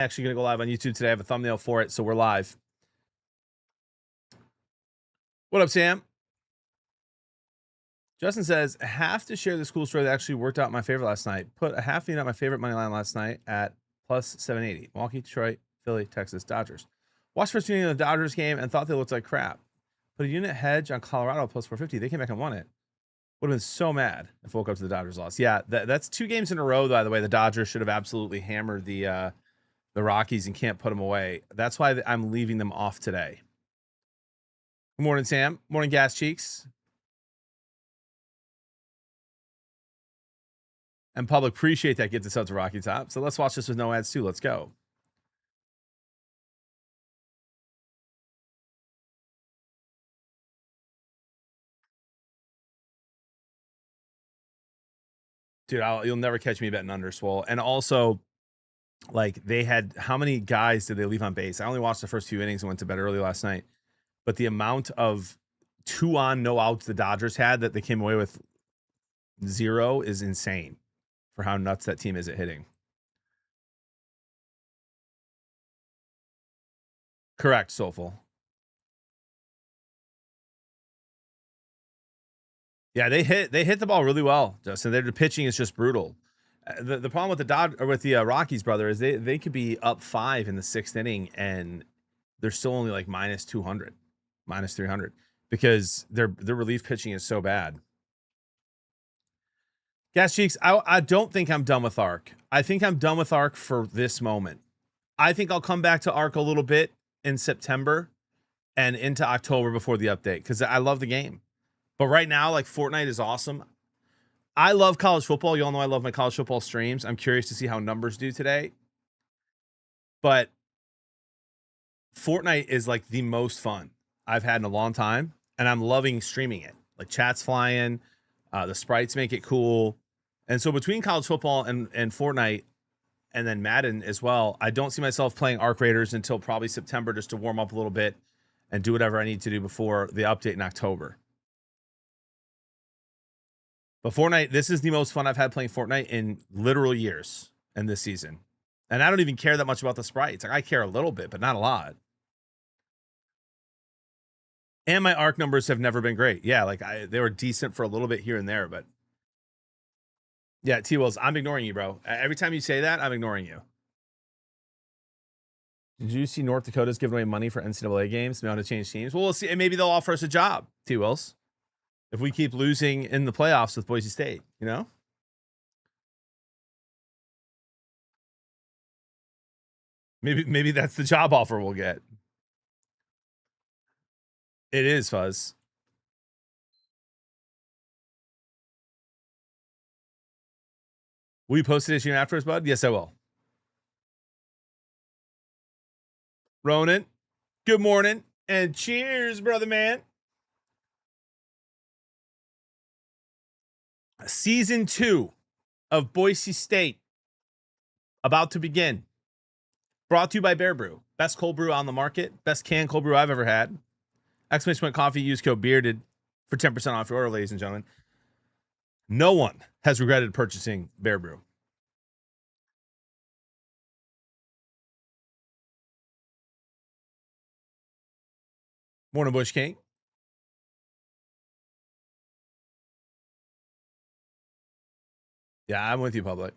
Actually going to go live on YouTube today. I have a thumbnail for it, so we're live. What up, Sam? Justin says, have to share this cool story that actually worked out my favor last night. Put a half unit on my favorite money line last night at plus 780. Milwaukee, Detroit, Philly, Texas, Dodgers. Watched first inning of the Dodgers game and thought they looked like crap. Put a unit hedge on Colorado plus 450. They came back and won it. Would have been so mad if I woke up to the Dodgers loss. Yeah, that's 2 games in a row, by the way. The Dodgers should have absolutely hammered the Rockies and can't put them away. That's why I'm leaving them off today. Good morning, Sam. Morning, Gas Cheeks. And public, appreciate that. Get this out to Rocky Top. So let's watch this with no ads too. Let's go. Dude, you'll never catch me betting under Swole. And also, like, they had, how many guys did they leave on base? I only watched the first few innings and went to bed early last night. But the amount of 2 on, no outs the Dodgers had that they came away with 0 is insane for how nuts that team is at hitting. Correct, Soulful. Yeah, they hit the ball really well, Justin. Their pitching is just brutal. The problem with the Rockies, brother, is they could be up 5 in the 6th inning and they're still only like minus 200, minus 300 because their relief pitching is so bad. Gas Cheeks, I don't think I'm done with Arc. I think I'm done with Arc for this moment. I think I'll come back to Arc a little bit in September and into October before the update because I love the game. But right now, like, Fortnite is awesome. I love college football. You all know I love my college football streams. I'm curious to see how numbers do today. But Fortnite is like the most fun I've had in a long time. And I'm loving streaming it. Like, chat's flying. The sprites make it cool. And so between college football and Fortnite and then Madden as well, I don't see myself playing Arc Raiders until probably September just to warm up a little bit and do whatever I need to do before the update in October. But Fortnite, this is the most fun I've had playing Fortnite in literal years in this season. And I don't even care that much about the sprites. Like, I care a little bit, but not a lot. And my Arc numbers have never been great. Yeah, like they were decent for a little bit here and there, but yeah, T-Wills, I'm ignoring you, bro. Every time you say that, I'm ignoring you. Did you see North Dakota's giving away money for NCAA games? They want to change teams. Well, we'll see. And maybe they'll offer us a job, T-Wills. If we keep losing in the playoffs with Boise State, you know? Maybe that's the job offer we'll get. It is, Fuzz. Will you post it this year afterwards, bud? Yes, I will. Ronan, good morning. And cheers, brother man. Season 2 of Boise State about to begin. Brought to you by Bear Brew. Best cold brew on the market. Best canned cold brew I've ever had. Exclamation point coffee. Use code BEARDED for 10% off your order, ladies and gentlemen. No one has regretted purchasing Bear Brew. Morning, Bush King. Yeah, I'm with you, public.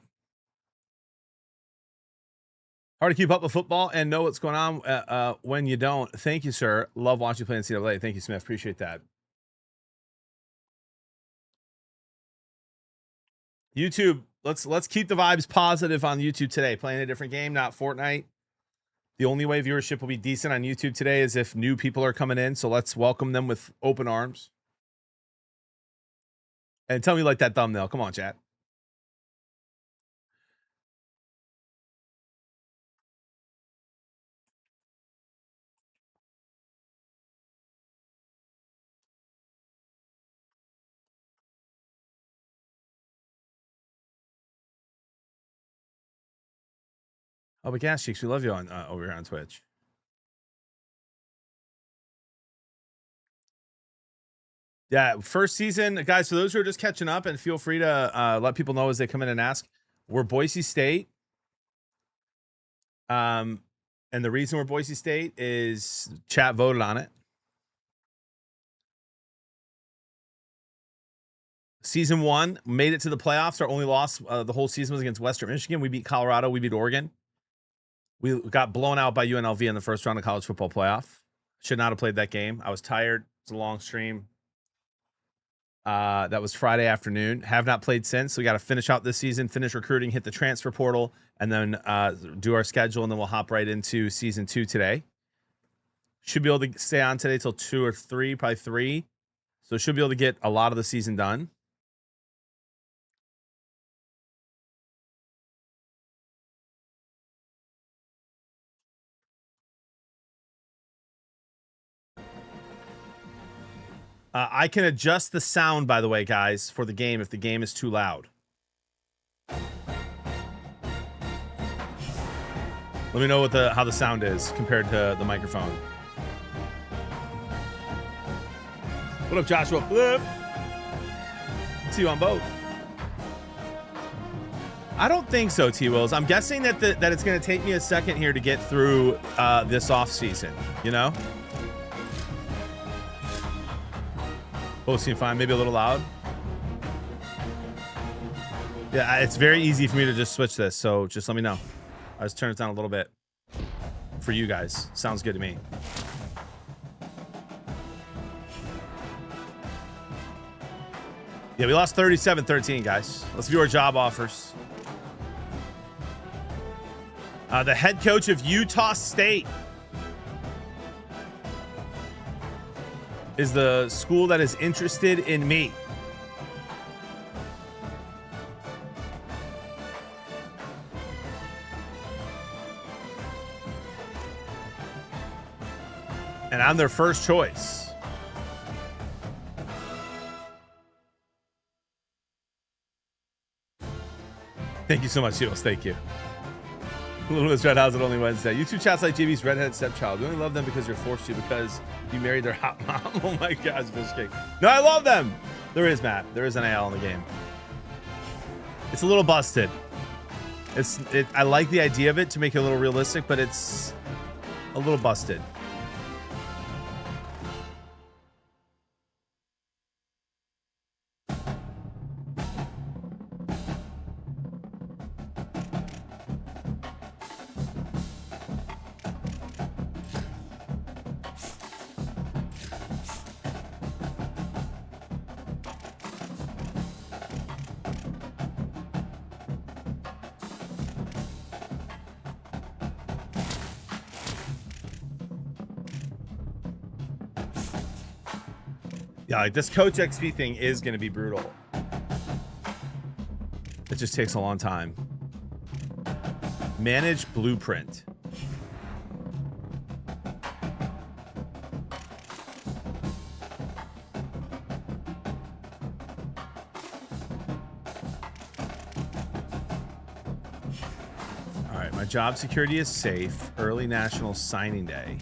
Hard to keep up with football and know what's going on when you don't. Thank you, sir. Love watching you play in NCAA. Thank you, Smith. Appreciate that. YouTube, let's keep the vibes positive on YouTube today. Playing a different game, not Fortnite. The only way viewership will be decent on YouTube today is if new people are coming in. So let's welcome them with open arms. And tell me you like that thumbnail. Come on, chat. Oh, but Gas Cheeks, we love you on over here on Twitch. Yeah, first season, guys. For those who are just catching up, and feel free to let people know as they come in and ask. We're Boise State. And the reason we're Boise State is chat voted on it. Season 1 made it to the playoffs. Our only loss the whole season was against Western Michigan. We beat Colorado. We beat Oregon. We got blown out by UNLV in the first round of college football playoff. Should not have played that game. I was tired. It's a long stream. That was Friday afternoon. Have not played since. So we got to finish out this season, finish recruiting, hit the transfer portal, and then do our schedule, and then we'll hop right into season 2 today. Should be able to stay on today till 2 or 3, probably 3. So should be able to get a lot of the season done. I can adjust the sound, by the way, guys, for the game if the game is too loud. Let me know what how the sound is compared to the microphone. What up, Joshua? Flip. See you on both. I don't think so, T-Wills. I'm guessing that that it's going to take me a second here to get through this off season. You know. Both seem fine. Maybe a little loud. Yeah, it's very easy for me to just switch this. So just let me know. I'll just turn it down a little bit for you guys. Sounds good to me. Yeah, we lost 37-13, guys. Let's view our job offers. The head coach of Utah State is the school that is interested in me. And I'm their first choice. Thank you so much, Shields. Thank you. Little Miss Red House, it only Wednesday. YouTube chats like JB's redhead stepchild. We only love them because you're forced to, because you married their hot mom. Oh my gosh, Fish King. No, I love them. There is, Matt. There is an AL in the game. It's a little busted. I like the idea of it to make it a little realistic, but it's a little busted. Yeah, like this Coach XP thing is going to be brutal. It just takes a long time. Manage blueprint. All right, my job security is safe. Early National Signing Day.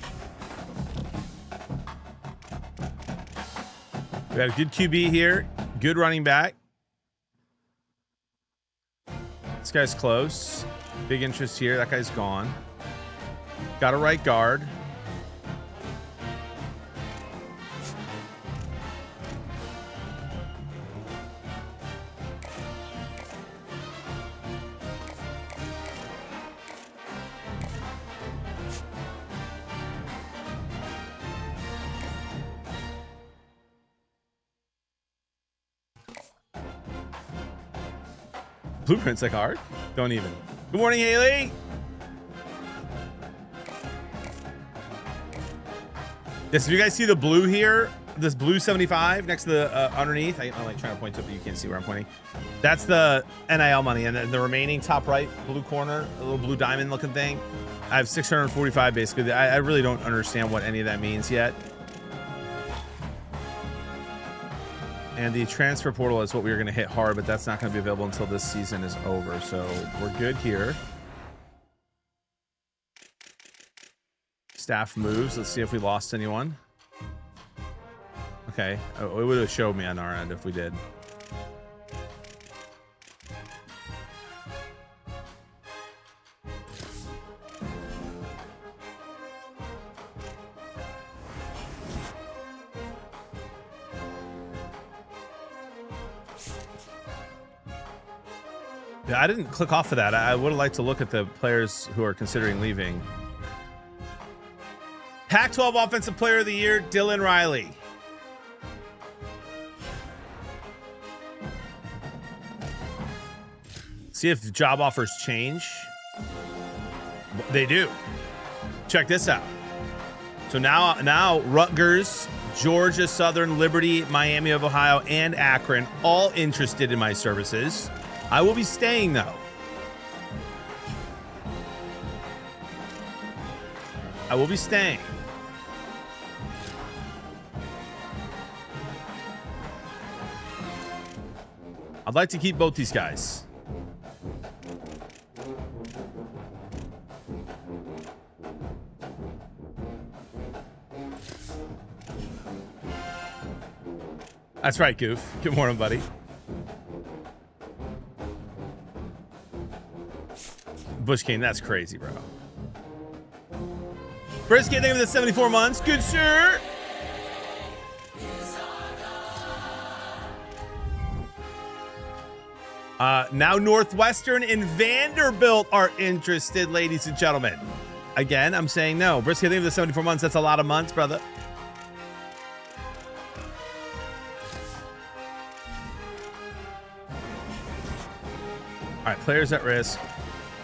We got a good QB here. Good running back. This guy's close. Big interest here. That guy's gone. Got a right guard. Blueprints like hard? Don't even. Good morning, Haley. Yes, if you guys see the blue here, this blue 75 next to the underneath, I'm like trying to point to it, but you can't see where I'm pointing. That's the NIL money, and then the remaining top right blue corner, a little blue diamond looking thing. I have 645 basically. I really don't understand what any of that means yet. And the transfer portal is what we were going to hit hard, but that's not going to be available until this season is over. So we're good here. Staff moves. Let's see if we lost anyone. Okay. It would have showed me on our end if we did. I didn't click off of that. I would have liked to look at the players who are considering leaving. Pac-12 Offensive Player of the Year, Dylan Riley. See if job offers change. They do. Check this out. So now Rutgers, Georgia Southern, Liberty, Miami of Ohio, and Akron all interested in my services. I will be staying though. I will be staying. I'd like to keep both these guys. That's right, Goof. Good morning, buddy. Bush King, that's crazy, bro. Brisket, thank you for the 74 months. Good, sir. Now Northwestern and Vanderbilt are interested, ladies and gentlemen. Again, I'm saying no. Brisket, thank you for the 74 months. That's a lot of months, brother. All right, players at risk.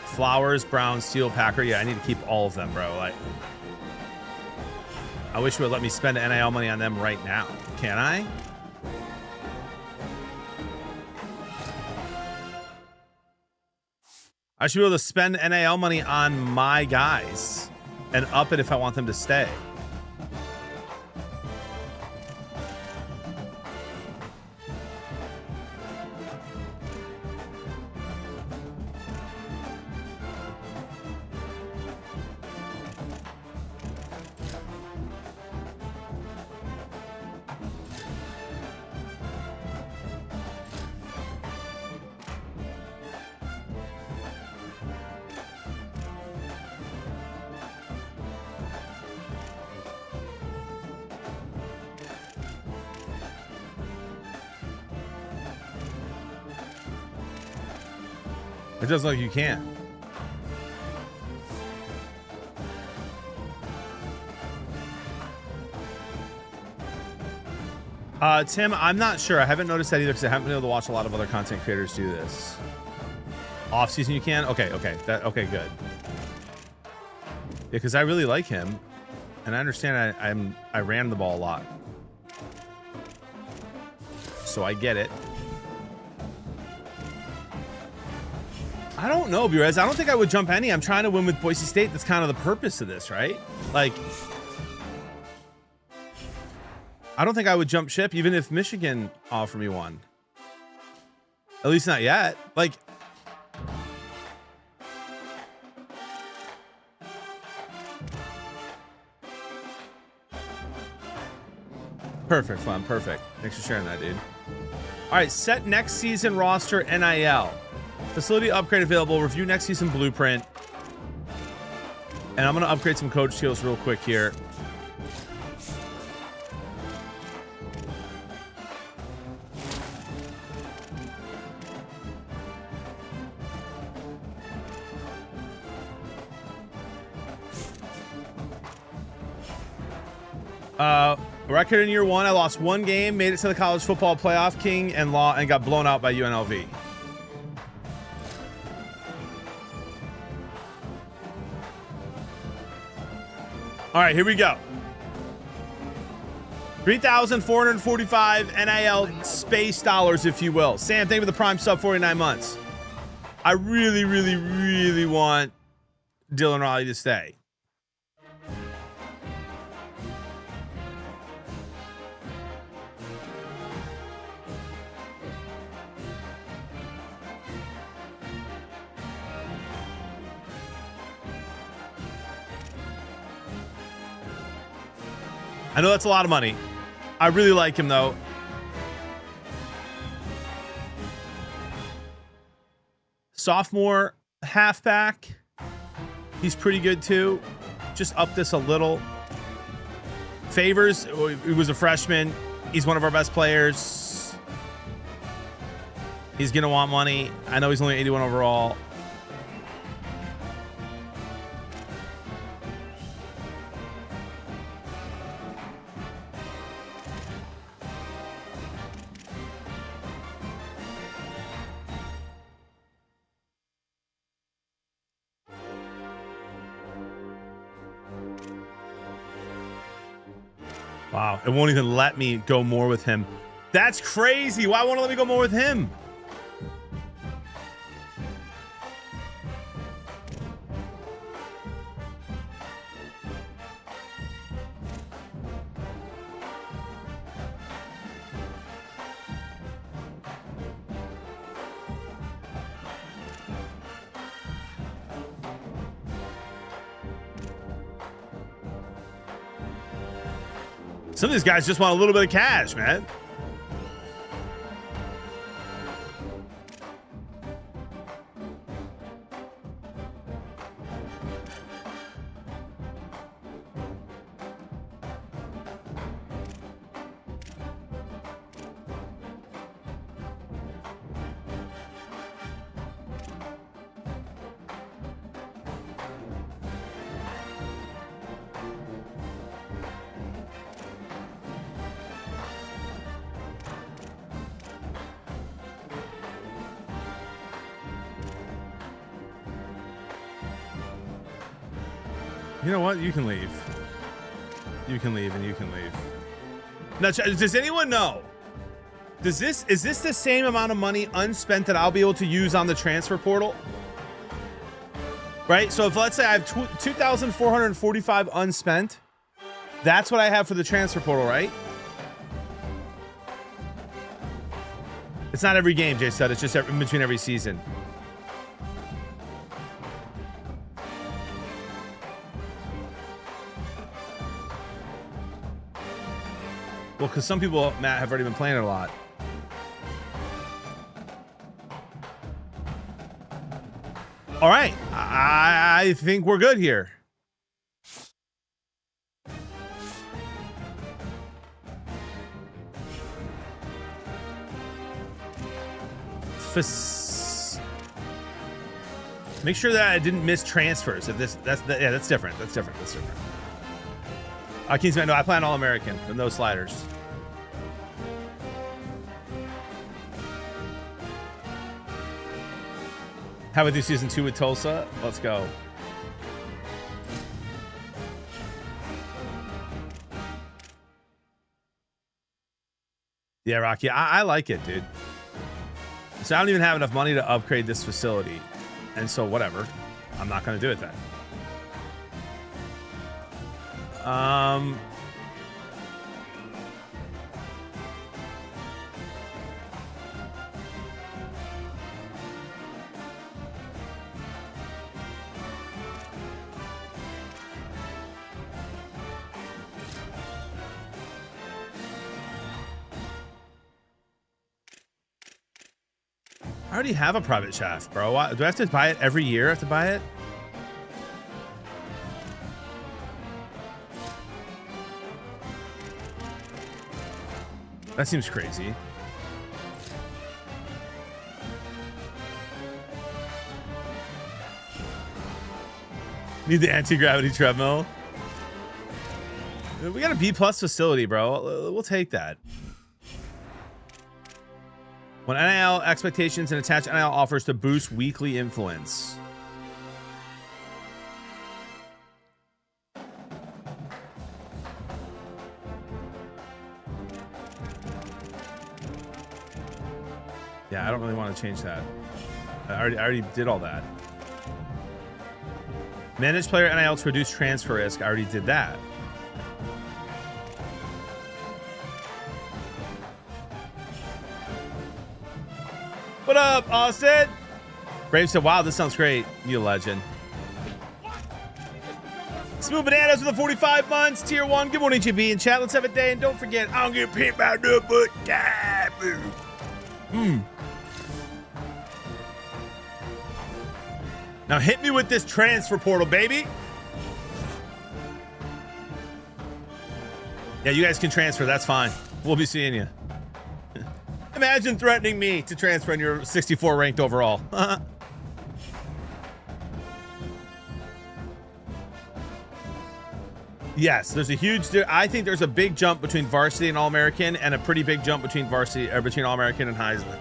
Flowers, Brown, Steel, Packer. Yeah, I need to keep all of them, bro. I wish you would let me spend NIL money on them right now. Can I? I should be able to spend NIL money on my guys and up it if I want them to stay. It does look like you can. Tim, I'm not sure. I haven't noticed that either because I haven't been able to watch a lot of other content creators do this. Off season you can? Okay, okay, good. Yeah, because I really like him, and I understand I ran the ball a lot, so I get it. I don't know, B-Rez. I don't think I would jump any. I'm trying to win with Boise State. That's kind of the purpose of this, right? Like, I don't think I would jump ship even if Michigan offered me one. At least not yet. Like, perfect, Flem. Perfect. Thanks for sharing that, dude. All right, set next season roster NIL. Facility upgrade available. Review next season blueprint. And I'm going to upgrade some coach skills real quick here. Record in year one, I lost one game, made it to the college football playoff, king and law, and got blown out by UNLV. All right, here we go. 3,445 NIL space dollars, if you will. Sam, thank you for the prime sub, 49 months. I really, really, really want Dylan Riley to stay. I know that's a lot of money. I really like him, though. Sophomore halfback. He's pretty good, too. Just up this a little. Favors, he was a freshman. He's one of our best players. He's going to want money. I know he's only 81 overall. Wow, it won't even let me go more with him. That's crazy. Why won't it let me go more with him? Some of these guys just want a little bit of cash, man. You know what? You can leave. You can leave and you can leave. Now, does anyone know? Is this the same amount of money unspent that I'll be able to use on the transfer portal? Right? So if let's say I have 2,445 unspent, that's what I have for the transfer portal, right? It's not every game, Jay said. It's just in between every season. Well, because some people, Matt, have already been playing it a lot. All right. I think we're good here. Make sure that I didn't miss transfers. If that's different. That's different. Kingsman, no, I play an All-American with no sliders. How about do season 2 with Tulsa? Let's go. Yeah, Rocky, I like it, dude. So I don't even have enough money to upgrade this facility. And so whatever. I'm not going to do it then. I already have a private shaft, bro. Do I have to buy it every year? I have to buy it? That seems crazy. Need the anti-gravity treadmill. We got a B+ facility, bro. We'll take that. When NIL expectations and attached NIL offers to boost weekly influence. Yeah, I don't really want to change that. I already did all that. Manage player NIL to reduce transfer risk. I already did that. What up, Austin? Brave said, wow, this sounds great. You legend. Smooth Bananas with the 45 months. Tier 1. Good morning, GB. In chat, let's have a day. And don't forget, I don't get paid by no but time. Now hit me with this transfer portal, baby. Yeah, you guys can transfer. That's fine. We'll be seeing you. Imagine threatening me to transfer and you're 64 ranked overall. Yes, there's a huge. I think there's a big jump between varsity and All-American, and a pretty big jump between varsity or between All-American and Heisman.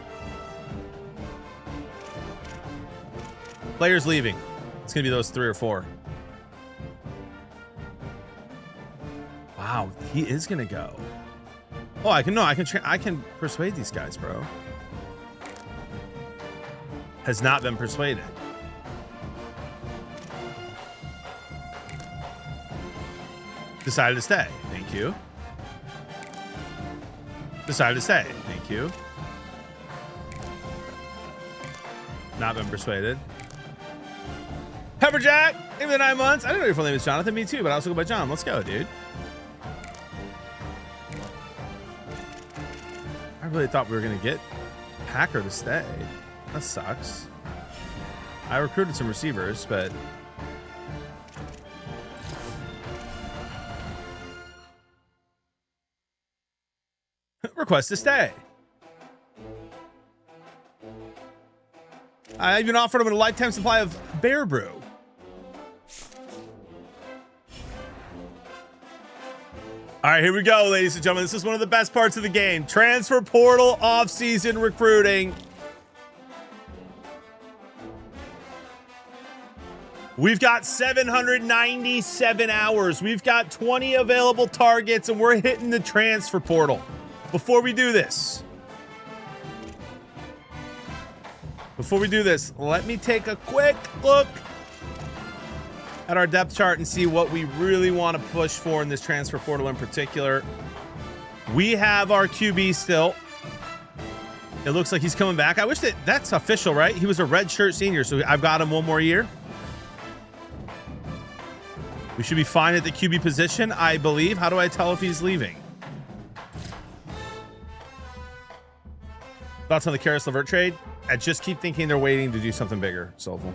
Players leaving. It's gonna be those 3 or 4. Wow, he is gonna go. Oh, I can persuade these guys, bro. Has not been persuaded. Decided to stay. Thank you. Decided to stay. Thank you. Not been persuaded. Pepperjack, maybe the 9 months. I didn't know your full name is Jonathan. Me too, but I also go by John. Let's go, dude. I really thought we were gonna get Packer to stay. That sucks. I recruited some receivers, but request to stay. I even offered him a lifetime supply of Bear Brew. All right, here we go, ladies and gentlemen. This is one of the best parts of the game. Transfer portal off-season recruiting. We've got 797 hours. We've got 20 available targets, and we're hitting the transfer portal. Before we do this, let me take a quick look at our depth chart and see what we really want to push for in this transfer portal in particular. We have our QB still. It looks like he's coming back. I wish that's official, right? He was a redshirt senior, so I've got him one more year. We should be fine at the QB position, I believe. How do I tell if he's leaving? Thoughts on the Karis LeVert trade? I just keep thinking they're waiting to do something bigger, Soulful.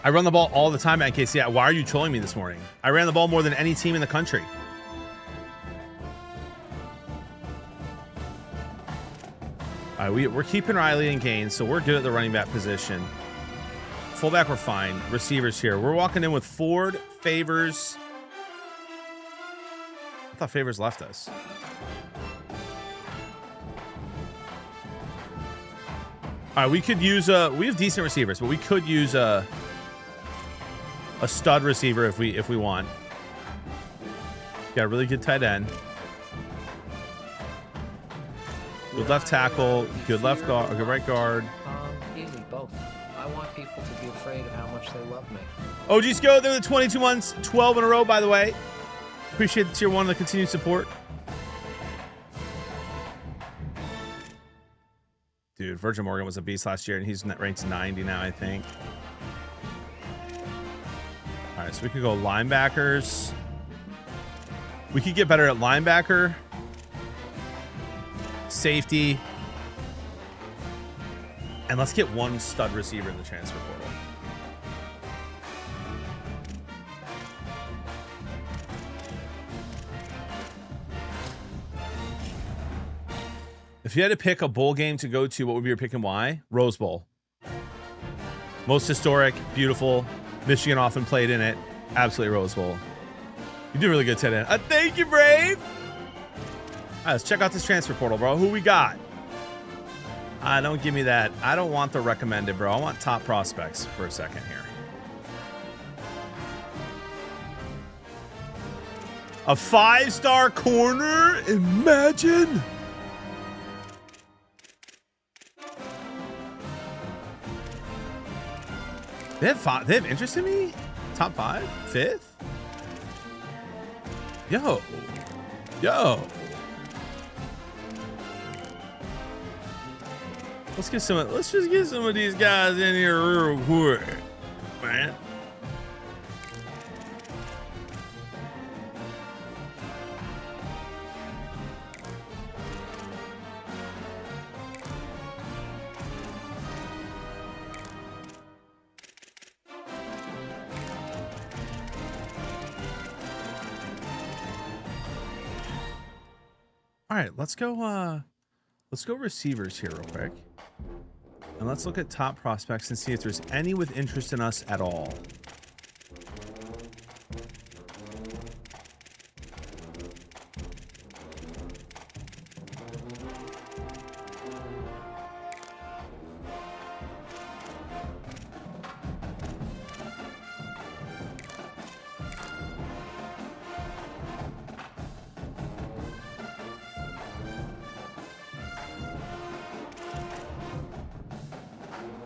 I run the ball all the time at NKC. Why are you trolling me this morning? I ran the ball more than any team in the country. All right, we're keeping Riley and Gaines, so we're good at the running back position. Fullback, we're fine. Receivers here. We're walking in with Ford, Favors. I thought Favors left us. All right, we could use we have decent receivers, but we could use a stud receiver if we want. Got a really good tight end. Good left tackle, good left guard, good right guard. Easy, both. I want people to be afraid of how much they love me. OG Sco, they're the 22 months, 12 in a row, by the way. Appreciate the tier 1 and the continued support. Dude, Virgil Morgan was a beast last year, and he's ranked 90 now, I think. All right, so we could go linebackers. We could get better at linebacker. Safety. And let's get one stud receiver in the transfer portal. If you had to pick a bowl game to go to, what would be your pick and why? Rose Bowl. Most historic, beautiful. Michigan often played in it. Absolutely Rose Bowl. You do really good tight end. Thank you, Brave. All right, let's check out this transfer portal, bro. Who we got? Don't give me that. I don't want the recommended, bro. I want top prospects for a second here. A 5-star corner? Imagine. They have interest in me? Top 5? 5th? Yo. Let's just get some of these guys in here real quick, man. All right, let's go receivers here real quick. And let's look at top prospects and see if there's any with interest in us at all.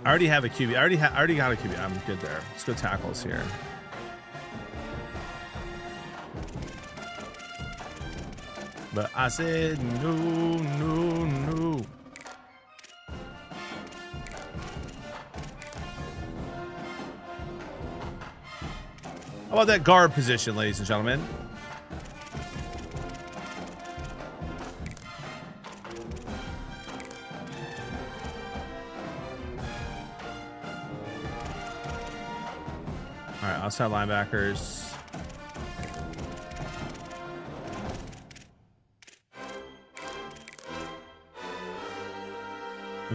I already have a QB. I already got a QB. I'm good there. Let's go tackles here. But I said no, no, no. How about that guard position, ladies and gentlemen? All right, outside linebackers.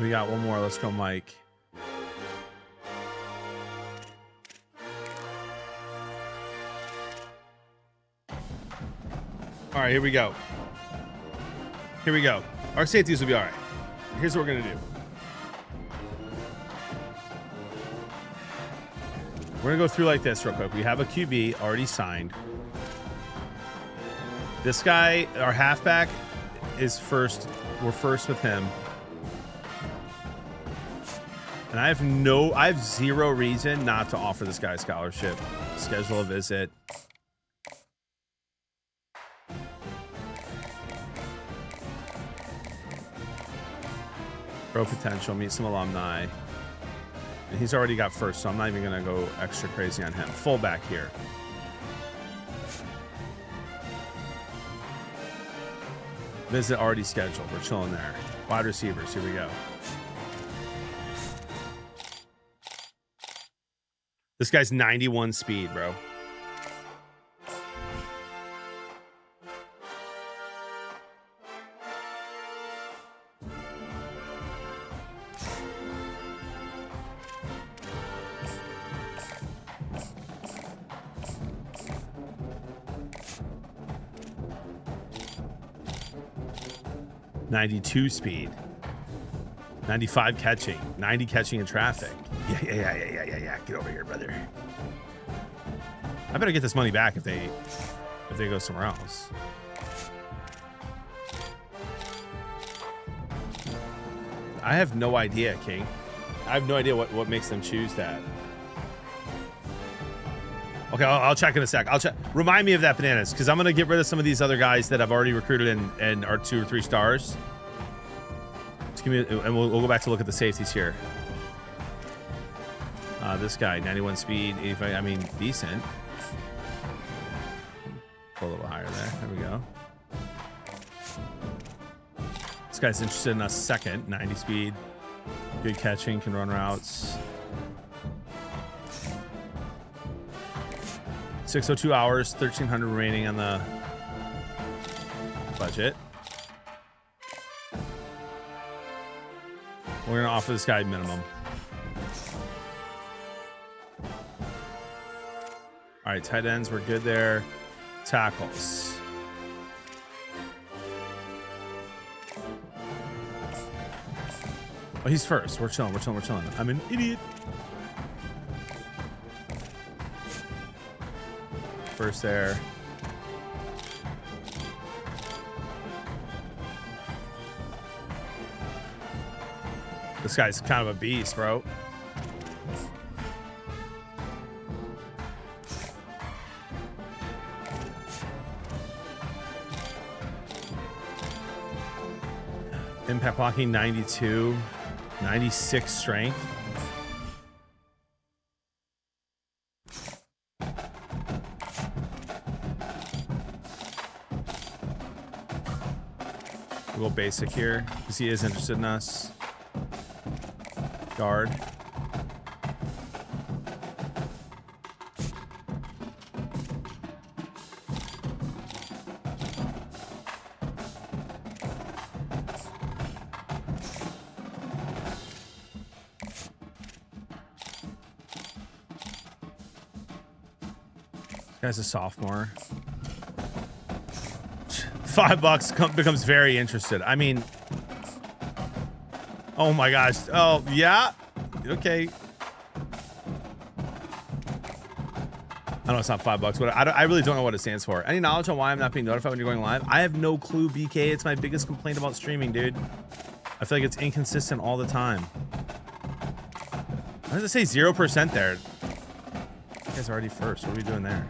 We got one more. Let's go, Mike. All right, here we go. Here we go. Our safeties will be all right. Here's what we're going to do. We're going to go through like this real quick. We have a QB already signed. This guy, our halfback, is first. We're first with him. And I have zero reason not to offer this guy a scholarship. Schedule a visit. Pro potential, meet some alumni. And he's already got first, so I'm not even going to go extra crazy on him. Fullback here. Visit already scheduled. We're chilling there. Wide receivers, here we go. This guy's 91 speed, bro. .92 speed, 95 catching, 90 catching in traffic. Yeah. Get over here, brother. I better get this money back if they go somewhere else. I have no idea, King. I have no idea what makes them choose that. Okay, I'll check in a sec. I'll check. Remind me of that, Bananas, because I'm gonna get rid of some of these other guys that I've already recruited and are 2 or 3 stars. Just give me, and we'll go back to look at the safeties here. This guy, 91 speed, 85. I mean, decent. Pull a little higher there. There we go. This guy's interested in a second, 90 speed, good catching, can run routes. 602 hours, 1,300 remaining on the budget. We're gonna offer this guy minimum. All right, tight ends, we're good there. Tackles. Oh, he's first. We're chilling. I'm an idiot. First there. This guy's kind of a beast, bro. Impact blocking 92, 96 strength. We'll go basic here because he is interested in us. Guard. Guy's a sophomore. $5 becomes very interested. I mean, oh my gosh. Oh yeah. Okay. I know it's not $5, but I really don't know what it stands for. Any knowledge on why I'm not being notified when you're going live? I have no clue, BK. It's my biggest complaint about streaming, dude. I feel like it's inconsistent all the time. Why does it say 0% there? You guys are already first. What are we doing there?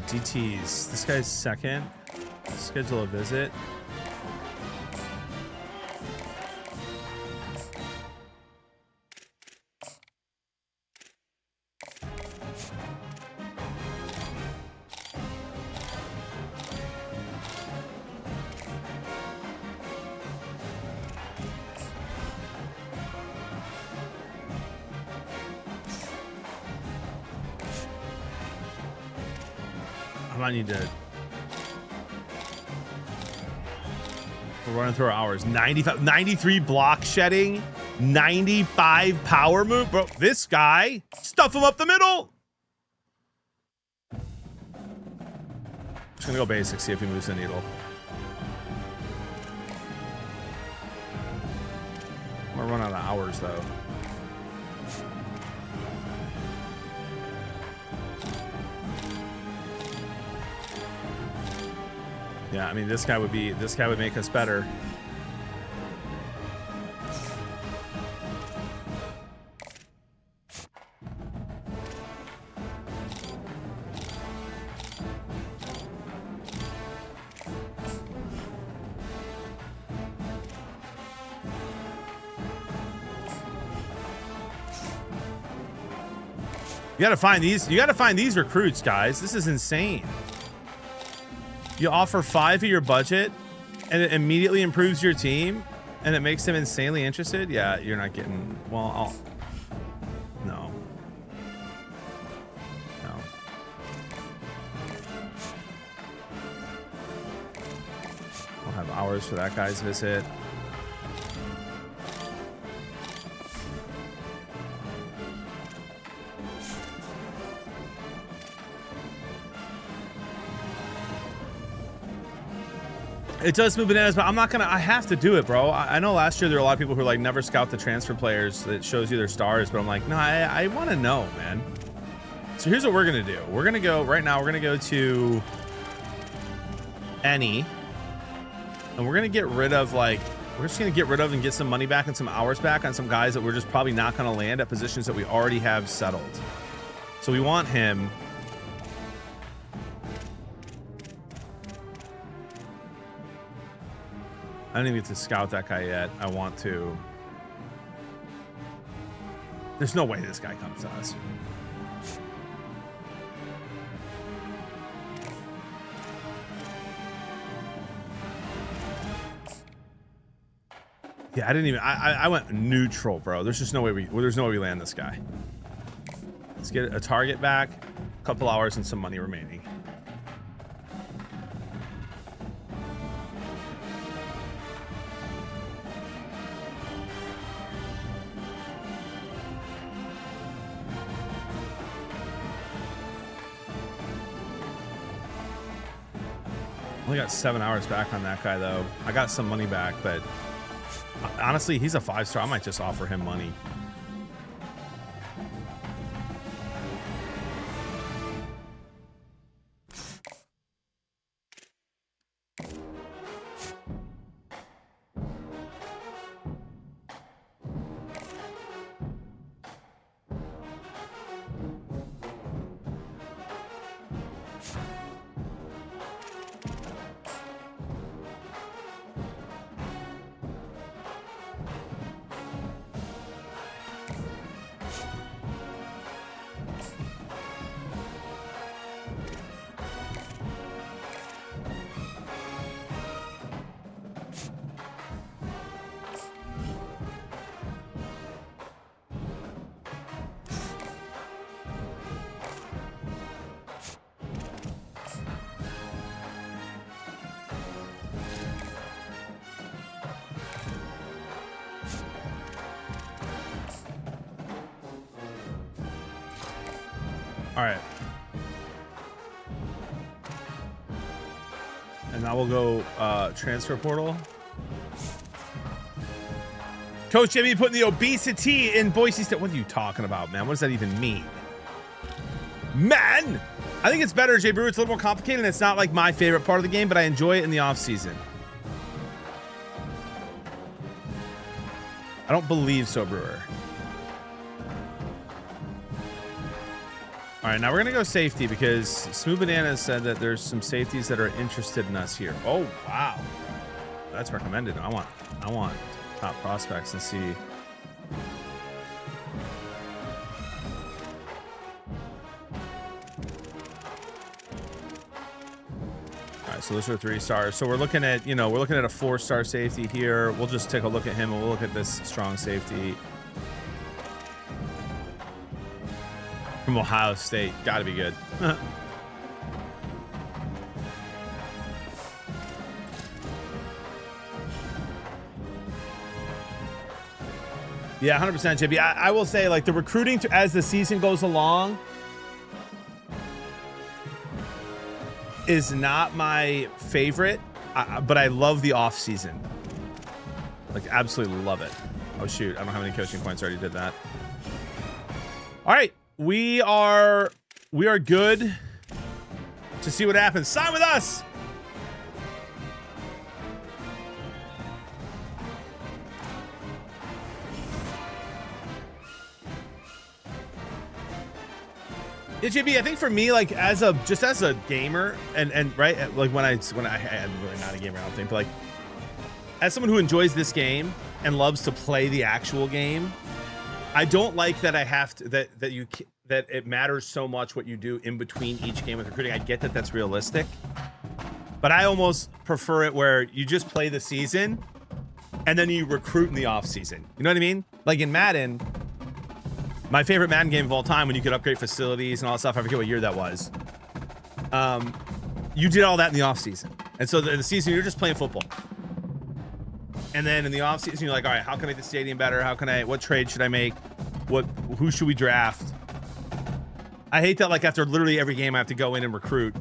DTs. This guy's second. Schedule a visit. I need to. We're running through our hours. 95, 93 block shedding, 95 power move, bro. This guy, stuff him up the middle. Just gonna go basic, see if he moves the needle. I'm gonna run out of hours though. Yeah, I mean, this guy would make us better. You gotta find these recruits, guys. This is insane. You offer 5 of your budget and it immediately improves your team and it makes them insanely interested. Yeah, you're not getting, well, no. We'll have hours for that guy's visit. It does move bananas, but I have to do it, bro. I know last year there were a lot of people who like never scout the transfer players that shows you their stars, but I'm like, no, I want to know, man. So here's what we're going to do. We're going to go right now. We're going to go to any, and we're going to get rid of we're just going to get rid of and get some money back and some hours back on some guys that we're just probably not going to land at positions that we already have settled. So we want him. I didn't even get to scout that guy yet. I want to. There's no way this guy comes to us. Yeah, I didn't even. I went neutral, bro. There's just no way we land this guy. Let's get a target back, a couple hours, and some money remaining. Only got 7 hours back on that guy though. I got some money back, but honestly, he's a 5-star. I might just offer him money. All right. And now we'll go transfer portal. Coach Jimmy putting the obesity in Boise State. What are you talking about, man? What does that even mean? Man! I think it's better, Jay Brewer. It's a little more complicated, and it's not like my favorite part of the game, but I enjoy it in the off season. I don't believe so, Brewer. All right, now we're gonna go safety because Smooth Banana said that there's some safeties that are interested in us here. Oh wow, that's recommended. I want top prospects and see. All right, so those are 3 stars. So we're looking at, we're looking at a 4-star safety here. We'll just take a look at him and we'll look at this strong safety from Ohio State. Got to be good. Yeah, 100%, JB. I will say, like, the recruiting as the season goes along is not my favorite, but I love the off season. Like, absolutely love it. Oh shoot, I don't have any coaching points. I already did that. All right, we are good to see what happens. Sign with us. Yeah, JB, I think for me, like as a gamer and right, like when I'm really not a gamer, I don't think, but like as someone who enjoys this game and loves to play the actual game, I don't like that I have to that it matters so much what you do in between each game with recruiting. I get that that's realistic, but I almost prefer it where you just play the season and then you recruit in the off season. You know what I mean? Like in Madden. My favorite Madden game of all time, when you could upgrade facilities and all that stuff. I forget what year that was. You did all that in the offseason. And so the season, you're just playing football. And then in the offseason, you're like, all right, how can I make the stadium better? What trade should I make? Who should we draft? I hate that, like, after literally every game, I have to go in and recruit.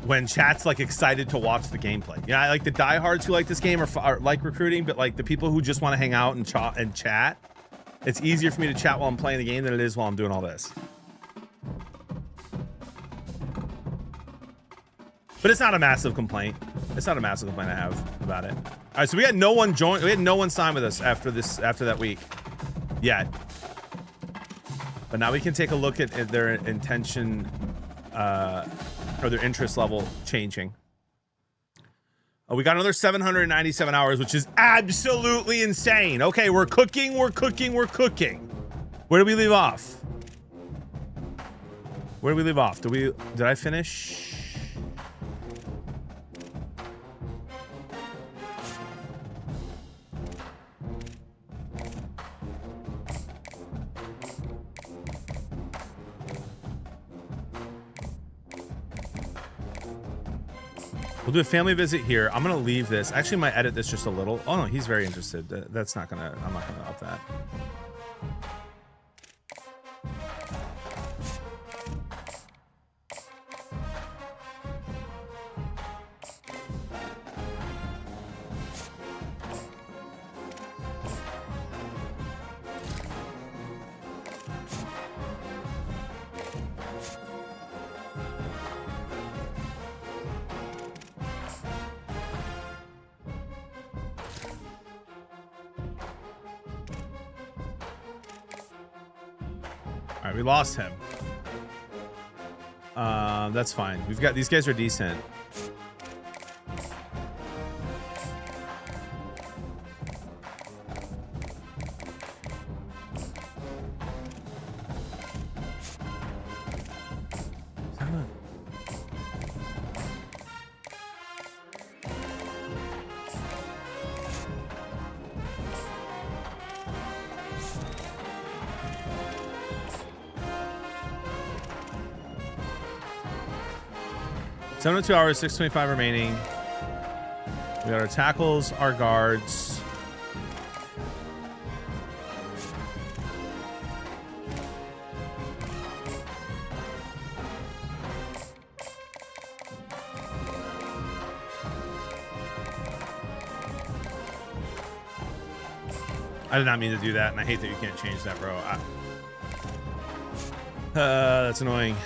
When chat's, like, excited to watch the gameplay. Yeah, I like the diehards who like this game are like recruiting, but, like, the people who just want to hang out and chat, it's easier for me to chat while I'm playing the game than it is while I'm doing all this. But it's not a massive complaint. It's not a massive complaint I have about it. All right, so we had no one join. We had no one sign with us after that week. Yeah. But now we can take a look at their intention or their interest level changing. Oh, we got another 797 hours, which is absolutely insane. Okay, we're cooking. Where do we leave off? Did I finish? We'll do a family visit here. I'm gonna leave this. Actually, I might edit this just a little. Oh no, he's very interested. That's not gonna. I'm not gonna up that. All right, we lost him. That's fine. We've got these guys are decent. Seven oh 2 hours, 625 remaining. We got our tackles, our guards. I did not mean to do that, and I hate that you can't change that, bro. That's annoying.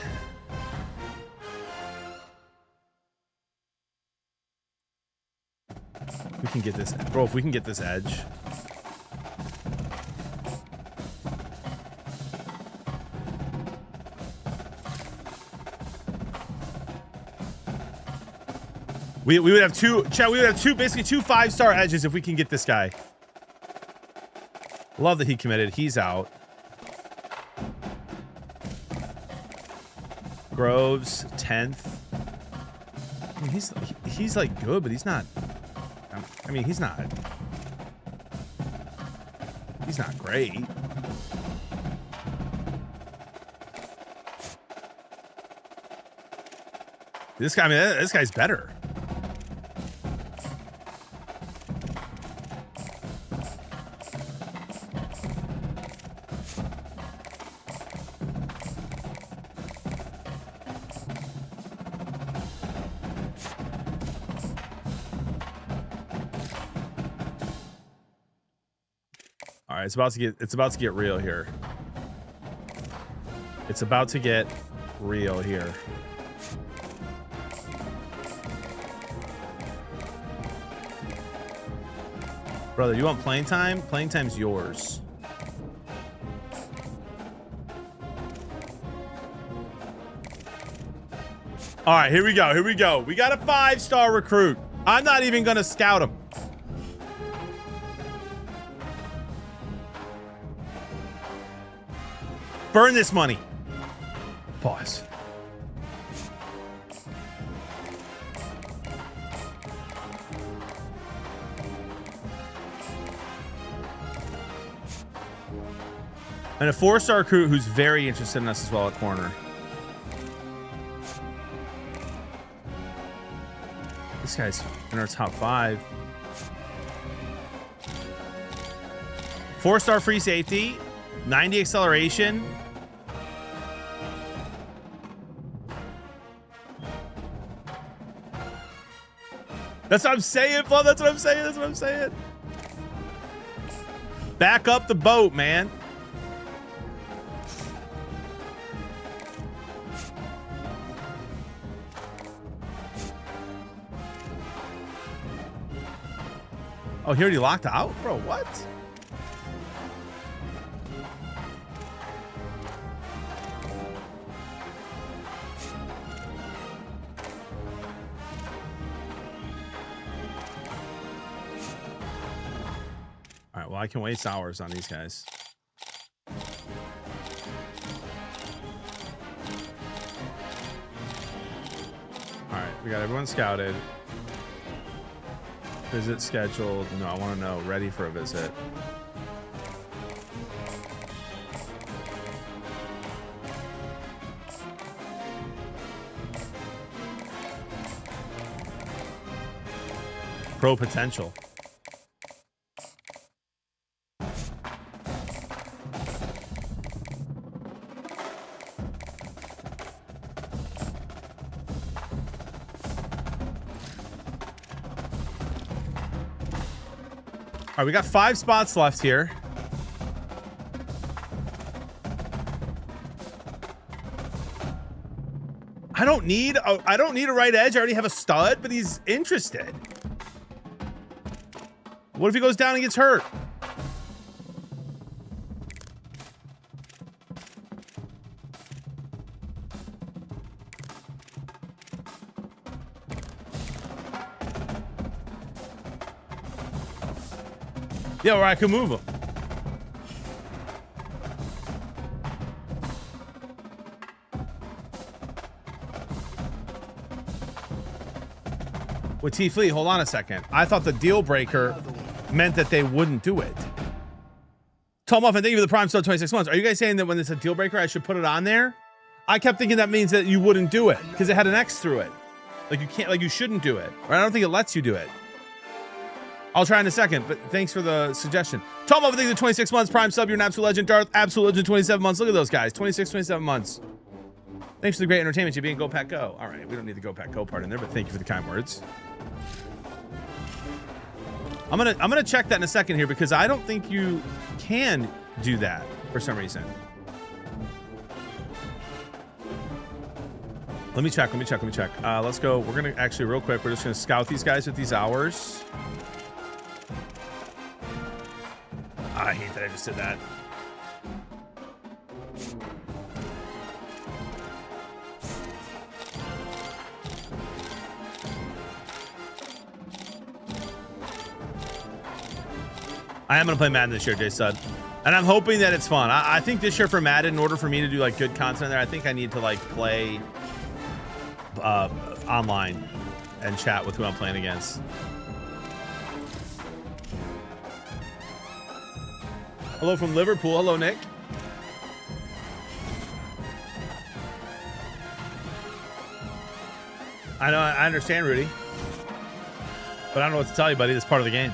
We can get this, bro. If we can get this edge. We would have two, chat, we would have basically two 5-star edges if we can get this guy. Love that he committed. He's out. Groves, 10th. I mean, he's like good, but he's not. I mean, he's not great. This guy, I mean, this guy's better. All right, it's about to get real here. It's about to get real here. Brother, you want playing time? Playing time's yours. All right, here we go. Here we go. We got a 5-star recruit. I'm not even going to scout him. Burn this money. Pause. And a 4-star recruit who's very interested in us as well at corner. This guy's in our top 5. 4-star free safety, 90 acceleration. That's what I'm saying, Flo. That's what I'm saying. That's what I'm saying. Back up the boat, man. Oh, he already locked out? Bro, what? All right, well, I can waste hours on these guys. All right, we got everyone scouted. Visit scheduled. No, I want to know. Ready for a visit. Pro potential. All right, we got 5 spots left here. I don't need a right edge. I already have a stud, but he's interested. What if he goes down and gets hurt? Yeah, or I can move him. With T Fleet, hold on a second. I thought the deal breaker meant that they wouldn't do it. Tom Muffin, thank you for the Prime sub 26 months. Are you guys saying that when it's a deal breaker, I should put it on there? I kept thinking that means that you wouldn't do it because it had an X through it. Like you can't, like you shouldn't do it. Or I don't think it lets you do it. I'll try in a second, but thanks for the suggestion. Tom Muffin, thank you for 26 months. Prime sub, you're an absolute legend. Darth, absolute legend, 27 months. Look at those guys, 26, 27 months. Thanks for the great entertainment. You being Go Pack Go. All right, we don't need the Go Pack Go part in there, but thank you for the kind words. I'm gonna check that in a second here because I don't think you can do that for some reason. Let me check. Let's go. We're gonna actually real quick. We're just gonna scout these guys with these hours. I hate that I just did that. I am gonna play Madden this year, Jay Stud, and I'm hoping that it's fun. I think this year for Madden, in order for me to do like good content there, I think I need to like play online and chat with who I'm playing against. Hello from Liverpool. Hello, Nick. I know. I understand, Rudy, but I don't know what to tell you, buddy. That's part of the game.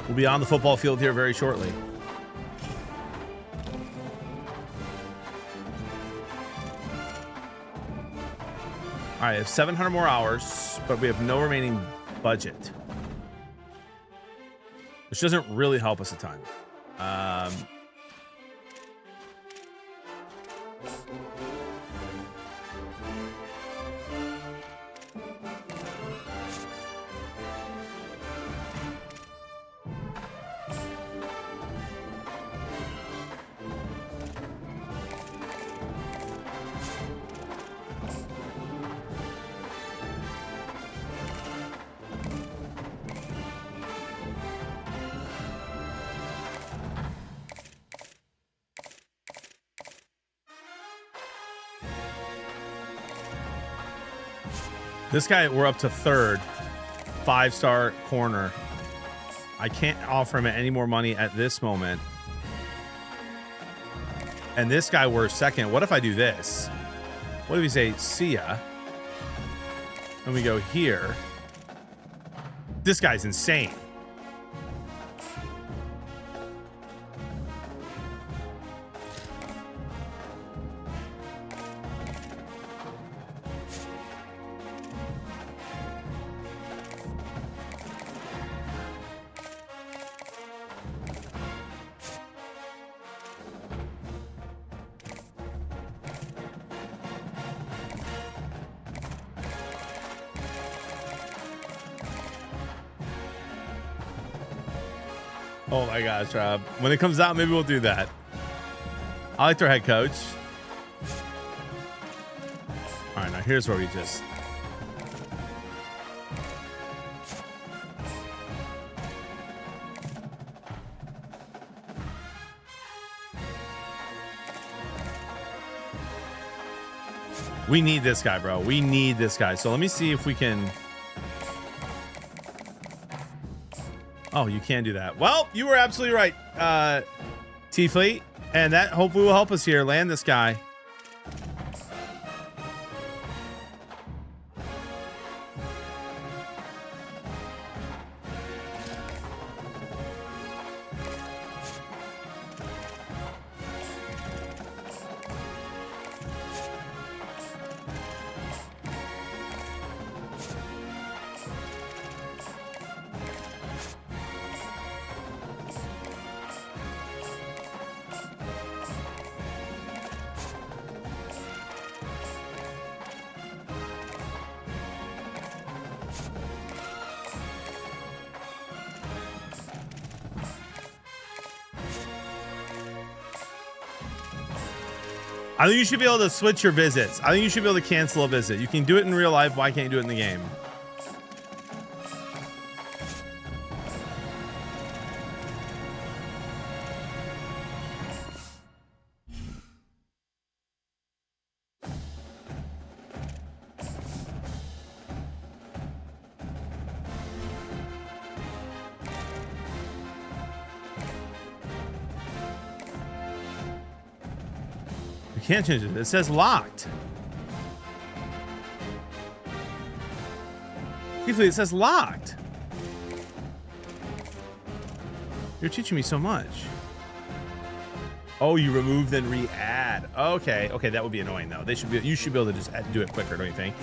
We'll be on the football field here very shortly. All right, I have 700 more hours, but we have no remaining budget, which doesn't really help us a ton. This guy, we're up to third, 5-star corner. I can't offer him any more money at this moment. And this guy, we're second. What if I do this? What if we say, see ya? And we go here. This guy's insane. Oh my gosh, Rob. When it comes out, maybe we'll do that. I like their head coach. All right, now here's where we just... We need this guy, bro. We need this guy. So let me see if we can... Oh, you can do that. Well, you were absolutely right, T-Fleet. And that hopefully will help us here. Land this guy. I think you should be able to switch your visits. I think you should be able to cancel a visit. You can do it in real life. Why can't you do it in the game? Can't change it. It says locked. It says locked. You're teaching me so much. Oh, you remove then re-add. add. Okay, okay, that would be annoying though. They should be. You should be able to just do it quicker, don't you think?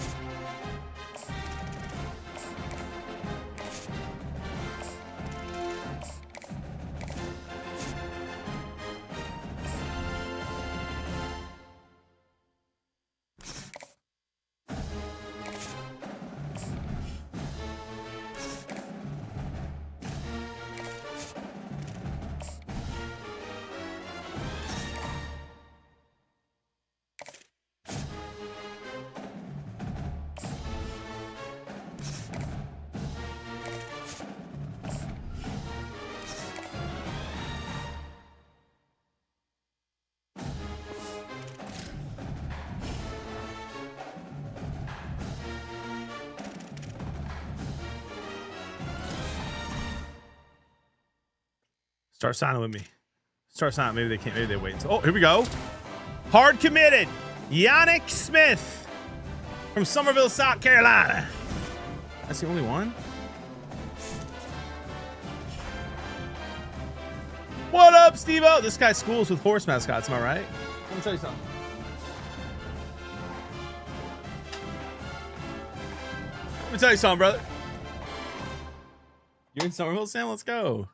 Start signing with me. Start signing. Maybe they can't. Maybe they wait until. Oh, here we go. Hard committed. Yannick Smith from Somerville, South Carolina. That's the only one? What up, Steve-O? This guy schools with horse mascots, am I right? Let me tell you something. Let me tell you something, brother. You're in Somerville, Sam? Let's go.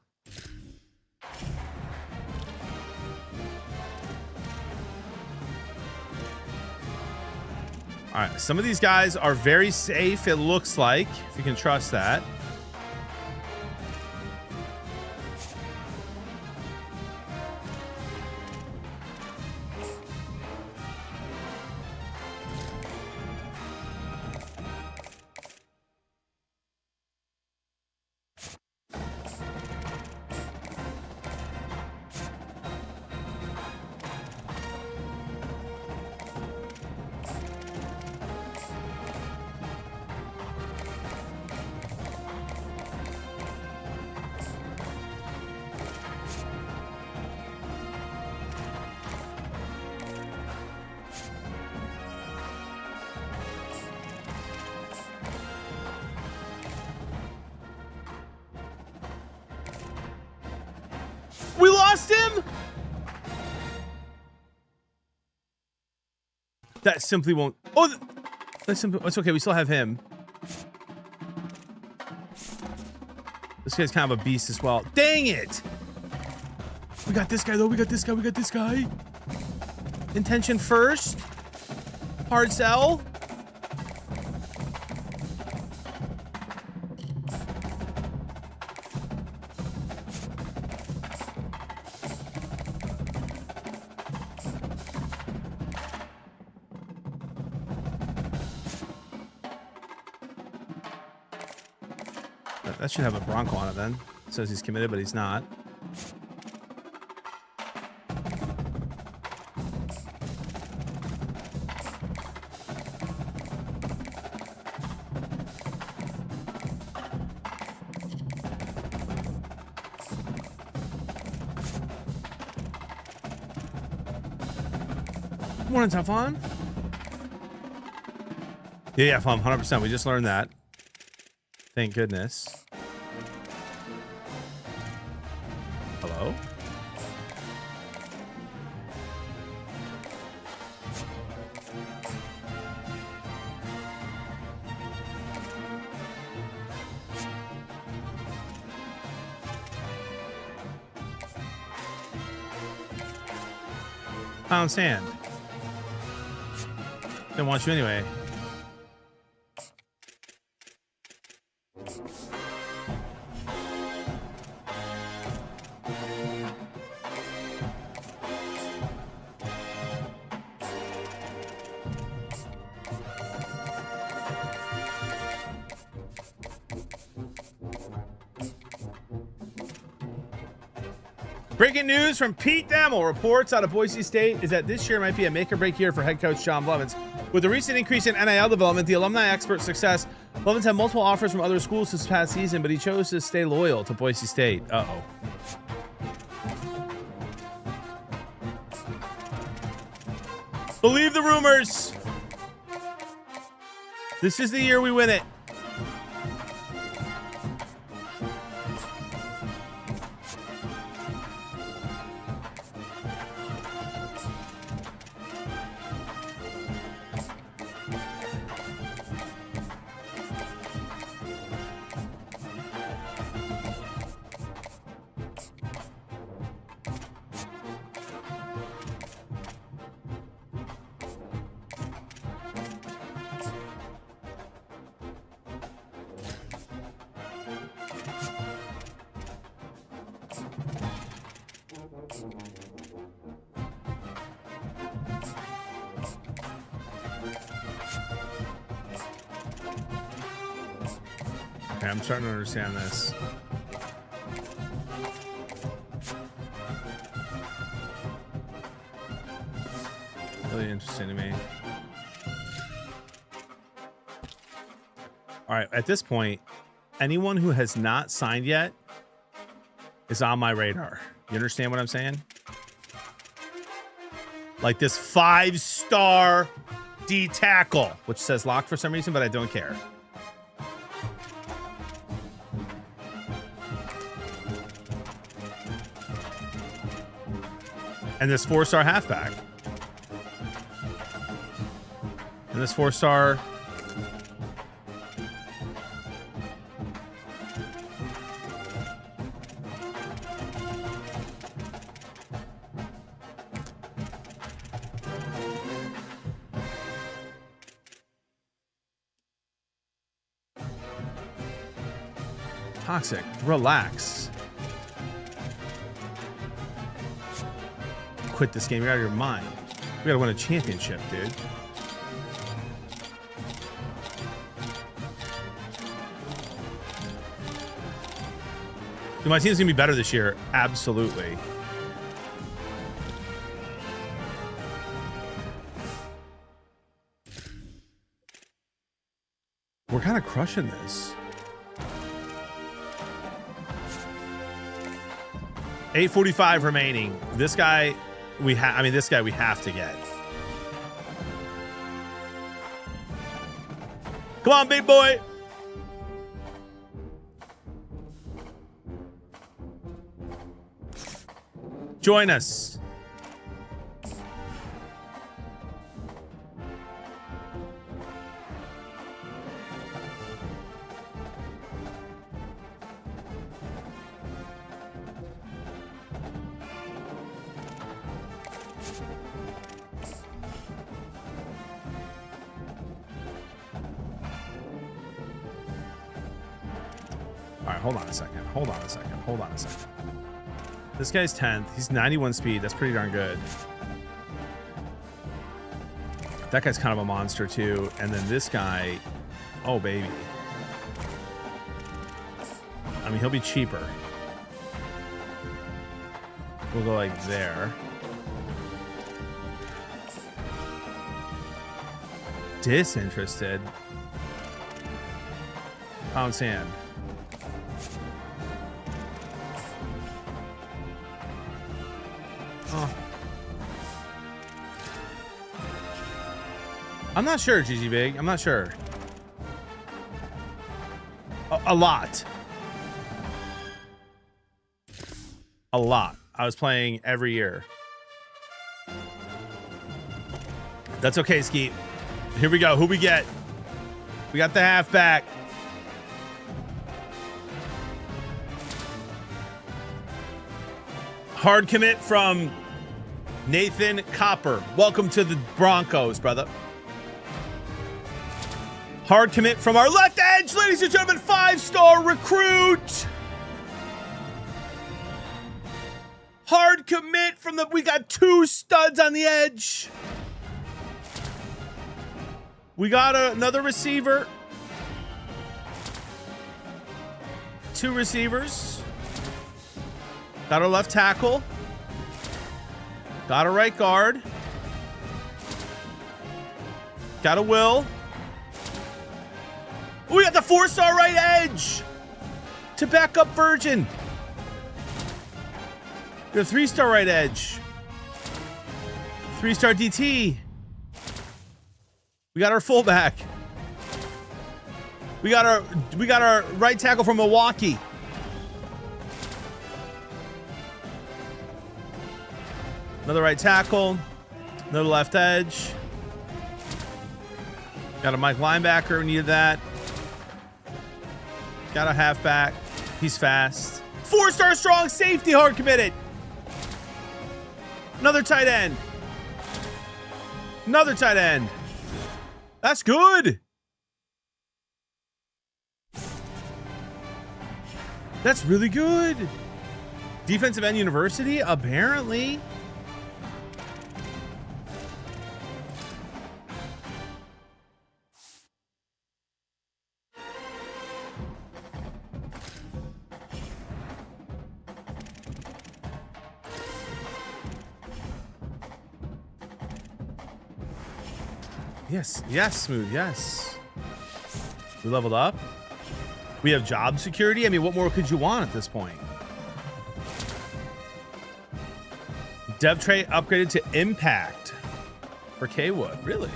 All right, some of these guys are very safe, it looks like, if you can trust that. We lost him? That simply won't. Oh, that's simply. It's okay. We still have him. This guy's kind of a beast as well. Dang it! We got this guy though. We got this guy. We got this guy. Intention first. Hard sell. That should have a Bronco on it then. It says he's committed, but he's not. Morning, Teflon. Yeah, Fum, 100%. We just learned that. Thank goodness. Hello? Pound sand. Didn't want you anyway. Breaking news from Pete Damel. Reports out of Boise State is that this year might be a make-or-break year for head coach John Blevins. With the recent increase in NIL development, the alumni expert success, Blevins had multiple offers from other schools this past season, but he chose to stay loyal to Boise State. Uh-oh. Believe the rumors. This is the year we win it. Okay, I'm starting to understand this. Really interesting to me. All right, at this point, anyone who has not signed yet is on my radar. You understand what I'm saying? Like this 5-star D tackle, which says locked for some reason, but I don't care. And this 4-star halfback. And this 4-star. Toxic. Relax. Quit this game. You're out of your mind. We gotta win a championship, dude. Dude, my team's gonna be better this year. Absolutely. We're kind of crushing this. 8:45 remaining. This guy, this guy we have to get. Come on, big boy. Join us. All right, hold on a second. Hold on a second. Hold on a second. This guy's 10th. He's 91 speed. That's pretty darn good. That guy's kind of a monster too. And then this guy, oh baby. I mean, he'll be cheaper. We'll go like there. Disinterested. Pound sand. Oh. I'm not sure, GG Big. I'm not sure. A lot. A lot. I was playing every year. That's okay, Skeet. Here we go. Who we get? We got the halfback. Hard commit from Nathan Copper. Welcome to the Broncos, brother. Hard commit from our left edge, ladies and gentlemen. 5-star recruit. Hard commit from the... We got 2 studs on the edge. We got another receiver. 2 receivers. Got our left tackle. Got a right guard. Got a Will. Ooh, we got the 4-star right edge to back up Virgin. We got a 3-star right edge. 3-star DT. We got our fullback. We got our right tackle from Milwaukee. Another right tackle. Another left edge. Got a Mike linebacker. We needed that. Got a halfback. He's fast. 4-star strong safety, hard committed. Another tight end. Another tight end. That's good. That's really good. Defensive end university, apparently. Yes. Yes, Smooth. Yes. We leveled up. We have job security. I mean, what more could you want at this point? Dev trait upgraded to impact for K-Wood. Really?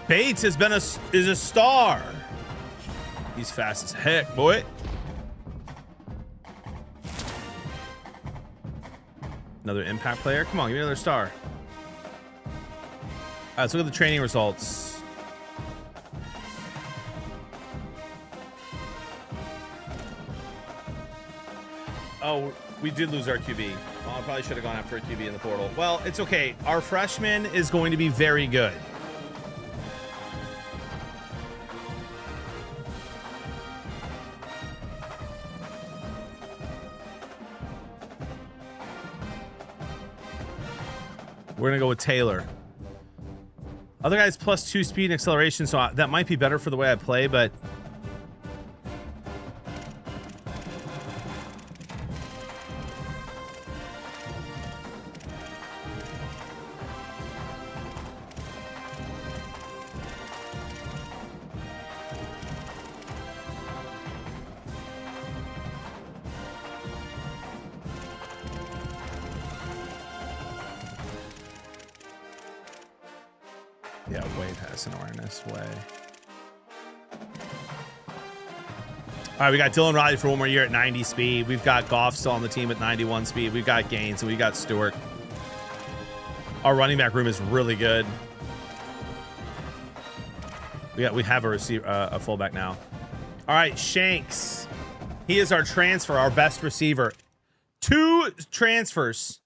Bates is a star. He's fast as heck, boy. Another impact player. Come on, give me another star. All right, let's look at the training results. Oh, we did lose our QB. Well, I probably should have gone after a QB in the portal. Well, it's okay. Our freshman is going to be very good. We're going to go with Taylor. Other guys +2 speed and acceleration, so that might be better for the way I play, but... yeah, way past an awareness, way. All right, we got Dylan Riley for one more year at 90 speed. We've got Goff still on the team at 91 speed. We've got Gaines and we got Stewart. Our running back room is really good. We have a receiver, a fullback now. All right, Shanks. He is our transfer, our best receiver. 2 transfers.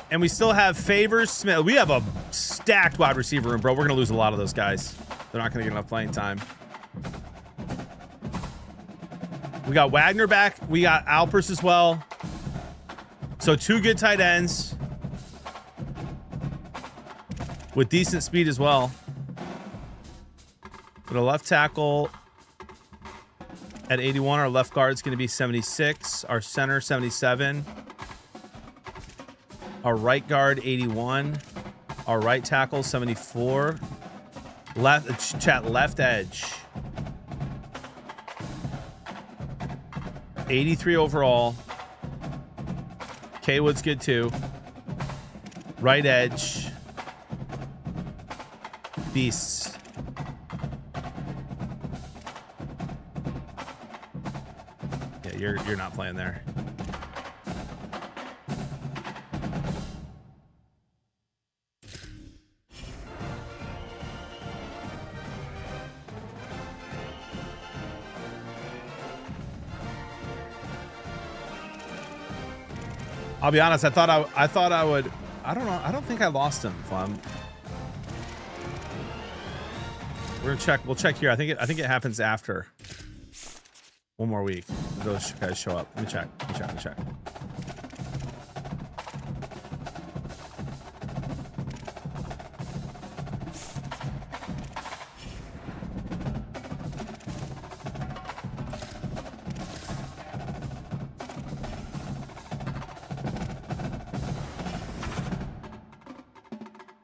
And we still have Favors Smith. We have a stacked wide receiver room, bro. We're going to lose a lot of those guys. They're not going to get enough playing time. We got Wagner back. We got Alpers as well. So 2 good tight ends. With decent speed as well. But a left tackle at 81. Our left guard is going to be 76. Our center, 77. Our right guard, 81. Our right tackle, 74. Left edge. 83 overall. K-Wood's good too. Right edge. Beasts. Yeah, you're not playing there. I'll be honest. I thought I would. I don't know. I don't think I lost him. We're gonna check. We'll check here. I think it happens after one more week. Those guys show up. Let me check. Let me check.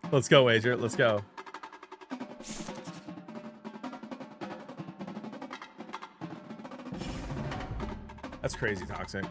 Let's go, Wager. Let's go. That's crazy toxic.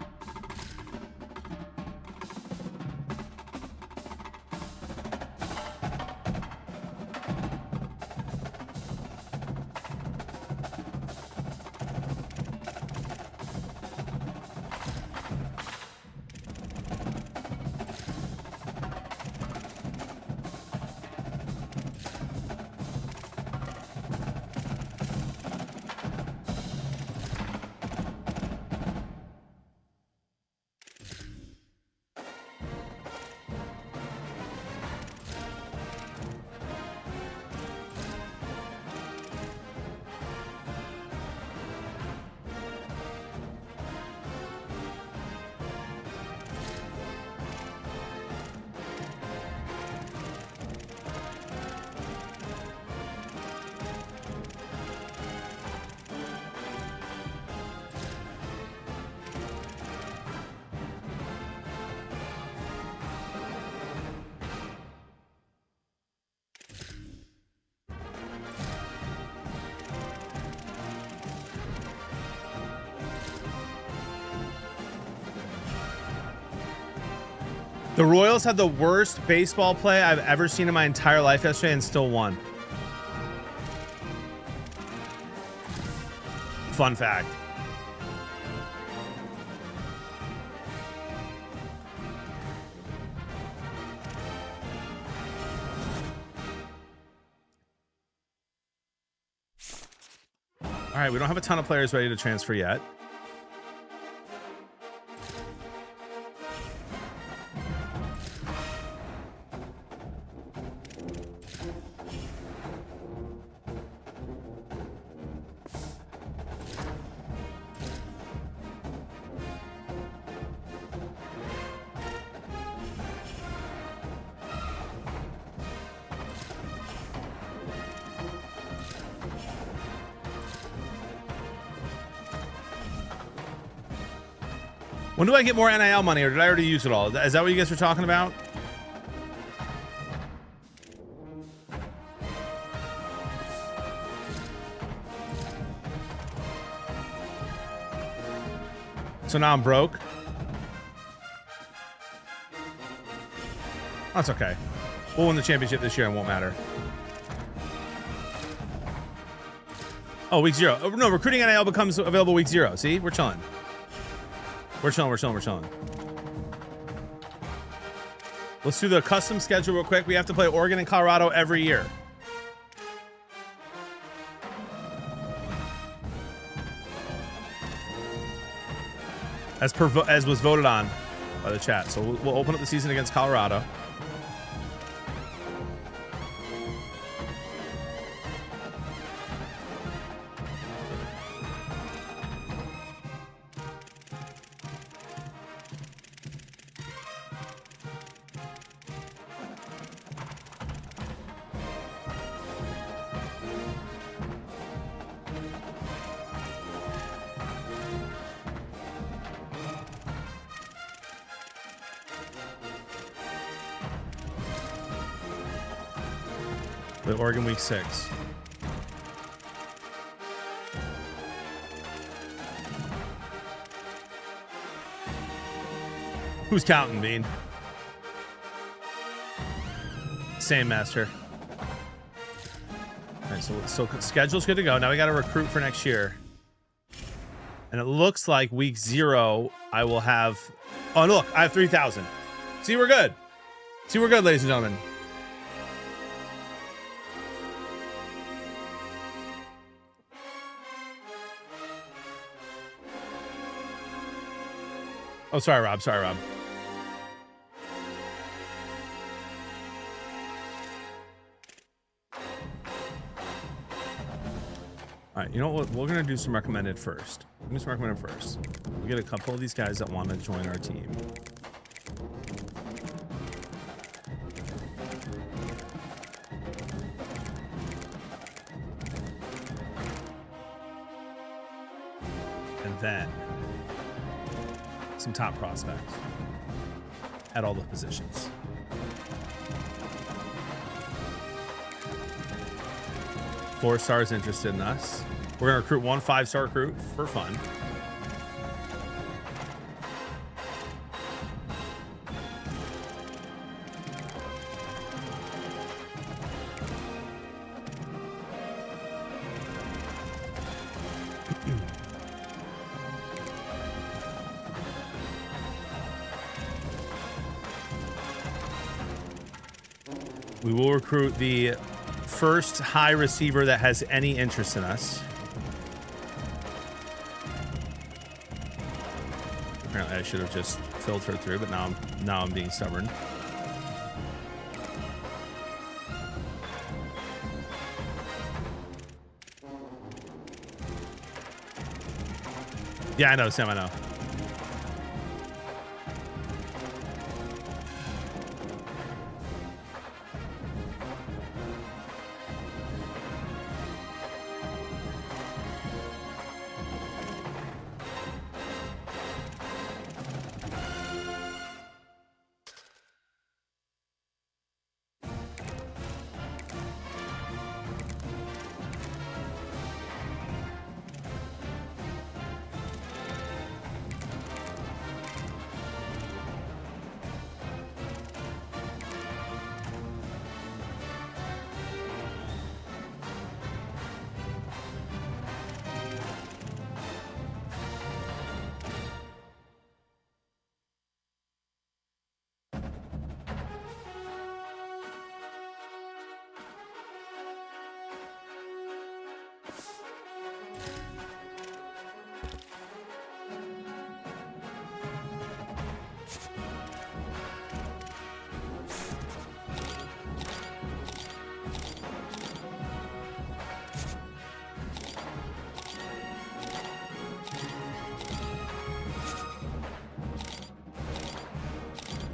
The Royals had the worst baseball play I've ever seen in my entire life yesterday and still won. Fun fact. All right, we don't have a ton of players ready to transfer yet. When do I get more NIL money, or did I already use it all? Is that what you guys were talking about? So now I'm broke. That's okay. We'll win the championship this year and won't matter. Oh, week 0. Oh, no, recruiting NIL becomes available week 0. See, we're chilling. We're chilling. Let's do the custom schedule real quick. We have to play Oregon and Colorado every year. As was voted on by the chat. So we'll open up the season against Colorado. Oregon week 6. Who's counting, Bean? Same, Master. All right, so schedule's good to go. Now we got to recruit for next year. And it looks like week 0, I will have... Oh, look, I have 3,000. See, we're good. See, we're good, ladies and gentlemen. Oh, sorry, Rob. All right, you know what? We're going to do some recommended first. We'll get a couple of these guys that want to join our team. And then some top prospects at all the positions. Four stars interested in us. We're gonna recruit one 5-star recruit for fun. We will recruit the first high receiver that has any interest in us. Apparently I should have just filtered through, but now I'm being stubborn. Yeah, I know, Sam, I know.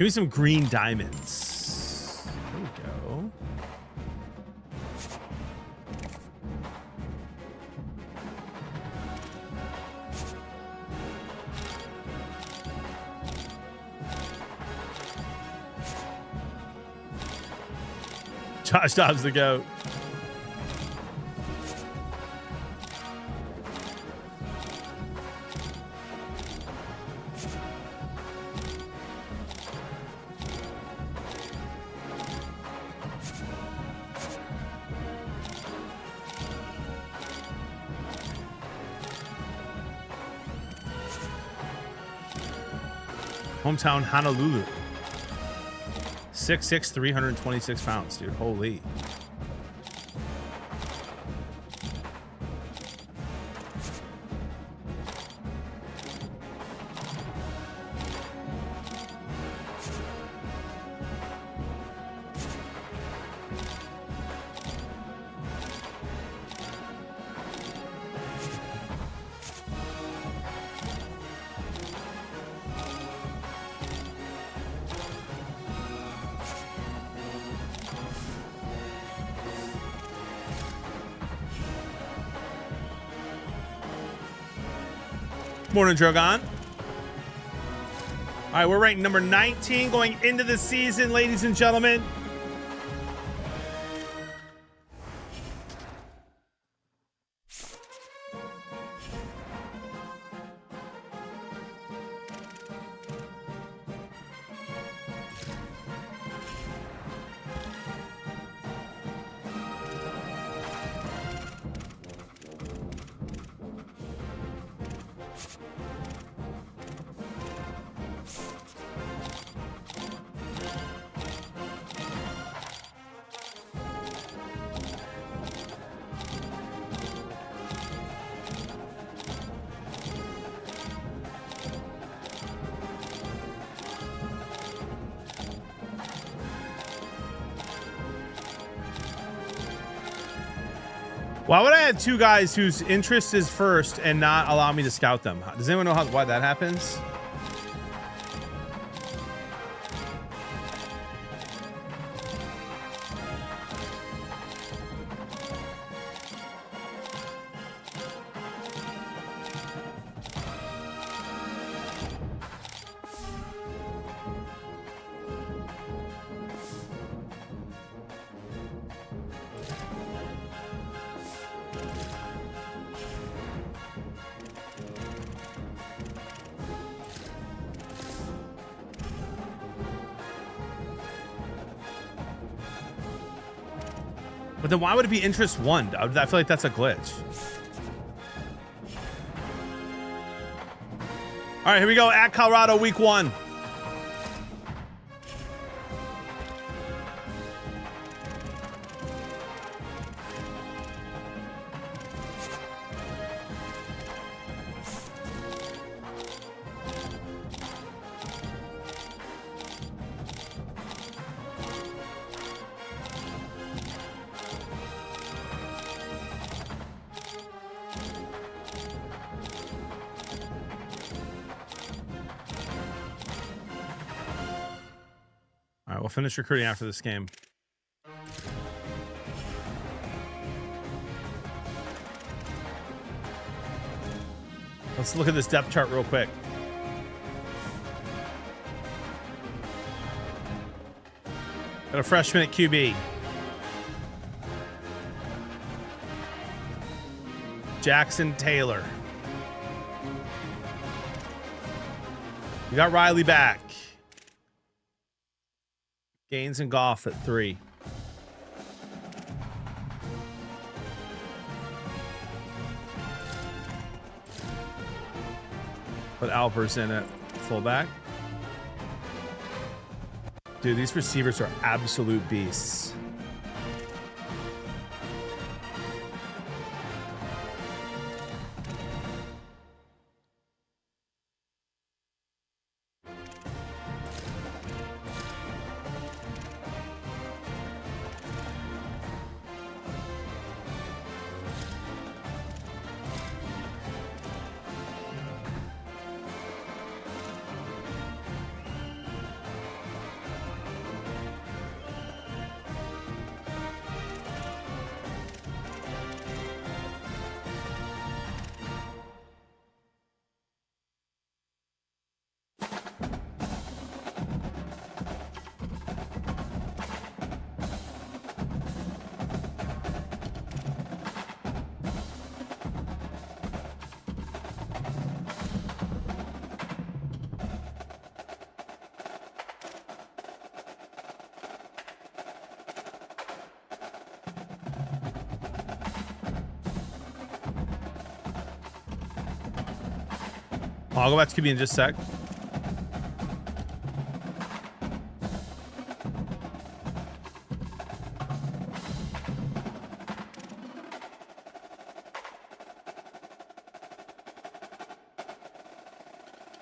Give me some green diamonds. There we go. Josh Dobbs the GOAT. Hometown Honolulu. 6'6", 326 pounds, dude. Holy. Morning, Drogon. All right, we're ranked number 19 going into the season, ladies and gentlemen. Why would I have two guys whose interest is first and not allow me to scout them? Does anyone know why that happens? But then why would it be interest one? I feel like that's a glitch. All right, here we go. At Colorado, week 1. All right, we'll finish recruiting after this game. Let's look at this depth chart real quick. Got a freshman at QB. Jackson Taylor. We got Riley back. Gaines and Goff at 3. Put Alpers in at fullback. Dude, these receivers are absolute beasts. I'll go back to QB in just a sec.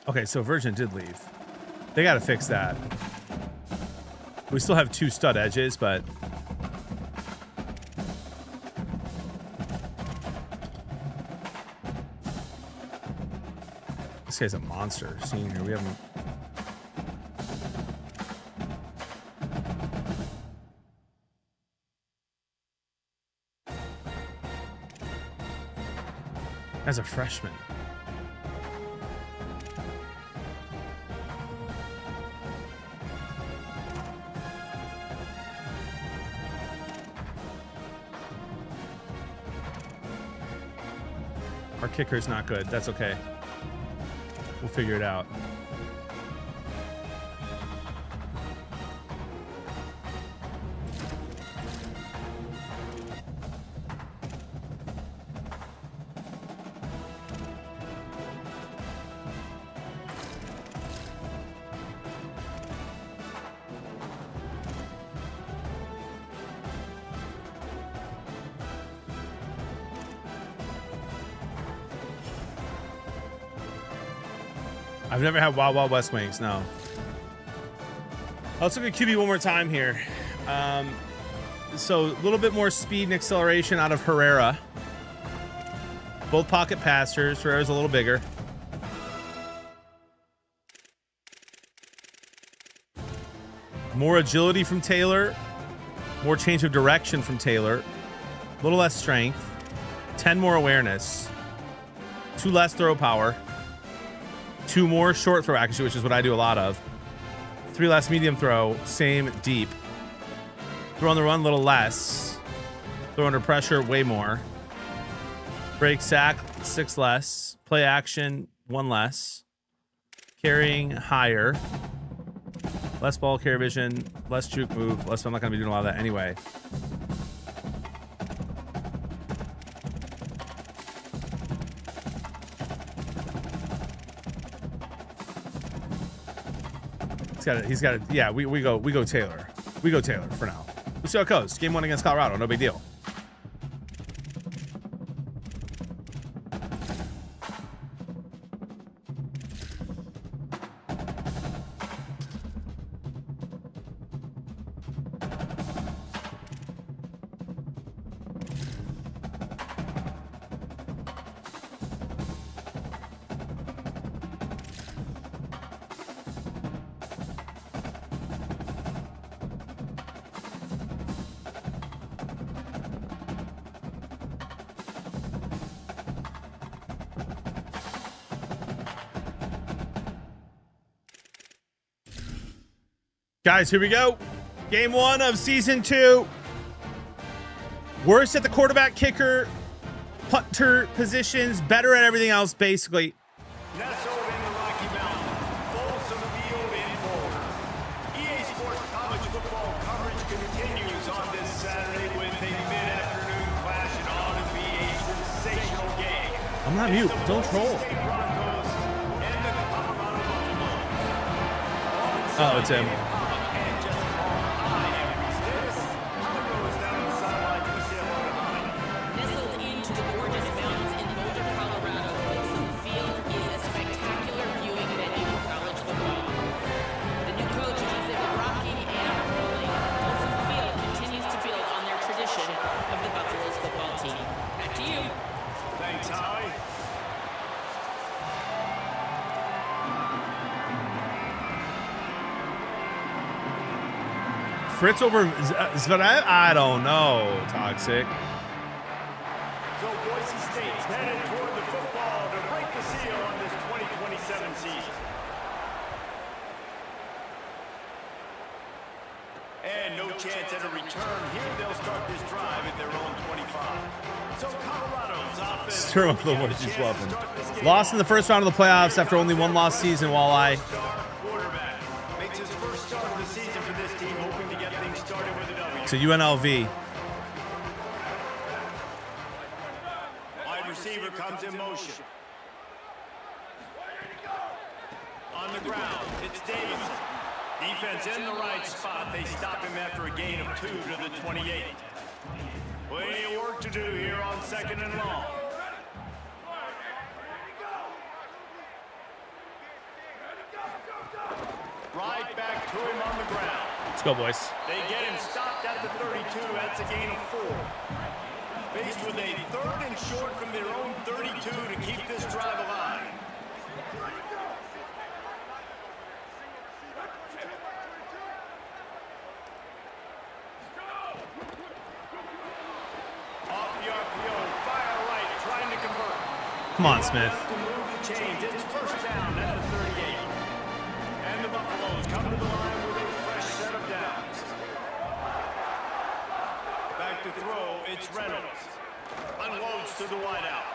Okay, so Virgin did leave. They got to fix that. We still have 2 stud edges, but this guy's a monster. Senior, we haven't. As a freshman. Our kicker's not good. That's okay. We'll figure it out. I've never had Wild Wild West wings, no. Let's look at QB one more time here. So a little bit more speed and acceleration out of Herrera. Both pocket passers. Herrera's a little bigger. More agility from Taylor. More change of direction from Taylor. A little less strength. 10 more awareness. 2 less throw power. 2 more short throw accuracy, which is what I do a lot of. 3 less medium throw, same deep. Throw on the run, a little less. Throw under pressure, way more. Break sack, 6 less. Play action, 1 less. Carrying, higher. Less ball carry vision, less juke move. Less, I'm not going to be doing a lot of that anyway. He's got it. Yeah, we go Taylor. We go Taylor for now. We'll see how it goes. Game 1 against Colorado, no big deal. Guys, here we go. Game 1 of season 2. Worse at the quarterback, kicker, punter positions, better at everything else, basically. Nestled in the Rocky Mountains, Folsom Field in Boulder. EA Sports college football coverage continues on this Saturday with a mid-afternoon clash and ought to be a sensational game. I'm not mute. Don't troll. Oh, it's him. Fritz over Zverev? I don't know. Toxic. So Boise State's headed toward the football to break the seal on this 2027 season. And no chance at a return here. They'll start this drive at their own 25. So Colorado's offense. Stir up the what she's loving. Lost in the first round of the playoffs after only 1 lost season, Walleye. Makes his first start of the season for this team, hoping to get things started with a W. To UNLV. Wide receiver comes in motion. the ground. It's Davison. Defense in the right spot. They stop him after a gain of 2 to the 28. Plenty of work to do here on 2nd and long. Right back to him on the ground. Let's go, boys. They get him stopped at the 32. That's a gain of 4. Faced with a 3rd and short from their own 32 to keep this drive alive. Off the RPO, fire right, trying to convert. Come on, Smith. To move the chains. It's 1st down at the 38. And the Buffaloes come to the line with a fresh set of downs. Back to throw, it's Reynolds. Unloads to the wideout.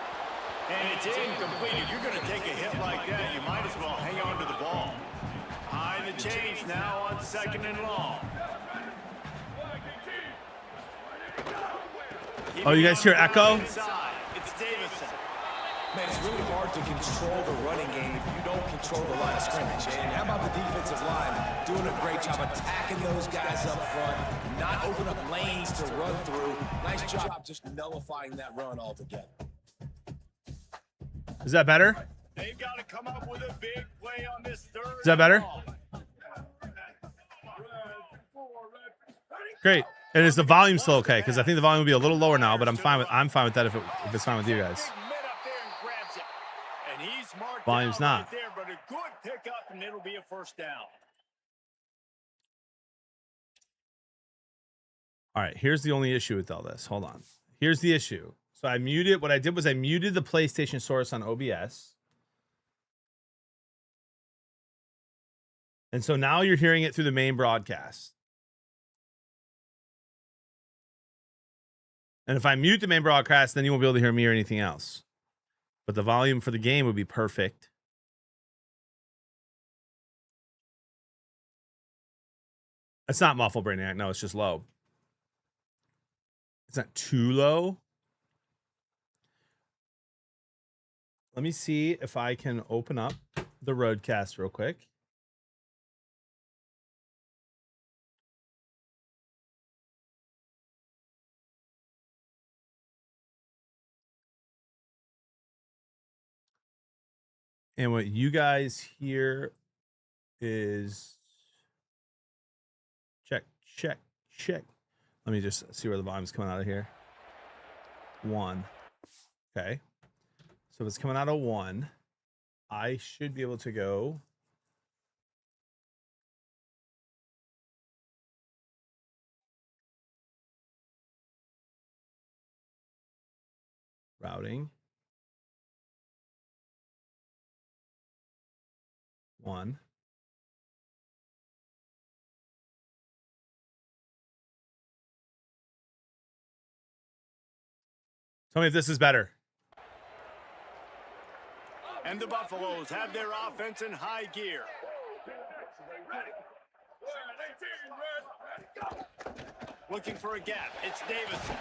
And it's incomplete. If you're going to take a hit like that, you might as well hang on to the ball. Behind the chains now on 2nd and long. Oh, you guys hear echo? Inside, it's Davison. Man, it's really hard to control the running game if you don't control the line of scrimmage. And how about the defensive line doing a great job attacking those guys up front, not open up lanes to run through. Nice job just nullifying that run altogether. Is that better? They've got to come up with a big play on this 3rd. Is that better? ball. Great. And is the volume still okay? Because I think the volume will be a little lower now, but I'm fine with that if it's fine with you guys. Big mid up there and grabs it. And he's marked Volume's down not. right there, but a good pickup, and it'll be a 1st down. All right, here's the only issue with all this. Hold on. Here's the issue. So I muted. What I did was I muted the PlayStation source on OBS. And so now you're hearing it through the main broadcast. And if I mute the main broadcast, then you won't be able to hear me or anything else. But the volume for the game would be perfect. It's not muffled, Brainiac. No, it's just low. It's not too low. Let me see if I can open up the Roadcast real quick. And what you guys hear is check. Let me just see where the volume's coming out of here. 1. Okay. So if it's coming out of 1, I should be able to go routing. 1. Tell me if this is better. And the Buffaloes have their offense in high gear. Looking for a gap. It's Davison.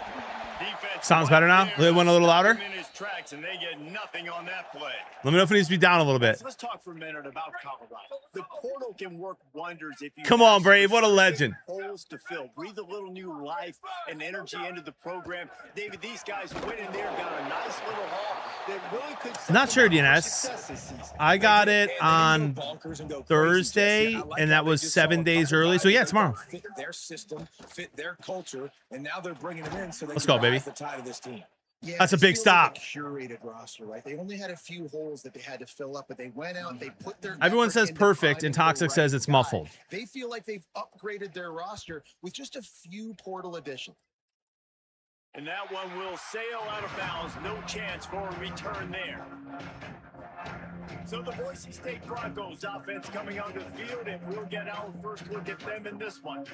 Defense Sounds better now? It went a little louder? In his tracks, and they get nothing on that play. Let me know if it needs to be down a little bit. Let's talk for a minute about Colorado. The portal can work wonders if you Come on, Brave. What a legend. Holes to fill. Breathe a little new life and energy into the program. David, these guys went in there, got a nice little haul that really could set Not sure, them up for DNS. success this season. I got it on Thursday, and that was 7 days early. So, yeah, tomorrow. Fit their system, fit their culture, and now they're bringing them in so they Let's can go, baby. rise the tide of this team. Yeah, That's a it big feels stop. Like a curated roster, right? They only had a few holes that they had to fill up, but they went out, they put their Everyone effort says into perfect, finding and the Toxic right says it's guy. muffled. They feel like they've upgraded their roster with just a few portal additions. And that one will sail out of bounds. No chance for a return there. So the Boise State Broncos offense coming onto the field, and we'll get our first look at them in this one.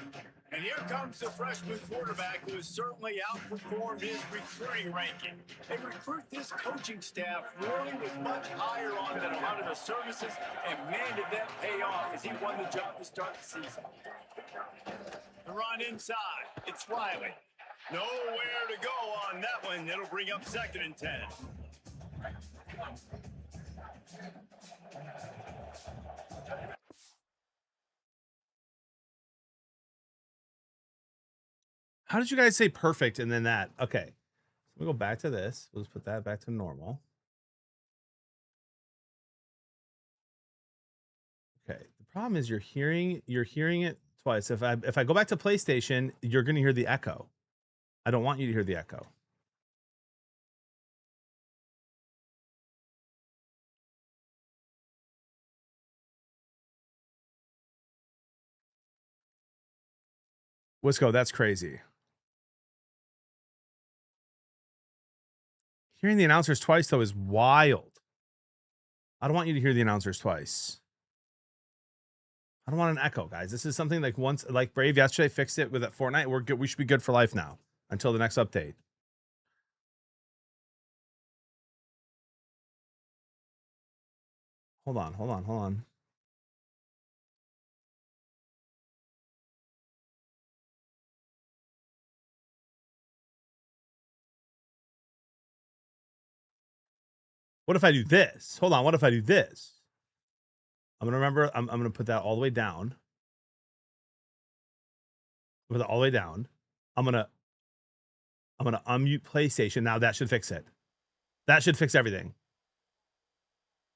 And here comes the freshman quarterback who has certainly outperformed his recruiting ranking. They recruit this coaching staff really was much higher on than a lot of the services, and man, did that pay off as he won the job to start the season. The run inside. It's Riley. Nowhere to go on that one. It'll bring up 2nd and 10. How did you guys say perfect and then that? Okay. We'll go back to this. We'll just put that back to normal. Okay. The problem is you're hearing it twice. If I go back to PlayStation, you're going to hear the echo. I don't want you to hear the echo. Wisco, that's crazy. Hearing the announcers twice, though, is wild. I don't want you to hear the announcers twice. I don't want an echo, guys. This is something like once, like Brave yesterday fixed it with that Fortnite. We should be good for life now until the next update. Hold on. What if I do this? Hold on. What if I do this? I'm going to remember. I'm going to put that all the way down. Put it all the way down. I'm going to unmute PlayStation. Now that should fix it. That should fix everything.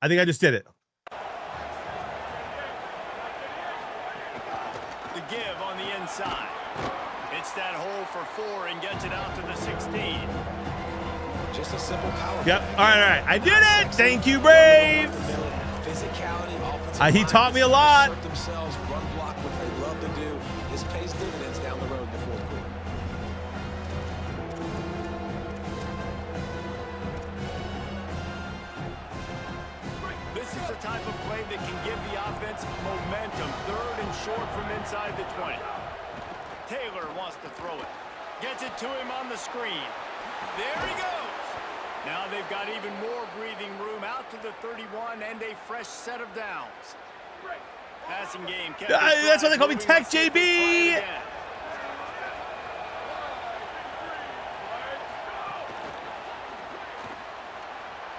I think I just did it. The give on the inside. Hits that hole for 4 and gets it out to the 16. Just a simple power. Yep. All right. I did it. Thank you, Brave. Physicality, He taught me a lot. Themselves, run block, what they love to do. This pays dividends down the road in the fourth quarter. This is the type of play that can give the offense momentum. 3rd and short from inside the 20. Taylor wants to throw it. Gets it to him on the screen. There he goes. Now they've got even more breathing room out to the 31 and a fresh set of downs. Passing game. That's why they call me Tech JB.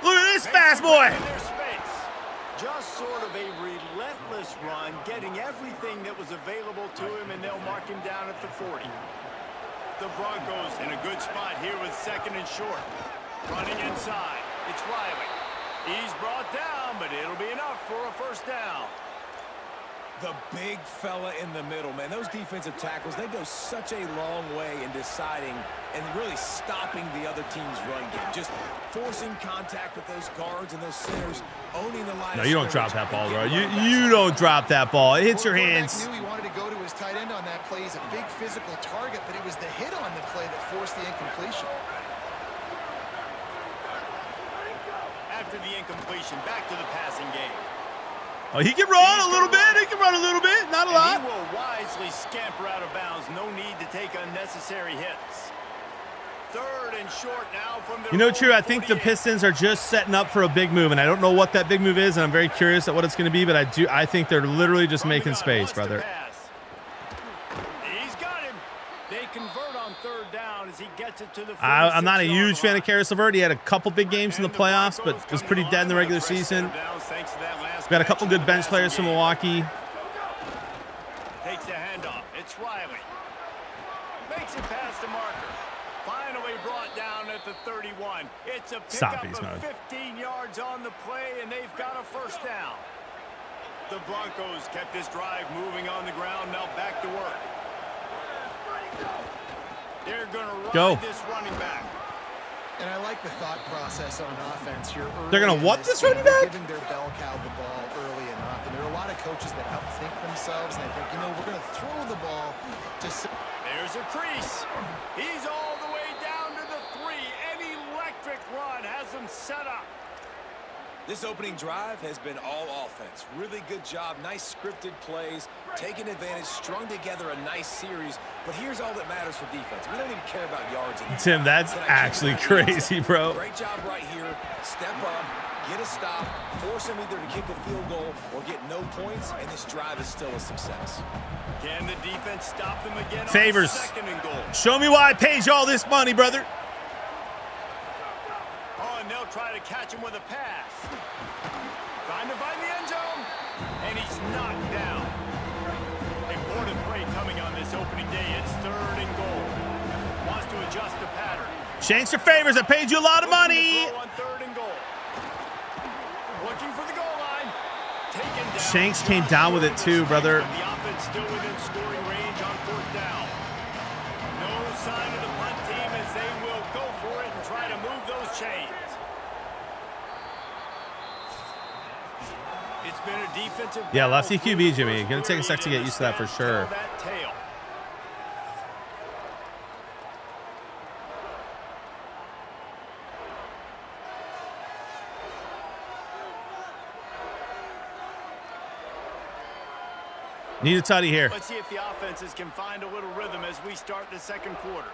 Look at this fast boy. Just sort of a relentless run, getting everything that was available to him, and they'll mark him down at the 40. The Broncos in a good spot here with 2nd and short. Running inside. It's Riley. He's brought down, but it'll be enough for a first down. The big fella in the middle, man. Those defensive tackles, they go such a long way in deciding and really stopping the other team's run game. Just forcing contact with those guards and those centers, owning the line. No, you don't drop that ball, bro. You don't drop that ball. It hits your hands. Knew he wanted to go to his tight end on that play. He's a big physical target, but it was the hit on the play that forced the incompletion. After the incompletion, back to the passing game. Oh, he can run a little bit. He can run a little bit. Not a lot. He will wisely scamper out of bounds. No need to take unnecessary hits. 3rd and short now from the. You know, True, I think the Pistons are just setting up for a big move, and I don't know what that big move is, and I'm very curious at what it's going to be, but I think they're literally just making space, brother. He's got him. They convert on 3rd down as he gets it to the. I'm not a huge fan of Karis LeVert. He had a couple big games in the playoffs, but was pretty dead in the regular season. We've got a couple good bench players from Milwaukee. Takes the handoff. It's Riley. Makes it past the marker. Finally brought down at the 31. It's a pickup of 15 yards on the play, and they've got a first down. The Broncos kept this drive moving on the ground. Now back to work. They're going to ride this running back. And I like the thought process on offense here. They're going to what this running back? Giving their bell cow the ball early and often. There are a lot of coaches that outthink themselves, and they think, we're going to throw the ball to. There's a crease. He's all the way down to the 3. An electric run has him set up. This opening drive has been all offense. Really good job. Nice scripted plays, taking advantage, strung together a nice series. But here's all that matters for defense. We don't even care about yards anymore. Tim, that's actually crazy, bro. Great job right here. Step up, get a stop, force him either to kick a field goal or get no points, and this drive is still a success. Can the defense stop them again? Favors. On 2nd and goal. Show me why I paid you all this money, brother. Oh, and they'll try to catch him with a pass. Trying to find the end zone, and he's knocked down. Important play coming on this opening day. It's 3rd and goal. Wants to adjust the pattern. Shanks your favors. I paid you a lot of money. On 3rd and goal. Looking for the goal line. Taken down. Shanks came down with it too, brother. The offense still within scoring range on 4th down. No sign of the punt team as they will go for it and try to move those chains. It's been a defensive. Yeah, lefty QB, Jimmy. Gonna take a sec to get used to that for sure. That tail. Need a tutty here. Let's see if the offenses can find a little rhythm as we start the 2nd quarter.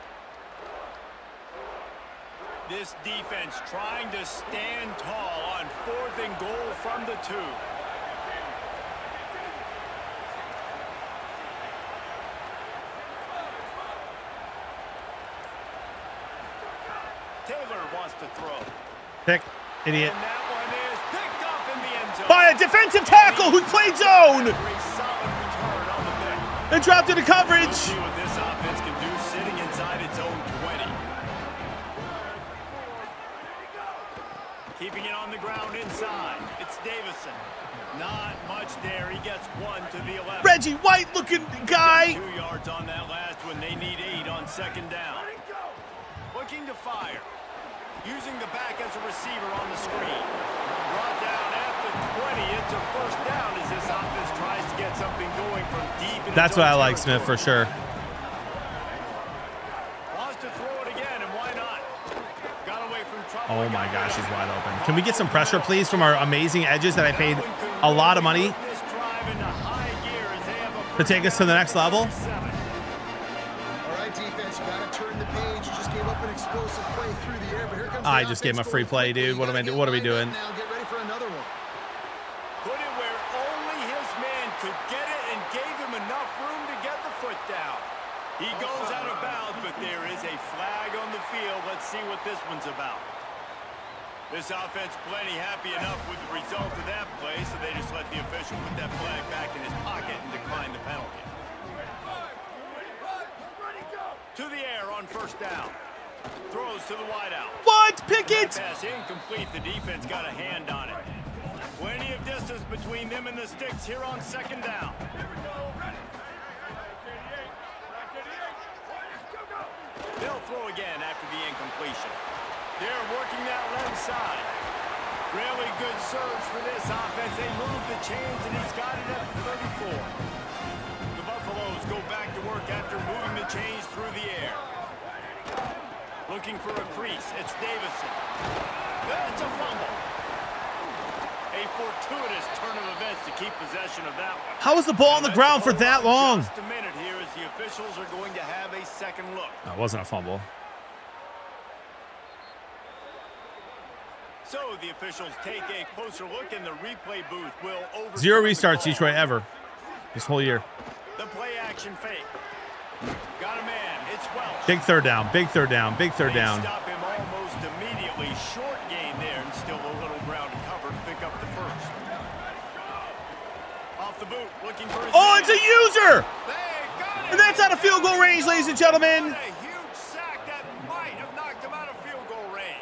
This defense trying to stand tall on 4th and goal from the 2. Taylor wants to throw. Pick, idiot. And that one is picked up in the end zone. By a defensive tackle who played zone. A solid return on the pick. And dropped into coverage. Let's see what this offense can do sitting inside its own 20. Keeping it on the ground inside. It's Davison. Not much there. He gets 1 to the 11. Reggie White looking guy. 2 yards on that last one. They need 8 on 2nd down. Looking to fire. Using the back as a receiver on the screen. Brought down at the 20. It's a 1st down as this offense tries to get something going from deep in That's what I like, Smith, for sure. Wants to throw it again, and why not? Got away from trouble. Oh my gosh, he's wide open. Can we get some pressure, please, from our amazing edges that I paid a lot of money This drive into high gear as they have a to take us to the next level? 7. All right, defense, you got to turn the page. You just gave up an explosive play through the air, but here comes I the just gave him a offense free going play, quickly. dude. What You am gotta what are we get lined doing? up now. Get ready for another one. Put it where only his man could get it and gave him enough room to get the foot down. He goes out of bounds, but there is a flag on the field. Let's see what this one's about. This offense plenty happy enough with the result of that play, so they just let the official put that flag back in his pocket and decline the penalty. To the air on 1st down. Throws to the wideout. What? Pickett? Pass incomplete. The defense got a hand on it. Plenty of distance between them and the sticks here on 2nd down. They'll throw again after the incompletion. They're working that left side. Really good surge for this offense. They move the chains, and he's got it at the 34. The Buffaloes go back to work after moving the chains through the air. Looking for a crease. It's Davison. That's a fumble. A fortuitous turn of events to keep possession of that one. How was the ball on the ground for that long? Just a minute here as the officials are going to have a 2nd look. That wasn't a fumble. So the officials take a closer look, and the replay booth will over. 0 restarts Detroit ever this whole year. The play action fake. Got a man. It's Welch. Big 3rd down. Big 3rd down. Big 3rd They down. stop him almost immediately. Short gain there, and still a little ground to cover to pick up the 1st. Off the boot, looking for his Oh, man. it's a user! They got it. And that's out of field goal range, ladies and gentlemen. What a huge sack that might have knocked him out of field goal range.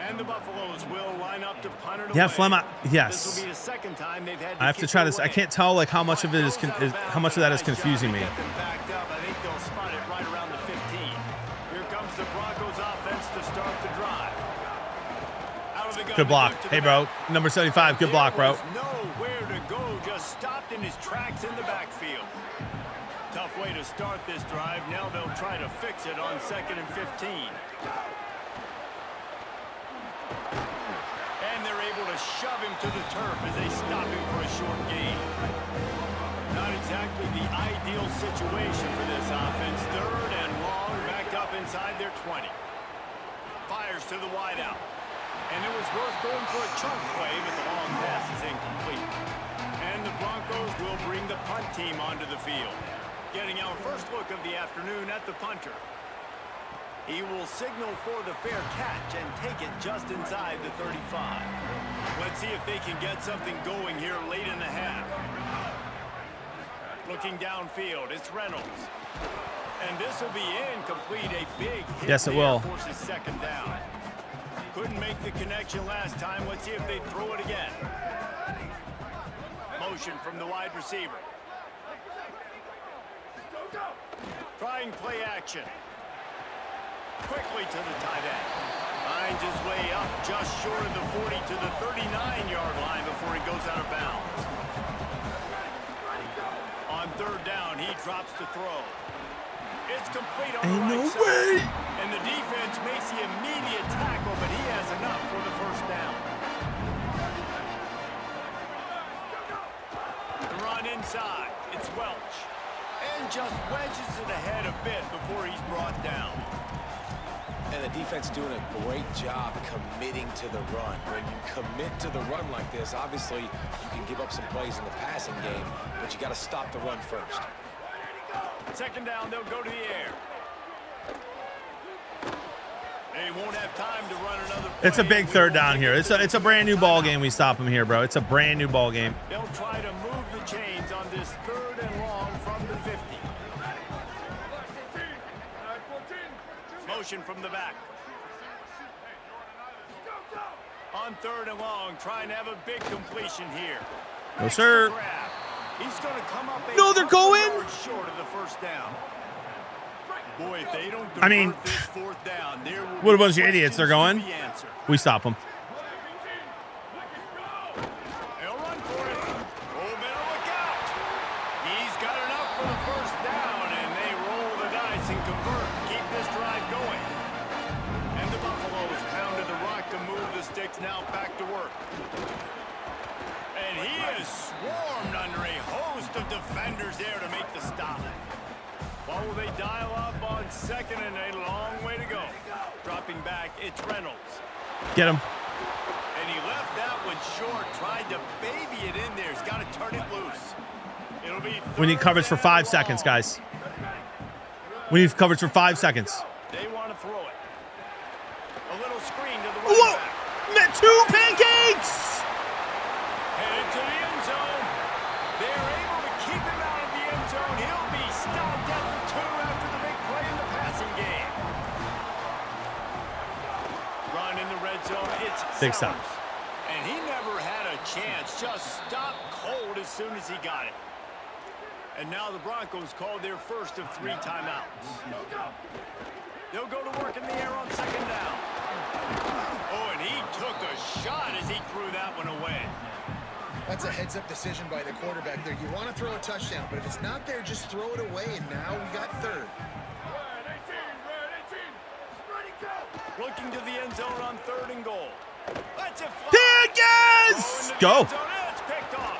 And the Buffaloes will line up to punt it Yeah, away. Flem, This yes. will be the 2nd time they've had I have to kick try it to. I away. can't tell like how much of it is, Goes out of how much of that is bounds. confusing me. Get them backed up. I think they'll spot it right around the 15. Here comes the Broncos offense to start the drive. Out of the gun Good block. to the Hey, bro. back. Number 75. Good block, bro. There was nowhere to go. Just stopped in his tracks in the backfield. Tough way to start this drive. Now they'll try to fix it on 2nd and 15. And they're able to shove him to the turf as they stop him for a short gain. Not exactly the ideal situation for this offense. 3rd and long, backed up inside their 20. Fires to the wideout. And it was worth going for a chunk play, but the long pass is incomplete. And the Broncos will bring the punt team onto the field. Getting our first look of the afternoon at the punter. He will signal for the fair catch and take it just inside the 35. Let's see if they can get something going here late in the half. Looking downfield, it's Reynolds. And this will be incomplete. A big hit. Yes, it will. Forces second down. Couldn't make the connection last time. Let's see if they throw it again. Motion from the wide receiver. Trying play action. Quickly to the tight end. Finds his way up just short of the 40 to the 39-yard line before he goes out of bounds. On third down, he drops the throw. It's complete on the right side. And the defense makes the immediate tackle, but he has enough for the first down. The run inside. It's Welch. And just wedges it ahead a bit before he's brought down. And the defense doing a great job committing to the run. When you commit to the run like this, obviously you can give up some plays in the passing game, but you got to stop the run first. Second down, they'll go to the air. They won't have time to run another play. It's a big third down here. It's a brand new ball game. We stop them here, bro. It's a brand new ball game. They'll try to move the chains on this third and long from the 50. Motion from the back. On third and long, trying to have a big completion here. No, sir. He's going to come up. No, they're going short of the first down. Boy, if they don't convert this fourth down, there will what a bunch of idiots. They're going. We stop them. They'll run for it. Oh, better look out. He's got enough for the first down, and they roll the dice and convert to keep this drive going. And the Buffaloes pounded the rock to move the sticks. Now back to work. And he is swarmed under a host of defenders there to make the stop. What will they dial up on second and a long way to go? Dropping back, it's Reynolds. Get him. And he left that one short, tried to baby it in there. He's got to turn it loose. It'll be we need coverage for 5 seconds, guys. We need coverage for 5 seconds. They want to throw it. A little screen to the right back. 2 pancakes! Headed to the end zone. They're able to keep him out of the end zone. He'll be stopped at the 2 after the big play in the passing game. Run in the red zone. It's big stop. And he never had a chance. Just stopped cold as soon as he got it. And now the Broncos called their first of 3 timeouts. They'll go to work in the air on second down. Oh, and he took a shot as he threw that one away. That's a heads-up decision by the quarterback there. You want to throw a touchdown, but if it's not there, just throw it away, and now we got third. Looking to the end zone on third and goal. That's it. Pickens! Go. It's picked off.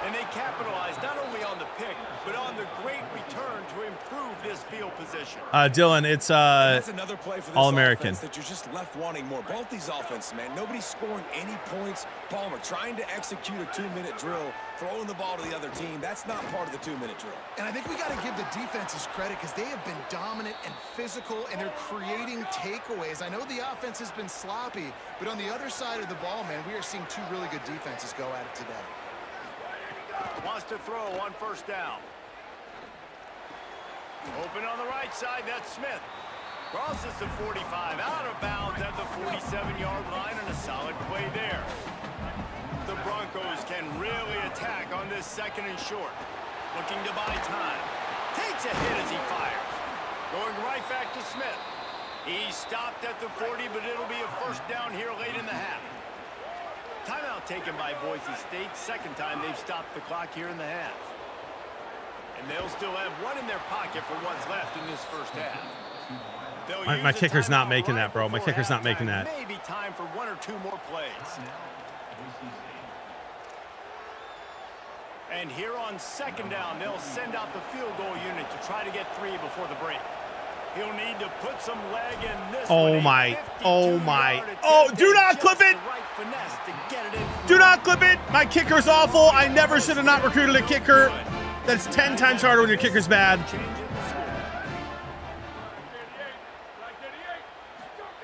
And they capitalized not only on the pick, but on the great return to improve this field position. Dylan, it's that's another play for this All-American. That you're just left wanting more. Both these offenses, man, nobody's scoring any points. Palmer trying to execute a 2-minute drill, throwing the ball to the other team. That's not part of the 2-minute drill. And I think we got to give the defenses credit because they have been dominant and physical, and they're creating takeaways. I know the offense has been sloppy, but on the other side of the ball, man, we are seeing 2 really good defenses go at it today. Wants to throw on first down. Open on the right side, that's Smith. Crosses the 45, out of bounds at the 47-yard line, and a solid play there. The Broncos can really attack on this second and short. Looking to buy time. Takes a hit as he fires. Going right back to Smith. He stopped at the 40, but it'll be a first down here late in the half. Timeout taken by Boise State. Second time they've stopped the clock here in the half. And they'll still have one in their pocket for what's left in this first half. My kicker's not making that, bro. My kicker's not making that. Maybe time for 1 or 2 more plays. And here on second down, they'll send out the field goal unit to try to get 3 before the break. He'll need to put some leg in this. Oh my. Oh, do not clip it. Do not clip it. My kicker's awful. I never should have not recruited a kicker. That's 10 times harder when your kicker's bad.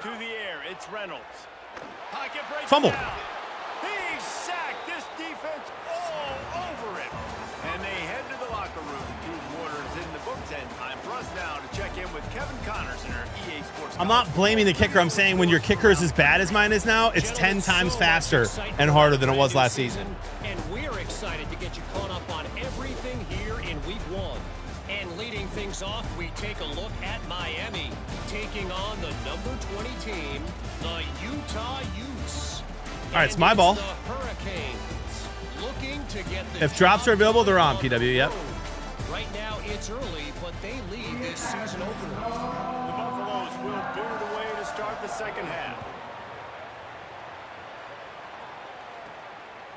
To the air, it's Reynolds. Pocket break. Fumble. He sacked. This defense all over it. And they head to the locker room to I'm not blaming the kicker. I'm saying when your kicker is as bad as mine is now, it's 10 times faster and harder than it was last season. And we're excited to get you caught up on everything here in week 1. And leading things off, we take a look at Miami, taking on the number 20 team, the Utah Utes. All right, it's my ball. The Hurricanes looking to get the If drops are available, they're on, PW, yep. Right now, it's early, but they lead this season opener. The Buffaloes will boot it away to start the second half.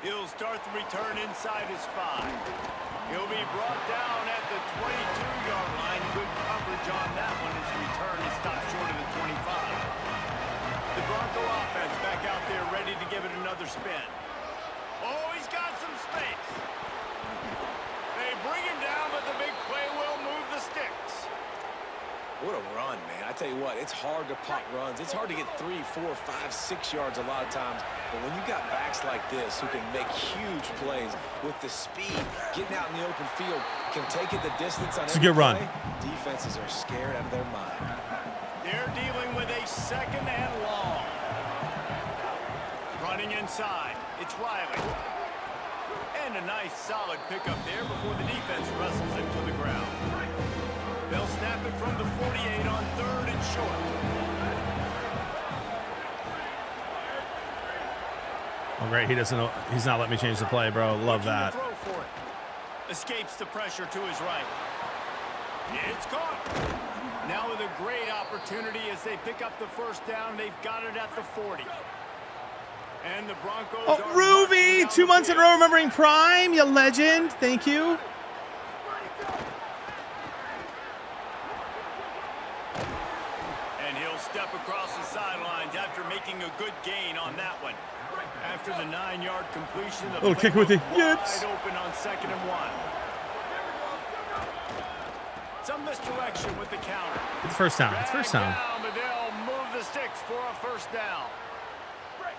He'll start the return inside his 5. He'll be brought down at the 22-yard line. Good coverage on that one as the return is stopped short of the 25. The Bronco offense back out there ready to give it another spin. Oh, he's got some space. They bring him down, but the big play will move the sticks. What a run, man. I tell you what, it's hard to pop runs. It's hard to get 3, 4, 5, 6 yards a lot of times. But when you got backs like this who can make huge plays with the speed, getting out in the open field, can take it the distance on It's a good run. Defenses are scared out of their mind. They're dealing with a second and long. Running inside, it's Riley. And a nice solid pickup there before the defense wrestles him to the ground. They'll snap it from the 48 on 3rd and short. Oh, great. He's not letting me change the play, bro. Love that. Throw for it. Escapes the pressure to his right. It's caught. Now with a great opportunity as they pick up the first down. They've got it at the 40. And the Broncos Oh, are Ruby, marching 2 down months the in a row remembering Prime, you legend. Thank you. And he'll step across the sidelines after making a good gain on that one. After the 9-yard completion, the Little kick with the yips. wide open on 2nd and 1. Some misdirection with the counter. It's first down. It's first down. Down, but they'll move the sticks for a first down.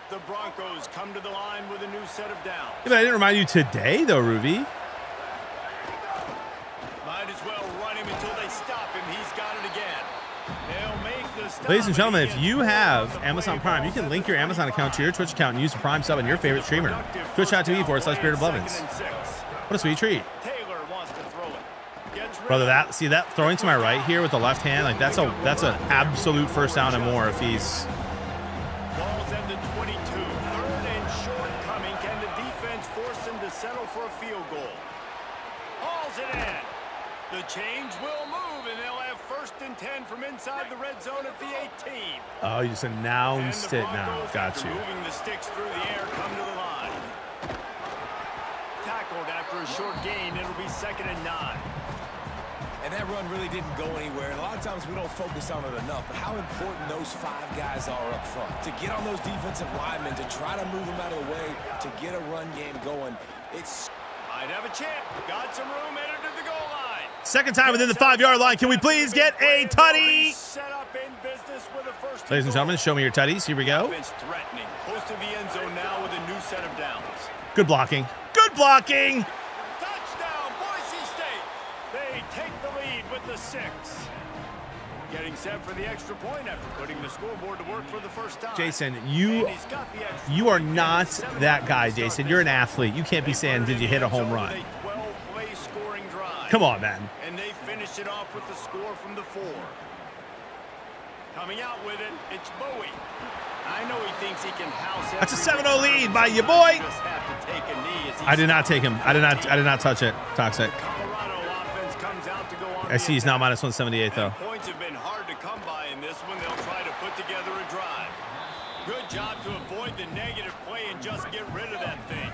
The Broncos come to the line with a new set of downs. Yeah, but I didn't remind you today, though, Ruby. Might as well run him until they stop him. He's got it again. They'll make the stop. Ladies and gentlemen, if you have Amazon Prime, you can link your Amazon account to your Twitch account and use the Prime sub on your favorite streamer. Twitch.tv/Bearded What a sweet treat. Taylor wants to throw it. Gets Brother, see that throwing to my right here with the left hand, like that's a absolute first down and more if he's. Ball's at the 22. 3rd and short coming. Can the defense force him to settle for a field goal? Hauls it in. The change will move, and they'll have 1st and 10 from inside the red zone at the 18. Oh, you just announced it now. Broncos, Got after you. moving the sticks through the air, come to the line. Tackled after a short gain. It'll be 2nd and 9. And that run really didn't go anywhere. And a lot of times we don't focus on it enough. But how important those 5 guys are up front. To get on those defensive linemen, to try to move them out of the way, to get a run game going. It's Might have a chip. Got some room headed to the goal line. Second time within the 5-yard line. Can we please get a tutty? Set up in business with a first Ladies and gentlemen, show me your tutties. Here we go. Offense threatening. Close to the end zone now with a new set of downs. Good blocking. Good blocking. Touchdown, Boise State. They take the lead with the 6. Getting set for the extra point after putting the scoreboard to work for the first time. Jason, And you he's got the extra are point. not Seven that yards guy, to start Jason. this You're an one. athlete. You can't be saying, did you hit a home run? With a 12-play scoring drive. Come on, man. And they finish it off with the score from the 4. Coming out with it, it's Bowie. I know he thinks he can house That's a every 7-0 return. lead by your boy. Just have to take a knee as he I did not take him. I did stops not touch it. Toxic. Colorado offense comes out to go on I see he's the now attack. minus 178 though. And points have been hard to come by in this one. They'll try to put together a drive. Good job to avoid the negative play and just get rid of that thing.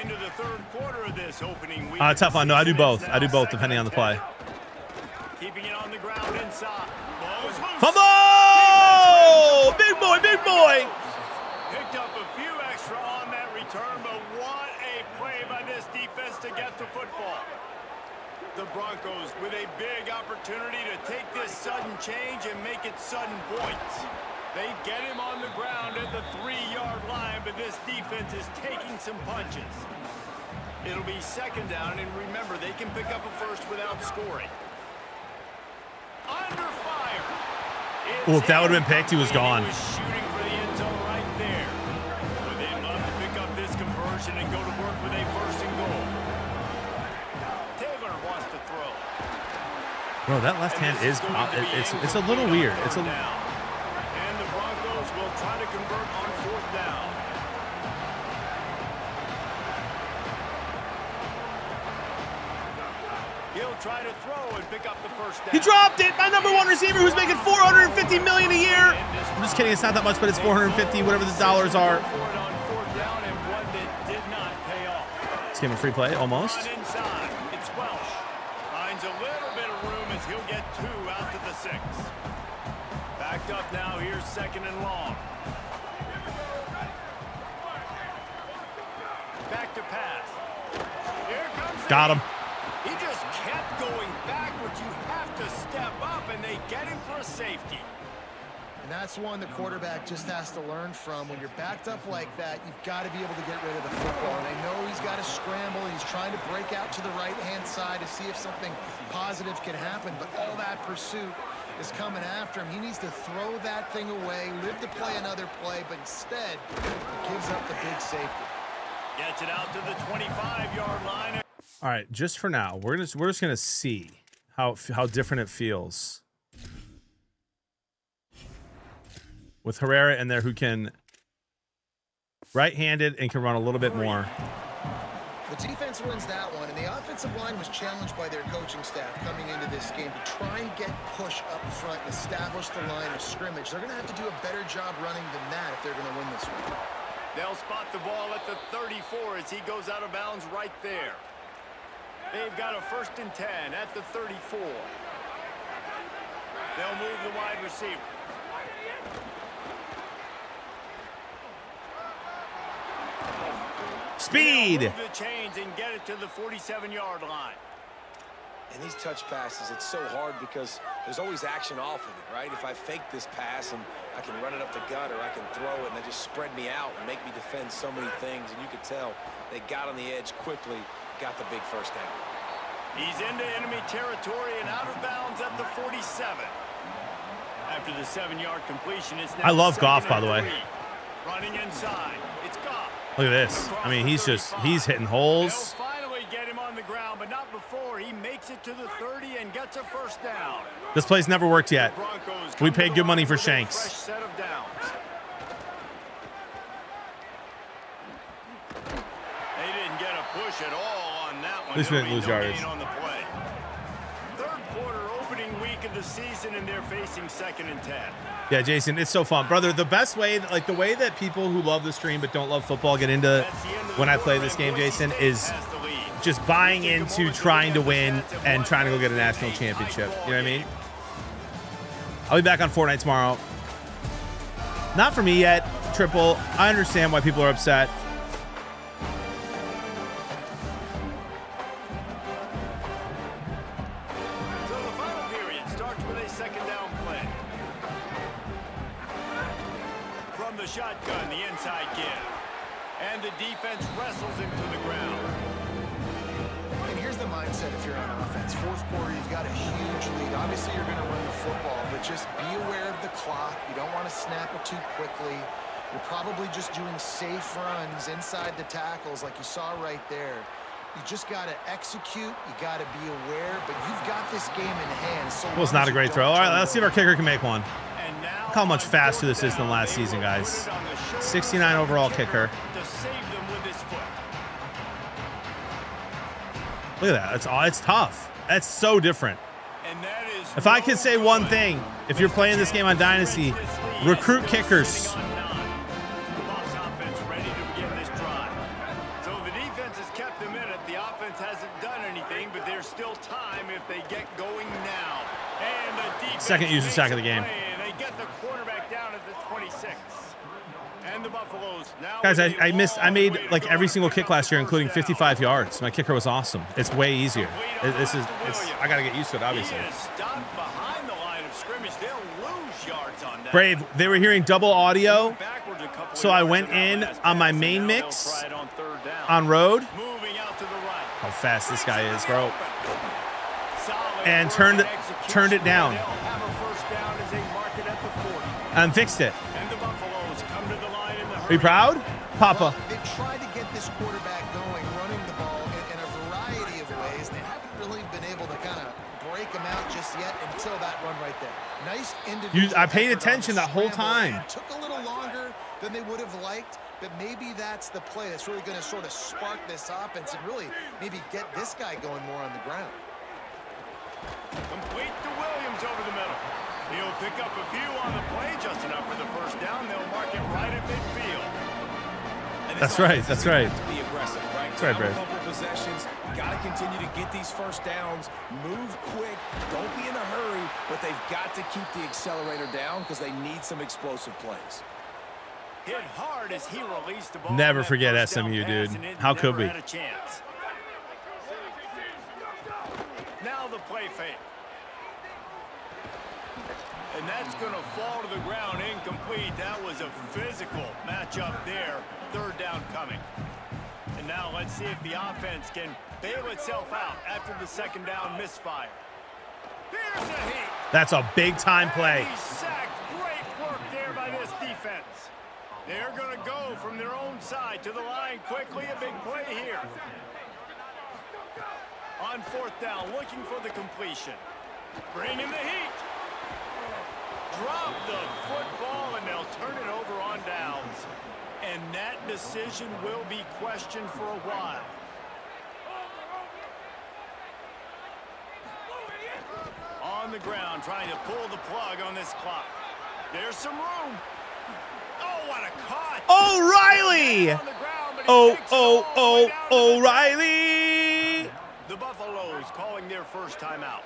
Into the 3rd quarter of this opening week. Tough one. No, I do both. I do both Second depending on the and play. 10. Keeping it on the ground inside. Ball's loose. Fumble! Big boy, big boy. Picked up a few extra on that return, but what a play by this defense to get the football. The Broncos with a big opportunity to take this sudden change and make it sudden points. They get him on the ground at the 3-yard line, but this defense is taking some punches. It'll be 2nd down, and remember, they can pick up a first without scoring. Under fire. Oh, if that would have been picked, he was gone. He was shooting for the end zone right there. But they'd love to pick up this conversion and go to work with a first and goal. Taylor wants to throw. Bro, that left hand is it's a little weird. It's a And the Broncos will try to convert on fourth down. He'll try to throw and pick up the first down. He dropped it. My number one receiver who's making $450 million a year. I'm just kidding. It's not that much, but it's 450, whatever the dollars are. Let's give him a free play, almost. Inside, it's Welsh. Finds a little bit of room as he'll get 2 out to the 6. Backed up now. Here's second and long. Back to pass. Here comes. Got him. He just kept going backwards. You have to step up, and they get him for a safety. And that's one the quarterback just has to learn from. When you're backed up like that, you've got to be able to get rid of the football. And I know he's got to scramble. He's trying to break out to the right-hand side to see if something positive can happen. But all that pursuit is coming after him. He needs to throw that thing away, live to play another play, but instead, he gives up the big safety. Gets it out to the 25-yard line. All right, just for now, we're just gonna see how different it feels with Herrera in there, who can right-handed and can run a little bit more. The defense wins that one, and the offensive line was challenged by their coaching staff coming into this game to try and get push up front and establish the line of scrimmage. They're going to have to do a better job running than that if they're going to win this one. They'll spot the ball at the 34 as he goes out of bounds right there. They've got a 1st and 10 at the 34. They'll move the wide receiver. Speed. Move the chains and get it to the 47-yard line. And these touch passes, it's so hard because there's always action off of it, right? If I fake this pass and I can run it up the gut, or I can throw it and they just spread me out and make me defend so many things. And you could tell they got on the edge quickly, got the big first down. He's into enemy territory and out of bounds at the 47. After the 7-yard completion, it's now I love Goff, by the way. 3. Running inside, it's Goff. Look at this. I mean, he's hitting holes. They'll finally get him on the ground, but not before he makes it to the 30 and gets a first down. This play's never worked yet. Broncos We come paid to good the money line for with a Shanks. fresh set of downs. They didn't get a push at all on that one. At least we didn't lose yardage. On the play. Third quarter opening week of the season, and they're facing 2nd and 10. Yeah, Jason, it's so fun. Brother, the best way, like the way that people who love the stream but don't love football get into when I play this game, Jason, is just buying into trying to win and trying to go get a national championship. You know what I mean? I'll be back on Fortnite tomorrow. Not for me yet, Triple. I understand why people are upset. So the final period starts with a 2nd down play. From the shotgun, the inside give. And the defense wrestles him to the ground. And here's the mindset if you're on offense. Fourth quarter, you've got a huge lead. Obviously, you're going to run the football, but just be aware of the clock. You don't want to snap it too quickly. You're probably just doing safe runs inside the tackles like you saw right there. You just got to execute. You got to be aware, but you've got this game in hand. So Well, it's not a great throw. All right, let's see if our kicker can make one. And now Look how much faster this is than last season, guys. 69 overall kicker. To save them with his foot. Look at that. It's tough. That's so different. And that is If I could say one thing, if you're playing this game on Dynasty, recruit kickers. The Bucs offense ready to begin this drive. So the defense has kept them in it. The offense hasn't done anything, but there's still time if they get going now. And the defense Second user makes sack of a the game. play, and they get the quarterback down at the 26. And the Buffaloes now. Guys, with a I long made way to like go every to single pick kick up last the year, including first down. 55 yards. My kicker was awesome. It's way easier. I got to get used to it, obviously. He is stopped behind the line of scrimmage. They'll lose yards on that. Brave, they were hearing double audio, Backwards a couple so of I yards went on that in last on my pass, and main now they'll mix try it on 3rd down. on road. Moving out to the right. How fast this guy is, bro. Solid And work turned and execution. it down. They'll have a first down as they mark it at And fixed it. And the Buffaloes come to the line in the Are you proud? Papa. Well, they've tried to get this quarterback going, running the ball in a variety of ways. They haven't really been able to kind of break him out just yet until that run right there. Nice individual. I paid effort on attention the that whole scramble. time. It took a little longer than they would have liked, but maybe that's the play that's really going to sort of spark this offense and really maybe get this guy going more on the ground. Complete to Williams over the middle. He'll pick up a few on the play, just enough for the first down. They'll mark it right at midfield. That's right. That's right. To be aggressive, right? That's right, Brave. A couple possessions. Got to continue to get these first downs. Move quick. Don't be in a hurry, but they've got to keep the accelerator down because they need some explosive plays. Hit hard as he released the ball. Never on that forget first down SMU, pass, dude. and it How could never we? had a chance. Now the play fake. And that's going to fall to the ground incomplete. That was a physical matchup there. Third down coming. And now let's see if the offense can bail itself out after the second down misfire. Here's a heat. That's a big time play. And he's sacked. Great work there by this defense. They're going to go from their own side to the line quickly. A big play here. On fourth down, looking for the completion. Bringing the heat. Drop the football, and they'll turn it over on downs. And that decision will be questioned for a while. On the ground, trying to pull the plug on this clock. There's some room. Oh, what a caught. O'Reilly. On the ground, but he Oh, takes it all oh, the way oh, down to the O'Reilly. The Buffaloes calling their first timeout.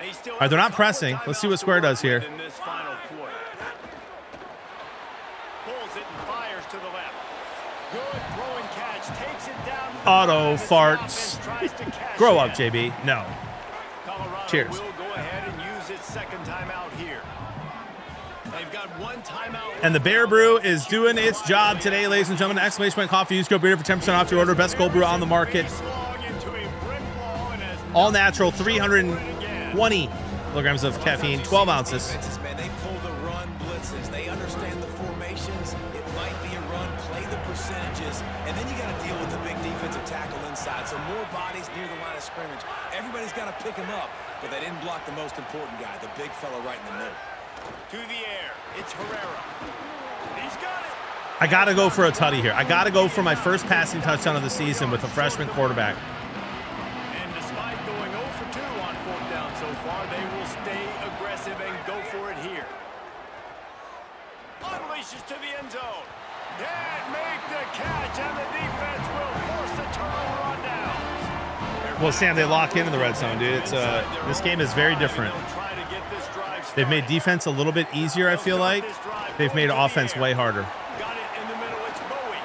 They still All right, they're have not a couple pressing. Let's see what timeouts Square to work does here. with in this final quarter. Pulls it and fires to the left. Good throw and catch. Takes it down. To the Auto line as the farts. offense tries to cash Grow in. up, JB. No. Colorado Cheers. will go ahead and use its second timeout here. They've got one timeout. And the Bear Brew is doing its job today, ladies and gentlemen. Exclamation point coffee. Use code Breeder for 10% off your order. Best cold brew on the market. All natural, 320 milligrams of caffeine, 12 ounces. Defenses, man, they pull the run blitzes. They understand the formations. It might be a run, play the percentages, and then you got to deal with the big defensive tackle inside. So more bodies near the line of scrimmage. Everybody's got to pick him up, but they didn't block the most important guy, the big fella right in the middle. To the air. It's Herrera. He's got it. I got to go for a tutty here. I got to go for my first passing touchdown of the season with a freshman quarterback. And despite going 0 for 2 on fourth down so far, they will stay aggressive and go for it here. Unleashes to the end zone. Can't make the catch, and the defense will force the turnover on downs. Well, Sam, they lock into the red zone, dude. It's this game is very different. They've made defense a little bit easier, I feel like. They've made offense way harder. Got it in the middle. It's Bowie.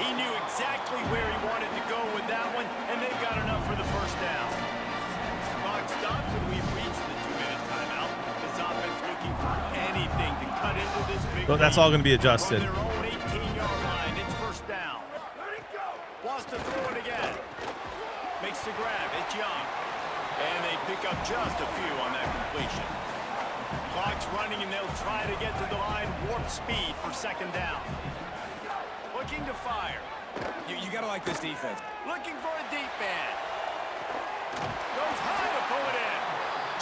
He knew exactly where he wanted to go with that one, and they've got enough for the first down. Clock stops, and we've reached the 2-minute timeout. This offense looking for anything to cut into this big Well, that's all going to be adjusted. From their own 18-yard line. It's first down. Wants to throw it again. Makes the grab. It's Young. And they pick up just a few on that completion. Clock's running, and they'll try to get to the line. Warp speed for second down. Looking to fire. You got to like this defense. Looking for a deep man. Goes high to pull it in.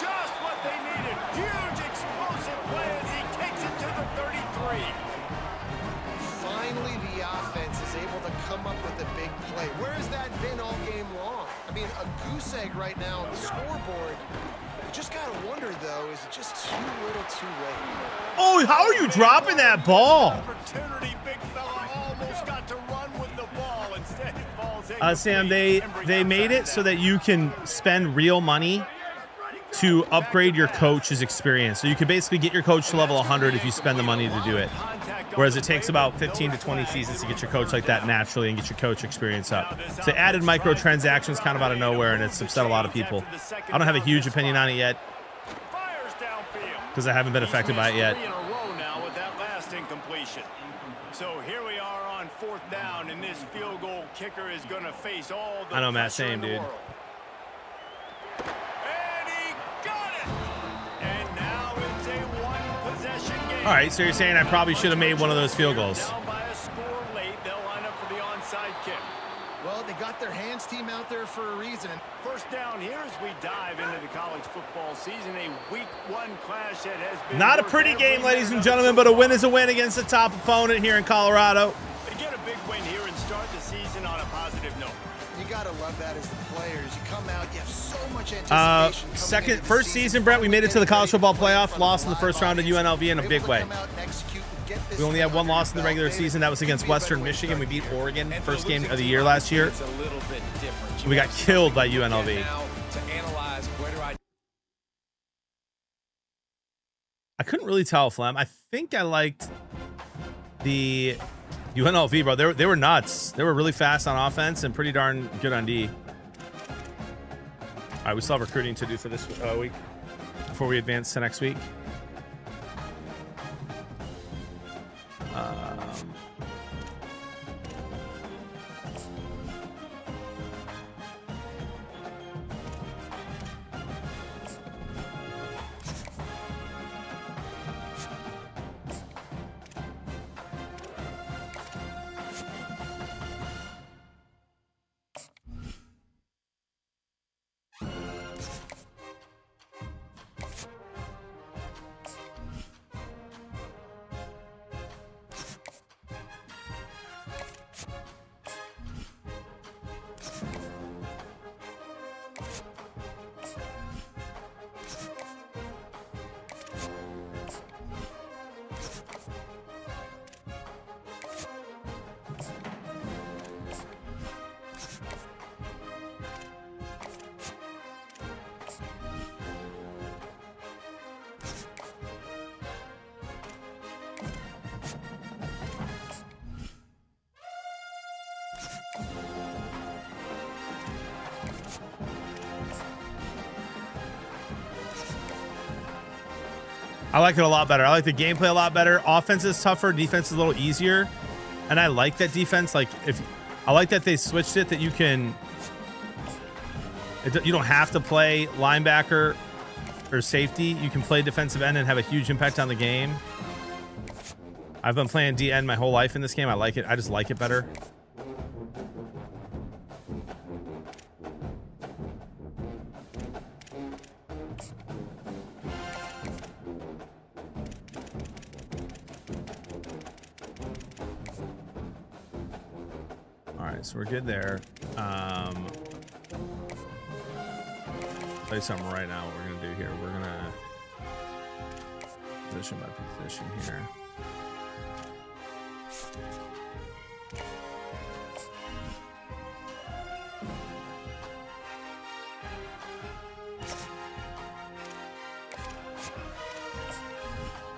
Just what they needed. Huge explosive play as he takes it to the 33. Finally, the offense is able to come up with a big play. Where has that been all game long? I mean, a goose egg right now on the scoreboard. You just got to wonder, though, is it just too little too late? Oh, how are you dropping that ball? Opportunity, big fella almost got to run with the ball. Instead, it falls in. Sam, they made it so that you can spend real money to upgrade your coach's experience. So you can basically get your coach to level 100 if you spend the money to do it. Whereas it takes about 15 to 20 seasons to get your coach like that naturally and get your coach experience up. So they added microtransactions kind of out of nowhere, and it's upset a lot of people. I don't have a huge opinion on it yet because I haven't been affected by it yet. 3 in a row now with that last incompletion. So here we are on fourth down, and this field goal kicker is going to face all the I know, Matt, pressure same, in the dude. world. And he got it! And now it's a one-possession All right, so you're saying I probably should have made one of those field goals. Down by a score late, they'll line up for the onside kick. Well, they got their hands team out there for a reason. First down here as we dive into the college football season. A week 1 clash that has been Not a worth pretty every game, ladies and minute gentlemen, but a win is a win against the top opponent here in Colorado. They get a big win here and start the season on a positive note. You got to love that as the players. You come out, you have so much anticipation. First season, Brett, we made it to the college football playoff, lost in the first round to UNLV in a big way. We only had one loss in the regular season. That was against Western Michigan. We beat Oregon, first game of the year last year. It's a little bit different. We got killed by UNLV. Now to analyze where do I couldn't really tell, Flem. I think I liked the UNLV, bro. They were nuts. They were really fast on offense and pretty darn good on D. All right, we still have recruiting to do for this week before we advance to next week. I like it a lot better. I like the gameplay a lot better. Offense is tougher. Defense is a little easier. And I like that defense. Like, I like that they switched it, that you don't have to play linebacker or safety. You can play defensive end and have a huge impact on the game. I've been playing DN my whole life in this game. I like it. I just like it better. So we're good there. Tell you something right now. What we're gonna do here. We're gonna position by position here.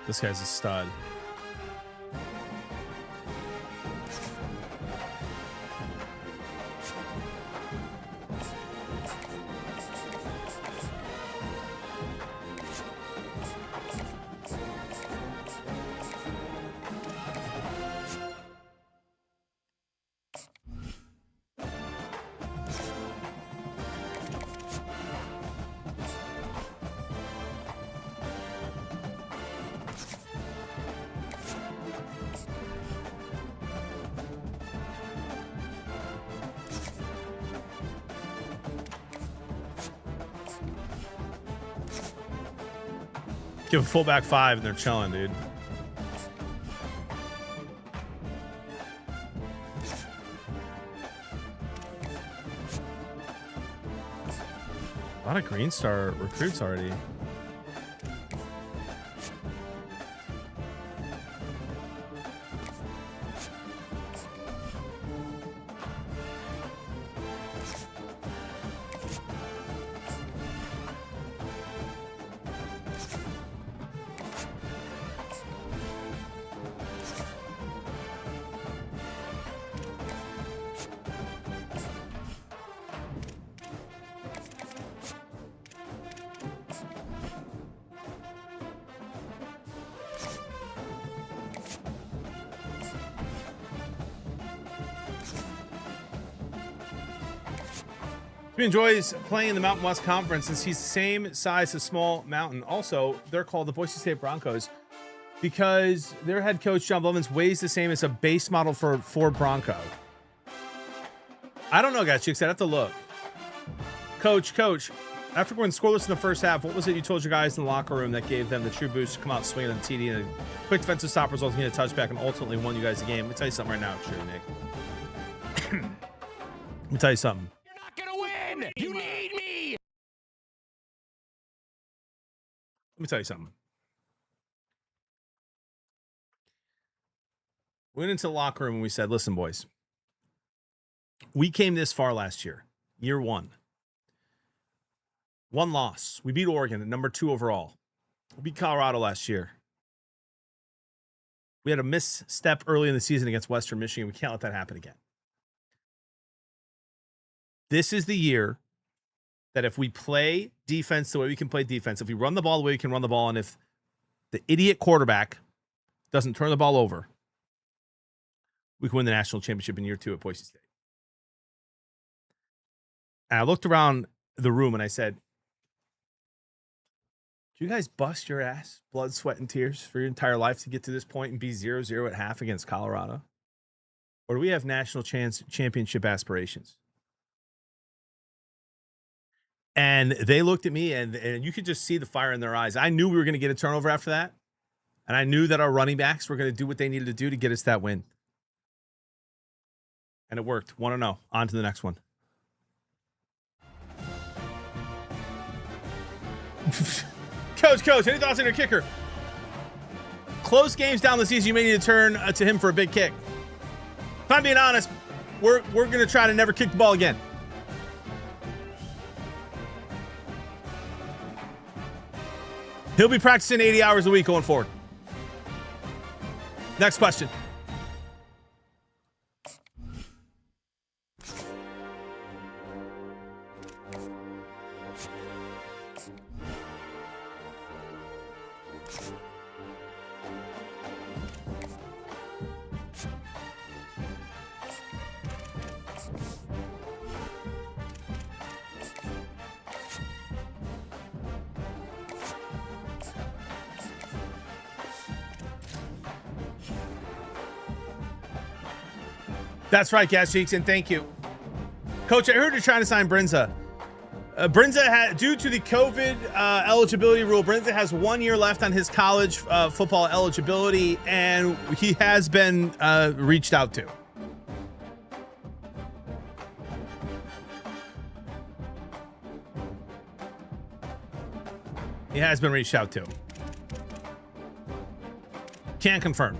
This guy's a stud. Give a fullback 5 and they're chilling, dude. A lot of Green Star recruits already. He enjoys playing in the Mountain West Conference since he's the same size as Small Mountain. Also, they're called the Boise State Broncos. because their head coach, John Blevins, weighs the same as a base model for Ford Bronco. I don't know, guys. Chicks, I'd have to look. Coach, after going scoreless in the first half, what was it you told your guys in the locker room that gave them the true boost to come out swinging on the TD and a quick defensive stop resulting in a touchback and ultimately won you guys the game? Let me tell you something right now, sure, Nick. Let me tell you something. You're not going to win. You need me. Let me tell you something. We went into the locker room and we said, listen, boys, we came this far last year, year one. One loss. We beat Oregon at number 2 overall. We beat Colorado last year. We had a misstep early in the season against Western Michigan. We can't let that happen again. This is the year that if we play defense the way we can play defense, if we run the ball the way we can run the ball, and if the idiot quarterback doesn't turn the ball over, we can win the national championship in year 2 at Boise State. And I looked around the room and I said, do you guys bust your ass, blood, sweat, and tears for your entire life to get to this point and be 0-0 at half against Colorado? Or do we have national championship aspirations? And they looked at me and you could just see the fire in their eyes. I knew we were going to get a turnover after that. And I knew that our running backs were going to do what they needed to do to get us that win. And it worked. 1-0. On to the next one. Coach, any thoughts on your kicker? Close games down the season, you may need to turn to him for a big kick. If I'm being honest, we're going to try to never kick the ball again. He'll be practicing 80 hours a week going forward. Next question. That's right, Gas Cheeks, and thank you. Coach, I heard you're trying to sign Brinza. Due to the COVID eligibility rule, Brinza has 1 year left on his college football eligibility, and he has been reached out to. He has been reached out to. Can't confirm.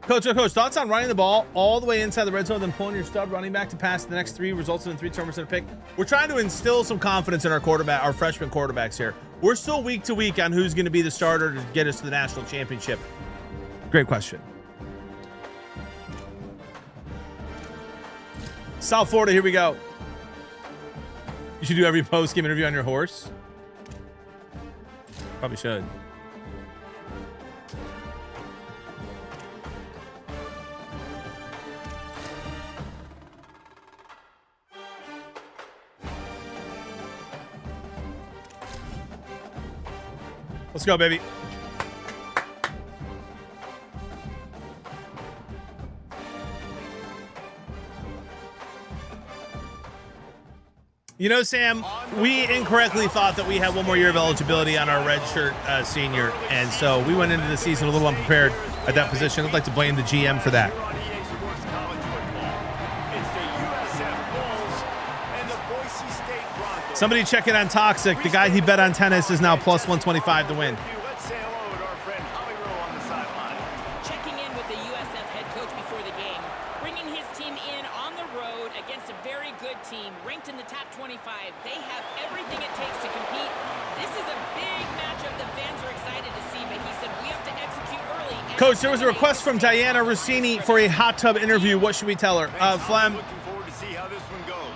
Coach, thoughts on running the ball all the way inside the red zone, then pulling your stud running back to pass the next 3, resulting in 3 turnovers and a pick? We're trying to instill some confidence in our freshman quarterbacks here. We're still week to week on who's going to be the starter to get us to the national championship. Great question. South Florida, here we go. You should do every post-game interview on your horse. Probably should. Let's go, baby. You know, Sam, we incorrectly thought that we had 1 more year of eligibility on our redshirt senior, and so we went into the season a little unprepared at that position. I'd like to blame the GM for that. Somebody check in on Toxic. The guy he bet on tennis is now plus 125 to win. Let's say hello to our friend Holly Rowe on the sideline. Checking in with the USF head coach before the game, bringing his team in on the road against a very good team, ranked in the top 25. They have everything it takes to compete. This is a big matchup that fans are excited to see, but he said we have to execute early. Coach, there was a request from Diana Rossini for a hot tub interview. What should we tell her? Flem. Looking forward to see how this one goes.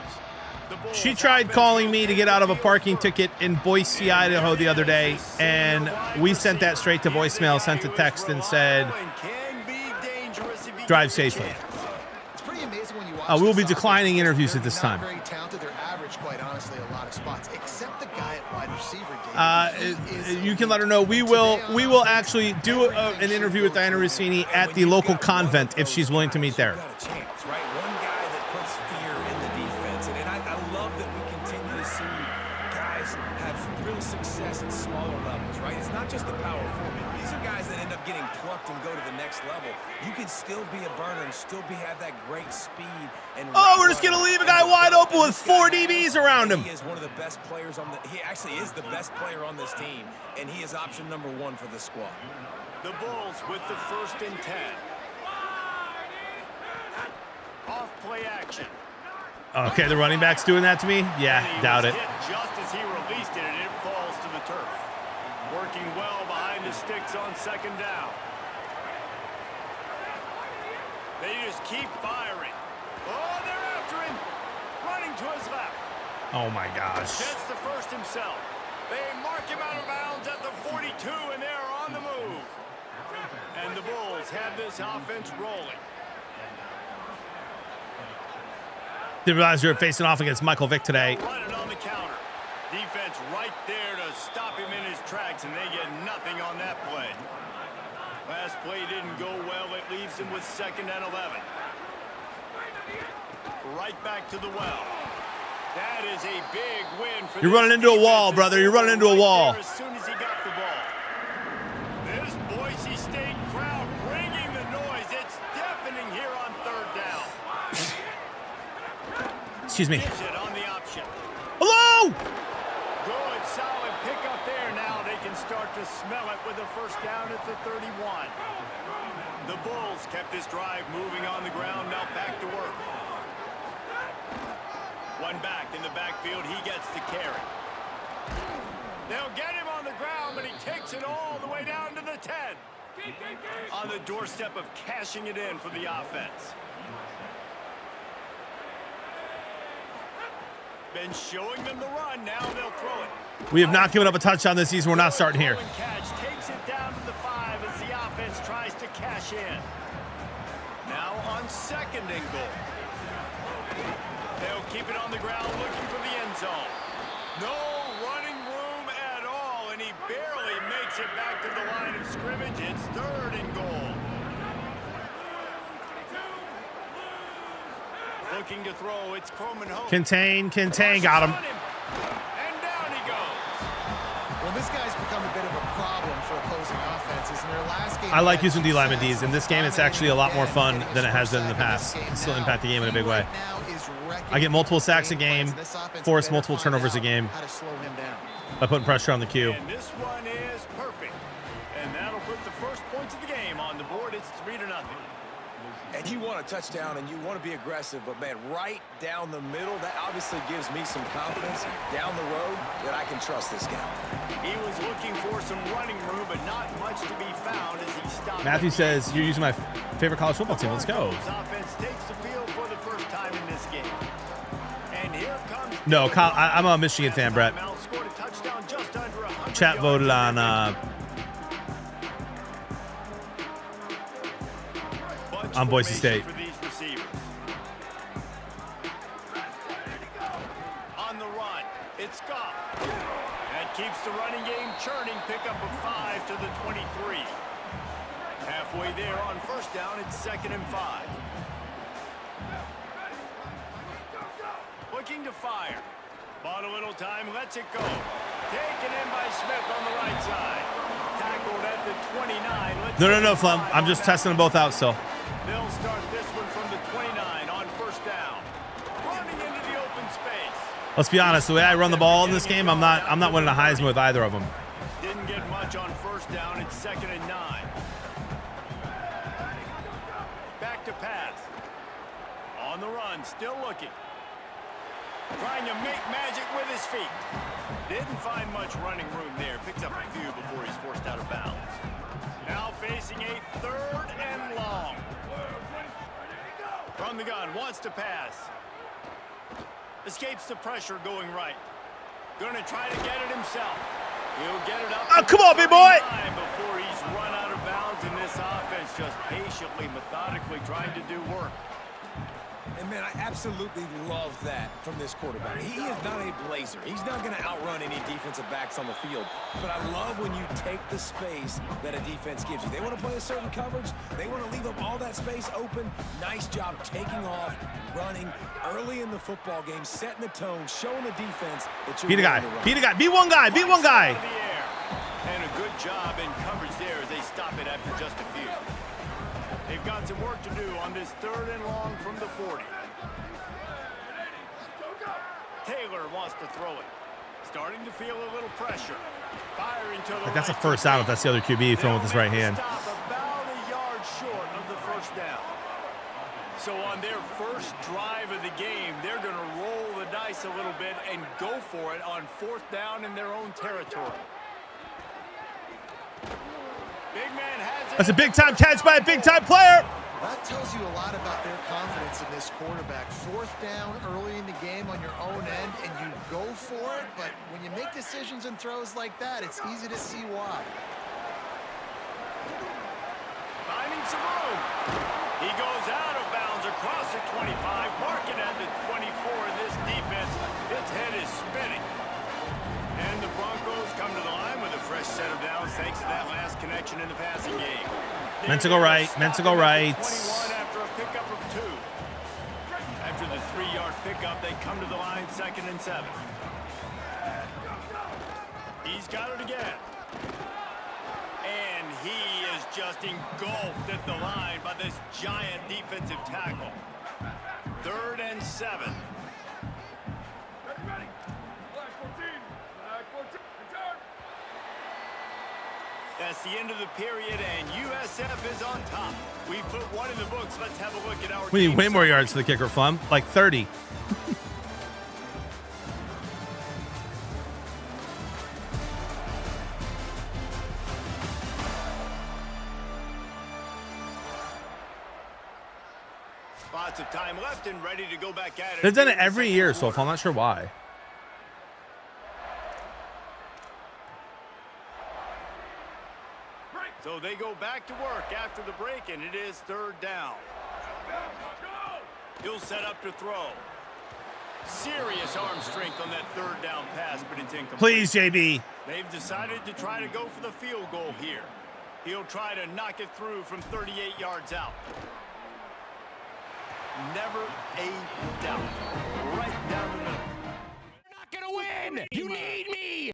She tried calling me to get out of a parking ticket in Boise, Idaho the other day, and we sent that straight to voicemail, sent a text and said, drive safely. It's pretty amazing when you watch. We will be declining interviews at this time. Very talented. They're average, quite honestly, a lot of spots, except the guy at wide receiver, Dave. You can let her know. We will actually do an interview with Diana Rossini at the local convent if she's willing to meet there. Got a chance, right? One guy that puts fear in the defense, and I love that we continue to see guys have real success at smaller levels, right? It's not just the power forward. These are guys that end up getting plucked and go to the next level. You can still be a burner and still have that great speed. And we're just gonna leave a guy wide open with 4 DBs around him. He is one of the best players on the. He actually is the best player on this team, and he is option number 1 for the squad. The Bulls with the 1st and 10. Off play action. Okay, the running back's doing that to me? Yeah, doubt it. Hit just as he released it, and it falls to the turf. Working well behind the sticks on 2nd down. They just keep firing. Oh, they're after him. Running to his left. Oh my gosh. Gets the first himself. They mark him out of bounds at the 42, and they're on the move. And the Bulls have this offense rolling. Didn't realize you were facing off against Michael Vick today. Running on the counter. Defense right there to stop him in his tracks, and they get nothing on that play. Last play didn't go well. It leaves him with 2nd and 11. Right back to the well. That is a big win for. You're running into a wall, brother. You're running into a wall. As soon as he got the ball. This Boise State crowd bringing the noise. It's deafening here on 3rd down. Excuse me. Gives it on the option. Hello! Good, solid pickup there. Now they can start to smell it with a 1st down at the 31. The Bulls kept this drive moving on the ground. Now back to work. One back in the backfield. He gets the carry. They'll get him on the ground, but he takes it all the way down to the 10. On the doorstep of cashing it in for the offense. Been showing them the run. Now they'll throw it. We have not given up a touchdown this season. We're not starting here. Catch takes it down to the 5 as the offense tries to cash in. Now on 2nd and goal. They'll keep it on the ground looking for the end zone. No running room at all, and he barely makes it back to the line of scrimmage. It's 3rd and goal. Looking to throw, it's Croman home. Contain, got him. And down he goes. Well, this guy's become a bit of a problem for opposing offenses. In their last game, I like using D-lineman Ds. In this game, it's actually a lot more fun than it has been in the past. It can still impact the game in a big way. I get multiple sacks a game, force multiple turnovers a game by putting pressure on the Q. And this one is perfect. And that'll put the first points of the game on the board. It's 3-0. And you want a touchdown and you want to be aggressive, but man, right down the middle, that obviously gives me some confidence down the road that I can trust this guy. He was looking for some running room, but not much to be found as he stopped. Matthew says, you're using my favorite college football team. Let's go. Offense takes the field for the first time in this game. And here comes. No, I'm a Michigan fan, Brett. Scored a touchdown just under 100 Chat voted on Boise State. For these receivers. On the run, it's Goff. That keeps the running game churning. Pick up a 5 to the 23. Halfway there on 1st down, it's 2nd and 5. Looking to fire. Bought a little time, lets it go. Taken in by Smith on the right side. Tackled at the 29. No, Flem. I'm just testing them both out still. They'll start this one from the 29 on 1st down. Running into the open space. Let's be honest. The way I run the ball in this game, I'm not winning a Heisman with either of them. Didn't get much on 1st down. It's 2nd and 9. Back to pass. On the run, still looking. Trying to make magic with his feet. Didn't find much running room there. Picks up a few before he's forced out of bounds. Now facing a 3rd and long. From the gun, wants to pass. Escapes the pressure going right. Gonna try to get it himself. He'll get it up. Oh, come on, big boy! Before he's run out of bounds, and this offense just patiently, methodically trying to do work. And, man, I absolutely love that from this quarterback. He is not a blazer. He's not going to outrun any defensive backs on the field. But I love when you take the space that a defense gives you. They want to play a certain coverage. They want to leave them all that space open. Nice job taking off, running early in the football game, setting the tone, showing the defense that you're beat a guy. Beat a guy. Beat one guy. Beat one guy. And a good job in coverage there as they stop it after just a few. They've got some work to do on this 3rd and long from the 40. Taylor wants to throw it. Starting to feel a little pressure. Firing to the Like that's a first down if that's the other QB throwing with his right hand. Stop about a yard short of the first down. So on their first drive of the game, they're going to roll the dice a little bit and go for it on 4th down in their own territory. Big man has it. That's a big-time catch by a big-time player. That tells you a lot about their confidence in this quarterback. 4th down early in the game on your own end, and you go for it. But when you make decisions and throws like that, it's easy to see why. Finding some room. He goes out of bounds across the 25, marking at the 24 in this defense. Its head is spinning. And the Broncos come to the line with a fresh set of downs thanks to that last connection in the passing game. Meant to go right. Meant to go right. 21 after a pickup of 2. After the 3-yard pickup, they come to the line 2nd and 7. He's got it again. And he is just engulfed at the line by this giant defensive tackle. 3rd and 7. That's the end of the period, and USF is on top. We put one in the books. Let's have a look at our We need game way more summary. yards for the kicker, Flum. Like 30. Lots of time left and ready to go back at it. They've done it every year so far. I'm not sure why. So they go back to work after the break, and it is 3rd down. He'll set up to throw. Serious arm strength on that 3rd down pass, but it's incomplete. Please, JB. They've decided to try to go for the field goal here. He'll try to knock it through from 38 yards out. Never a doubt. Right down the middle. You're not going to win. You need me.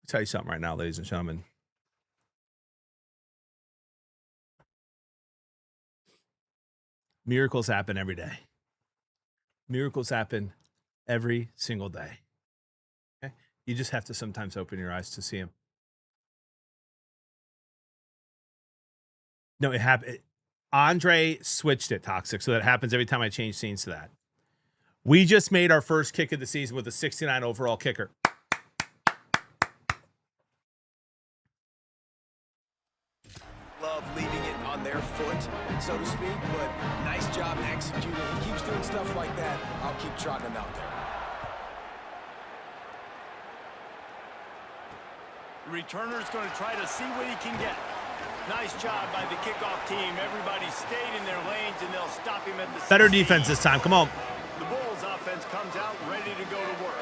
I'll tell you something right now, ladies and gentlemen. Miracles happen every day. Miracles happen every single day. Okay? You just have to sometimes open your eyes to see them. No, it happened. Andre switched it, Toxic, so that happens every time I change scenes to that. We just made our first kick of the season with a 69 overall kicker. Love leaving it on their foot, so to speak, but nice job executing. He keeps doing stuff like that. I'll keep trotting him out there. The returner's going to try to see what he can get. Nice job by the kickoff team. Everybody stayed in their lanes, and they'll stop him at the Better 16. defense this time. Come on. The Bulls offense comes out ready to go to work.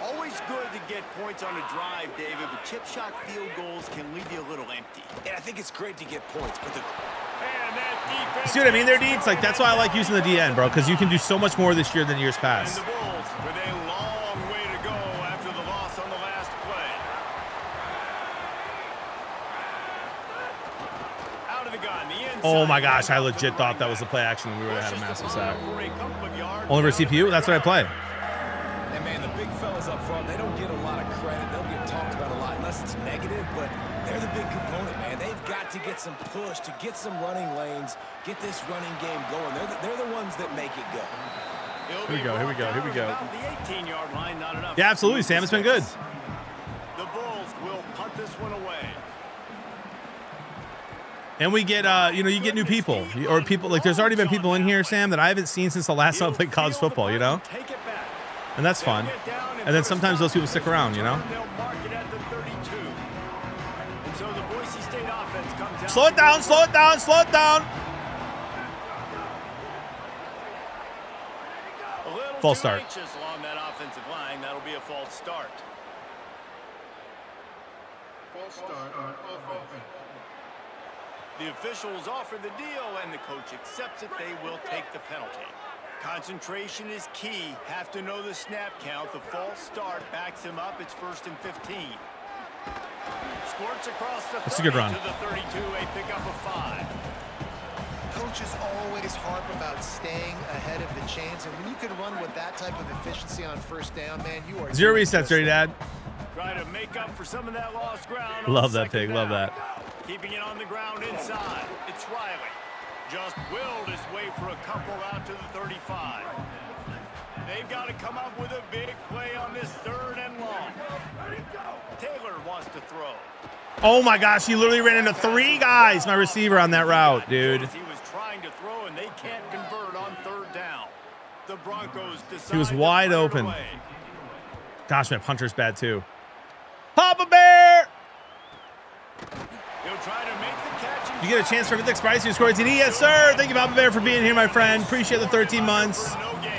Always good to get points on a drive, David, but chip shot field goals can leave you a little empty. And I think it's great to get points, but the... And that defense... See what I mean there, Deeds? Like, that's why I like using the DN, bro, because you can do so much more this year than years And past. the Bulls with a long way to go after the loss on the last play. Out of the gun, the inside. Oh, my gosh. I legit thought that was a play action and we would have had a massive sack. For a couple of yards. Only for CPU? That's what I play. And, man, the big fellas up front, they don't get a lot of credit. They'll get talked about a lot unless it's negative, but they're the big component, man. They've got to get some push, to get some running lanes, get this running game going. They're the ones that make it go. Here we go, here we go, here we go. About the 18-yard line, not enough. Yeah, absolutely, Sam. It's been good. The Bulls will punt this one away. And we get, you get new people. Or people, like, there's already been people in here, Sam, that I haven't seen since the last time I played college football, you know? Take it back. And that's fun. And then sometimes those people stick around, you know? They'll mark it at the 32. And so the Boise State offense comes out. Slow it down, slow it down, slow it down. False start. Anxious along that offensive line. That'll be a false start. False start on offense. The officials offer the deal, and the coach accepts it. They will take the penalty. Concentration is key. Have to know the snap count. The false start backs him up. It's 1st and 15. Squirts across the 30 That's a good run. to the 32, a pickup of 5. Coaches always harp about staying ahead of the chains, and when you can run with that type of efficiency on 1st down, man, you are 0 resets, Dirty Dad. Try to make up for some of that lost ground. Love that pig. Love that. Keeping it on the ground inside. It's Riley. Just willed his way for a couple out to the 35. They've got to come up with a big play on this 3rd and long. Taylor wants to throw. Oh my gosh, he literally ran into 3 guys, my receiver, on that route, dude. He was trying to throw, and they can't convert on 3rd down. The Broncos decide He was to wide put it open. away. Gosh, man, Hunter's bad too. Papa Bear! He'll try to make the catch. You get a chance for Mythic Spicy who scored TD. Yes, sir. Thank you, Papa Bear, for being here, my friend. Appreciate the 13 months. No gain.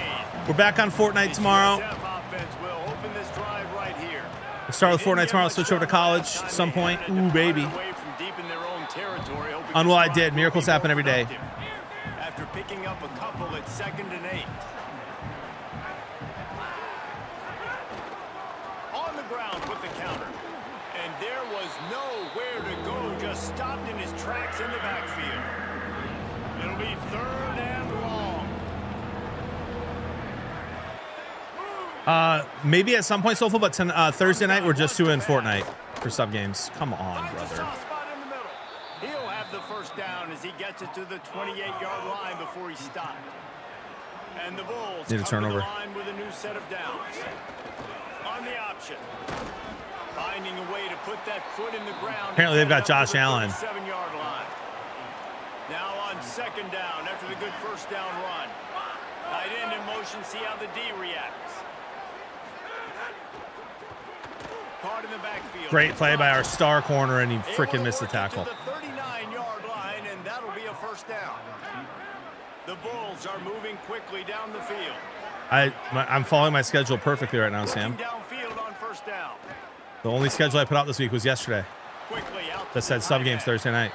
We're back on Fortnite tomorrow. Offense will open this drive right here. We'll start with Fortnite tomorrow. Switch over to college at some point. Ooh, baby. Away from deep in their own territory, hoping On what I this did. drive Miracles will be happen every day. productive. After picking up a couple at 2nd and 8. On the ground with the counter. And there was nowhere to go. Just stopped in his tracks in the backfield. It'll be 3rd and long. Maybe at some point, Soulful, but Thursday night we're just doing Fortnite for sub games. Come on, Finds a brother. soft spot in the middle. He'll have the 1st down as he gets it to the 28-yard line before he stopped. And the Bulls Need a come to turnover. the line with a new set of downs. On the option. Finding a way to put that foot in the ground. Apparently they've got Josh Allen. 7-yard line. Now on 2nd down after the good 1st down run. Tight end in motion, see how the D reacts. Caught in the backfield. Great play by our star corner, and he freaking missed the tackle. To the 39-yard line, and that'll be a 1st down. The Bulls are moving quickly down the field. I'm following my schedule perfectly right now, Sam. Downfield on 1st down. The only schedule I put out this week was yesterday. Quickly out That said sub games Thursday night.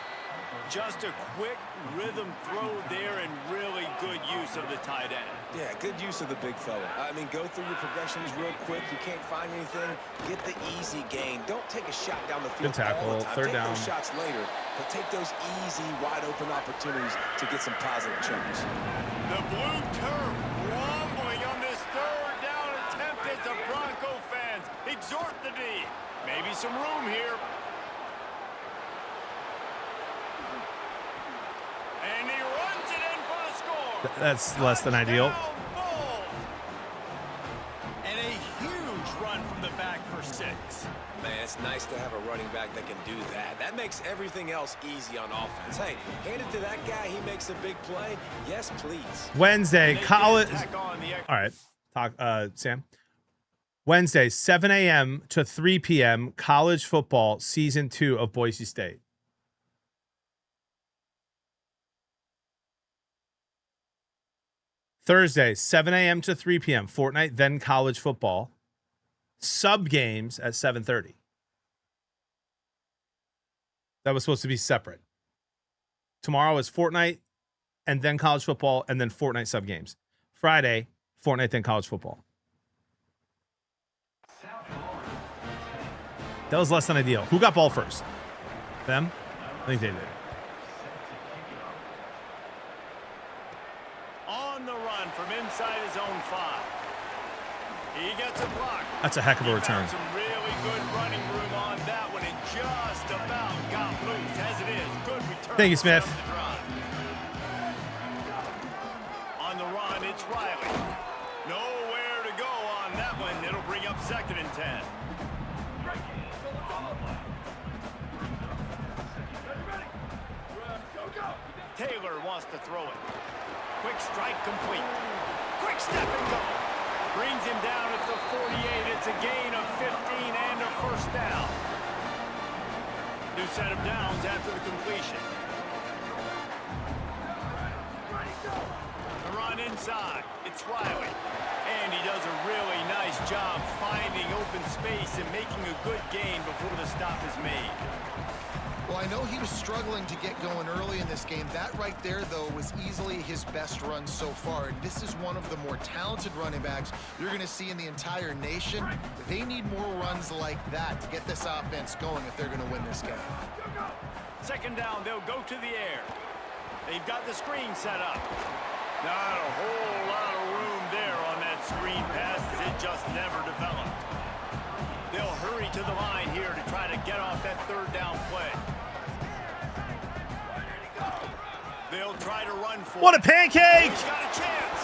Just a quick rhythm throw there and really good use of the tight end. Yeah, good use of the big fella. I mean, go through your progressions real quick. You can't find anything. Get the easy gain. Don't take a shot down the field. Good tackle. all the time. 3rd take down. Those shots later, but take those easy, wide open opportunities to get some positive chunks. The blue turf rumbling on this 3rd down attempt as the Bronco fans exhort the D. Maybe some room here. And he runs it in for the score. That's less than ideal. And a huge run from the back for 6. Man, it's nice to have a running back that can do that. That makes everything else easy on offense. Hey, hand it to that guy. He makes a big play. Yes, please. Wednesday, college. On the All right, Sam. Wednesday, 7 a.m. to 3 p.m. College football season 2 of Boise State. Thursday, 7 a.m. to 3 p.m. Fortnite, then college football. Sub games at 7:30. That was supposed to be separate. Tomorrow is Fortnite, and then college football, and then Fortnite sub games. Friday, Fortnite, then college football. That was less than ideal. Who got ball first? Them? I think they did. On the run from inside his own 5. He gets a block. That's a heck of a He return. found some really good running room on that one. It just about got loose as it is. Good return. Thank you, Smith. to the drive. On the run, it's Riley. Nowhere to go on that one. It'll bring up 2nd and 10. Taylor wants to throw it. Quick strike complete. Quick step and go. Brings him down at the 48. It's a gain of 15 and a 1st down. New set of downs after the completion. The run inside. It's Riley. And he does a really nice job finding open space and making a good gain before the stop is made. Well, I know he was struggling to get going early in this game. That right there, though, was easily his best run so far. And this is one of the more talented running backs you're going to see in the entire nation. They need more runs like that to get this offense going if they're going to win this game. Second down, they'll go to the air. They've got the screen set up. Not a whole lot of room there on that screen pass as it just never developed. They'll hurry to the line here to try to get off that third down play. They'll try to run for What a pancake! He's got a chance.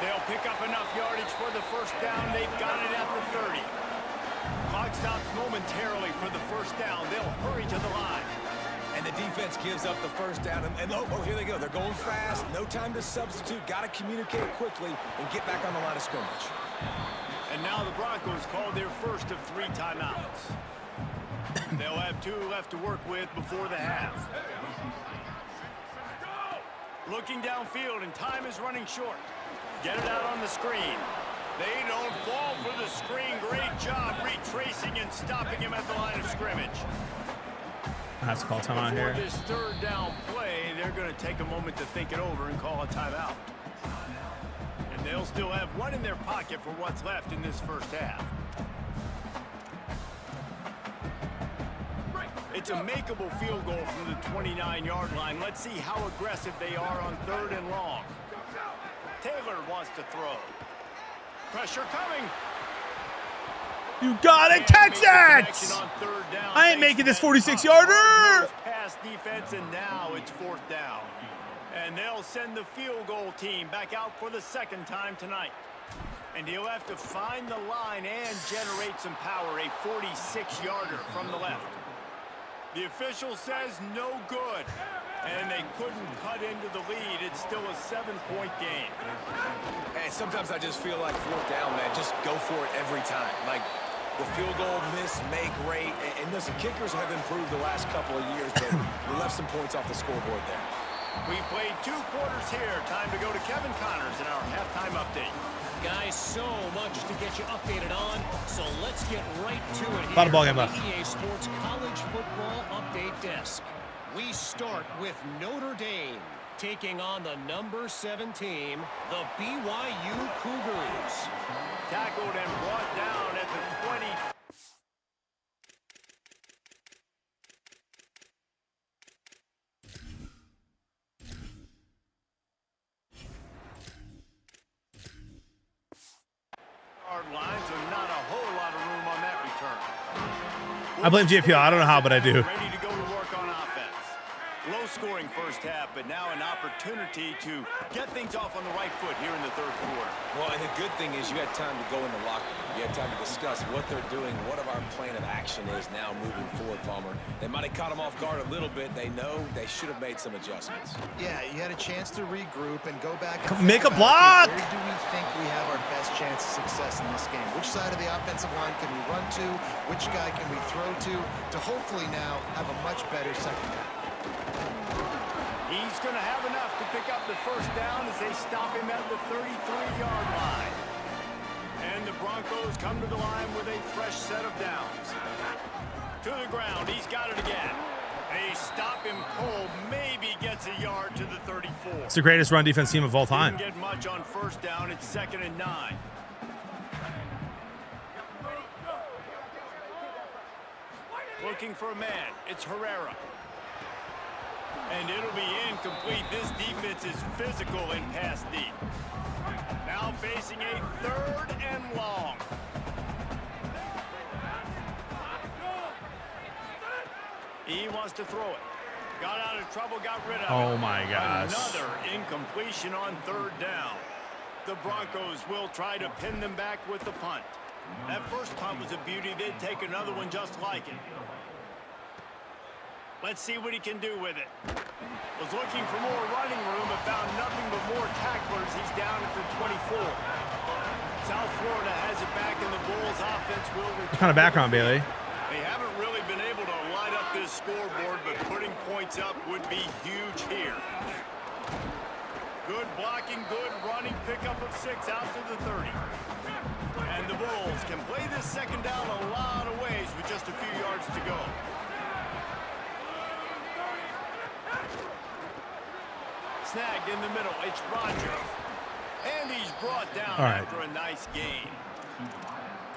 They'll pick up enough yardage for the first down. They've got it at the 30. Clock stops momentarily for the first down. They'll hurry to the line. And the defense gives up the first down. And oh, here they go. They're going fast. No time to substitute. Got to communicate quickly and get back on the line of scrimmage. And now the Broncos call their first of 3 timeouts. They'll have 2 left to work with before the half. Looking downfield, and time is running short. Get it out on the screen. They don't fall for the screen. Great job retracing and stopping him at the line of scrimmage. I have to call timeout here. For this third down play, they're going to take a moment to think it over and call a timeout. And they'll still have 1 in their pocket for what's left in this first half. It's a makeable field goal from the 29-yard line. Let's see how aggressive they are on 3rd and long. Taylor wants to throw. Pressure coming. You gotta catch that! I ain't making this 46-yarder! Pass defense, and now it's 4th down. And they'll send the field goal team back out for the 2nd time tonight. And he'll have to find the line and generate some power. A 46-yarder from the left. The official says no good. And they couldn't cut into the lead. It's still a 7-point game. And sometimes I just feel like 4th down, man. Just go for it every time. Like, the field goal miss, make rate. And listen, kickers have improved the last couple of years, but we left some points off the scoreboard there. We've played 2 quarters here. Time to go to Kevin Connors in our halftime update. Guys, so much to get you updated on, so let's get right to it here. A lot of ball game left. EA Sports College Football Update Desk. We start with Notre Dame taking on the number 7 team, the BYU Cougars. Tackled and brought down at the 20. Line, so not a whole lot of room on that return. I blame JPL. I don't know how, but I do. Ready to go to work on offense. Low-scoring first half, but now an opportunity to get things off on the right foot here in the 3rd quarter. Well, and the good thing is you had time to go in the locker room. You had time to discuss what they're doing, what our plan of action is now moving forward, Palmer. They might have caught them off guard a little bit. They know they should have made some adjustments. Yeah, you had a chance to regroup and go back and Make a think block! about, okay, where do we think we have our best chance of success in this game? Which side of the offensive line can we run to? Which guy can we throw to hopefully now have a much better second half? He's going to have enough to pick up the first down as they stop him at the 33-yard line. And the Broncos come to the line with a fresh set of downs. To the ground, he's got it again. They stop him cold, maybe gets a yard to the 34. It's the greatest run defense team of all time. Didn't get much on first down. It's 2nd and 9. Looking for a man. It's Herrera. And it'll be incomplete. This defense is physical and pass deep. Now facing a 3rd and long. He wants to throw it. Got out of trouble, got rid of it. Oh my gosh. Another incompletion on 3rd down. The Broncos will try to pin them back with the punt. That first punt was a beauty. They'd take another one just like it. Let's see what he can do with it. Was looking for more running room, but found nothing but more tacklers. He's down at the 24. South Florida has it back, and the Bulls offense will return. What kind of background, Bailey? They haven't really been able to light up this scoreboard, but putting points up would be huge here. Good blocking, good running, pickup of 6 out to the 30. And the Bulls can play this second down a lot of ways with just a few yards to go. Snagged in the middle, it's Rodgers. And he's brought down after a nice gain.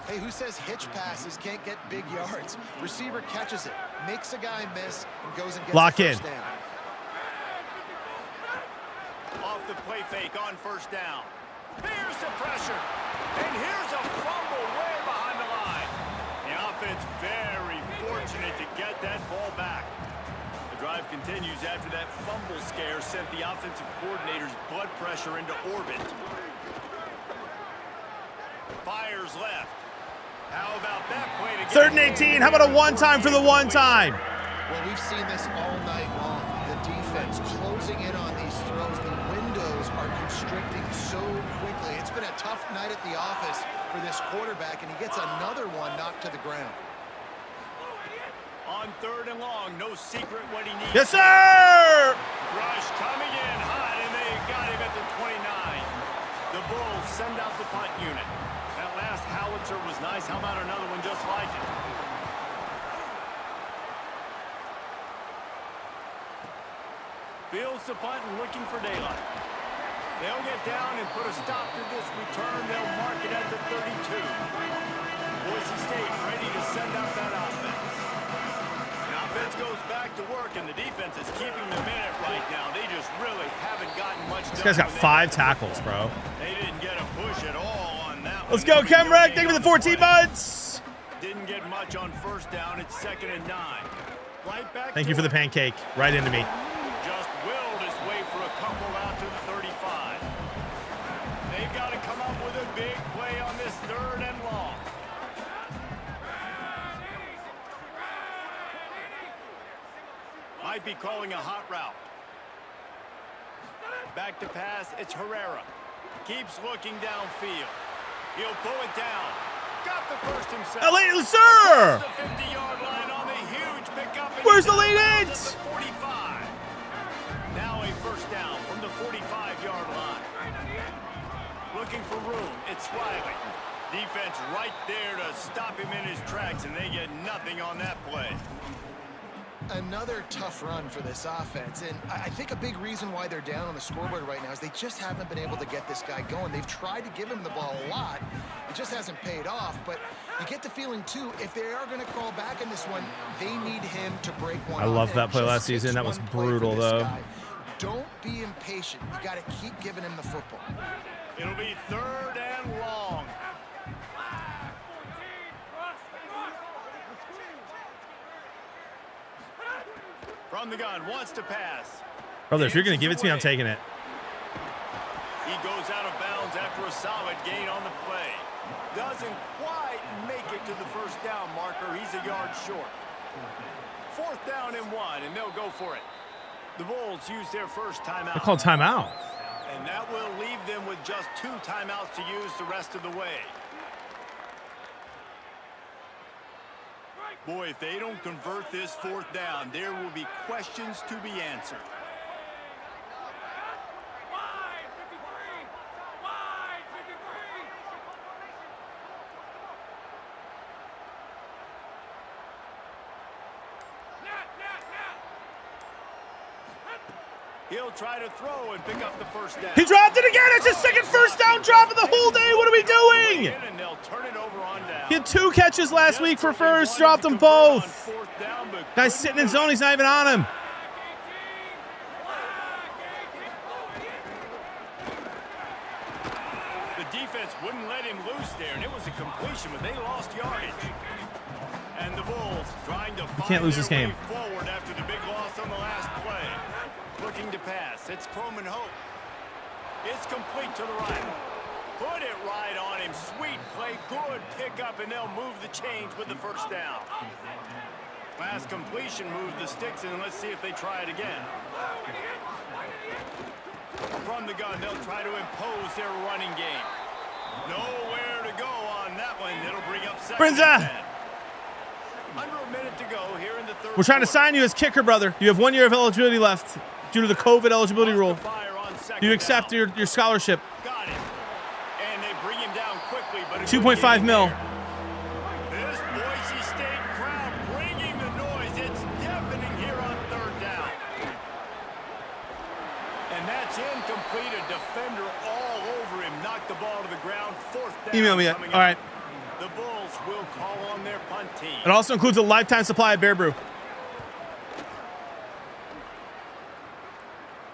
Hey, who says hitch passes can't get big yards? Receiver catches it, makes a guy miss, and goes and gets Lock a first in. down. Off the play fake on first down. Here's the pressure. And here's a fumble way behind the line. The offense very fortunate to get that ball back. The drive continues after that fumble scare sent the offensive coordinator's blood pressure into orbit. Fires left. How about that play to get 3rd and 18. How about a one-time for the one-time? Well, we've seen this all night long. The defense closing in on these throws. The windows are constricting so quickly. It's been a tough night at the office for this quarterback, and he gets another one knocked to the ground. On 3rd and long, no secret what he needs. Yes, sir! Rush coming in hot, and they got him at the 29. The Bulls send out the punt unit. That last howitzer was nice. How about another one just like it? Fields the punt and looking for daylight. They'll get down and put a stop to this return. They'll mark it at the 32. Boise State ready to send out that offense. The offense goes back to work, and the defense is keeping them in it right now. They just really haven't gotten much done. This guy's got 5 tackles, bro. They didn't get a push at all on that one. Let's go, Kemrek. Thank you for the 14 months. Didn't get much on first down. It's 2nd and 9. Right back. Thank you for the pancake. Right into me. Just willed his way for a couple out to the 35. They've got to come up with a big play on this 3rd and long. Might be calling a hot route. Back to pass, it's Herrera. Keeps looking downfield. He'll pull it down. Got the first himself. Sir! The 50-yard line on the huge pickup. Where's the lead in? 45. Now a first down from the 45-yard line. Looking for room. It's Riley. Defense right there to stop him in his tracks, and they get nothing on that play. Another tough run for this offense, and I think a big reason why they're down on the scoreboard right now is they just haven't been able to get this guy going. They've tried to give him the ball a lot. It just hasn't paid off, but you get the feeling, too, if they are going to crawl back in this one, they need him to break one. I loved that play last season. That was brutal, though. Don't be impatient. You got to keep giving him the football. It'll be 3rd and long. From the gun, wants to pass. Brother, if you're going to give it to me, I'm taking it. He goes out of bounds after a solid gain on the play. Doesn't quite make it to the first down marker. He's a yard short. 4th down and 1, and they'll go for it. The Bulls use their first timeout. They called timeout. And that will leave them with just 2 timeouts to use the rest of the way. Boy, if they don't convert this 4th down, there will be questions to be answered. He'll try to throw and pick up the first down. He dropped it again. It's his 2nd first down drop of the whole day. What are we doing? And they'll turn it over on down. He had 2 catches last week for first. Dropped them both. Guy's sitting in zone. He's not even on him. The defense wouldn't let him loose there, and it was a completion, but they lost yardage. And the Bulls trying to find lose this their game. way forward after the big loss on the last play. Looking to pass. It's Croman Hope. It's complete to the right. Put it right on him. Sweet play. Good pickup, and they'll move the chains with the first down. Last completion moved the sticks, and let's see if they try it again. From the gun, they'll try to impose their running game. Nowhere to go on that one. It'll bring up 2nd and 10. Under a minute to go here in the 3rd. We're trying to sign you as kicker, brother. You have 1 year of eligibility left due to the COVID eligibility rule. Fire on second Do you accept down. your scholarship? Got it. And they bring him down quickly, but 2.5 mil. This Boise State crowd bringing the noise. It's deafening here on third down. And that's incomplete. A defender all over him. Knocked the ball to the ground. Fourth down. Email me. All coming right. up. The Bulls will call on their punt team. It also includes a lifetime supply of Bear Brew.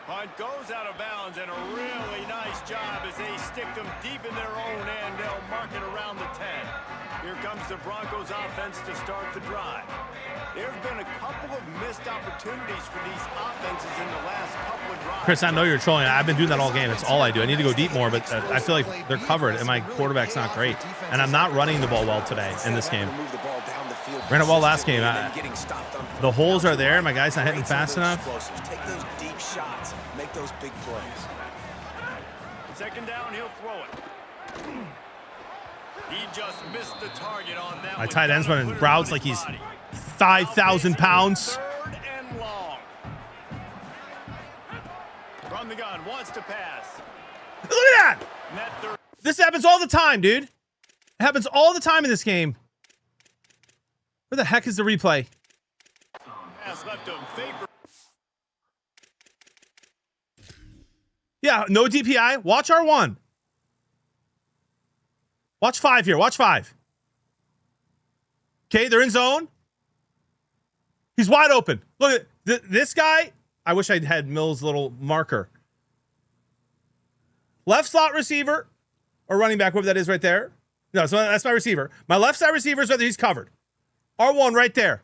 Punt goes out of bounds, and a really nice job as they stick them deep in their own end. They'll mark it around the 10. Here comes the Broncos offense to start the drive. There have been a couple of missed opportunities for these offenses in the last couple of drives. Chris, I know you're trolling. I've been doing that all game. It's all I do. I need to go deep more, but I feel like they're covered, and my quarterback's not great. And I'm not running the ball well today in this game. Ran it well last game. The holes are there. My guy's not hitting fast enough. Take those deep shots. Make those big plays. Second down, he'll throw it. He just missed the target on that. My tight end's running routes like he's 5,000 pounds. Third and long. From the gun, wants to pass. Look at that! Net third. This happens all the time, dude. It happens all the time in this game. Where the heck is the replay? Pass left him. Vapor. Yeah, no DPI. Watch R1. Watch 5 here. Watch 5. Okay, they're in zone. He's wide open. Look at this guy. I wish I had Mills' little marker. Left slot receiver or running back, whatever that is right there. No, so that's my receiver. My left side receiver is right there. He's covered. R1 right there.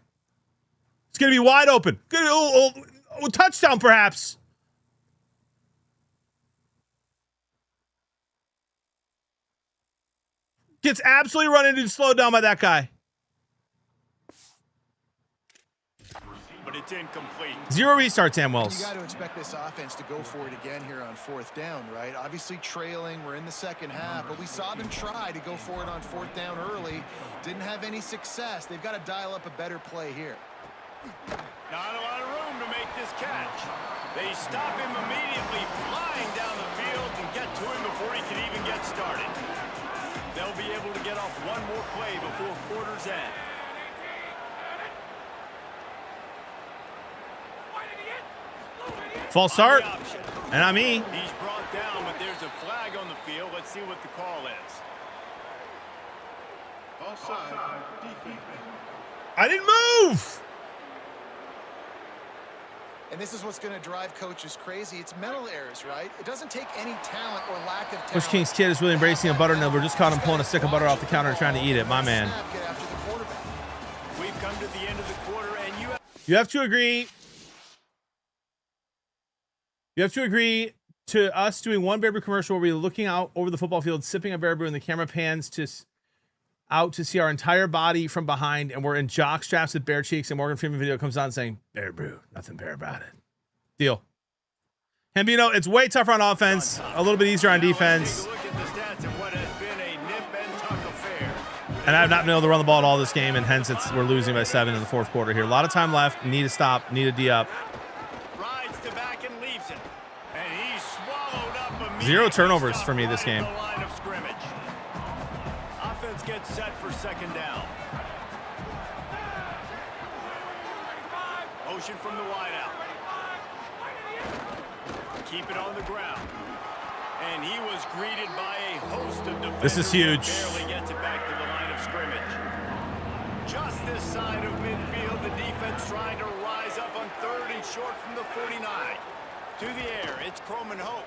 It's going to be wide open. Good, touchdown, perhaps. Gets absolutely run into and slowed down by that guy. But it's incomplete. 0 restarts, Sam Wells. You got to expect this offense to go for it again here on fourth down, right? Obviously trailing, we're in the second half, but we saw them try to go for it on fourth down early. Didn't have any success. They've got to dial up a better play here. Not a lot of room to make this catch. They stop him immediately, flying down the field and get to him before he can even get started. They'll be able to get off one more play before quarter's end. False start. And not me. He's brought down, but there's a flag on the field. Let's see what the call is. Offside. Defense. I didn't move. And this is what's going to drive coaches crazy. It's mental errors, right? It doesn't take any talent or lack of talent. Coach King's kid is really embracing a butter nibble. Just caught him pulling a stick of butter off the counter and trying to eat it. My man. Get after the quarterback. We've come to the end of the quarter, and You have to agree. You have to agree to us doing one Bear Brew commercial where we're looking out over the football field, sipping a Bear Brew, and the camera pans out to see our entire body from behind, and we're in jock straps with bare cheeks, and Morgan Freeman video comes on saying, Bear Brew, nothing bear about it. Deal. And, you know, it's way tougher on offense, a little bit easier on defense. And I've not been able to run the ball at all this game, and hence we're losing by 7 in the fourth quarter here. A lot of time left. Need to stop. Need to D up. rides to back and leaves it. And he's swallowed up immediately. 0 turnovers for me this game. The line of scrimmage. Offense gets set for second down. Motion from the wideout. Keep it on the ground. And he was greeted by a host of defenders. This is huge. Barely gets it back to the line of scrimmage. Just this side of midfield, the defense trying to rise up on third and short from the 49. To the air, it's Croman Hope.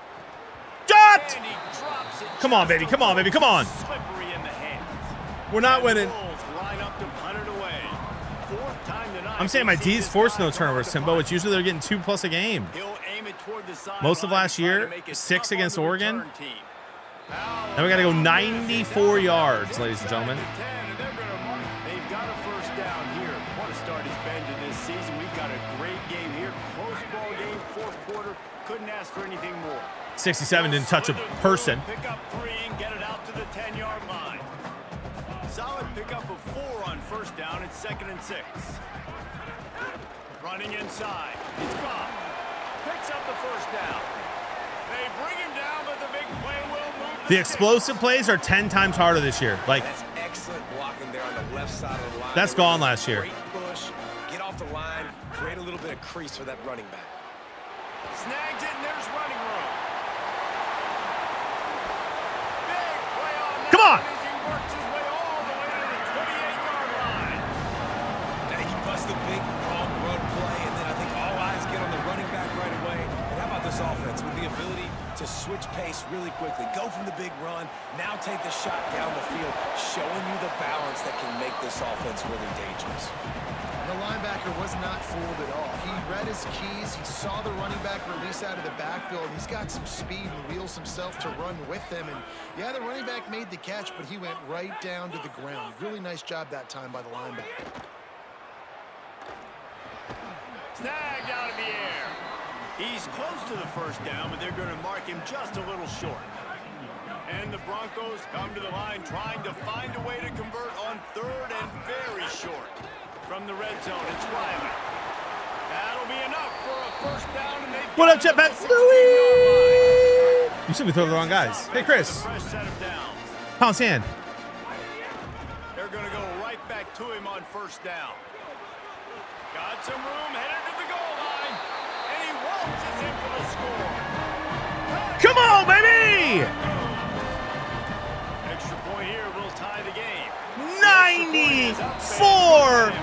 Shot! And he drops it. Come on, baby. Come on, baby. Come on. Slippery in the hands. We're not And winning. the Bulls line up to punt it away. Fourth time tonight. I'm saying my we've seen D's this forced no drive turnovers, come Timbo. to It's usually they're getting 2+ a game. He'll aim it toward the sideline Most of last and try to year, make it 6 tough on against the Oregon. return team. Now we got to go 94 yards, ladies and gentlemen. They've got a first down here. What a start has been to this season. We've got a great game here. Close ball game, fourth quarter. Couldn't ask for anything more. 67 didn't touch a person. Pick up 3 and get it out to the 10-yard line. Solid pickup of 4 on first down. It's 2nd and 6. Running inside. It's Goff. Picks up the first down. They bring him down, but the big play will move The explosive plays are 10 times harder this year. Like, That's excellent blocking there on the left side of the line. that's gone last year. Great push, get off the line, create a little bit of crease for that running back. Snags it, and there's running room. Big play on that Come on. as he works his way all the way to the 28-yard line. Now he busts the big long run play, and then I think all eyes get on the running back right away. And how about this offense with the ability to switch pace really quickly, go from the big run, now take the shot down the field, showing you the balance that can make this offense really dangerous. The linebacker was not fooled at all. He read his keys. He saw the running back release out of the backfield. He's got some speed and wheels himself to run with them. And yeah, the running back made the catch, but he went right down to the ground. Really nice job that time by the linebacker. Snagged out of the air. He's close to the first down, but they're going to mark him just a little short. And the Broncos come to the line trying to find a way to convert on third and very short. From the red zone, it's Riley. That'll be enough for a first down. And What up, Jetpack Louie? You should be throwing the wrong guys. Hey, Chris. Pound sand. They're going to go right back to him on first down. Got some room, headed to the goal line. And he waltzes in for the score. Come on, baby! Extra point here will tie the game. 94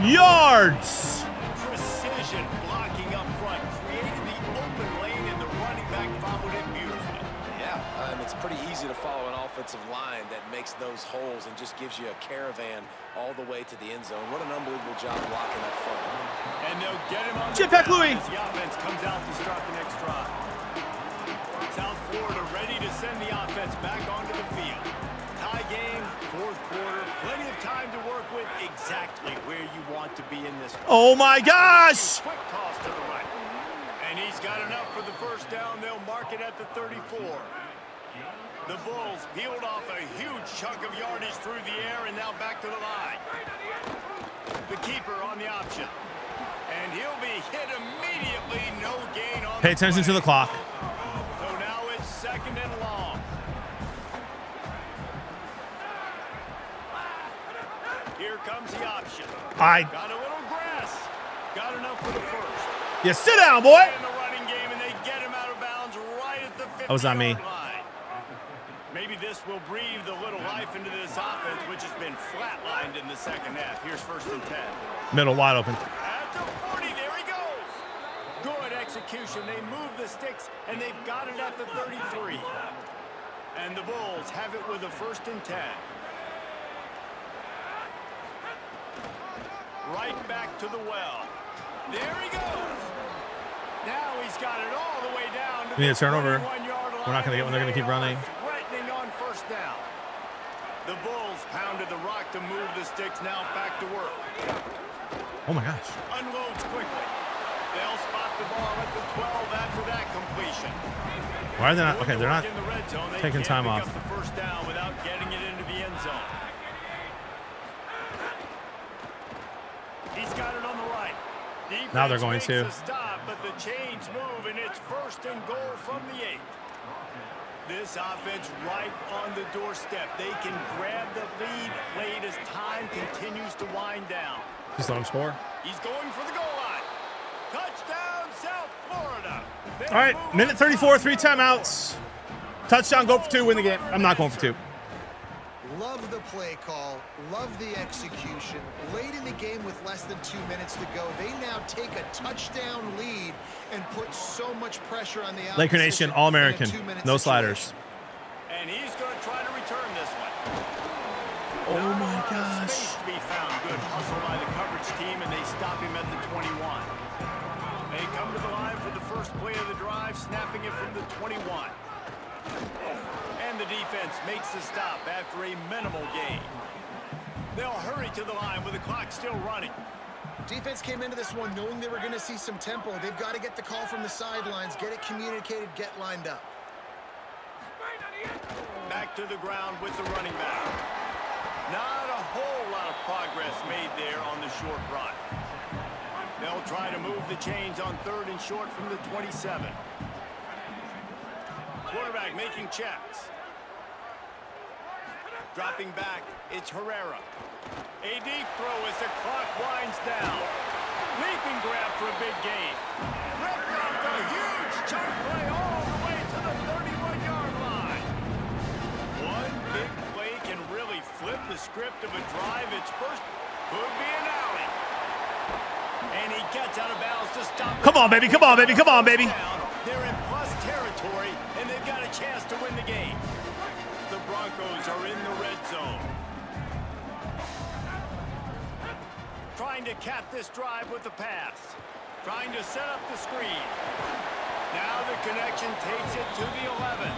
yards. Precision blocking up front, created the open lane, and the running back followed it beautifully. Yeah, it's pretty easy to follow an offensive line that makes those holes and just gives you a caravan all the way to the end zone. What an unbelievable job blocking up front. And they'll get him on Jetpack Louie. as the offense comes out to start the next drive. South Florida ready to send the offense back onto the field. Tie game, fourth quarter, plenty of time to work with, exactly where you want to be in this one. Oh my gosh! Quick toss to the right. And he's got enough for the first down. They'll mark it at the 34. The Bulls peeled off a huge chunk of yardage through the air and now back to the line. The keeper on the option. And he'll be hit immediately. No gain on Pay attention to the clock. So now it's second and long. Here comes the option. Got a little grass. Got enough for the first. Yeah, sit down, boy. In the running game, and they get him out of bounds right at the 50-yard That was not me. line. Maybe this will breathe a little life into this offense, which has been flatlined in the second half. Here's first and 10. Middle wide open. At the 40, there he goes. Good execution. They move the sticks, and they've got it at the 33. And the Bulls have it with a first and 10. Right back to the well. There he goes. Now he's got it all the way down to We need a the turnover. 21-yard line. We're not going to get one. They're going to keep running. Threatening on first down. The Bulls pounded the rock to move the sticks. Now back to work. Oh my gosh. Unloads quickly. They'll spot the ball at the 12 after that completion. Why are they not? Okay, they're not In the red zone, they taking can't time pick off. up the first down without getting it into the end zone. He's got it on the right. Defense Now they're going makes to. a stop, but the chains move, and it's first and goal from the 8. This offense right on the doorstep. They can grab the lead late as time continues to wind down. Just let him score. He's going for the goal line. Touchdown, South Florida. All right, minute 34, 3 timeouts. Touchdown, go for 2, win the game. I'm not going for 2. Love the play call. Love the execution. Late in the game with less than 2 minutes to go, they now take a touchdown lead and put so much pressure on the opposition. Laker Nation, All-American, in a 2-minute no situation. sliders. And he's going to try to return this one. Oh my Not a lot of gosh. Space to be found. Good hustle by the coverage team, and they stop him at the 21. They come to the line for the first play of the drive, snapping it from the 21. And the defense makes the stop after a minimal gain. They'll hurry to the line with the clock still running. Defense came into this one knowing they were going to see some tempo. They've got to get the call from the sidelines, get it communicated, get lined up. Back to the ground with the running back. Not a whole lot of progress made there on the short run. They'll try to move the chains on third and short from the 27. Quarterback making checks. Dropping back, it's Herrera. A deep throw as the clock winds down. Leaping grab for a big gain. Ripped off a huge chunk play all the way to the 31-yard line. One big play can really flip the script of a drive. Its first could be an alley. And he gets out of bounds to stop. Come on, baby. Come on, baby. Come on, baby. They're in plus territory, and they've got a chance to win the game. The Broncos are in the red zone. Trying to cap this drive with the pass. Trying to set up the screen. Now the connection takes it to the 11.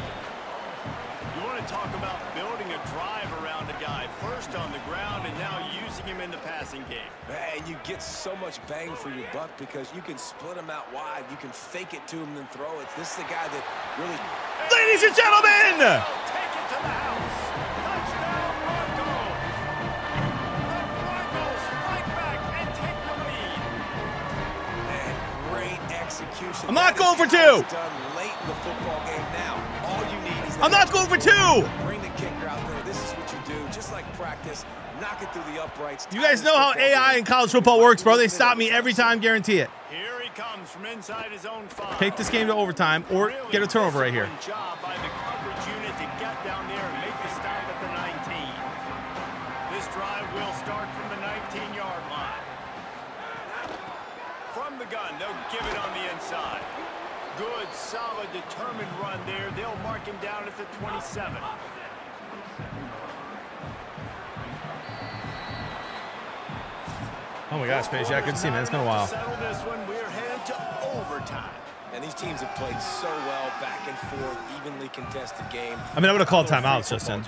You want to talk about building a drive around a guy. First on the ground and now using him in the passing game. And you get so much bang for your buck because you can split him out wide. You can fake it to him and throw it. This is the guy that really... Ladies and gentlemen! Take it to the house. Touchdown, Broncos. The Broncos fight back and take the lead. And great execution. I'm not going for two. Done late in the football game now. All you need is... I'm not going for two. Bring the kicker out there. This is what you do. Just like practice. Knock it through the uprights. You guys know how AI in college football works, bro. They stop me every time, guarantee it. Here he comes from inside his own 5. Take this game to overtime or get a turnover right here. Job by the coverage unit to get down there and make the stop at the 19. This drive will start from the 19-yard line. From the gun, they'll give it on the inside. Good, solid, determined run there. They'll mark him down at the 27. Oh my gosh, Paige, I couldn't see, man. It's been a while. Settle this one. We're headed to overtime. And these teams have played so well, back and forth, evenly contested game. I mean, I would have called timeouts, Justin.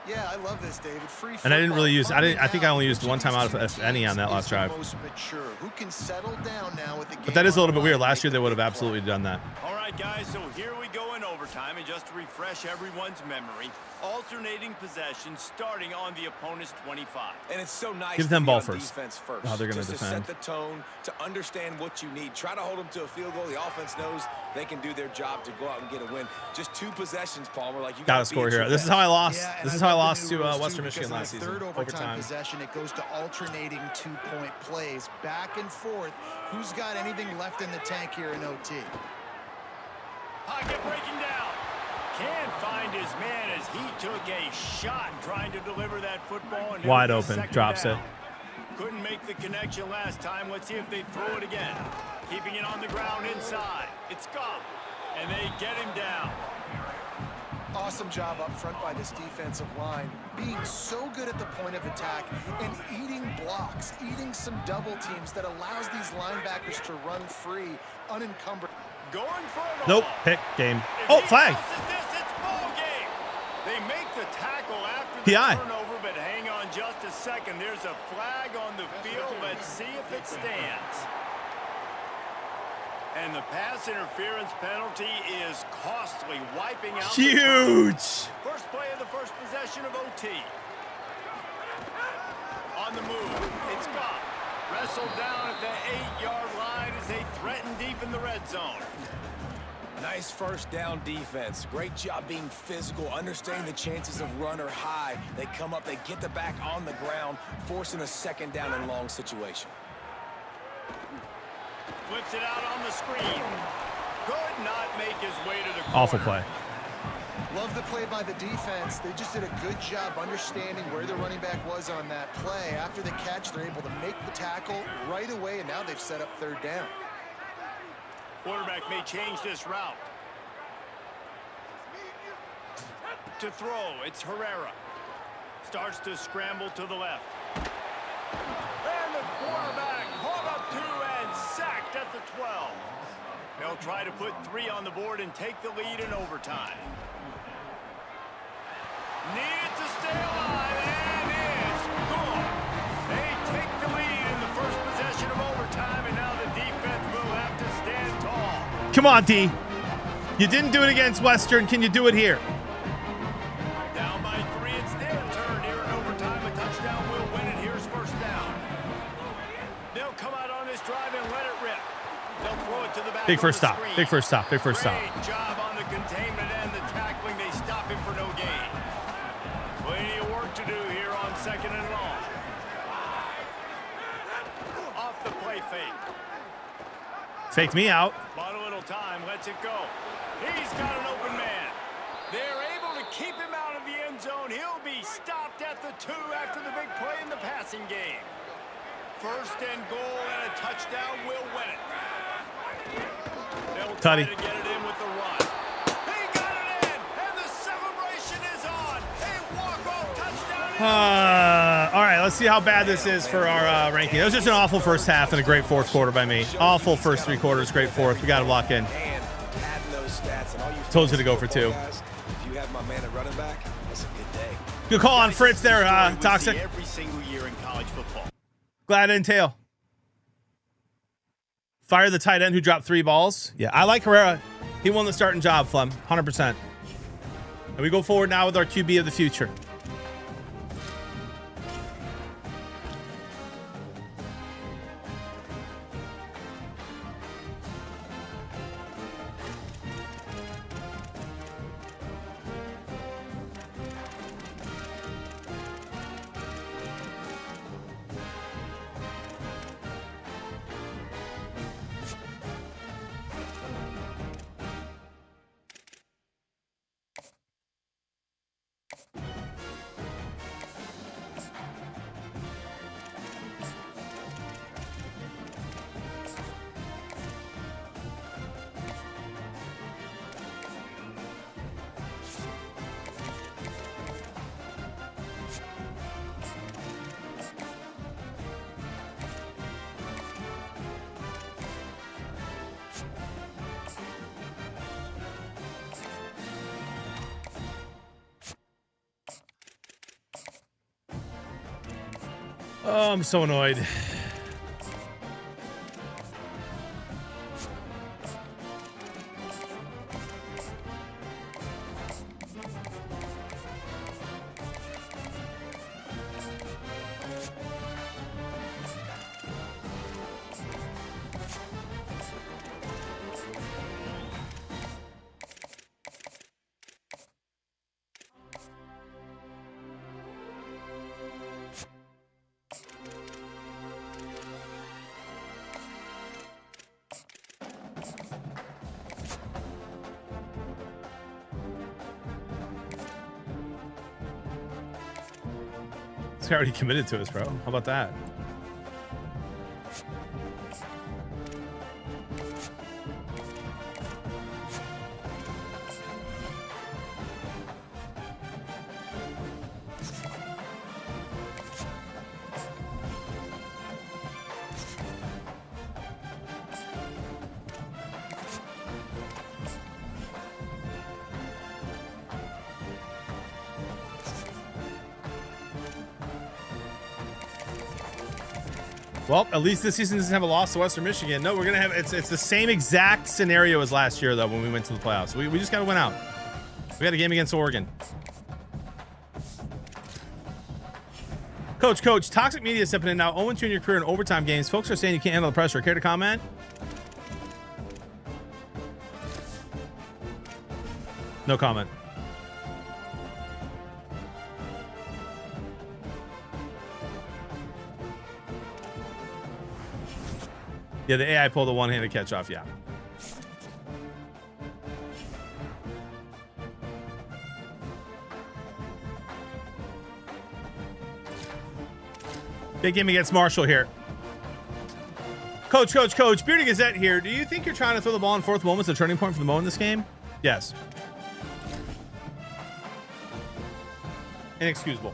Yeah, I love this, David. Free And I didn't really use. football. I think I only used one timeout, if any, on that last drive. Most mature. Who can settle down now with the game? But that is a little bit weird. Last year they would have absolutely done that. All right, guys, so here we go in overtime, and just to refresh everyone's memory, alternating possession starting on the opponent's 25. And it's so nice Give them to be ball on first. defense first. How they're gonna Just defend. to set the tone, to understand what you need. Try to hold them to a field goal. The offense knows they can do their job to go out and get a win. Just 2 possessions, Palmer. Like you Gotta score here. This is how I lost. Yeah, and This is I how I love lost the new to rules, too, Western because Michigan in last the season. third overtime Overtime. possession, it goes to alternating 2-point plays, back and forth. Who's got anything left in the tank here in OT? Pocket breaking down. Can't find his man as he took a shot trying to deliver that football. And Wide there's the open. second Drops down. it. Couldn't make the connection last time. Let's see if they throw it again. Keeping it on the ground inside. It's Goff. And they get him down. Awesome job up front by this defensive line, being so good at the point of attack and eating blocks, eating some double teams that allows these linebackers to run free, unencumbered. Going for it. Nope. Pick game. Oh, flag. It's ball game. They make the tackle after the PI. turnover, but hang on just a second. There's a flag on the field. Let's see if it stands. And the pass interference penalty is costly, wiping out. Huge. First play of the first possession of OT. On the move, it's Goff. Wrestled down at the 8-yard line as they threaten deep in the red zone. Nice first down defense. Great job being physical, understanding the chances of run are high. They come up, they get the back on the ground, forcing a second down and long situation. Flips it out on the screen. Could not make his way to the corner. Awful play. Love the play by the defense. They just did a good job understanding where the running back was on that play. After the catch, they're able to make the tackle right away, and now they've set up third down. Quarterback may change this route. To throw, it's Herrera. Starts to scramble to the left. And the quarterback caught up to and sacked at the 12. They'll try to put 3 on the board and take the lead in overtime. Needed to stay alive, and it's good. They take the lead in the first possession of overtime, and now the defense will have to stand tall. Come on, D. You didn't do it against Western. Can you do it here? Down by 3, it's their turn here in overtime. A touchdown will win it. Here's first down. They'll come out on this drive and let it rip. They'll throw it to the back. Big first on the stop. screen. Big first stop. Big first stop. Great job on the containment and the Faked me out. But a little time lets it go. He's got an open man. They're able to keep him out of the end zone. He'll be stopped at the 2 after the big play in the passing game. First and goal and a touchdown will win it. They'll try to get it in with the run. He got it in, and the celebration is on. A walk-off touchdown. All right, let's see how bad this is for our ranking. It was just an awful first half and a great fourth quarter by me. Awful first 3 quarters, great fourth. We got to lock in. Told you to go for 2. If you have my man at running back, that's a good day. Good call on Fritz there, Toxic. Every single year in college football. Glad I didn't tail. Fire the tight end who dropped 3 balls. Yeah, I like Herrera. He won the starting job, Flem, 100%. And we go forward now with our QB of the future. Oh, I'm so annoyed. It's already committed to us, bro. How about that? Well, at least this season doesn't have a loss to Western Michigan. No, we're gonna have it's the same exact scenario as last year though when we went to the playoffs. We just gotta win out. We got a game against Oregon. Coach, Toxic Media stepping in now. 0-2 in your career in overtime games. Folks are saying you can't handle the pressure. Care to comment? No comment. Yeah, the AI pulled a one-handed catch off, yeah. Big game against Marshall here. Coach, Beardy Gazette here. Do you think you're trying to throw the ball in fourth moments a turning point for the Mo in this game? Yes. Inexcusable.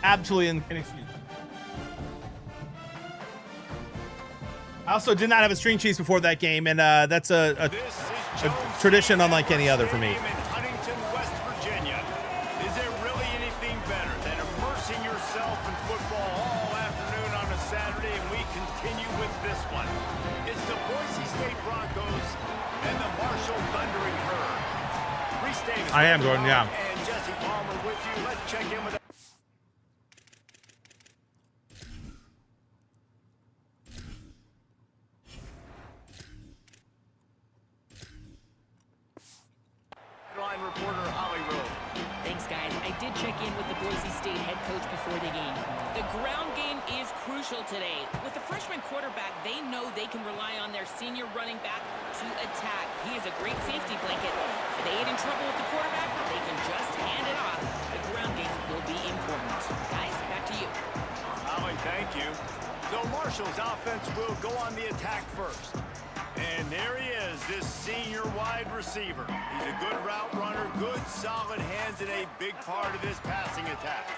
Absolutely inexcusable. I also did not have a string cheese before that game, and that's a tradition unlike any other for me. In Huntington, West Virginia. Is there really anything better than immersing yourself in football all afternoon on a Saturday? And we continue with this one. It's the Boise State Broncos and the Marshall Thundering Herd. Reese Davis, I am, Gordon, yeah. And Jesse Palmer with you. Let's check in with reporter Holly Rowe. Thanks, guys. I did check in with the Boise State head coach before the game. The ground game is crucial today. With the freshman quarterback, they know they can rely on their senior running back to attack. He is a great safety blanket. If they get in trouble with the quarterback, they can just hand it off. The ground game will be important. Guys, back to you. Holly, thank you. So Marshall's offense will go on the attack first. And there he is, this senior wide receiver. He's a good route runner, good solid hands, and a big part of this passing attack.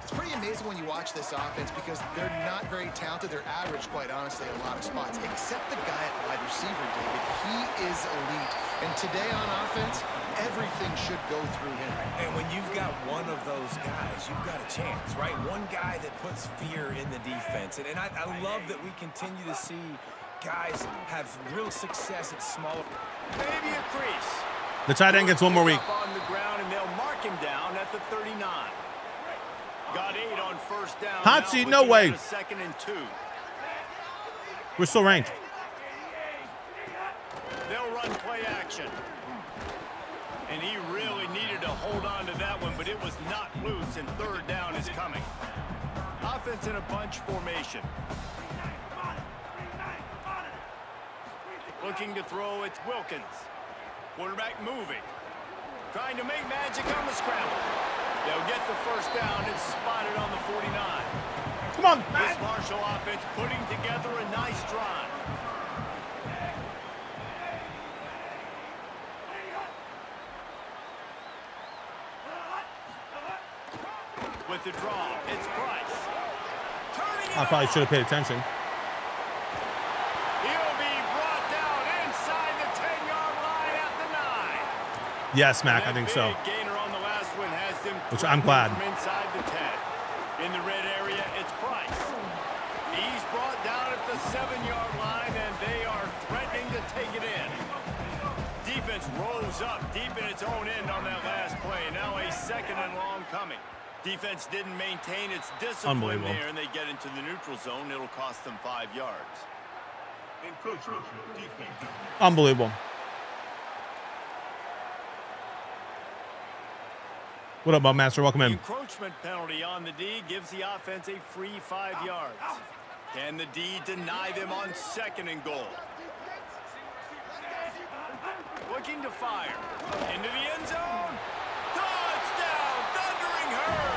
It's pretty amazing when you watch this offense because they're not very talented. They're average, quite honestly, in a lot of spots, except the guy at wide receiver, David. He is elite. And today on offense, everything should go through him. And when you've got one of those guys, you've got a chance, right? One guy that puts fear in the defense. And I love that we continue to see guys have real success at smaller. Maybe a crease. The tight end gets one more week. Up on the ground, and they'll mark him down at the 39. Got 8 on first down. Hot seat, no way. 2nd and 2. We're still ranked. They'll run play action. And he really needed to hold on to that one, but it was not loose, and 3rd down is coming. Offense in a bunch formation. Looking to throw, it's Wilkins. Quarterback moving. Trying to make magic on the scramble. They'll get the first down. It's spotted on the 49. Come on. This Marshall offense putting together a nice drive. With the draw, it's Price. Turning it I probably should have paid attention. He'll be brought down inside the 10-yard line at the 9. Yes, Mac, I think so. Big gainer on the last one has them Which I'm glad. from inside the 10. In the red area, it's Price. He's brought down at the 7-yard line, and they are threatening to take it in. Defense rose up deep in its own end on that last play. Now a 2nd and long coming. Defense didn't maintain its discipline there, and they get into the neutral zone. It'll cost them 5 yards. Encroachment defense. Unbelievable. What up, Bugmaster? Welcome The in. encroachment penalty on the D gives the offense a free 5 yards. Can the D deny them on 2nd and goal? Looking to fire. Into the end zone. Touchdown! Thundering Herd!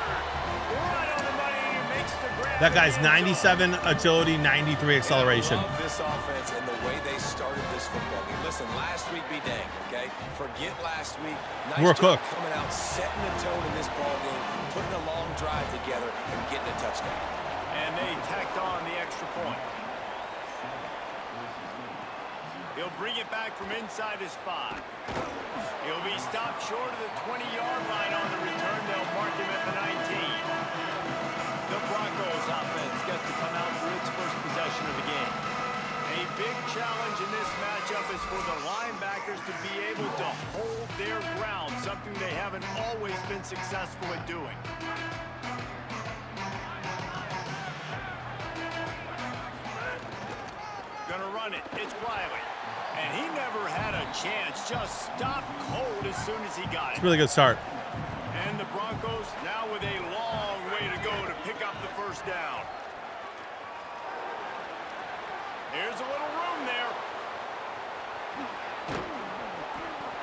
Right on the money. He makes the grab. That guy's 97 agility, 93 acceleration. I love this offense and the way they started this football game. Listen, last week be danged, okay? Forget last week. Nice We're job cooked. coming out, setting the tone in this ball game, putting a long drive together, and getting a touchdown. And they tacked on the extra point. He'll bring it back from inside his 5. He'll be stopped short of the 20-yard line on the return. They'll mark him at the 19. The Broncos offense gets to come out for its first possession of the game. A big challenge in this matchup is for the linebackers to be able to hold their ground, something they haven't always been successful at doing. Gonna run it. It's Riley. And he never had a chance. Just stopped cold as soon as he got it. It's a really good start. And the Broncos now with a long way to go to pick up the first down. Here's a little room there.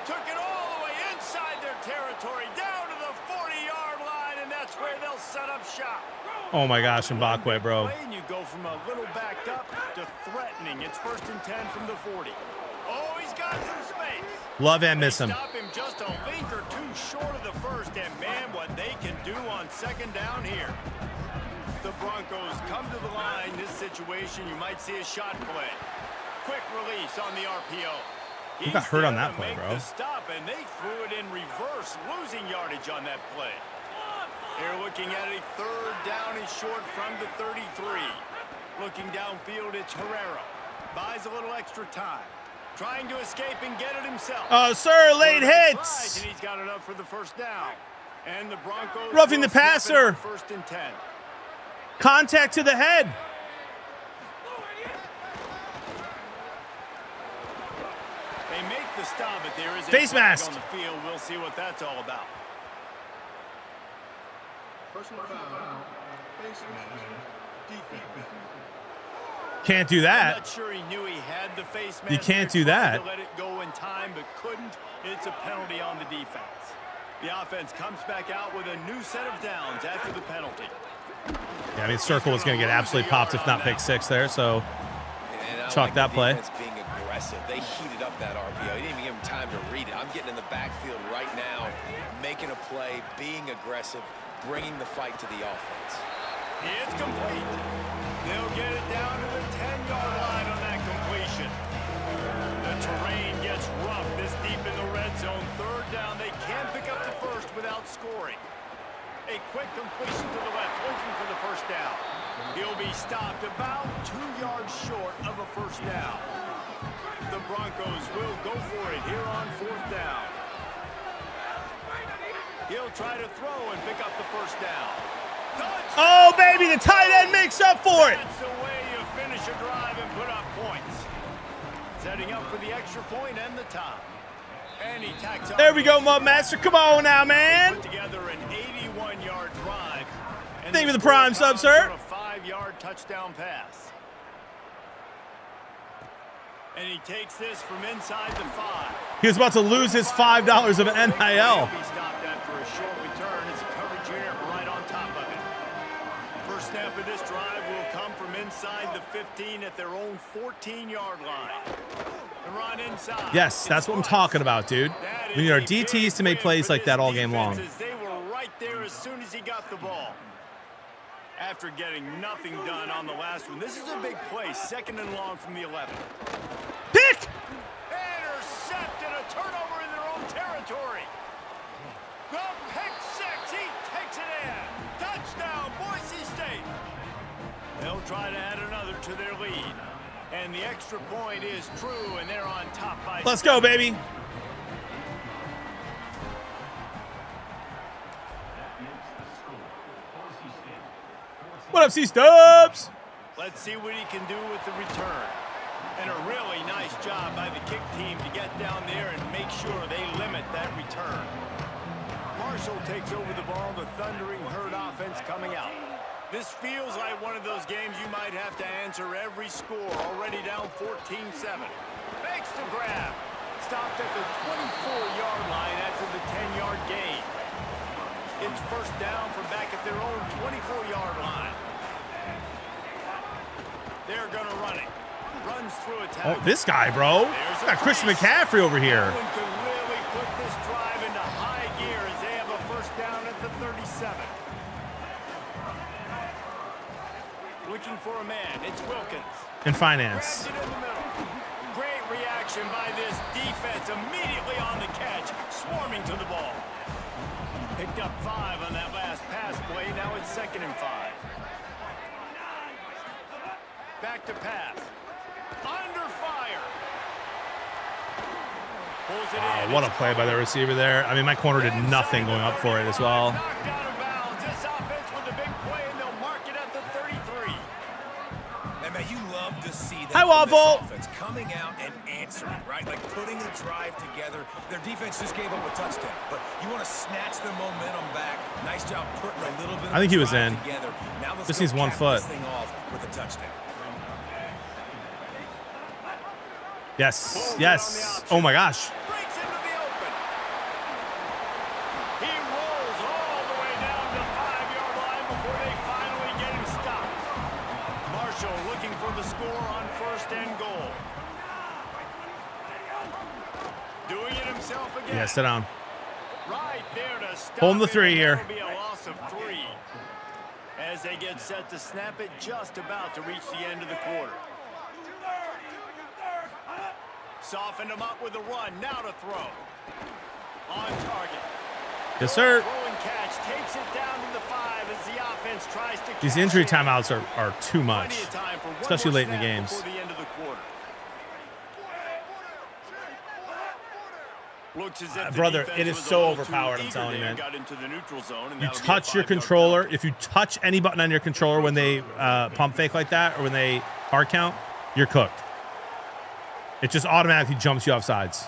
Took it all the way inside their territory, down to the 40-yard line, and that's where they'll set up shop. Oh my gosh, Mbakwe, bro. And you go from a little backed up to threatening. It's 1st and 10 from the 40. Oh, he's got some space. Love and miss him. Stop him just a link or two short of the first, and man, what they can do on 2nd down here. The Broncos come to the line. This situation, you might see a shot play. Quick release on the RPO. He got hurt on that play, make bro. The stop, and they threw it in reverse, losing yardage on that play. They're looking at a 3rd down and short from the 33. Looking downfield, it's Herrera. Buys a little extra time. Trying to escape and get it himself. Oh, sir, late hits. And he's got enough for the first down. And the Broncos Roughing the will snap it passer. on 1st and 10. Contact to the head. They make the stop, but there is a Face flag mask. on the field. We'll see what that's all about. Personal foul. Face mask. Defense. Can't do I'm that. not sure he knew he had the face mask. You can't there, do tried that. to let it go in time, but couldn't. It's a penalty on the defense. The offense comes back out with a new set of downs after the penalty. Yeah, I mean, Circle was going to get absolutely popped if not pick 6 there, so chalk that play. Being aggressive. They heated up that RPO. You didn't even give him time to read it. I'm getting in the backfield right now, making a play, being aggressive, bringing the fight to the offense. It's complete. They'll get it down to the 10-yard line on that completion. The terrain gets rough this deep in the red zone. Third down, they can't pick up the first without scoring. A quick completion to the left, looking for the first down. He'll be stopped about 2 yards short of a first down. The Broncos will go for it here on 4th down. He'll try to throw and pick up the first down. Oh, baby, the tight end makes up for it. That's the way you finish a drive and put up points. Setting up for the extra point and the tie. And he tacks on. There we go, Mud Master. Come on now, man. Put together an 81-yard drive. And Thank you for the score prime sub, comes sir. on a 5-yard touchdown pass. And he takes this from inside the 5. He was about to lose his $5 of NIL. He'll be stopped after a short return. It's a coverage unit right on top of it. First snap of this drive will come from inside the 15 at their own 14-yard line. And run inside. Yes, that's what I'm talking about, dude. We need our DTs to make plays like that all game long. They were right there as soon as he got the ball. After getting nothing done on the last one, this is a big play. 2nd and long from the 11. Pick! Intercepted, a turnover in their own territory. The pick 6, he takes it in. Touchdown, Boise State. They'll try to add another to their lead. And the extra point is true, and they're on top by... Let's go, baby. What up, C-Stubs? Let's see what he can do with the return. And a really nice job by the kick team to get down there and make sure they limit that return. Marshall takes over the ball, the thundering herd offense coming out. This feels like one of those games you might have to answer every score. Already down 14-7. Makes the grab. Stopped at the 24-yard line after the 10-yard gain. It's first down from back at their own 24-yard line. They're going to run it. Runs through a tackle. Oh, this guy, bro. Got Christian McCaffrey over here. No one can really put this drive into high gear as they have a first down at the 37. Looking for a man. It's Wilkins. In finance. Grabs it in the middle. Great reaction by this defense. Immediately on the catch. Swarming to the ball. Picked up 5 on that last pass play. Now it's 2nd and 5. Back to pass. Under fire. Pulls it in. What a play by the receiver there. I mean, my corner did nothing going up for it as well. Knocked out of bounds. This offense with a big play, and they'll mark it at the 33. And man, you love to see that. Hi, Waffle. Offense coming out and answering, right? Like putting a drive together. Their defense just gave up a touchdown, but you want to snatch the momentum back. Nice job putting a little bit. I think he was drive in. Together. Now let's Just go needs 1 cap foot. this thing off with a touchdown. Yes. Yes. Oh, my gosh. Breaks into the open. He rolls all the way down the 5-yard line before they finally get him stopped. Marshall looking for the score on 1st and goal. Doing it himself again. Yeah, sit down. Right there to stop Hold the him, 3 and here. that'll be a loss of 3. As they get set to snap it, just about to reach the end of the quarter. Softened him up with a run. Now to throw. On target. Yes, sir. Throw and catch. Takes it down to the 5 as the offense tries to These cash injury in. timeouts are too much, Plenty of time for one especially more late in the snap games. before the end of the quarter. Looks as if the Brother, defense it is was a so little overpowered, too I'm eager telling you, there, man. got into the neutral zone, and You that'll be a touch your 5-yard controller. penalty. If you touch any button on your controller when they pump fake like that or when they hard count, you're cooked. It just automatically jumps you off sides.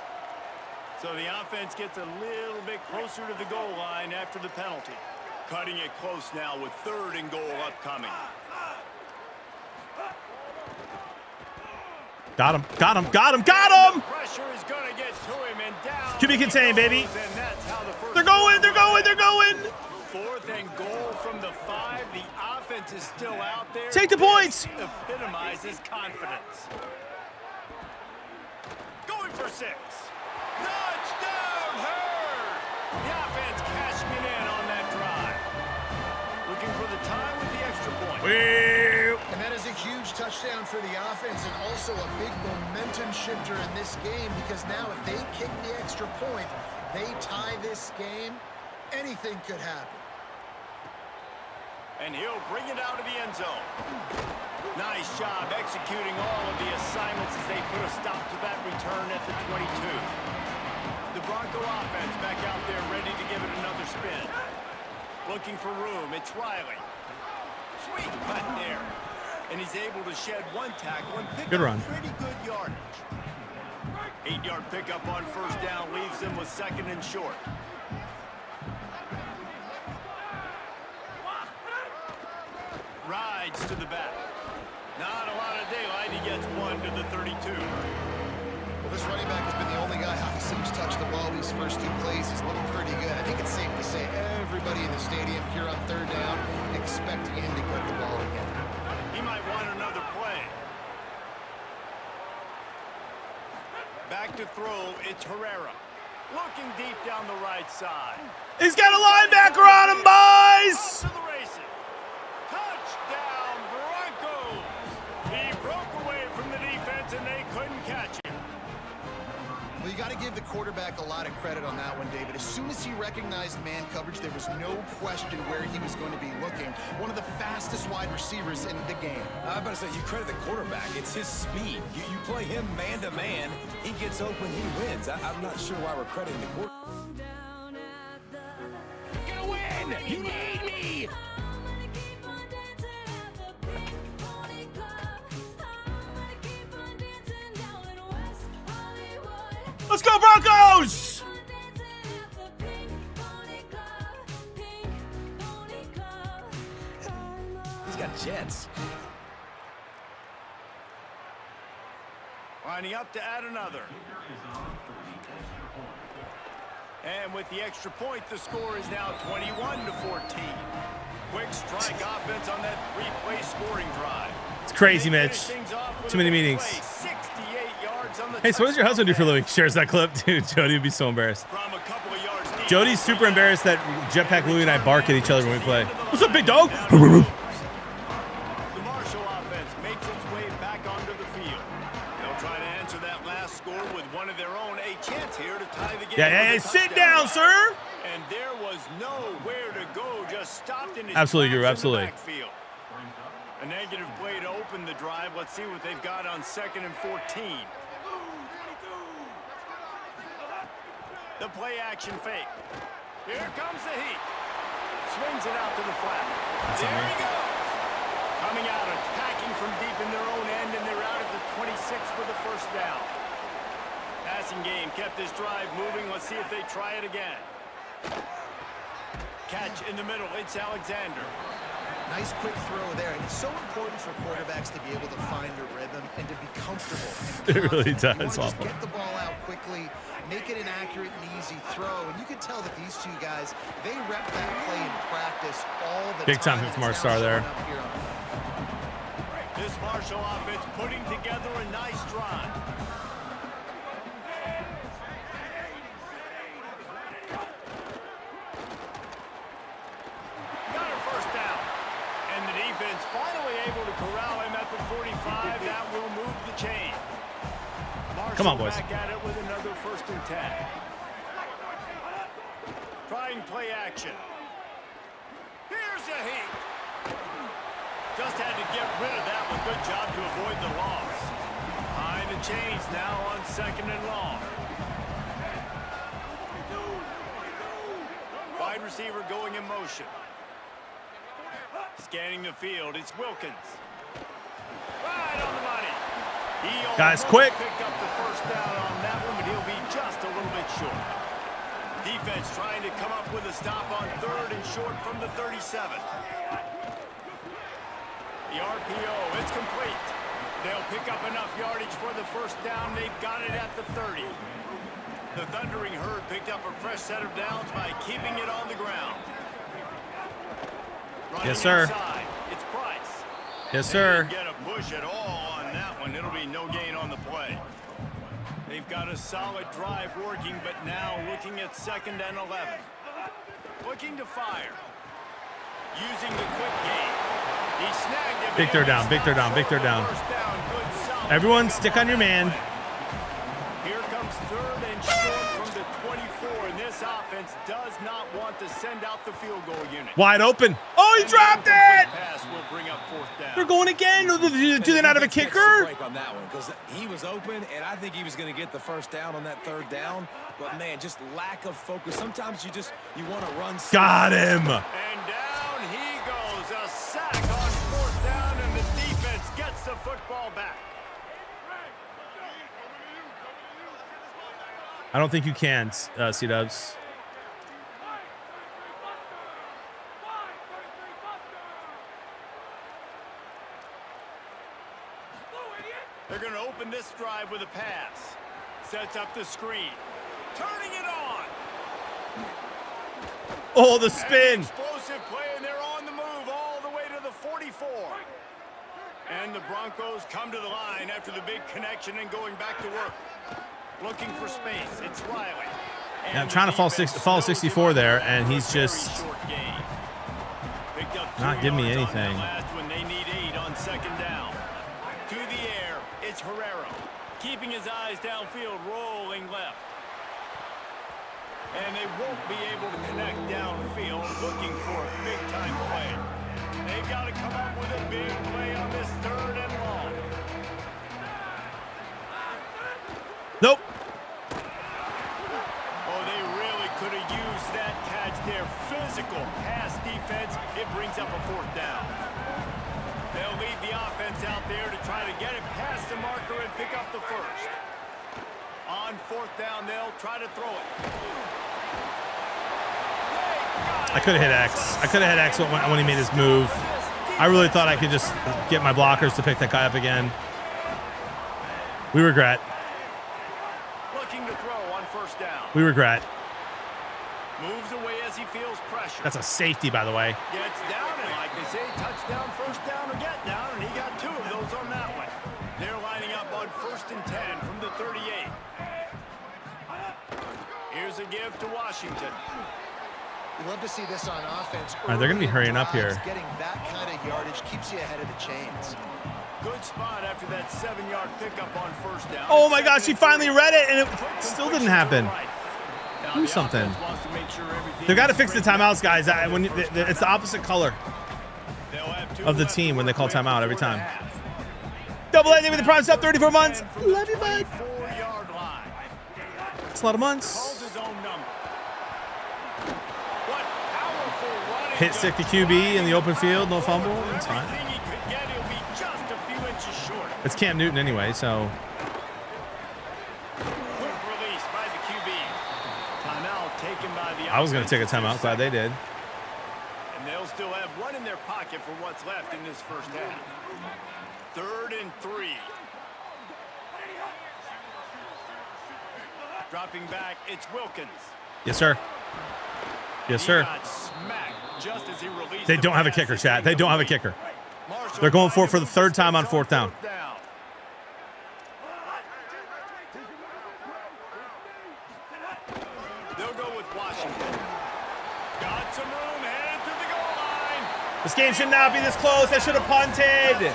So the offense gets a little bit closer to the goal line after the penalty. Cutting it close now with 3rd and goal upcoming. Got him. Got him. Got him. Got him. Pressure is going to get to him, and down Can be contained, baby. and that's how the first They're going. They're going. They're going. 4th and goal from the 5. The offense is still out there. Take the points. This epitomizes confidence. Going for 6. Touchdown, Hurd! The offense cashing it in on that drive. Looking for the tie with the extra point. And that is a huge touchdown for the offense and also a big momentum shifter in this game because now if they kick the extra point, they tie this game, anything could happen. And he'll bring it out of the end zone. Nice job executing all of the assignments as they put a stop to that return at the 22. The Bronco offense back out there ready to give it another spin. Looking for room, it's Riley. Sweet cut there. And he's able to shed one tackle and pick Good up run. pretty good yardage. 8-yard pickup on first down leaves them with 2nd and short. Rides to the back. Not a lot of daylight. He gets 1 to the 32. Well, this running back has been the only guy obviously who's touched the ball these first 2 plays. He's looking pretty good. I think it's safe to say everybody in the stadium here on 3rd down expecting him to get the ball again. He might want another play. Back to throw. It's Herrera. Looking deep down the right side. He's got a linebacker on him, boys. To the races. Touchdown, Broncos! He broke away from the defense and they couldn't catch him. Well, you got to give the quarterback a lot of credit on that one, David. As soon as he recognized man coverage, there was no question where he was going to be looking. One of the fastest wide receivers in the game. I'm about to say, you credit the quarterback. It's his speed. You play him man-to-man, he gets open, he wins. I'm not sure why we're crediting the quarterback. Gonna win! You need me! Let's go, Broncos! He's got jets. Lining up to add another. And with the extra point, the score is now 21-14. Quick strike offense on that 3-play scoring drive. It's crazy, Mitch. Too many meetings. 68 yards on the Hey, so what does your husband do for a living? Shares that clip? Dude, Jody would be so embarrassed. from a couple of yards deep. Jody's super embarrassed that Jetpack Louie and I bark at each other when we play. What's up, big dog? The Marshall offense makes its way back onto the field. They'll try to answer that last score with one of their own. A chance here to tie the game. Yeah, with a sit touchdown. down, sir. And there was nowhere to go. Just stopped in his Absolutely, Guru, tracks in the absolutely. backfield. A negative play to open the drive. Let's see what they've got on 2nd and 14. The play action fake. Here comes the heat. Swings it out to the flat. There he goes. Coming out, attacking from deep in their own end, and they're out at the 26 with a first down. Passing game kept this drive moving. Let's see if they try it again. Catch in the middle. It's Alexander. Nice quick throw there. And it's so important for quarterbacks to be able to find a rhythm and to be comfortable. It really does. You want to just Awful. get the ball out quickly, make it an accurate and easy throw. And you can tell that these 2 guys, they rep that play in practice all the Big time time. from and it's Marstar now there. showing up here on This Marshall offense putting together a nice drive. Got her first down. And the defense finally able to corral him at the 45. That will move the chain. Marshall Come on, boys. back at it with another 1st and 10. Trying play action. Here's a heat. Just had to get rid of that one. Good job to avoid the loss. Behind the chains now on 2nd and long. Wide receiver going in motion. Scanning the field, it's Wilkins. Right on the money. He Guys, almost quick. picked up the first down on that one, but he'll be just a little bit short. Defense trying to come up with a stop on 3rd and short from the 37. The RPO, it's complete. They'll pick up enough yardage for the first down. They've got it at the 30. The Thundering Herd picked up a fresh set of downs by keeping it on the ground. Running Yes, sir. inside, it's Price. Yes, sir. They didn't get a push at all on that one. It'll be no gain on the play. They've got a solid drive working, but now looking at 2nd and 11. Looking to fire. Using the quick game. He snagged it. Big third down, big third down, big third down. First down, good, solid Everyone drive. stick on your man. Here comes 3rd and short from the 24, and this offense does not want to send out the field goal unit. Wide open. Oh, he dropped it. Pass will bring up 4th down. They're going again. Do they not have a kicker? Break on that one because he was open, and I think he was going to get the first down on that 3rd down. But man, just lack of focus. Sometimes you want to run. Got him. And down he goes. A sack on 4th down, and the defense gets the football back. I don't think you can, C-Dubs. They're going to open this drive with a pass. Sets up the screen. Turning it on. Oh, the spin. Explosive play, and they're on the move all the way to the 44. And the Broncos come to the line after the big connection and going back to work. Looking for space. It's Riley. Yeah, I'm trying to follow 64 there, and he's just not giving me anything. When they need 8 on 2nd down. To the air, it's Herrera. Keeping his eyes downfield, rolling left. And they won't be able to connect downfield, looking for a big-time play. They've got to come up with a big play on this 3rd and long. Nope. Oh, they really could have used that catch there. Physical pass defense. It brings up a 4th down. They'll leave the offense out there to try to get it past the marker and pick up the first. On 4th down, they'll try to throw it. I could have hit X. I could have hit X when he made his move. I really thought I could just get my blockers to pick that guy up again. We regret. Looking to throw on 1st down. We regret. Moves away as he feels pressure. That's a safety, by the way. Gets down, and like they say, touchdown, 1st down, or get down, and he got 2 of those on that one. They're lining up on 1st and 10 from the 38. Here's a give to Washington. You love to see this on offense. All right, they're going to be hurrying up here. Getting that kind of yardage keeps you ahead of the chains. Good spot after that 7-yard pickup on 1st down. Oh my gosh, he finally read it, and it still didn't happen. Do something. They've got to fix the timeouts, guys. It's the opposite color of the team when they call timeout every time. Double ending with the prime sub, 34 months. Love you, bud. It's a lot of months. Hit stick the QB in the open field, no fumble. It's fine. It's Cam Newton anyway, so. I was going to take a timeout. Glad they did. And they'll still have 1 in their pocket for what's left in this 1st half. 3rd and 3. Dropping back, it's Wilkins. Yes, sir. Yes, sir. They don't have a kicker, chat. They don't have a kicker. They're going for the 3rd time on 4th down. They'll go with Washington. Got some room, headed to the goal line. This game should not be this close. They should have punted.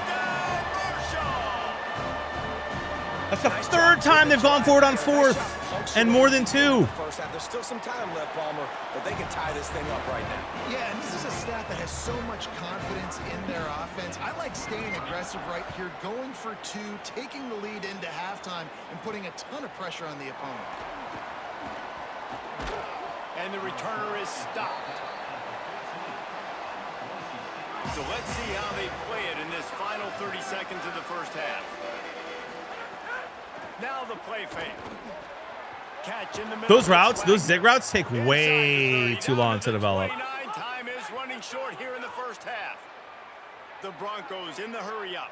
That's the 3rd time they've gone for it on 4th. And more than 2. First half, there's still some time left, Palmer, but they can tie this thing up right now. Yeah, and this is a staff that has so much confidence in their offense. I like staying aggressive right here, going for 2, taking the lead into halftime, and putting a ton of pressure on the opponent. And the returner is stopped. So let's see how they play it in this final 30 seconds of the 1st half. Now the play fake. Catch in the middle. Those routes, those zig routes take way too long to develop. Time is running short here in the 1st half. The Broncos in the hurry up.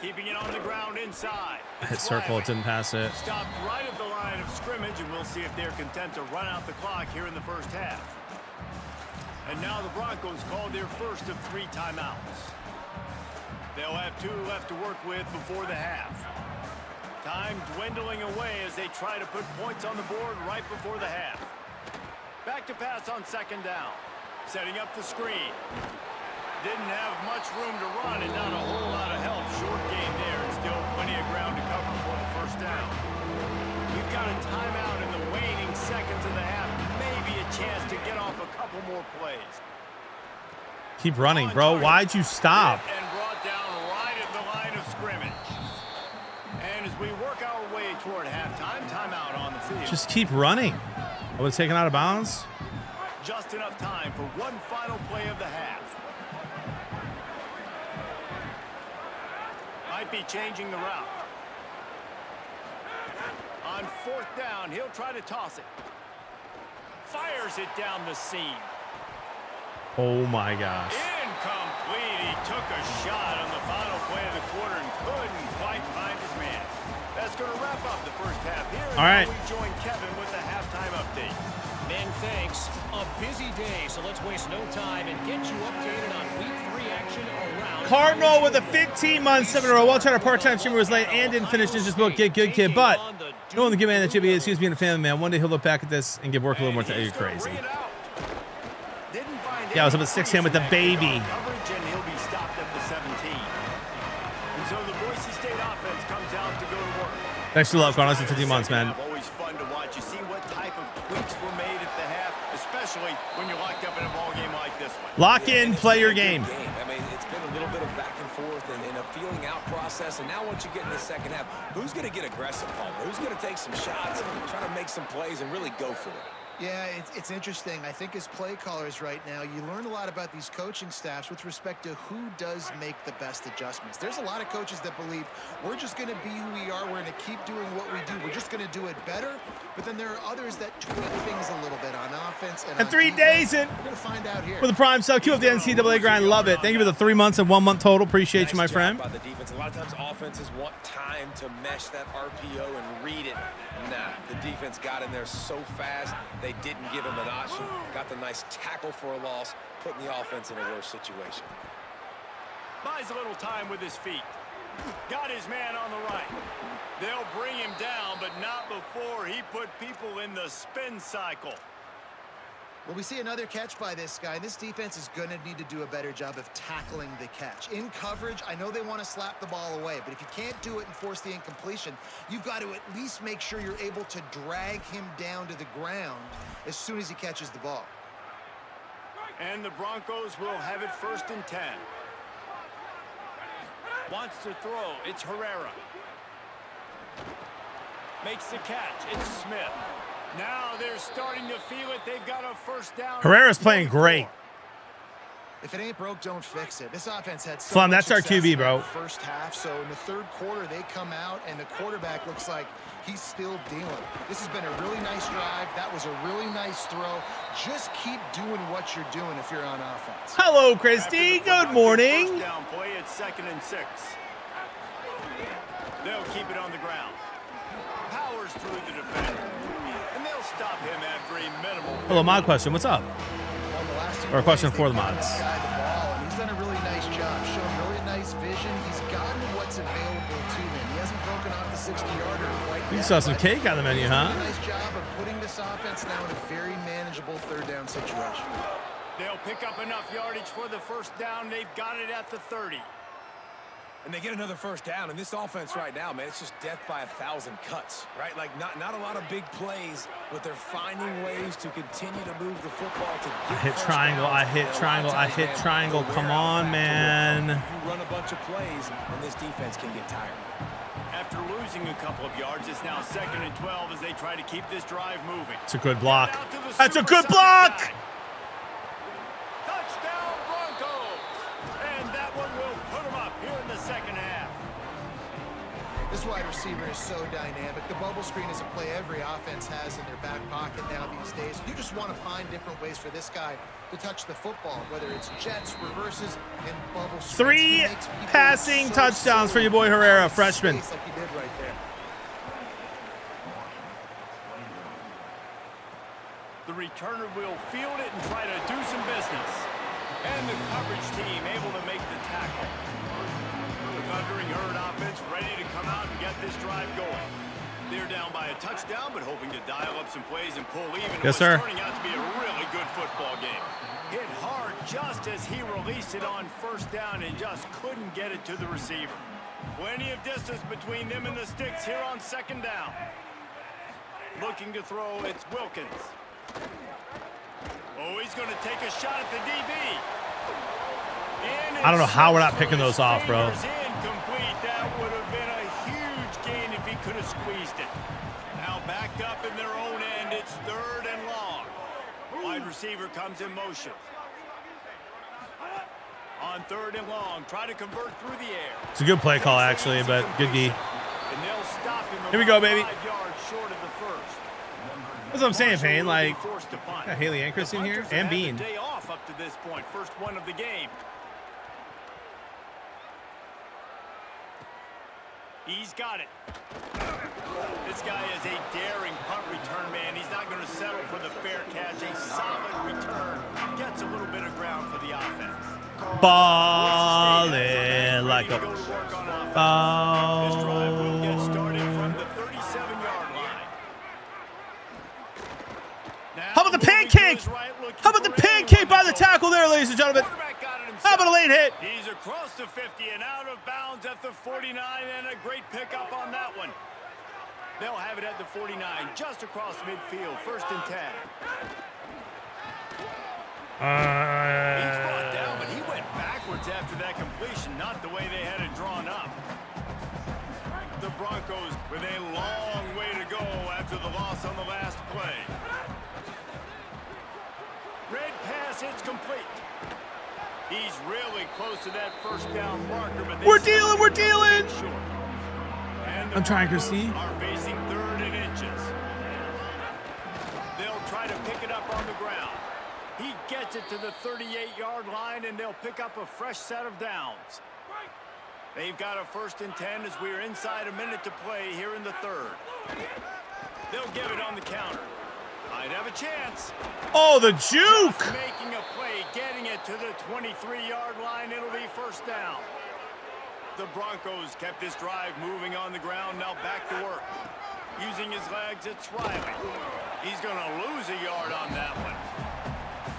Keeping it on the ground inside. Hit circle, it didn't pass it. Stopped right at the line of scrimmage, and we'll see if they're content to run out the clock here in the first half. And now the Broncos call their first of 3 timeouts. They'll have 2 left to work with before the half. Time dwindling away as they try to put points on the board right before the half. Back to pass on 2nd down. Setting up the screen. Didn't have much room to run and not a whole lot of help. Short game there and still plenty of ground to cover for the first down. We've got a timeout in the waning seconds of the half. Maybe a chance to get off a couple more plays. Keep running, bro. Why'd you stop? And brought down right at the line of scrimmage. And as we work our way toward halftime, timeout on the field. Just keep running. I was taken out of bounds. Just enough time for one final play of the half. Might be changing the route. On 4th down, he'll try to toss it. Fires it down the seam. Oh my gosh. Incomplete. He took a shot on the final play of the quarter and couldn't quite find his man. That's going to wrap up the first half here. All right. We join Kevin with the halftime update. Men, thanks. A busy day, so let's waste no time and get you updated on Week 3 action around. Cardinal with a 15-month 7-0. Well, tried a part-time streamer was late and didn't finish his book. Get good kid, but no one the good man that Jimmy is. He was being a family man. One day he'll look back at this and give work a little more time. You're crazy. Yeah, I was up at 6 with the baby. Coverage, and he'll be stopped at the 17. And so the Boise State offense comes out to go to work. Thanks for the love, Cardinal. It's 15 months, man. Always fun to watch. You see what type of tweaks were made at the half, especially when you're locked up in a ball game like this one. Lock in, play your game. I mean, it's been a little bit of back and forth and a feeling out process. And now once you get in the second half, who's going to get aggressive, Palmer? Who's going to take some shots, try to make some plays, and really go for it? Yeah, it's interesting. I think as play callers right now, you learn a lot about these coaching staffs with respect to who does make the best adjustments. There's a lot of coaches that believe we're just going to be who we are. We're going to keep doing what we do. We're just going to do it better. But then there are others that tweak things a little bit on offense. And 3 days in. We're going to find out here. For the prime sub, Q of the NCAA grind. Love it. Thank you for the 3 months and 1 month total. Appreciate you, my friend. By the defense. A lot of times offenses want time to mesh that RPO and read it. Nah, the defense got in there so fast, they didn't give him an option. Got the nice tackle for a loss, putting the offense in a worse situation. Buys a little time with his feet. Got his man on the right. They'll bring him down, but not before he put people in the spin cycle. Well, we see another catch by this guy. This defense is going to need to do a better job of tackling the catch. In coverage, I know they want to slap the ball away, but if you can't do it and force the incompletion, you've got to at least make sure you're able to drag him down to the ground as soon as he catches the ball. And the Broncos will have it 1st and 10. Wants to throw. It's Herrera. Makes the catch. It's Smith. Now they're starting to feel it. They've got a first down. Herrera's playing great. If it ain't broke, don't fix it. This offense had so Flum, much that's our success QB, in bro. the first half. So in the 3rd quarter, they come out, and the quarterback looks like he's still dealing. This has been a really nice drive. That was a really nice throw. Just keep doing what you're doing if you're on offense. Hello, Christy. Good morning. First down play, it's 2nd and 6. They'll keep it on the ground. Powers through the defender. And they'll stop him after a minimal. Hello, mod question. What's up? Or a question for the mods. He's done a really nice job, showing really nice vision. He's gotten what's available to him. He hasn't broken off the 60-yarder quite yet. You saw some cake on the menu, huh? Really nice job of putting this offense now in a very manageable 3rd down situation. They'll pick up enough yardage for the first down. They've got it at the 30. And they get another first down. And this offense right now, man, it's just death by 1,000 cuts, right? Like not a lot of big plays, but they're finding ways to continue to move the football to get I hit triangle. I hit triangle. I hit triangle. Come on, man. You run a bunch of plays, and this defense can get tired. After losing a couple of yards, it's now 2nd and 12 as they try to keep this drive moving. It's a good block. That's a good block. Touchdown, Broncos. And that one will put them up here in the second half. This wide receiver is so dynamic. The bubble screen is a play every offense has in their back pocket now these days. You just want to find different ways for this guy to touch the football, whether it's jets, reverses, and bubble screens. 3 passing touchdowns for your boy Herrera, freshman. Like he did right there. The returner will field it and try to do some business. And the coverage team able to make the tackle. The Thundering Herd offense ready to come out and get this drive going. They're down by a touchdown, but hoping to dial up some plays and pull even. Yes, sir. Turning out to be a really good football game. Hit hard just as he released it on first down and just couldn't get it to the receiver. Plenty of distance between them and the sticks here on second down. Looking to throw, it's Wilkins. Oh, he's going to take a shot at the DB. I don't know how we're not picking those off, bro. Incomplete. That would have been a huge gain if he could have squeezed it. Now backed up in their own end. It's 3rd and long. Wide receiver comes in motion. On 3rd and long, try to convert through the air. It's a good play call, actually, but good D. And they'll stop him. Here we go, baby. 5 yards short of the first. That's what I'm saying, Payne. Like, Forced to punt. got Haley Anchor's in here, The and Hunters have Bean. had the day off up to this point. First one of the game. He's got it. This guy is a daring punt return man. He's not going to settle for the fair catch. A solid return. Gets a little bit of ground for the offense. Ballin' like a This drive will ball. get started from the 37-yard line. How about the pancake? How about the pancake by the tackle there, ladies and gentlemen? How about a late hit? He's across the 50 and out of bounds at the 49, and a great pickup on that one. They'll have it at the 49, just across midfield, 1st and 10. He's brought down, but he went backwards after that completion, not the way they had it drawn up. The Broncos with a long way to go after the loss on the last play. Red pass, it's complete. He's really close to that first down marker, but We're dealing. And I'm trying to see. are facing 3rd and inches. They'll try to pick it up on the ground. He gets it to the 38-yard line, and they'll pick up a fresh set of downs. They've got a 1st and 10 as we're inside a minute to play here in the 3rd. They'll give it on the counter. Might have a chance. Oh, the juke. Just making a play, getting it to the 23-yard line. It'll be 1st down. The Broncos kept this drive moving on the ground. Now back to work. Using his legs, it's Riley. He's going to lose a yard on that one.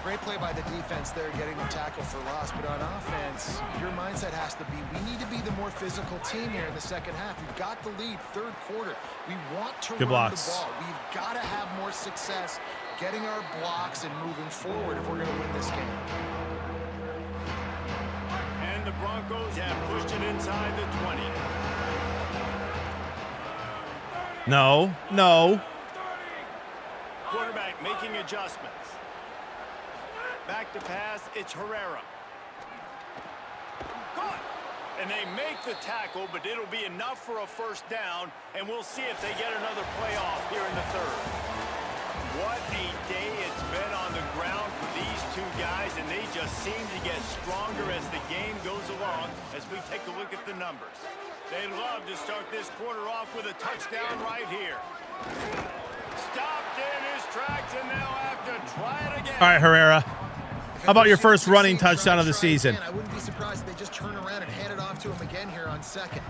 Great play by the defense there, getting the tackle for loss. But on offense, your mindset has to be, we need to be the more physical team here in the second half. We've got the lead, 3rd quarter. We want to run blocks. the ball. We've got to have more success getting our blocks and moving forward if we're going to win this game. And the Broncos have pushed it inside the 20. No. Quarterback making adjustments. Back to pass, it's Herrera. Caught. And they make the tackle, but it'll be enough for a 1st down, and we'll see if they get another playoff here in the 3rd. What a day it's been on the ground for these two guys, and they just seem to get stronger as the game goes along as we take a look at the numbers. They love to start this quarter off with a touchdown right here. Stopped in his tracks, and they'll have to try it again. All right, Herrera. How about your first running touchdown of the season? I wouldn't be surprised if they just turn around and hand it off to him again here on 2nd.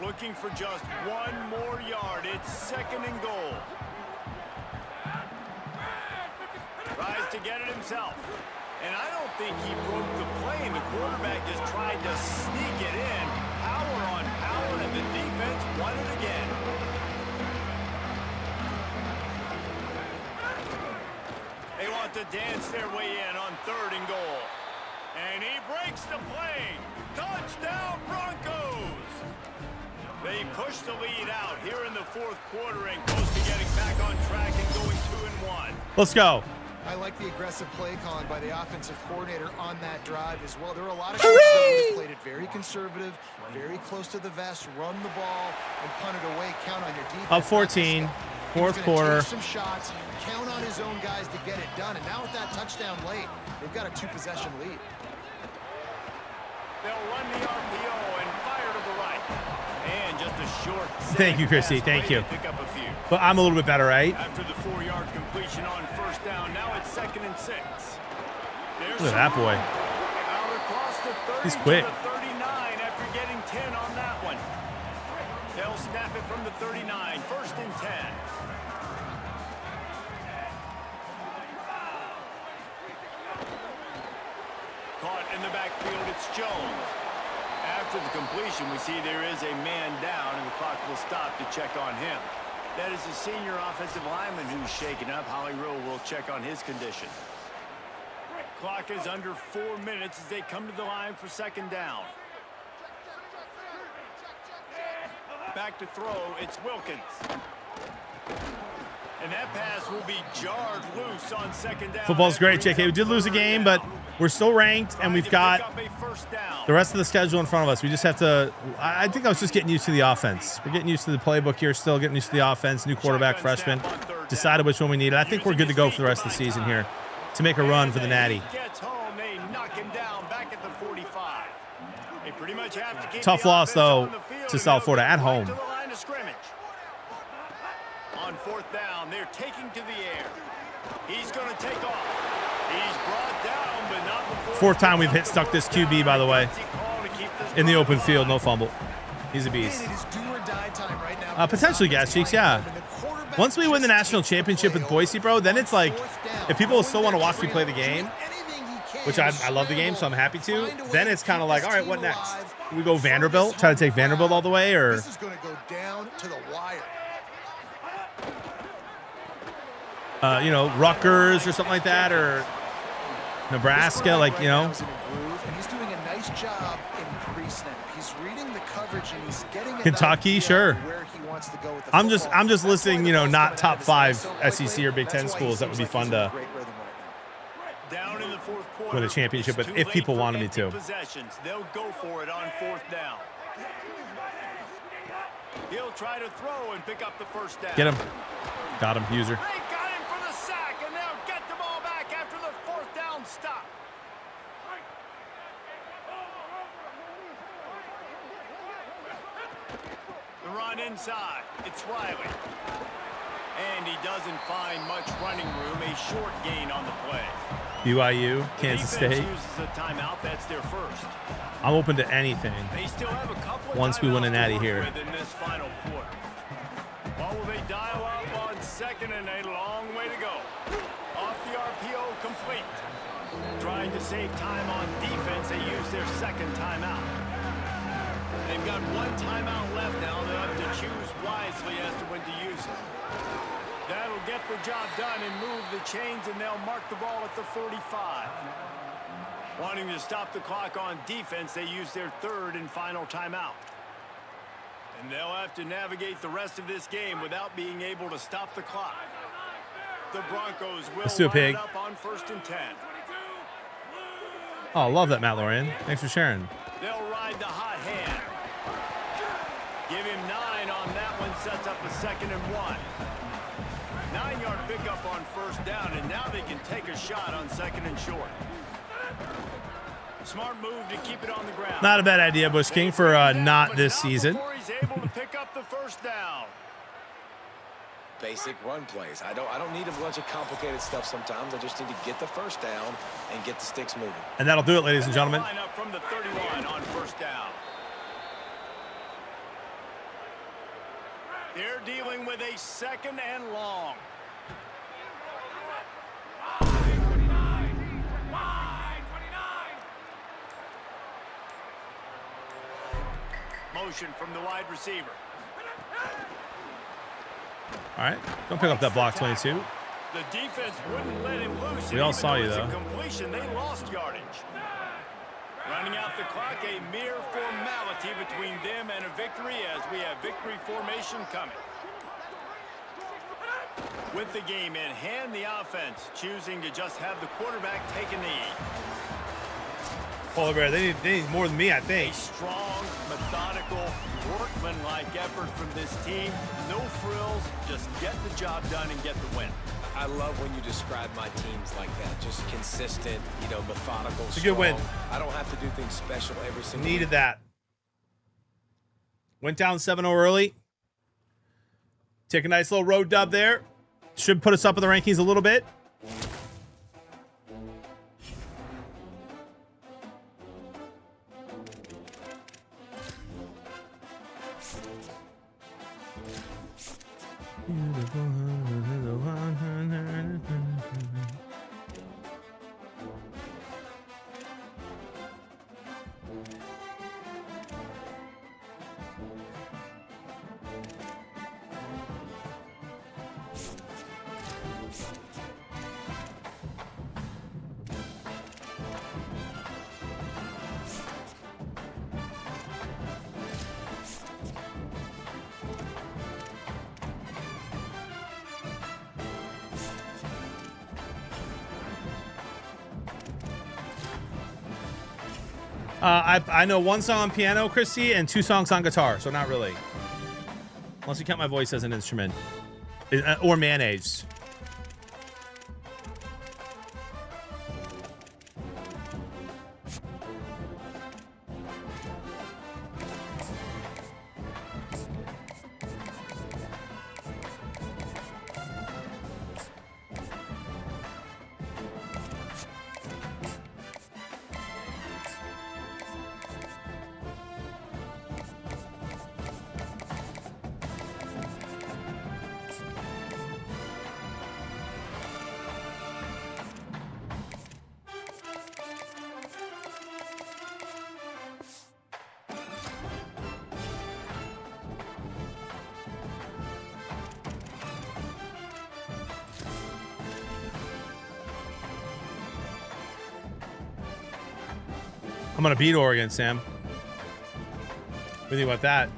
Looking for just one more yard. It's 2nd and goal. Tries to get it himself. And I don't think he broke the play. The quarterback just tried to sneak it in. Power on power, and the defense won it again. They want to dance their way in on 3rd and goal. And he breaks the play. Touchdown, Broncos! They push the lead out here in the 4th quarter and close to getting back on track and going 2-1. Let's go. I like the aggressive play calling by the offensive coordinator on that drive as well. There are a lot of coaches that played it very conservative, very close to the vest, run the ball, and punt it away. Count on your defense. Up 14, fourth quarter. Take some shots, count on his own guys to get it done. And now with that touchdown late, they've got a 2-possession lead. They'll run the RPO and fire to the right. And just a short. Thank you, Christy. Thank you. Pick up a few. But I'm a little bit better, right? After the 4-yard completion on first down, now it's 2nd and 6. Look at that boy. Out across the 30 He's quick. to the 39 after getting 10 on that one. They'll snap it from the 39, 1st and 10. Caught in the backfield, it's Jones. After the completion, we see there is a man down, and the clock will stop to check on him. That is the senior offensive lineman who's shaken up. Holly Rowe will check on his condition. Clock is under 4 minutes as they come to the line for 2nd down. Back to throw, it's Wilkins. And that pass will be jarred loose on 2nd down. Football's great, JK. We did lose a game, but we're still ranked, and we've got the rest of the schedule in front of us. We just have to – I think I was just getting used to the offense. We're getting used to the playbook here, still getting used to the offense, new quarterback, freshman. Decided which one we needed. I think we're good to go for the rest of the season here to make a run for the Natty. Tough loss, though, to South Florida at home. On 4th down, they're taking to the air. He's going to take off. He's brought down, but not before. 4th time we've stuck this QB, by the way, in the open field, no fumble. He's a beast. Potentially, Gas Cheeks, yeah. Once we win the national championship with Boise, bro, then it's like, if people still want to watch me play the game, which I love the game, so I'm happy to, then it's kind of like, all right, what next? We go Vanderbilt, try to take Vanderbilt all the way, or? This is going to go down to the wire. You know, Rutgers or something like that, or Nebraska, like, you know. And he's doing a nice job in pre-snap. He's reading the coverage and he's getting Kentucky, sure. Where he wants to go with the I'm just listing, you know, not top 5 SEC or Big Ten schools that would be fun to down in the 4th quarter, win a championship, but if people wanted me to. They'll go for it on 4th down. He'll try to throw and pick up the 1st down. Get him. Got him, user. They got him for the sack, and they'll get the ball back after the 4th down stop. The run inside. It's Riley. And he doesn't find much running room. A short gain on the play. BYU, Kansas State. Uses a timeout. That's their first. I'm open to anything. They still have a couple once we win a Natty here. In this final quarter. What will they dial up on 2nd and a long way to go? Off the RPO complete. Trying to save time on defense, they use their 2nd timeout. They've got 1 timeout left now. They'll have to choose wisely as to when to use it. That'll get the job done and move the chains, and they'll mark the ball at the 45. Wanting to stop the clock on defense, they use their 3rd and final timeout. And they'll have to navigate the rest of this game without being able to stop the clock. The Broncos will Let's do a pig. line it up on 1st and 10. Oh, love that, Matt Lorian. Thanks for sharing. They'll ride the hot hand. Give him 9 on that one, sets up a 2nd and 1. 9-yard pickup on 1st down, and now they can take a shot on 2nd and short. Smart move to keep it on the ground. Not a bad idea, Bush King, for not this season. He's able to pick up the 1st down. Basic run plays. I don't need a bunch of complicated stuff sometimes. I just need to get the 1st down and get the sticks moving. And that'll do it, ladies and gentlemen. Line up from the 31 on 1st down. They're dealing with a 2nd and long. Motion from the wide receiver. All right, don't pick up that block, 22. The defense wouldn't let him loose. We all saw you, though. Completion, they lost yardage. Running out the clock, a mere formality between them and a victory as we have victory formation coming. With the game in hand, the offense choosing to just have the quarterback take a knee. Polar Bear, they need more than me, I A think. strong, methodical, workmanlike effort from this team. No frills, just get the job done and get the win. I love when you describe my teams like that. Just consistent, you know, methodical, It's a good win. I don't have to do things special every single Needed week. that. Went down 7-0 early. Take a nice little road dub there. Should put us up in the rankings a little bit. I know one song on piano, Christy, and 2 songs on guitar, so not really. Unless you count my voice as an instrument. Or mayonnaise. I'm gonna beat Oregon, Sam. What do you think about that?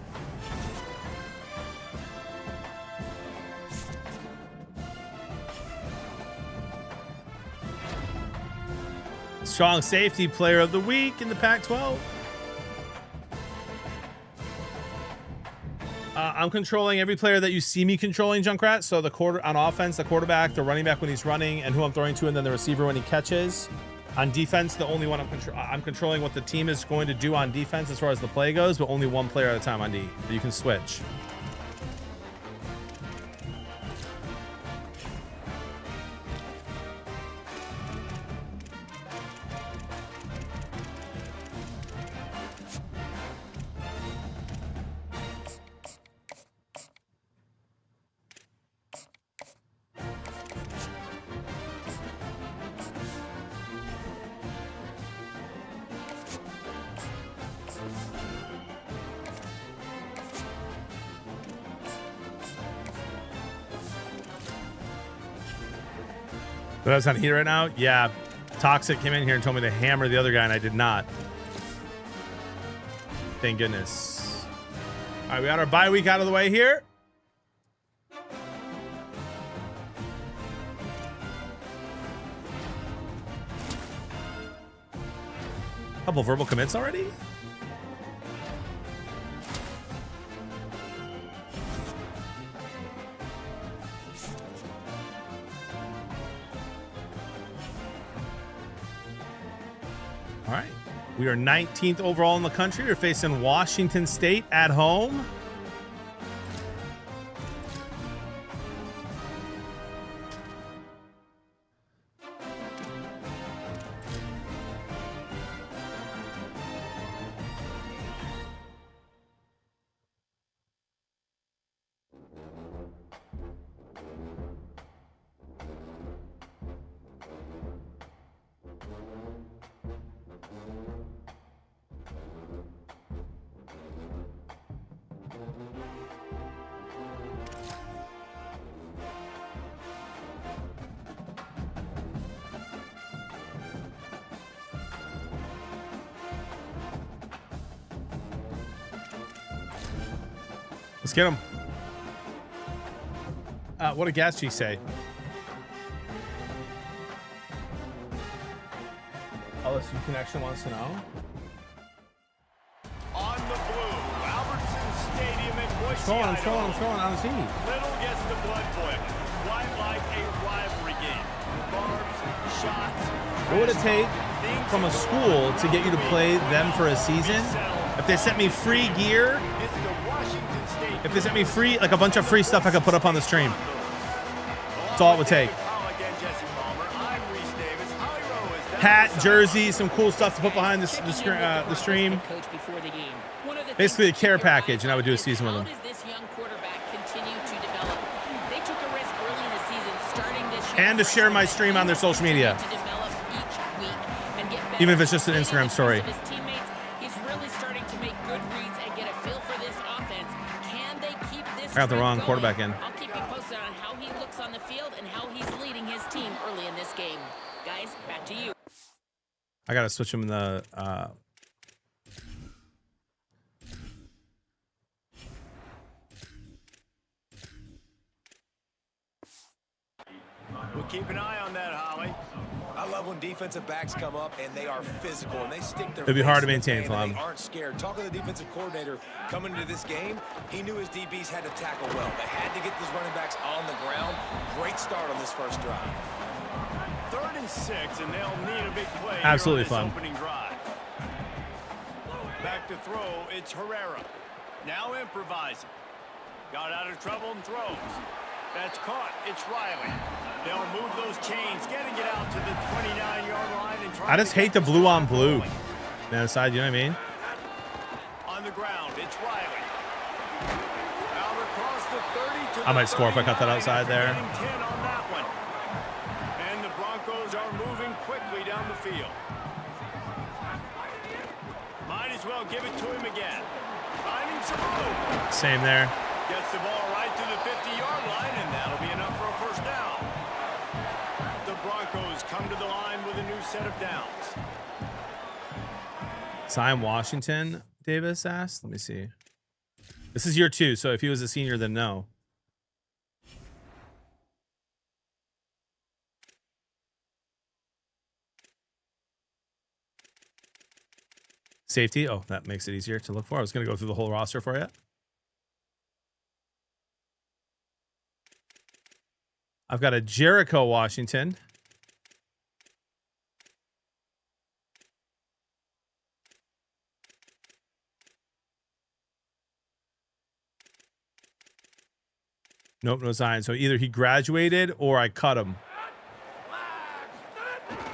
Strong safety player of the week in the Pac-12. I'm controlling every player that you see me controlling, Junkrat. So the quarter on offense, the quarterback, the running back when he's running, and who I'm throwing to, and then the receiver when he catches. On defense, the only one I'm controlling what the team is going to do on defense as far as the play goes, but only one player at a time on D. You can switch. But I was on heat right now? Yeah. Toxic came in here and told me to hammer the other guy, and I did not. Thank goodness. All right, we got our bye week out of the way here. Couple verbal commits already? All right. We are 19th overall in the country. We're facing Washington State at home. Let's get him. What did Gas Cheek say? LSU Connection wants to know. On the blue, Albertson Stadium in Boise, I'm scrolling. I don't see. Little gets the blood boiling. Quite like a rivalry game. Barbs, shots. What would it take from a school to get you to play them for a season? If they sent me free gear, It's the Washington State. if they sent me free, like a bunch of free stuff I could put up on the stream. That's all it would take. Hat, jersey, some cool stuff to put behind the stream. Coach before the game. One of the Basically a things care that they're package, and I would do a season with how them. does this young quarterback continue to develop? They took a risk early in the season, starting this year. And to share my stream on their social media. To develop each week and get better. Even if it's just an Instagram story. His teammates, he's really starting to make good reads and get a feel for this offense. Can they keep this? I got the trend wrong going? quarterback in. I'll keep you posted on how he looks on the field and how he's leading his team early in this game. Guys, back to you. I gotta switch him in the. We'll keep an eye on that, Holly. I love when defensive backs come up and they are physical and they stick their It'd be face hard to in the maintain game for and him. They aren't scared. Talking to the defensive coordinator coming into this game, he knew his DBs had to tackle well. They had to get these running backs on the ground. Great start on this first drive. 3rd and 6, and they'll need a big play. Absolutely here on fun. this opening drive. Back to throw, it's Herrera. Now improvising. Got out of trouble and throws. That's caught. It's Riley. They'll move those chains, getting it out to the 29-yard line. And I just hate the blue on blue. Man, side, you know what I mean? On the ground, it's Riley. Out across the 30 to I might score if I cut that 39, outside there. getting 10 on that one. And the Broncos are moving quickly down the field. Might as well give it to him again. Finding some room. Same there. Gets the ball right to the 50-yard line, and that'll be enough for a first down. The Broncos come to the line with a new set of downs. Sign Washington, Davis asked. Let me see. This is year 2, so if he was a senior, then no. Safety. Oh, that makes it easier to look for. I was going to go through the whole roster for you. I've got a Jericho Washington. Nope, no sign. So either he graduated or I cut him.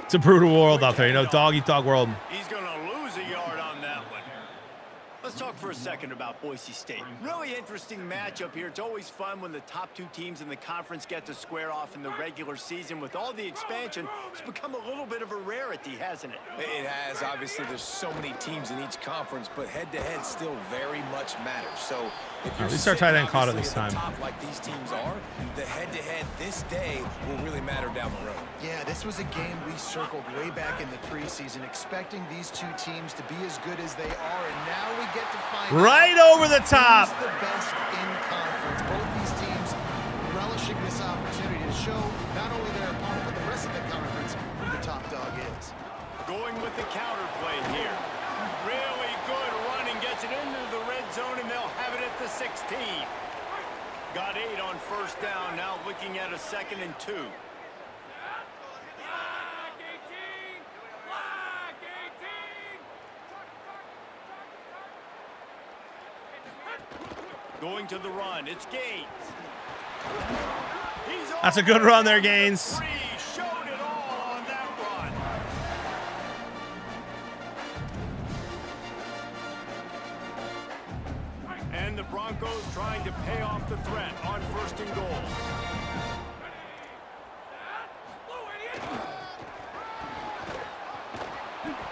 It's a brutal world out there, you know, dog eat dog world. He's going to lose a yard on that one. Let's talk for a second about Boise State. Really interesting matchup here. It's always fun when the top 2 teams in the conference get to square off in the regular season. With all the expansion, it's become a little bit of a rarity, hasn't it? It has. Obviously, there's so many teams in each conference, but head-to-head still very much matters. So if you're At least our tight end caught it this sitting, time. obviously, at the top like these teams are, the head-to-head this day will really matter down the road. Yeah, this was a game we circled way back in the preseason, expecting these 2 teams to be as good as they are, and now we get to find Right out over the top. who's the best in conference. Both these teams relishing this opportunity to show not only their opponent, but the rest of the conference who the top dog is. Going with the counterplay here. Really good running, gets it into the red zone, and they'll have it at the 16. Got 8 on first down, now looking at a 2nd and 2. Going to the run, it's Gaines. That's a good run there, Gaines. Showed it all on that run. And the Broncos trying to pay off the threat on 1st and goal.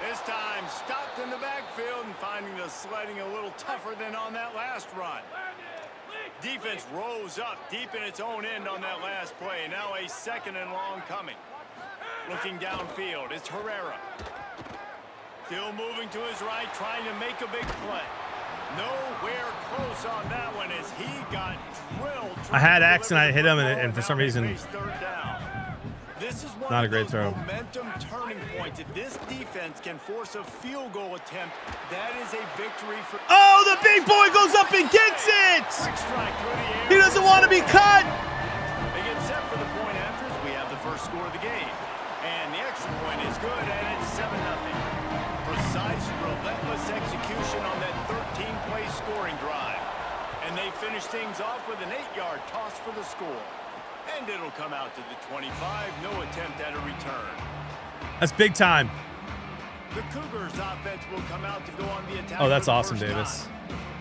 This time stopped in the backfield and finding the sledding a little tougher than on that last run. Defense rose up deep in its own end on that last play. Now a 2nd and long coming. Looking downfield, it's Herrera. Still moving to his right, trying to make a big play. Nowhere close on that one as he got drilled. I had X and I hit him, and for some reason, This is one not a of great those throw. momentum turning points. If this defense can force a field goal attempt, that is a victory for. Oh, the big boy goes up and gets it. Quick strike through the air. He doesn't want to be cut. They get set for the point after as we have the first score of the game. And the extra point is good, and it's 7-0. Precise, relentless execution on that 13-play scoring drive. And they finish things off with an 8-yard toss for the score. And it'll come out to the 25. No attempt at a return. That's big time. The Cougars offense will come out to go on the attack. Oh, that's for the awesome, first Davis. time.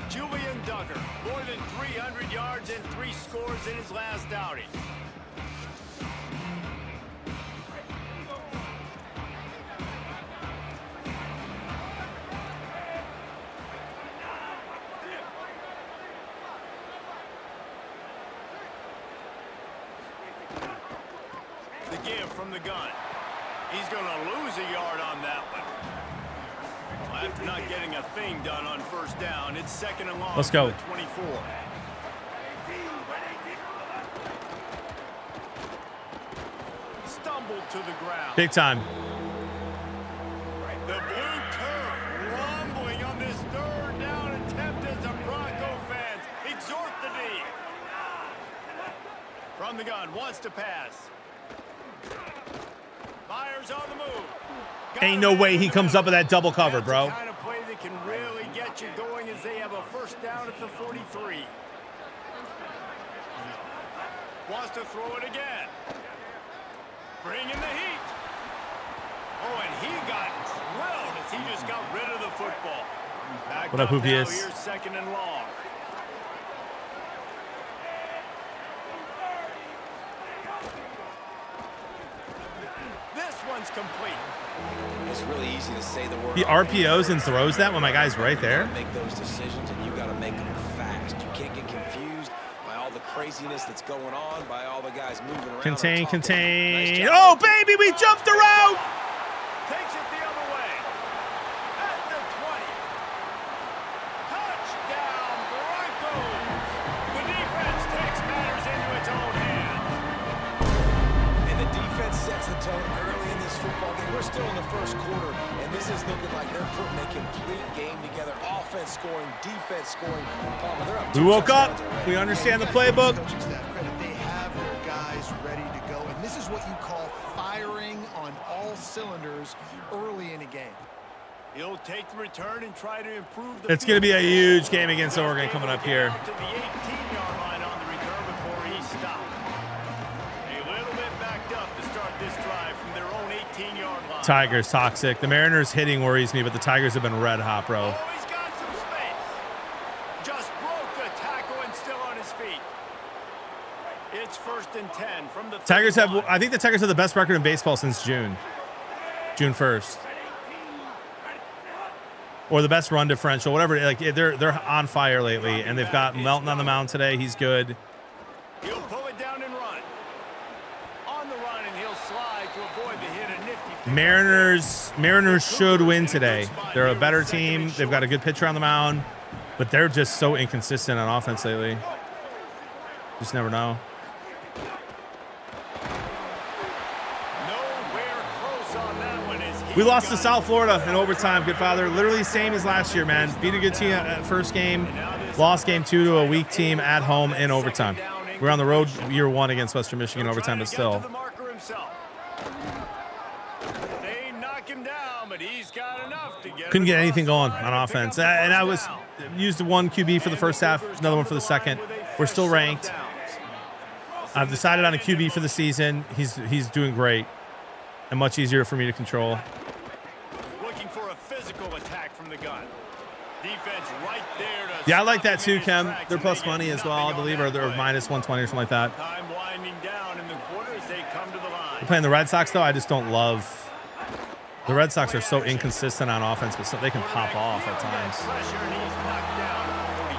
Julian Duggar, more than 300 yards and 3 scores in his last outing. The give from the gun. He's going to lose a yard on that one. Well, after not getting a thing done on first down, it's 2nd and long. Let's go. For the 24. Stumbled to the ground. Big time. The blue turf rumbling on this 3rd down attempt as the Bronco fans exhort the D. From the gun, wants to pass. Myers on the move. Ain't no way he comes up with that double cover, bro. That's the kind of play that can really get you going as they have a first down at the 43. Wants to throw it again. Bring in the heat. Oh, and he got drilled as he just got rid of the football. Back What up, now, Hoopius? here's 2nd and long. This one's complete. It's really easy to say the word. He RPOs and throws that when my guy's right there. Make those decisions, and you got to make them fast. You can't get confused by all the craziness that's going on, by all the guys moving around. Contain, and talking. contain. Nice job. Oh, baby, we jumped the route. Takes it the other way. At the 20. Touchdown, Broncos. The defense takes matters into its own hands. And the defense sets the tone early in this football game. We're still in the first quarter, and this is looking like they're putting a complete game together. Offense scoring, defense scoring. Palmer, they're up We 2 woke up. touchdowns already. We understand the playbook. Coaching staff credit, they have their guys ready to go, and this is what you call firing on all cylinders early in a game. He'll take the return and try to improve the It's going to be a field huge game against Oregon coming up here. To the 18-yard line on the return before he stopped. A little bit backed up to start this drive from their own 18-yard line. Tigers toxic. The Mariners hitting worries me, but the Tigers have been red hot, bro. Oh, he's got some space. Just broke the tackle and still on his feet. It's 1st and 10 from the Tigers have, 31. I think the Tigers have the best record in baseball since June 1st. Or the best run differential, whatever. Like they're on fire lately, and they've got Melton on the mound today. He's good. He'll pull it down and run. On the run, and he'll slide to avoid the hit. A nifty pick. Mariners should win today. They're a better team. They've got a good pitcher on the mound, but they're just so inconsistent on offense lately. Just never know. Nowhere close on that one as he We lost to got South Florida in overtime, good father. Literally same as last year, man. Beat a good team at first game. Lost game 2 to a weak team at home in overtime. We're on the road year 1 against Western Michigan overtime, but still. The marker himself. They knock him down, but he's got enough to get Couldn't get him anything going across the on line and pick up offense. the And I first was down. used 1 QB for the first half, another one for the second. We're still ranked. I've decided on a QB for the season. He's doing great and much easier for me to control. Looking for a physical attack from the gun. Defense right there to Yeah, I like that stop him too, in his Kem. tracks, They're and plus they get money as well, I nothing on believe, that or they're play. minus 120 or something like that. Time winding down in the quarter as they come to the line. Playing the Red Sox, though, I just don't love. The Red Sox are so inconsistent on offense, but so they can pop off at times. Pressure, and he's knocked down at the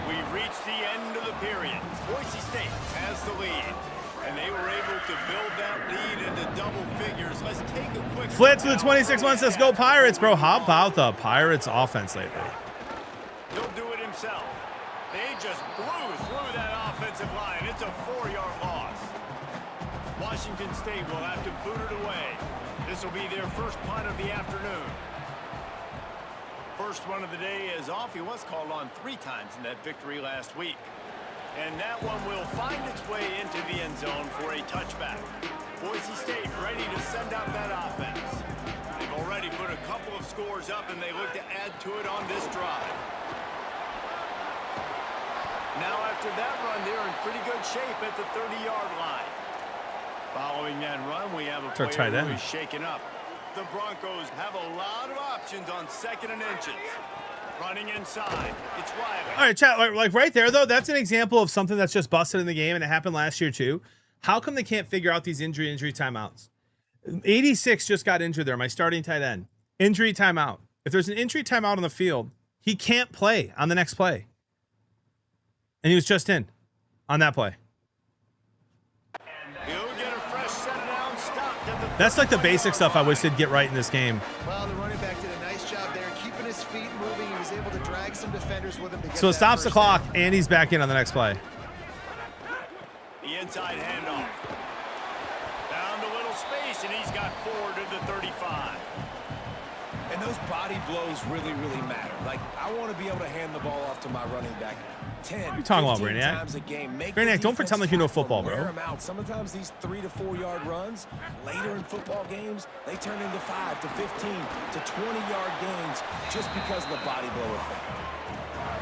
42. We've reached the end of the period. Boise State has the lead, and they were able to build that lead into double figures. Let's take a quick Flitz with the 26 months says, go Pirates, bro. How about the Pirates offense lately? He'll do it himself. They just blew through that offensive line. It's a 4-yard loss. Washington State will have to boot it away. This will be their first punt of the afternoon. First one of the day is off. He was called on 3 times in that victory last week. And that one will find its way into the end zone for a touchback. Boise State ready to send out that offense. They've already put a couple of scores up, and they look to add to it on this drive. Now after that run, they're in pretty good shape at the 30-yard line. Following that run, we have a player who is shaken up. The Broncos have a lot of options on 2nd and inches. Running inside, it's Riley. All right, chat, like right there, though, that's an example of something that's just busted in the game, and it happened last year, too. How come they can't figure out these injury timeouts? 86 just got injured there, my starting tight end. Injury timeout. If there's an injury timeout on the field, he can't play on the next play. And he was just in on that play. He'll get a fresh set down, stopped at the That's like the basic stuff I wish they'd get right in this game. Well, the running back did a nice job there, keeping his feet moving. He was able to drag some defenders with him to get So it that stops the first clock, down. and he's back in on the next play. The inside handoff. Found a little space, and he's got 4 to the 35. And those body blows really, really matter. Like, I want to be able to hand the ball off to my running back 10, What are you talking about, 15 Brainiac? times a game. Make Brainiac, the don't defense pretend like you know tackle, football, bro. wear 'em out. Sometimes these 3 to 4 yard runs, later in football games, they turn into 5 to 15 to 20-yard gains just because of the body blow effect.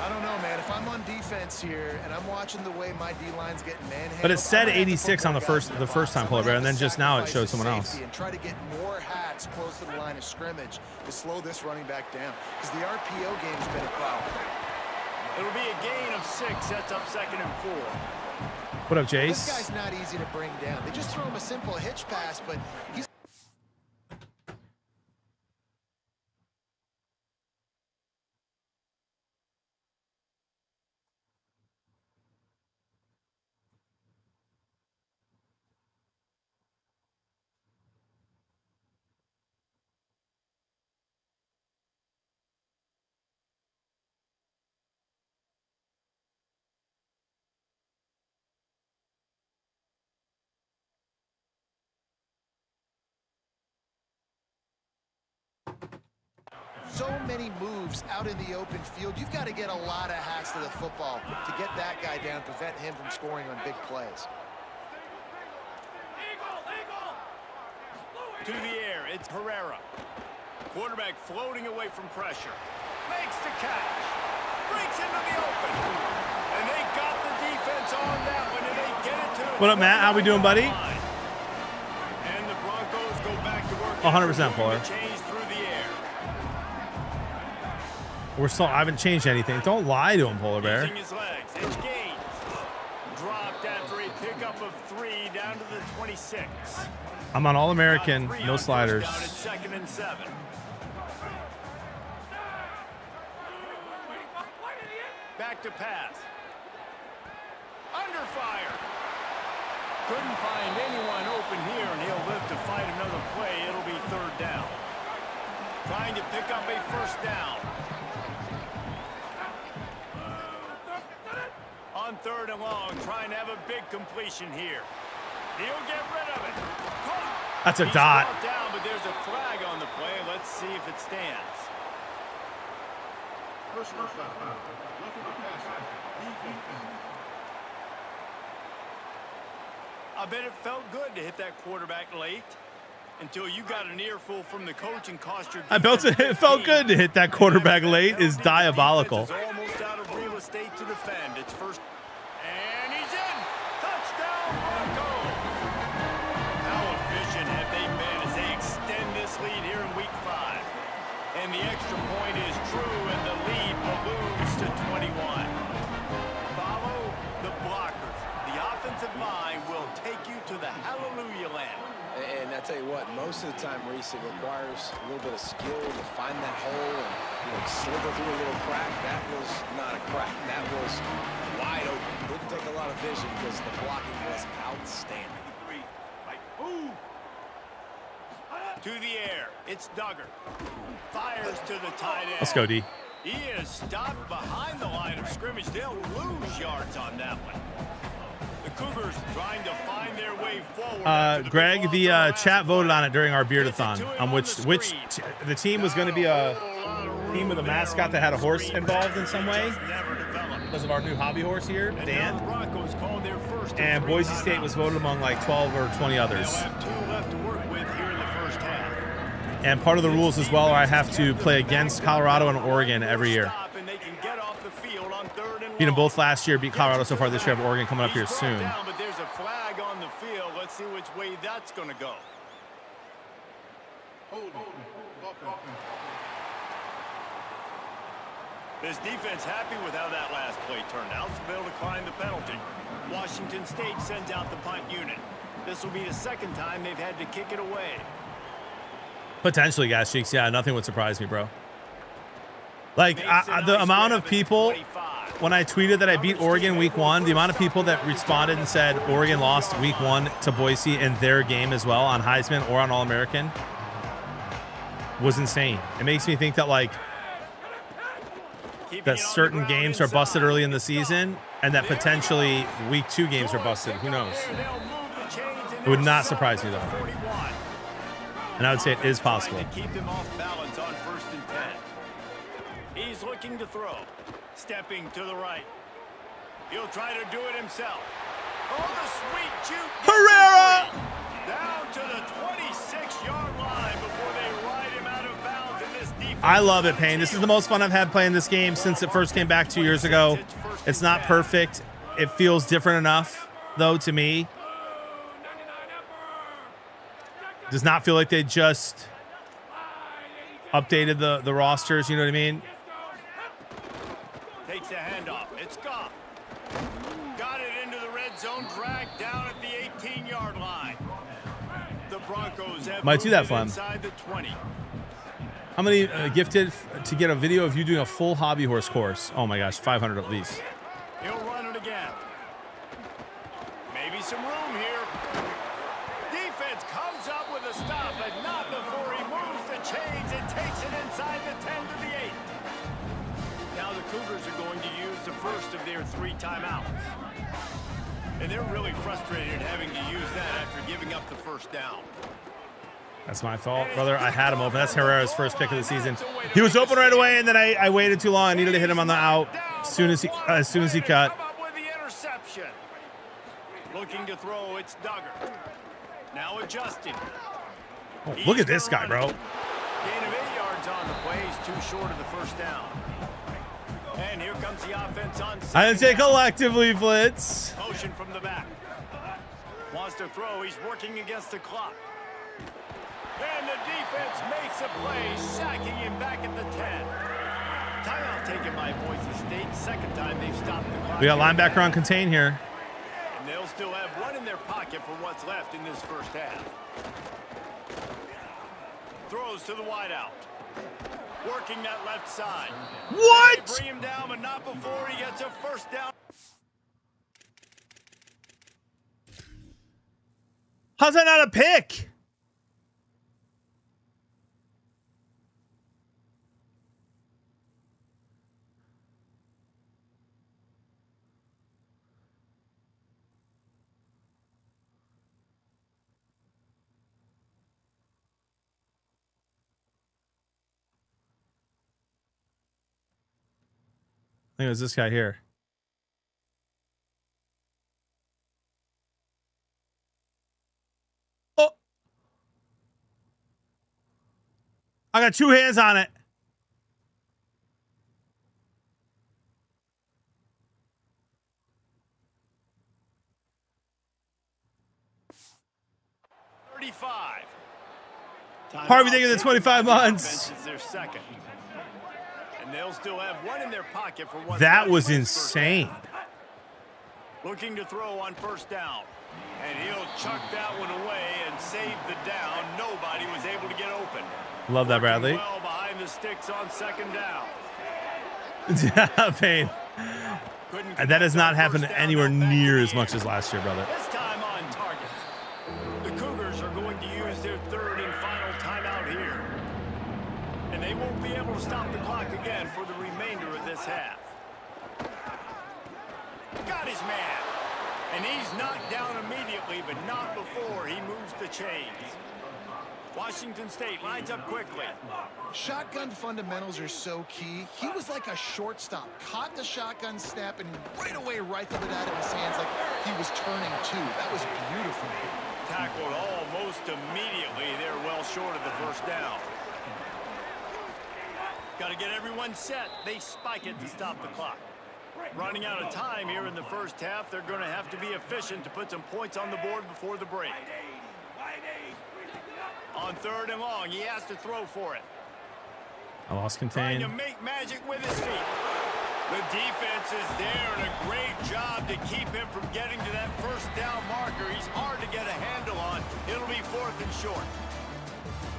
I don't know, man. If I'm on defense here and I'm watching the way my D-line's getting manhandled, But it said I'm gonna have to 86 put on more the guys first in the first time, box. Polar I'm Bear, gonna and then have to just now it sacrifice showed the someone else. safety and try to get more hats close to the line of scrimmage to slow this running back down, because the RPO game's been a problem. It'll be a gain of 6, sets up 2nd and 4. What up, Jace? This guy's not easy to bring down. They just throw him a simple hitch pass, but he's so many moves out in the open field. You've got to get a lot of hats to the football to get that guy down, prevent him from scoring on big plays. To the air, it's Herrera. Quarterback floating away from pressure. Makes the catch. Breaks into the open. And they got the defense on that one, and they get it to the What up, Matt? How we doing, buddy? And the Broncos go back to work. 100%, Polar. Change through the air. I haven't changed anything. Don't lie to him, Polar Bear. Using his legs. It's Gaines. Dropped after a pickup of 3 down to the 26. I'm on All-American, Got 3 no on sliders. first down at 2nd and 7. Back to pass. Under fire. Couldn't find anyone open here, and he'll live to fight another play. It'll be 3rd down. Trying to pick up a first down. On 3rd and long, trying to have a big completion here. He'll get rid of it. Caught. That's a He's dot. brought down, but there's a flag on the play. Let's see if it stands. First down. Looking to pass it. Defense. I bet it felt good to hit that quarterback late until you got an earful from the coach and cost your I bet it felt good to hit that quarterback late is diabolical. Defense is almost out of real estate to defend. It's first. And he's in. Touchdown, Broncos. How efficient have they been as they extend this lead here in week 5? And the extra point is true, and the lead balloons to 21. Follow the blockers. The offensive line will take you to the hallelujah land. And I tell you what, most of the time, Reese, it requires a little bit of skill to find that hole and slither through a little crack. That was not a crack. That was wide open. Didn't take a lot of vision because the blocking was outstanding. To the air, it's Duggar. Fires to the tight end. Let's go, D. He is stopped behind the line of scrimmage. They'll lose yards on that one. The Cougars trying to find their way forward. Greg, the chat voted on it during our beardathon on which the team was going to be a team with a mascot that had a horse involved in some way because of our new hobby horse here, Dan. And Boise State was voted among like 12 or 20 others. And part of the rules as well are I have to play against Colorado and Oregon every year. Beat them both last year, beat Colorado so far this year. I have Oregon coming up here soon. But there's a flag on the field. Let's see which way that's going to go. This defense happy with how that last play turned out, so they'll decline the penalty. Washington State sends out the punt unit. This will be the second time they've had to kick it away. Potentially, guys, Cheeks. Yeah, nothing would surprise me, bro. Like, the amount of people, when I tweeted that I beat Oregon week 1, the amount of people that responded and said Oregon lost week 1 to Boise in their game as well on Heisman or on All-American was insane. It makes me think that, like, that certain games are busted early in the season and that potentially week 2 games are busted. Who knows? It would not surprise me, though. And I would say it is possible. Keep them off balance on 1st and 10. He's looking to throw. Stepping to the right. He'll try to do it himself. Oh, the sweet juke. Herrera! Down to the 26-yard line before they ride him out of bounds in this defense. I love it, Payne. This is the most fun I've had playing this game since it first came back 2 years ago. It's not perfect. It feels different enough, though, to me. Does not feel like they just updated the rosters, you know what I mean? Takes the handoff. It's Goff. Got it into the red zone, dragged down at the 18-yard line. The Broncos have might do that moved fun. Inside the 20. How many gifted to get a video of you doing a full hobby horse course? Oh my gosh, 500 at least. He'll run it again. Maybe some room here. Defense comes up with a stop, but not before he moves the chains and takes it inside the 10 to the 8. Now the Cougars are going to use the first of their 3 timeouts. And they're really frustrated having to use that after giving up the first down. That's my fault, brother. I had him open. That's Herrera's first pick of the season. He was open right away, and then I waited too long. I needed to hit him on the out as soon as he cut. Come up with the interception. Looking to throw, it's Duggar. Now adjusting. Oh, look at this guy, bro. Gain of 8 yards on the play. He's too short of the first down. And here comes the offense on. I didn't say collectively, Blitz. Motion from the back. Wants to throw. He's working against the clock. And the defense makes a play, sacking him back at the 10. Timeout taken by Boise State. Second time they've stopped the clock. We got linebacker on contain here. And they'll still have one in their pocket for what's left in this first half. Throws to the wideout. Working that left side. What? They bring him down, but not before he gets a first down. How's that not a pick? I think it was this guy here. Oh. I got 2 hands on it. Harvey thinking the 25 months. Their second. And they'll still have one in their pocket for one. That was insane. Looking to throw on first down. And he'll chuck that one away and save the down. Nobody was able to get open. Love that, Bradley. Well behind the sticks on second down. Pain. That has not happened anywhere near as much as last year, brother. This time on target. The Cougars are going to use their third and final time And they won't be able to stop the clock again for the remainder of this half. Got his man. And he's knocked down immediately, but not before he moves the chains. Washington State lines up quickly. Shotgun fundamentals are so key. He was like a shortstop. Caught the shotgun snap and right away rifled it out of his hands like he was turning two. That was beautiful. Tackled almost immediately. They're well short of the first down. Got to get everyone set. They spike it to stop the clock. Running out of time here in the first half. They're going to have to be efficient to put some points on the board before the break. On 3rd and long, he has to throw for it. I lost contain. Trying to make magic with his feet. The defense is there, and a great job to keep him from getting to that first down marker. He's hard to get a handle on. It'll be 4th and short.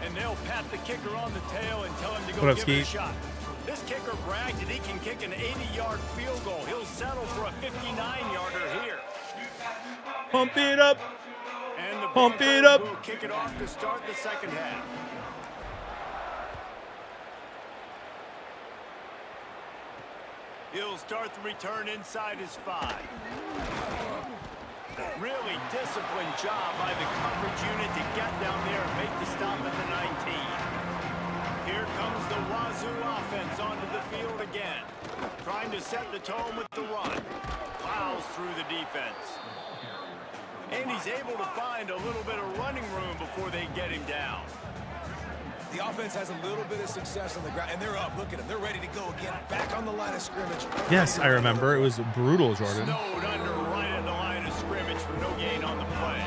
And they'll pat the kicker on the tail and tell him to go give it a shot. This kicker bragged that he can kick an 80-yard field goal. He'll settle for a 59-yarder here. Pump it up. And the Pump it up. Will kick it off to start the second half. He'll start the return inside his 5. Really disciplined job by the coverage unit to get down there and make the stop at the 19. Here comes the Wazoo offense onto the field again. Trying to set the tone with the run. Plows through the defense. And he's able to find a little bit of running room before they get him down. The offense has a little bit of success on the ground, and they're up. Look at them. They're ready to go again. Back on the line of scrimmage. Yes, I remember. It was brutal, Jordan. Snowed under right at the line of scrimmage for no gain on the play.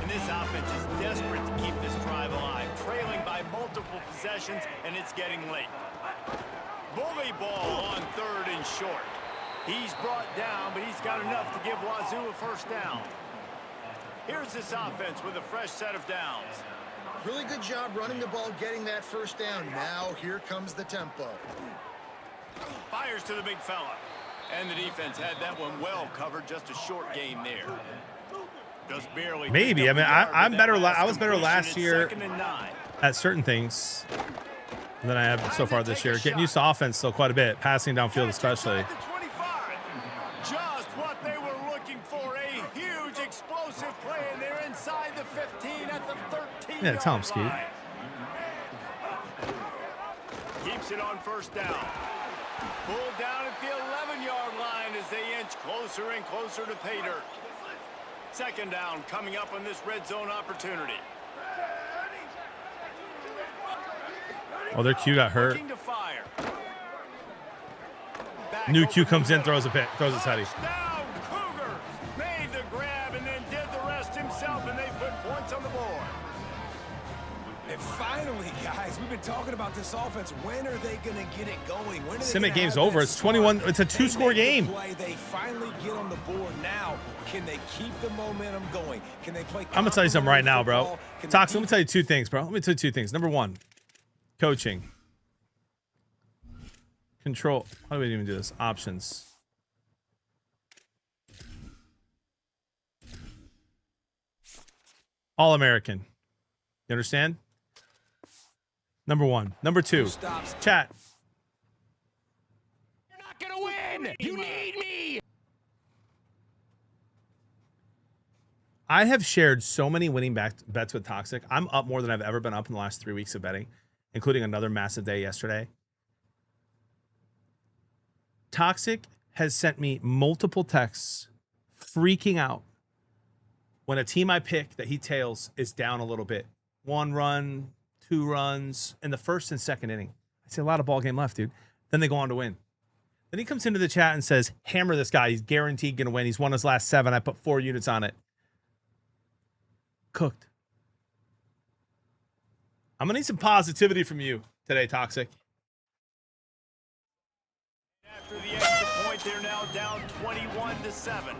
And this offense is desperate to keep this drive alive, trailing by multiple possessions, and it's getting late. Bully ball on 3rd and short. He's brought down, but he's got enough to give Wazoo a first down. Here's this offense with a fresh set of downs. Really good job running the ball, getting that first down. Now here comes the tempo. Fires to the big fella. And the defense had that one well covered. Just a short gain there. Just barely. Maybe. I mean, I'm better. I was better last year 2nd and 9. at certain things than I have so far this year. Getting used to offense still quite a bit. Passing downfield especially. Just what they were looking for. A huge explosive play, and they're inside the 15 at the 13. Yeah, tell him, Skeet. Keeps it on first down. Pulled down at the 11-yard line as they inch closer and closer to pay dirt. 2nd down coming up on this red zone opportunity. Oh, their Q got hurt. Looking to fire. New Q comes in, throws his heady. Down, Cougars made the grab and then did the rest himself, and they put points on the board. And finally, guys, we've been talking about this offense. When are they going to get it going? When are they Simic game's over. It's 21. It's a 2-score game. They finally get on the board now. Can they keep the momentum going? Can they play? I'm gonna tell you something right now, bro. Tox, let me tell you 2 things, bro. Let me tell you 2 things. Number 1, coaching. Control. How do we even do this? Options. All-American. You understand? Number 1. Number 2. Chat. You're not gonna win. You need me. I have shared so many winning bets with Toxic. I'm up more than I've ever been up in the last 3 weeks of betting, including another massive day yesterday. Toxic has sent me multiple texts freaking out when a team I pick that he tails is down a little bit. 1 run, 2 runs in the 1st and 2nd inning. I say a lot of ball game left, dude. Then they go on to win. Then he comes into the chat and says, hammer this guy. He's guaranteed going to win. He's won his last 7. I put 4 units on it. Cooked. I'm going to need some positivity from you today, Toxic. After the extra point, they're now down 21-7.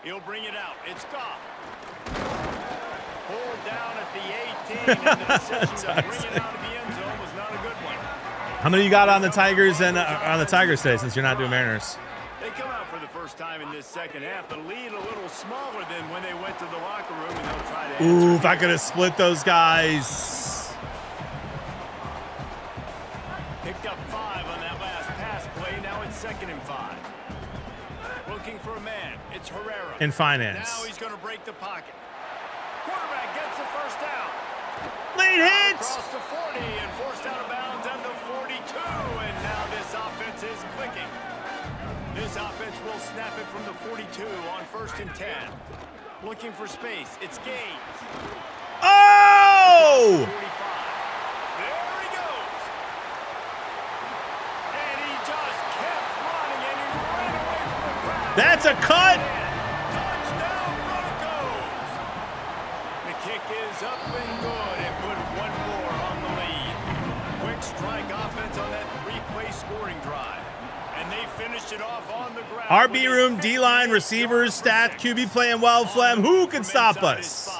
He'll bring it out. It's Goff. Pulled down at the 18, and the decision to bring it out of the end zone was not a good one. How many you got on the Tigers and on the Tigers today since you're not doing Mariners? They come out for the first time in this second half. The lead a little smaller than when they went to the locker room, and they'll try to Ooh, if I could have split those guys. Picked up 5 on that last pass play. Now it's 2nd and 5. Looking for a man. It's Herrera. In finance. Now he's going to break the pocket. Quarterback gets the first down. Late hits. Across the 40 and forced out of bounds at the 42. And now this offense is clicking. This offense will snap it from the 42 on 1st and 10. Looking for space. It's Gaines. Oh! 45. There he goes. And he just kept running, and he ran away from the crowd. That's a cut. Touchdown Broncos. The kick is up and good, and put one more on the lead. Quick strike offense on that 3-play scoring drive. And they finished it off on the ground. RB room, D-line, receivers, stat, QB playing well, Flem. Who can stop us?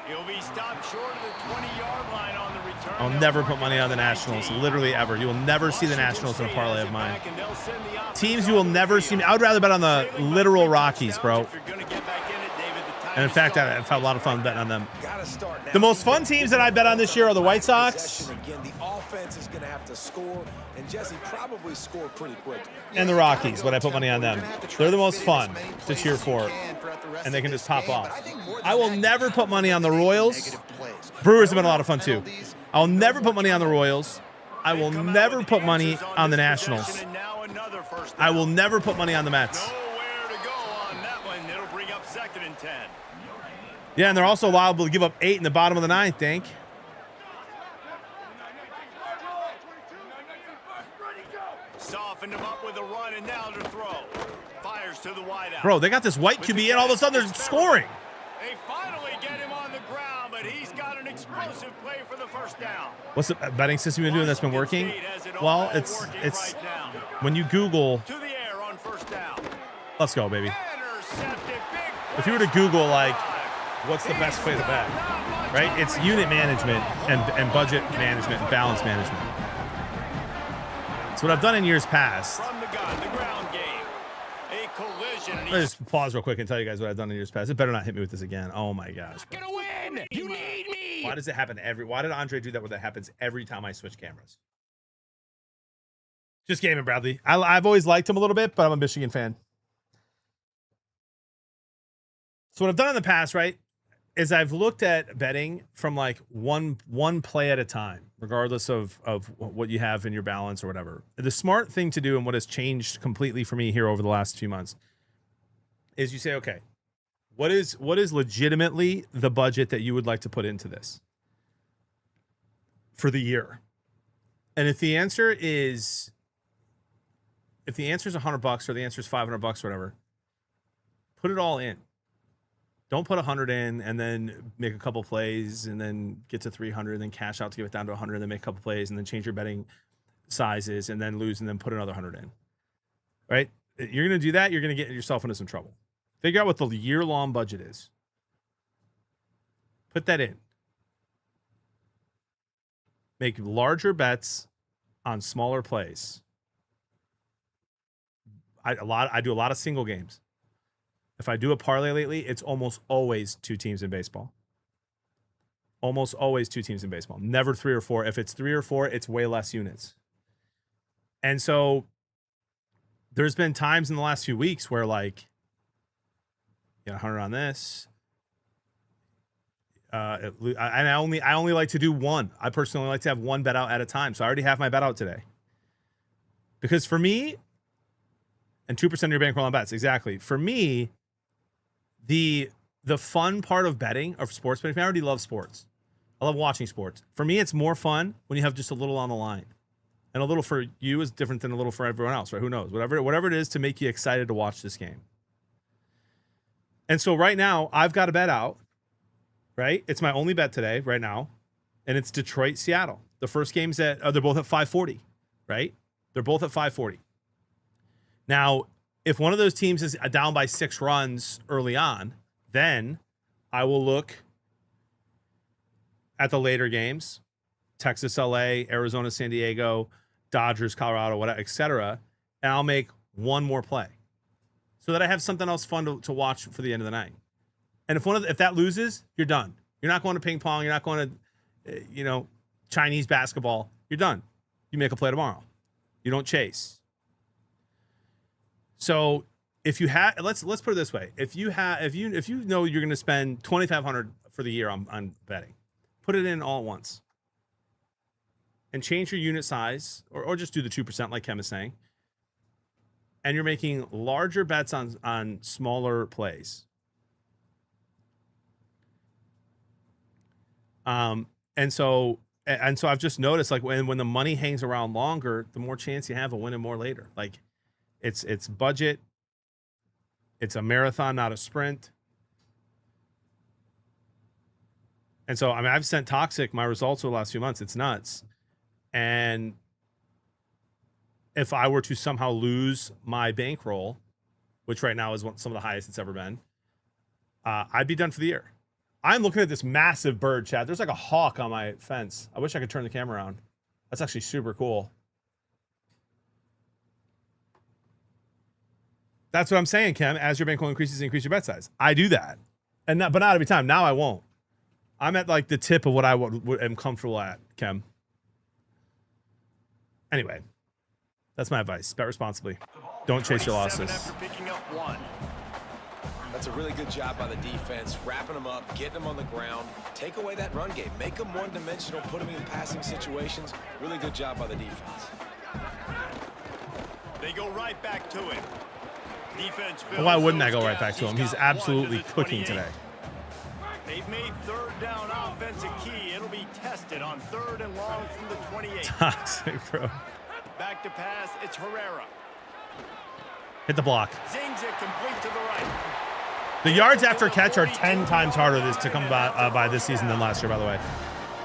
He'll be stopped short of the 20-yard line on the return. I'll never put money on the Nationals, literally ever. You will never see the Nationals in a parlay of mine. Teams you will never see me. I would rather bet on the literal Rockies, bro. And in fact, I've had a lot of fun betting on them. The most fun teams that I bet on this year are the White Sox. Again, the offense is going to have to score, and Jesse probably scored pretty quick. And the Rockies, when I put money on them. They're the most fun to cheer for. And they can just pop off. I will never put money on the Royals. Brewers have been a lot of fun too. I'll never put money on the Royals. I will never put money on the Nationals. I will never put money on the Mets. Nowhere to go on that one. It'll bring up 2nd and 10. Yeah, and they're also liable to give up 8 in the bottom of the 9th, Dink. Softened him up with a run, and now to throw. Fires to the wideout. Bro, they got this white QB, and all of a sudden they're scoring. They finally get him on the ground, but he's got an explosive play for the first down. What's the betting system you've been doing that's been working? Well, it's when you Google. To the air on 1st down. Let's go, baby. Intercepted. Big If you were to Google, like, what's the best way to bet, right? It's unit management and budget management and balance management. It's what I've done in years past. from the gun, the ground game. A collision. And Let me just pause real quick and tell you guys what I've done in years past. It better not hit me with this again. Oh my gosh. Bro. Gonna win! You need me! Why does it happen why did Andre do that where that happens every time I switch cameras? Just gaming, Bradley. I've always liked him a little bit, but I'm a Michigan fan. So what I've done in the past, right, is I've looked at betting from like one play at a time, regardless of what you have in your balance or whatever. The smart thing to do, and what has changed completely for me here over the last few months, is you say, okay, what is legitimately the budget that you would like to put into this for the year? And if the answer is $100 or the answer is $500 or whatever, put it all in. Don't put 100 in and then make a couple plays and then get to 300 and then cash out to get it down to 100 and then make a couple plays and then change your betting sizes and then lose and then put another 100 in. Right? You're going to do that, you're going to get yourself into some trouble. Figure out what the year-long budget is. Put that in. Make larger bets on smaller plays. I do a lot of single games. If I do a parlay lately, it's almost always 2 teams in baseball. Almost always 2 teams in baseball. Never 3 or 4. If it's 3 or 4, it's way less units. And so there's been times in the last few weeks where, like, you know, 100 on this. I only like to do one. I personally like to have one bet out at a time. So I already have my bet out today. Because for me, and 2% of your bankroll on bets, exactly. For me, the fun part of betting, of sports betting, I already love sports. I love watching sports. For me, it's more fun when you have just a little on the line. And a little for you is different than a little for everyone else, right? Who knows? Whatever it is to make you excited to watch this game. And so right now, I've got a bet out, right? It's my only bet today, right now. And it's Detroit-Seattle. The first game's they're both at 540, right? They're both at 540. Now, if one of those teams is down by 6 runs early on, then I will look at the later games, Texas, LA, Arizona, San Diego, Dodgers, Colorado, whatever, etc., and I'll make one more play. so that I have something else fun to watch for the end of the night. And if that loses, you're done. You're not going to ping pong. You're not going to, Chinese basketball. You're done. You make a play tomorrow. You don't chase. So if you have, let's put it this way: if you know you're going to spend $2,500 for the year on betting, put it in all at once, and change your unit size, or just do the 2% like Kem is saying. And you're making larger bets on smaller plays. And so I've just noticed, like, when the money hangs around longer, the more chance you have of winning more later. Like, it's budget. It's a marathon, not a sprint. And so, I mean, I've sent Toxic my results over the last few months. It's nuts. And if I were to somehow lose my bankroll, which right now is some of the highest it's ever been, I'd be done for the year. I'm looking at this massive bird, Chad. There's like a hawk on my fence. I wish I could turn the camera around. That's actually super cool. That's what I'm saying, Kem. As your bankroll increases, increase your bet size. I do that, but not every time. Now I won't. I'm at like the tip of what I am comfortable at, Kem. Anyway, that's my advice. Bet responsibly. Don't chase your losses. After picking up 1. That's a really good job by the defense, wrapping them up, getting them on the ground, take away that run game, make them one-dimensional, put them in passing situations. Really good job by the defense. They go right back to it. Defense. Well, why wouldn't I go right back to him? He's absolutely cooking today. They've made third down offense a key. It'll be tested on 3rd and long from the 28. Toxic, bro. Back to pass. It's Herrera. Hit the block. Zings it complete to the right. The yards after catch are 10 times harder to come by this season than last year, by the way.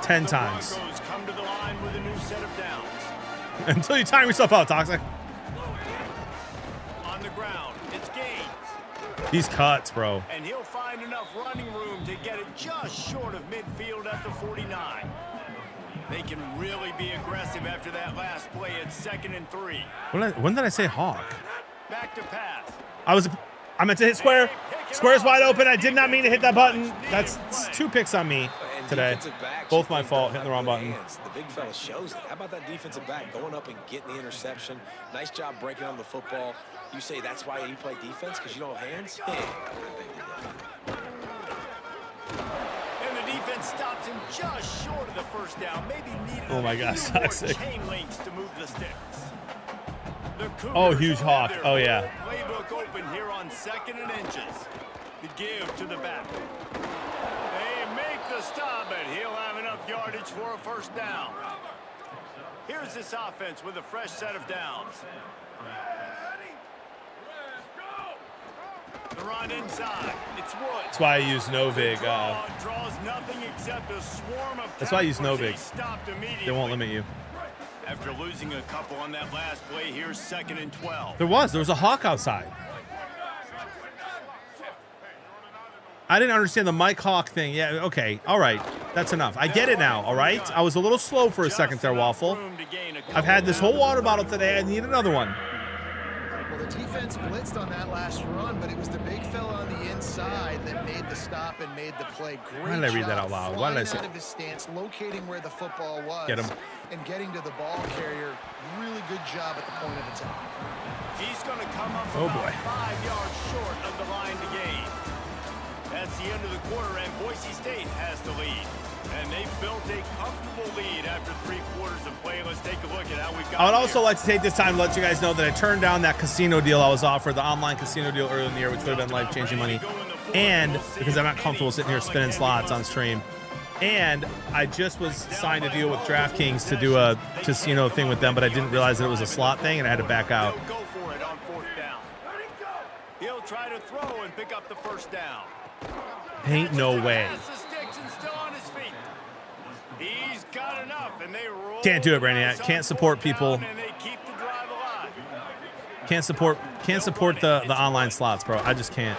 10 times. Broncos come to the line with a new set of downs. Until you time yourself out, Toxic. On the ground, it's Gaines. These cuts, bro. And he'll find enough running room to get it just short of midfield at the 49. They can really be aggressive after that last play at 2nd and 3. When did I say hawk? Back to pass. I meant to hit square. Square's wide open. I did not mean to hit that button. That's 2 picks on me today. Both my fault, hitting the wrong button. The big fella shows it. How about that defensive back going up and getting the interception? Nice job breaking on the football. You say that's why you play defense, because you don't have hands? Yeah. And the defense stops him just short of the first down. Maybe needed oh my gosh, Toxic. Chain links to move the sticks. Oh, huge hawk. Oh, yeah. Playbook open here on 2nd and inches. The give to the back. They make the stop, and he'll have enough yardage for a first down. Here's this offense with a fresh set of downs. The run inside. It's Woods. That's why I use Novig. Draws nothing except a swarm of that's why I use Novig. They won't limit you. After losing a couple on that last play, here's 2nd and 12. There was a hawk outside. I didn't understand the Mike Hawk thing. Yeah, okay, all right, that's enough. I get it now, all right? I was a little slow for a second there, Waffle. I've had this whole water bottle today. I need another one. Well, the defense blitzed on that last run, but it was the big fella on the inside that made the stop and made the play. Great. Why did I read that out loud? Why did I say out of his stance, locating where the football was, get him, and getting to the ball carrier. Really good job at the point of attack. He's going to come up about 5 yards short of the line to gain. That's the end of the quarter, and Boise State has the lead. And they've built a comfortable lead after 3 quarters of play. Let's take a look at how we've got. I would also like to take this time to let you guys know that I turned down that casino deal I was offered, the online casino deal earlier in the year, which would have been life-changing money. And because I'm not comfortable sitting here spinning slots on stream. And I just was signed a deal with DraftKings to do a casino thing with them, but I didn't realize that it was a slot thing, and I had to back out. Go for it on 4th down. He'll try to throw and pick up the first down. Ain't no way. He's got enough, and they roll. Can't do it, Brainiac. Can't support people. Can't support the online slots, bro. I just can't.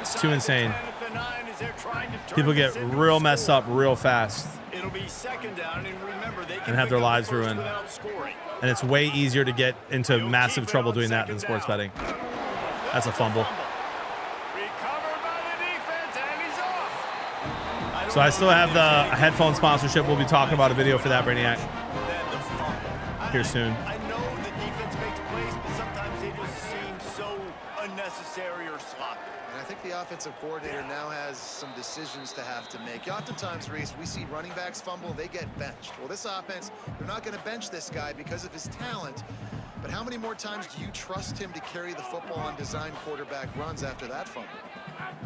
It's too insane. People get real messed up real fast and have their lives ruined. And it's way easier to get into massive trouble doing that than sports betting. That's a fumble. Recovered by the defense, and he's off. So I still have the headphone sponsorship. We'll be talking about a video for that, Brainiac, here soon. I know the defense makes plays, but sometimes they just seem so unnecessary or sloppy. And I think the offensive coordinator now has some decisions to have to make. Oftentimes, Reese, we see running backs fumble, they get benched. Well, this offense, they're not going to bench this guy because of his talent. But how many more times do you trust him to carry the football on design quarterback runs after that fumble?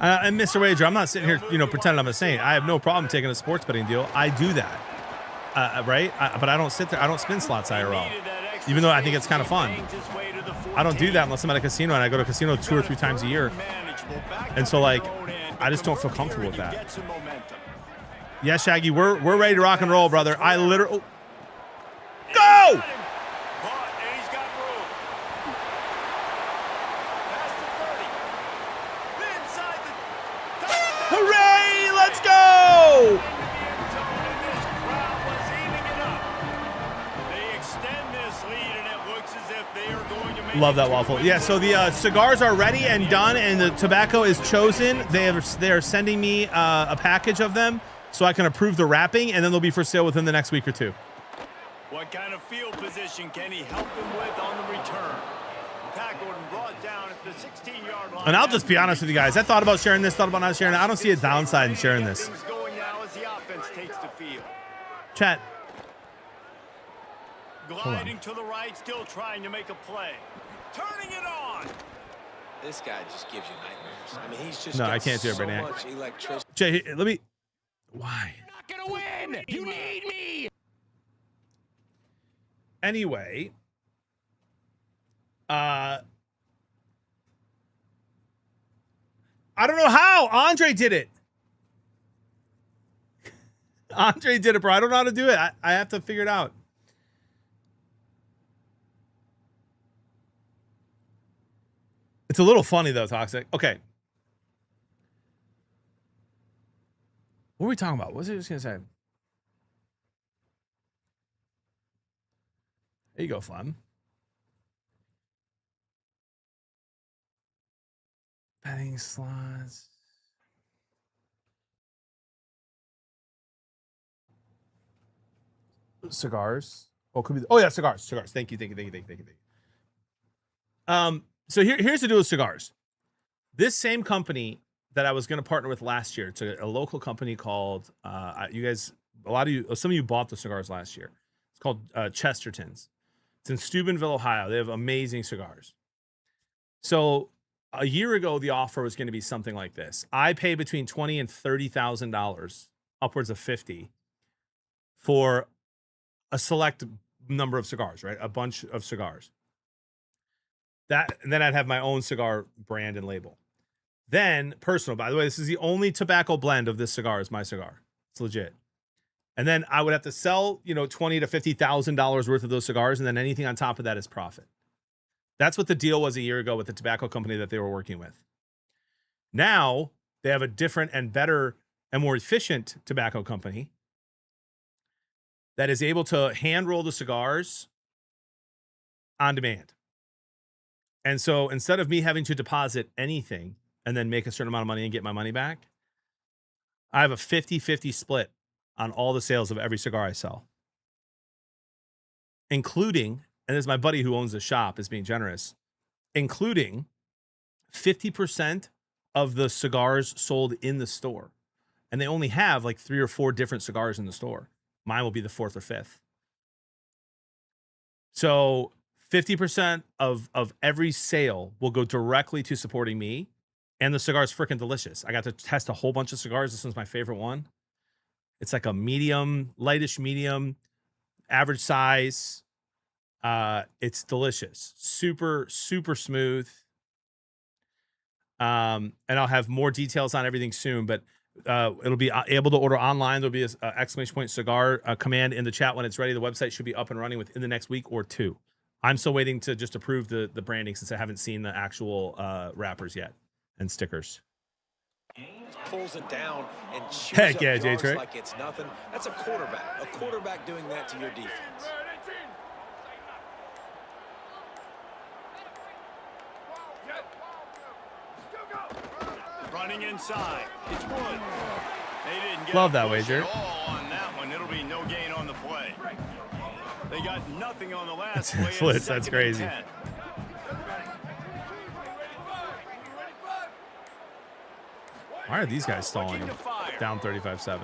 And Mr. Wager, I'm not sitting here, pretending I'm a saint. I have no problem taking a sports betting deal. I do that, right? But I don't sit there. I don't spin slots IRL, even though I think it's kind of fun. I don't do that unless I'm at a casino, and I go to a casino 2 or 3 times a year. And so, like, I just don't feel comfortable with that. Yeah, Shaggy, we're ready to rock and roll, brother. I literally... Go! Hooray! Let's go! Love that waffle. Yeah, so the cigars are ready and done, and the tobacco is chosen. They are sending me a package of them so I can approve the wrapping, and then they'll be for sale within the next week or two. What kind of field position can he help him with on the return? Tackled and brought down at the 16-yard line. And I'll just be honest with you guys. I thought about sharing this, thought about not sharing it. I don't see a downside in sharing this. Going now as the offense takes the field. Chat. Gliding to the right, still trying to make a play. Turning it on. This guy just gives you nightmares. I mean, he's just no, I can't do it, so Brainiac. much electricity. Jay, let me. Why? You're not gonna win. You need me. Anyway, I don't know how Andre did it. Andre did it, bro. I don't know how to do it. I have to figure it out. It's a little funny though, Toxic. Okay. What were we talking about? What was I just gonna say? There you go, Flem. Betting slots. Cigars. Oh, could be. Oh yeah, cigars. Thank you. So here's the deal with cigars. This same company that I was going to partner with last year. It's a local company called. You guys, some of you bought the cigars last year. It's called Chesterton's. It's in Steubenville, Ohio. They have amazing cigars. So a year ago, the offer was going to be something like this. I pay between $20,000 and $30,000, upwards of $50,000, for a select number of cigars, right? A bunch of cigars. And then I'd have my own cigar brand and label. Then personal, by the way, this is the only tobacco blend of this cigar is my cigar. It's legit. And then I would have to sell, $20,000 to $50,000 worth of those cigars, and then anything on top of that is profit. That's what the deal was a year ago with the tobacco company that they were working with. Now they have a different and better and more efficient tobacco company that is able to hand roll the cigars on demand. And so instead of me having to deposit anything and then make a certain amount of money and get my money back, I have a 50-50 split on all the sales of every cigar I sell, including, and this is my buddy who owns the shop is being generous, including 50% of the cigars sold in the store. And they only have like 3 or 4 different cigars in the store. Mine will be the 4th or 5th. So 50% of every sale will go directly to supporting me. And the cigar is freaking delicious. I got to test a whole bunch of cigars. This one's my favorite one. It's like a medium, lightish medium, average size. It's delicious. Super, super smooth. And I'll have more details on everything soon, but it'll be able to order online. There'll be an exclamation point cigar command in the chat when it's ready. The website should be up and running within the next week or 2. I'm still waiting to just approve the branding since I haven't seen the actual wrappers yet and stickers. Pulls it down and chews Heck up yeah, yards J-Trick. like it's nothing. That's a quarterback. A quarterback doing that to your defense. running inside. It's Woods. They didn't get Love a that push wager. at all on that one. It'll be no gain on the play. They got nothing on the last play. Flitz, that's crazy. Why are these guys stalling him? Down 35-7.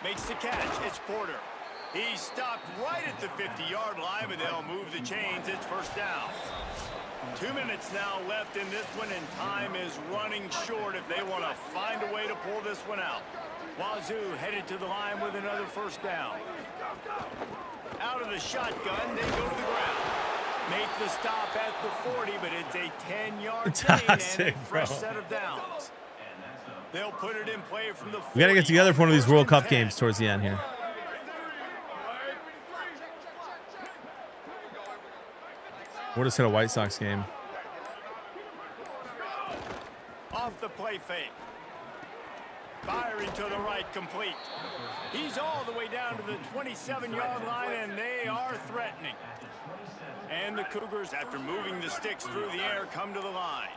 Makes the catch. It's Porter. He stopped right at the 50-yard line, but they'll move the chains. It's first down. 2 minutes now left in this one, and time is running short if they want to find a way to pull this one out. Wazoo headed to the line with another first down. Out of the shotgun, they go to the ground. Make the stop at the 40, but it's a 10-yard gain and a fresh set of downs. They'll put it in play from the 40. We got to get together for one of these World Cup games towards the end here. We'll just hit a White Sox game. Off the play fake. Firing to the right, complete. He's all the way down to the 27-yard line, and they are threatening. And the Cougars, after moving the sticks through the air, come to the line.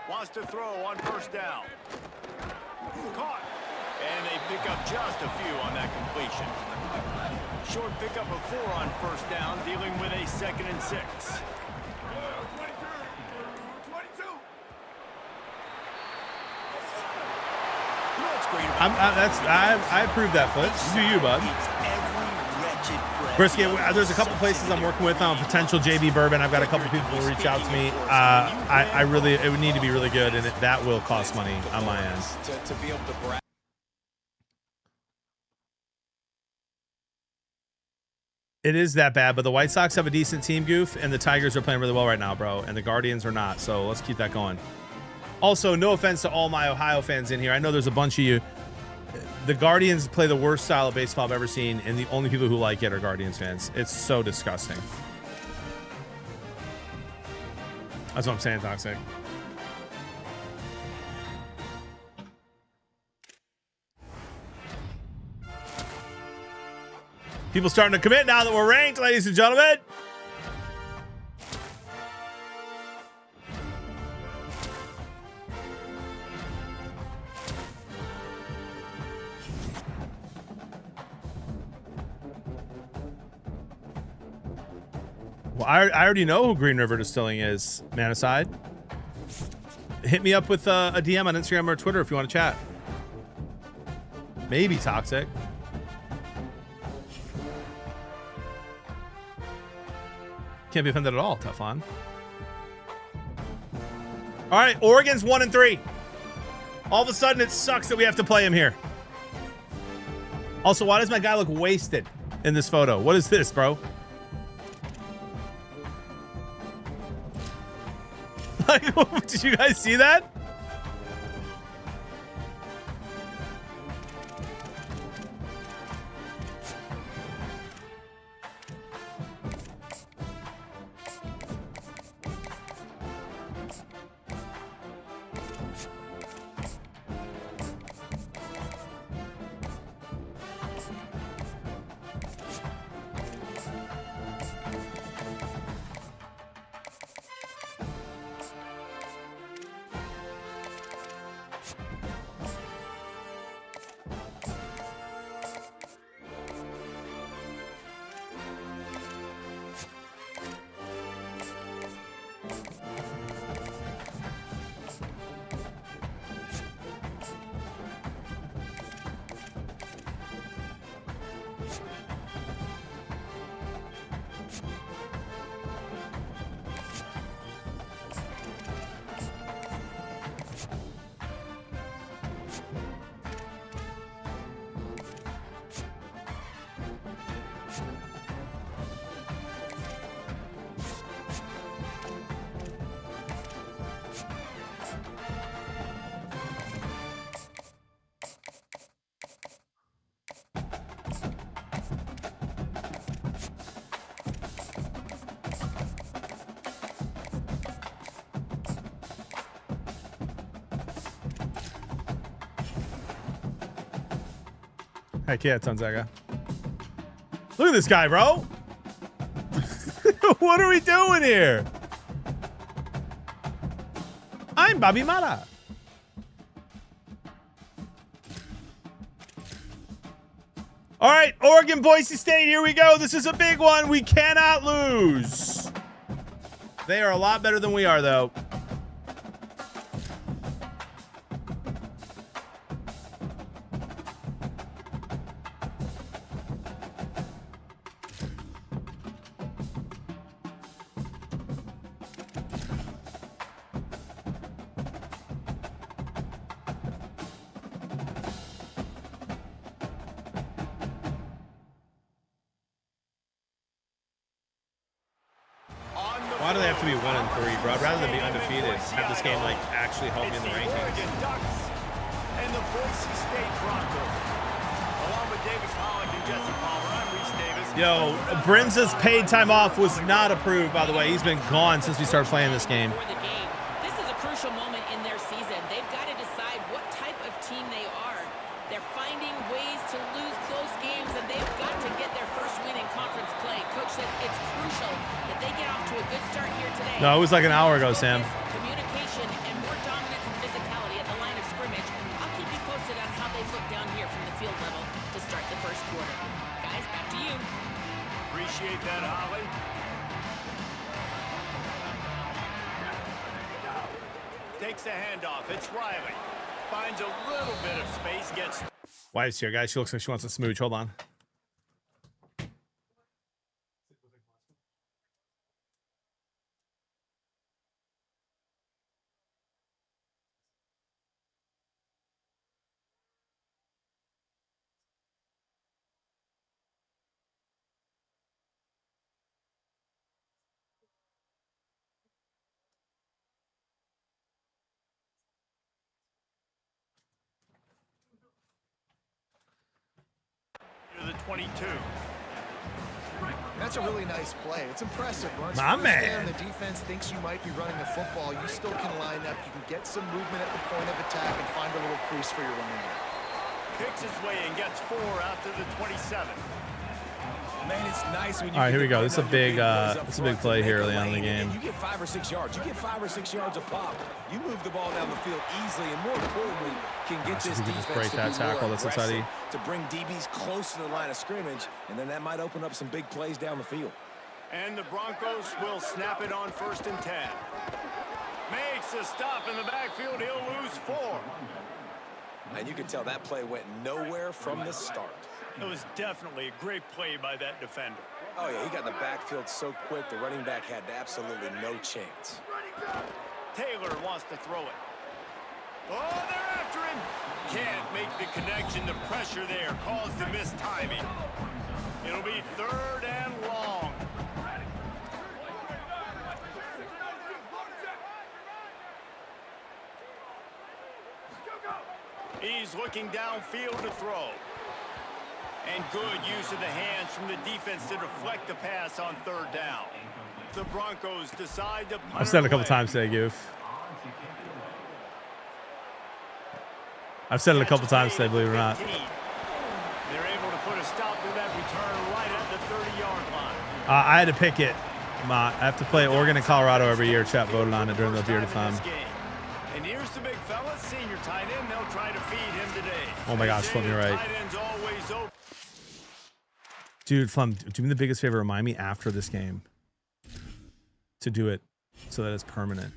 Wants to throw on first down. Caught. And they pick up just a few on that completion. Short pickup of 4 on first down, dealing with a 2nd and 6. I approve that, Flitz. Do you, bud? Brisket, there's a couple places I'm working with on potential JB Bourbon. I've got a couple people who reach out to me. It would need to be really good, and that will cost money on my end. To be able to brag. It is that bad, but the White Sox have a decent team, Goof, and the Tigers are playing really well right now, bro, and the Guardians are not, so let's keep that going. Also, no offense to all my Ohio fans in here. I know there's a bunch of you. The Guardians play the worst style of baseball I've ever seen, and the only people who like it are Guardians fans. It's so disgusting. That's what I'm saying, Toxic. People starting to commit now that we're ranked, ladies and gentlemen. Well, I already know who Green River Distilling is, man aside. Hit me up with a DM on Instagram or Twitter if you want to chat. Maybe Toxic. Can't be offended at all, Teflon. All right, Oregon's 1-3. All of a sudden, it sucks that we have to play him here. Also, why does my guy look wasted in this photo? What is this, bro? Like, did you guys see that? Heck yeah, Tonzaga. Look at this guy, bro. What are we doing here? I'm Bobby Mata. All right, Oregon, Boise State, here we go. This is a big one. We cannot lose. They are a lot better than we are, though. Why do they have to be 1-3, bro? I'd rather than be undefeated. Have this game like actually help me in the rankings. Oregon Ducks and the Boise State Broncos. Along with David Pollock and Jesse Palmer, I'm Reese Davis. Yo, Brinza's paid time off was not approved, by the way. He's been gone since we started playing this game. This is a crucial moment in their season. They've got to decide what type of team they are. They're finding ways to lose close games, and they've got to get their first win in conference play. Coach said it's crucial that they get off to a good start here today. No, it was like an hour ago, Sam. Communication and more dominance and physicality at the line of scrimmage. I'll keep you posted on how they look down here from the field level to start the first quarter. Guys, back to you. Appreciate that, Holly. Takes the handoff. It's Riley. Finds a little bit of space. Gets. Wife's here, guys. She looks like she wants a smooch. Hold on. To the 22. That's a really nice play. It's impressive. Once My first man. down, the defense thinks you might be running the football, you still can line up. You can get some movement at the point of attack and find a little crease for your running back. Picks his way and gets 4 out to the 27. Man, it's nice when you All right, here we get go. the This is a run big, up it's a front big play to here make a early on in the lane, game. and you get 5 or 6 yards. You get 5 or 6 yards a pop. You move the ball down the field easily, and more importantly, can get this if we could defense just break to that be tackle, more that's what's aggressive, Eddie. to bring DBs close to the line of scrimmage, and then that might open up some big plays down the field. And the Broncos will snap it on 1st and 10. Makes a stop in the backfield. He'll lose 4. And you can tell that play went nowhere from the start. It was definitely a great play by that defender. Oh, yeah, he got in the backfield so quick, the running back had absolutely no chance. Taylor wants to throw it. Oh, they're after him. Can't make the connection. The pressure there caused the missed timing. It'll be 3rd and long. He's looking downfield to throw. And good use of the hands from the defense to deflect the pass on 3rd down. The Broncos decide to punt I've said it a couple away. times today, Goof. I've said it a couple times today, believe it or not. They're able to put a stop to that return right at the 30-yard line. I had to pick it. I have to play Oregon and Colorado every year. Chat voted on it during the period of time. And here's the big fella, senior tight end. They'll try to feed him today. Oh my gosh, Flum, you're right. Tight end's always open. Dude, Flum, do me the biggest favor. Remind me after this game to do it so that it's permanent.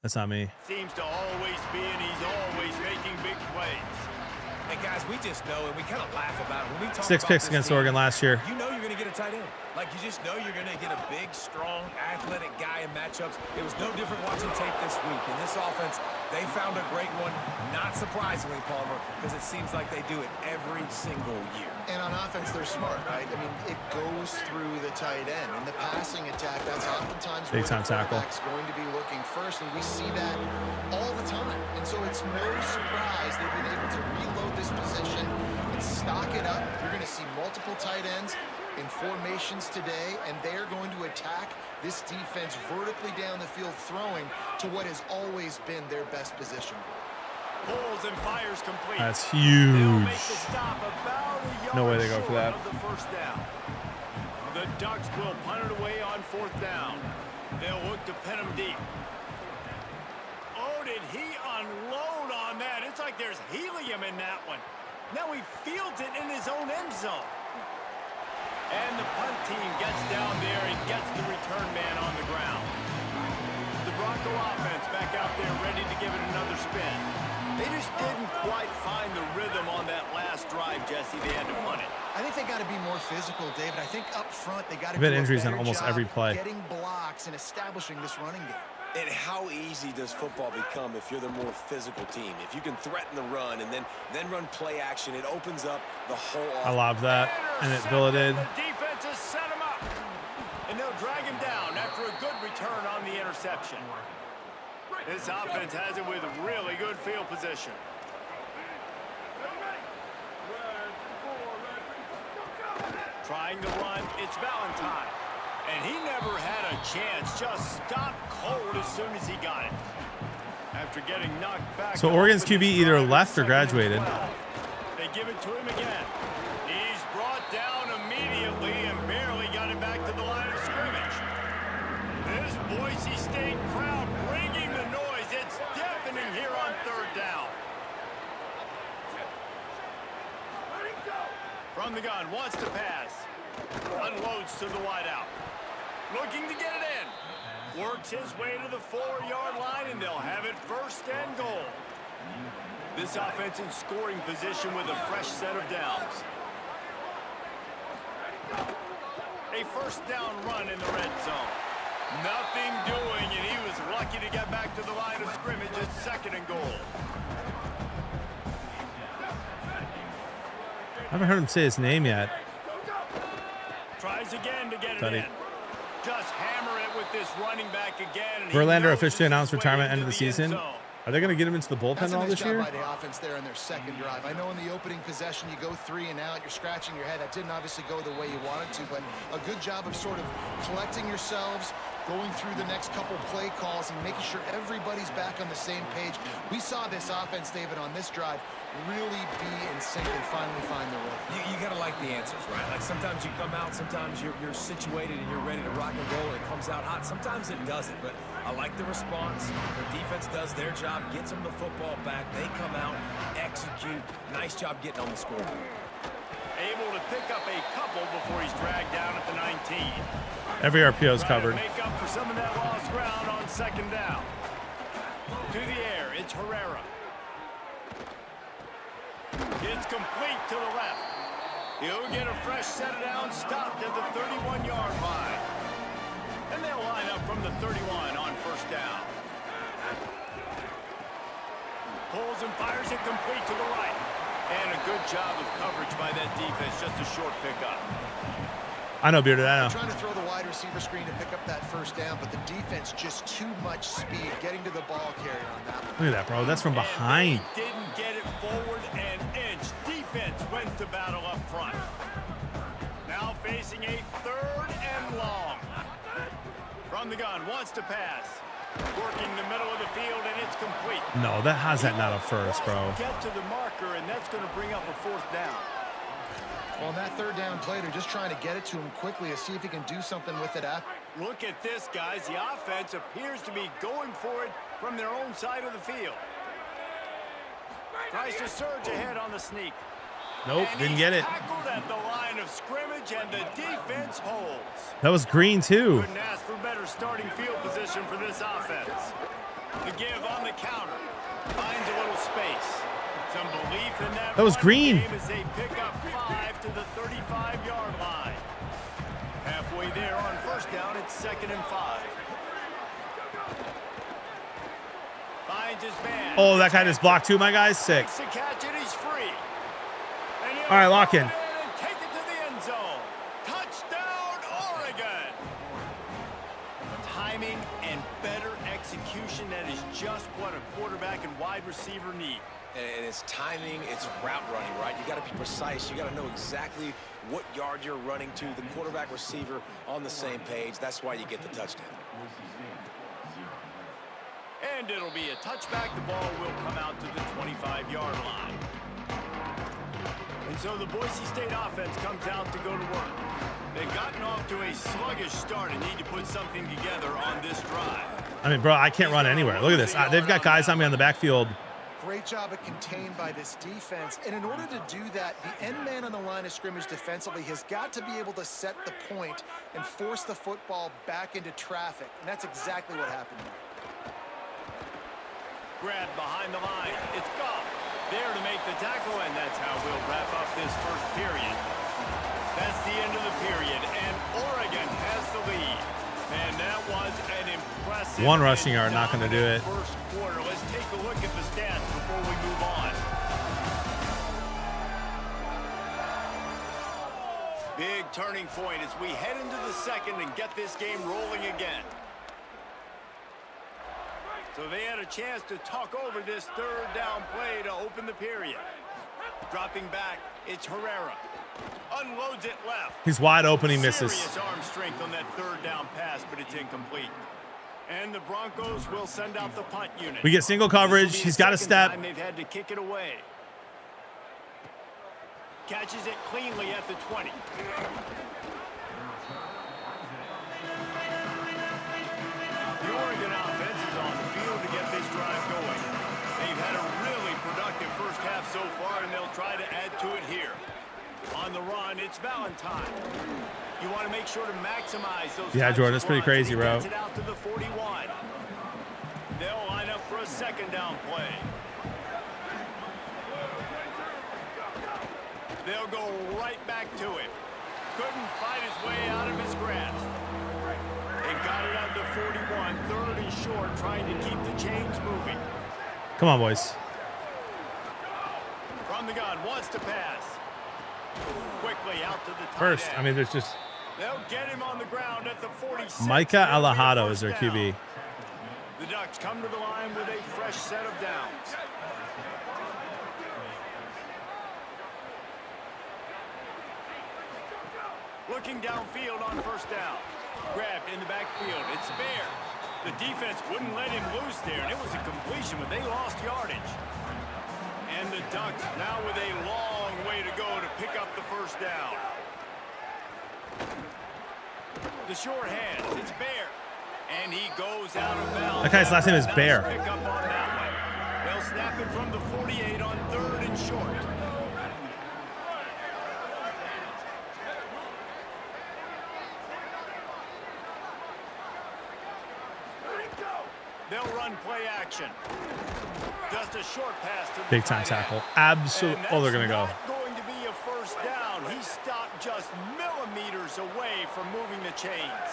That's not me. Seems to always be, and he's always making big plays. And guys, we just know, and we kind of laugh about it. When we talk 6 about picks this against team, Oregon last year. You know you're going to get a tight end. Like, you just know you're going to get a big, strong, athletic guy in matchups. It was no different watching tape this week. In this offense, they found a great one, not surprisingly, Palmer, because it seems like they do it every single year. And on offense, they're smart, right? I mean, it goes through the tight end. In the passing attack, that's oftentimes where Big-time the tackle. quarterback's going to be looking first, and we see that all the time. And so it's no surprise they've been able to reload this position and stock it up. You're going to see multiple tight ends in formations today, and they're going to attack this defense vertically down the field, throwing to what has always been their best position. Pulls and fires complete. That's They'll huge. make the stop about a yard No way they go for short that. of the 1st down. The Ducks will punt it away on 4th down. They'll look to pin him deep. Oh, did he unload on that? It's like there's helium in that one. Now he fields it in his own end zone. And the punt team gets down there and gets the return man on the ground. The Bronco offense back out there ready to give it another spin. They just didn't quite find the rhythm on that last drive, Jesse. They had to punt it. I think they got to be more physical, David. I think up front they got to We've had do a injuries on better almost job every play. getting blocks and establishing this running game. And how easy does football become if you're the more physical team? If you can threaten the run and then run play action, it opens up the whole offense. I love that. And it billeted. The defense has set him up. And they'll drag him down after a good return on the interception. This offense has it with really good field position. Trying to run, it's Valentine. And he never had a chance, just stopped cold as soon as he got it. After getting knocked back. So Oregon's QB either left or graduated. They give it to him again. He's brought down immediately and barely got it back to the line of scrimmage. This Boise State crowd bringing the noise. It's deafening here on third down. From the gun, wants to pass. Unloads to the wideout. Looking to get it in. Works his way to the 4-yard line, and they'll have it first and goal. This offense in scoring position with a fresh set of downs. A first down run in the red zone. Nothing doing, and he was lucky to get back to the line of scrimmage at second and goal. I haven't heard him say his name yet. Tries again to get it in. Just hammer it with this running back again. Verlander officially announced retirement end of the season. Are they going to get him into the bullpen That's a all nice this job year? by the offense there in their second drive. I know in the opening possession you go 3 and out, you're scratching your head. That didn't obviously go the way you wanted to, but a good job of sort of collecting yourselves, going through the next couple play calls and making sure everybody's back on the same page. We saw this offense, David, on this drive really be in sync and finally find the rhythm. You got to like the answers, right? Like sometimes you come out, sometimes you're situated and you're ready to rock and roll and it comes out hot. Sometimes it doesn't, but I like the response. The defense does their job, gets them the football back. They come out, execute. Nice job getting on the scoreboard. Able to pick up a couple before he's dragged down at the 19. Every RPO is covered. Make up for some of that lost ground on second down. To the air, it's Herrera. It's complete to the left. He'll get a fresh set of downs, stopped at the 31-yard line. And they'll line up from the 31 on first down. Pulls and fires it complete to the right. And a good job of coverage by that defense, just a short pickup. I know, Bearded, I know. Trying to throw the wide receiver screen to pick up that first down, but the defense just too much speed getting to the ball carrier on that one. Look at that, bro. That's from behind. And they didn't get it forward an inch. Defense wins the battle up front. Now facing a third and long. From the gun, wants to pass. Working the middle of the field, and it's complete. No, that how's that not a first, bro? Get to the marker, and that's going to bring up a fourth down. Well, on that third down play, they're just trying to get it to him quickly to see if he can do something with it after. Look at this, guys. The offense appears to be going for it from their own side of the field. Tries to surge ahead on the sneak. Nope, And didn't he's get it. tackled at the line of scrimmage, and the defense holds. That was green, too. Couldn't ask for better starting field position for this offense. The give on the counter. Finds a little space. Some belief in that. That was green. Game as they pick up 5 to the 35-yard line. Halfway there on first down, it's 2nd and 5. Finds his man. Oh, that guy just blocked too, my guy's sick. Makes the catch, and he's free. And he'll All right, lock in. run and take it to the end zone. Touchdown, Oregon. Timing and better execution, that is just what a quarterback and wide receiver need. And it's timing, it's route running, right? You got to be precise. You got to know exactly what yard you're running to. The quarterback receiver on the same page. That's why you get the touchdown. And it'll be a touchback. The ball will come out to the 25-yard line. And so the Boise State offense comes out to go to work. They've gotten off to a sluggish start and need to put something together on this drive. I mean, bro, I can't run anywhere. Look at this. They've got guys on me on the backfield. Great job of contained by this defense. And in order to do that, the end man on the line of scrimmage defensively has got to be able to set the point and force the football back into traffic. And that's exactly what happened there. Grab behind the line. It's Goff there to make the tackle, and that's how we'll wrap up this first period. That's the end of the period, and Oregon has the lead. And that was an impressive 1 rushing yard, not going to do it. First quarter. Let's take a look at the stats before we move on. Big turning point as we head into the second and get this game rolling again. So they had a chance to talk over this third down play to open the period. Dropping back, it's Herrera. Unloads it left. He's wide open, he misses. Serious arm strength on that third down pass, but it's incomplete. And the Broncos will send out the punt unit. We get single coverage. He's got a step. They've had to kick it away. Catches it cleanly at the 20. The Oregon offense is on the field to get this drive going. They've had a really productive first half so far, and they'll try to add to it here. On the run, it's Valentine. You want to make sure to maximize those. Yeah, Jordan, that's pretty crazy, bro. Gets it out to the 41. They'll line up for a second down play. They'll go right back to him. Couldn't fight his way out of his grasp. They've got it out to 41, third and short, trying to keep the chains moving. Come on, boys. From the gun, wants to pass. Quickly out to the tight First, end. I mean, there's just They'll get him on the ground at the 46. Micah Alejado is their First down. QB. The Ducks come to the line with a fresh set of downs. Looking downfield on first down. Grabbed in the backfield. It's Bear. The defense wouldn't let him loose there, and it was a completion, but they lost yardage. And the Ducks now with a long way to go to pick up the first down. The short hands, it's Bear. And he goes out of bounds. That guy's last name is Bear. Pick up on that one. They'll snap it from the 48 on third and short. They'll run play action. Just a short pass to the Big time tight end. tackle. Absolutely. Oh, they're going to go. Not going to be a first down. He stopped just millimeters away from moving the chains.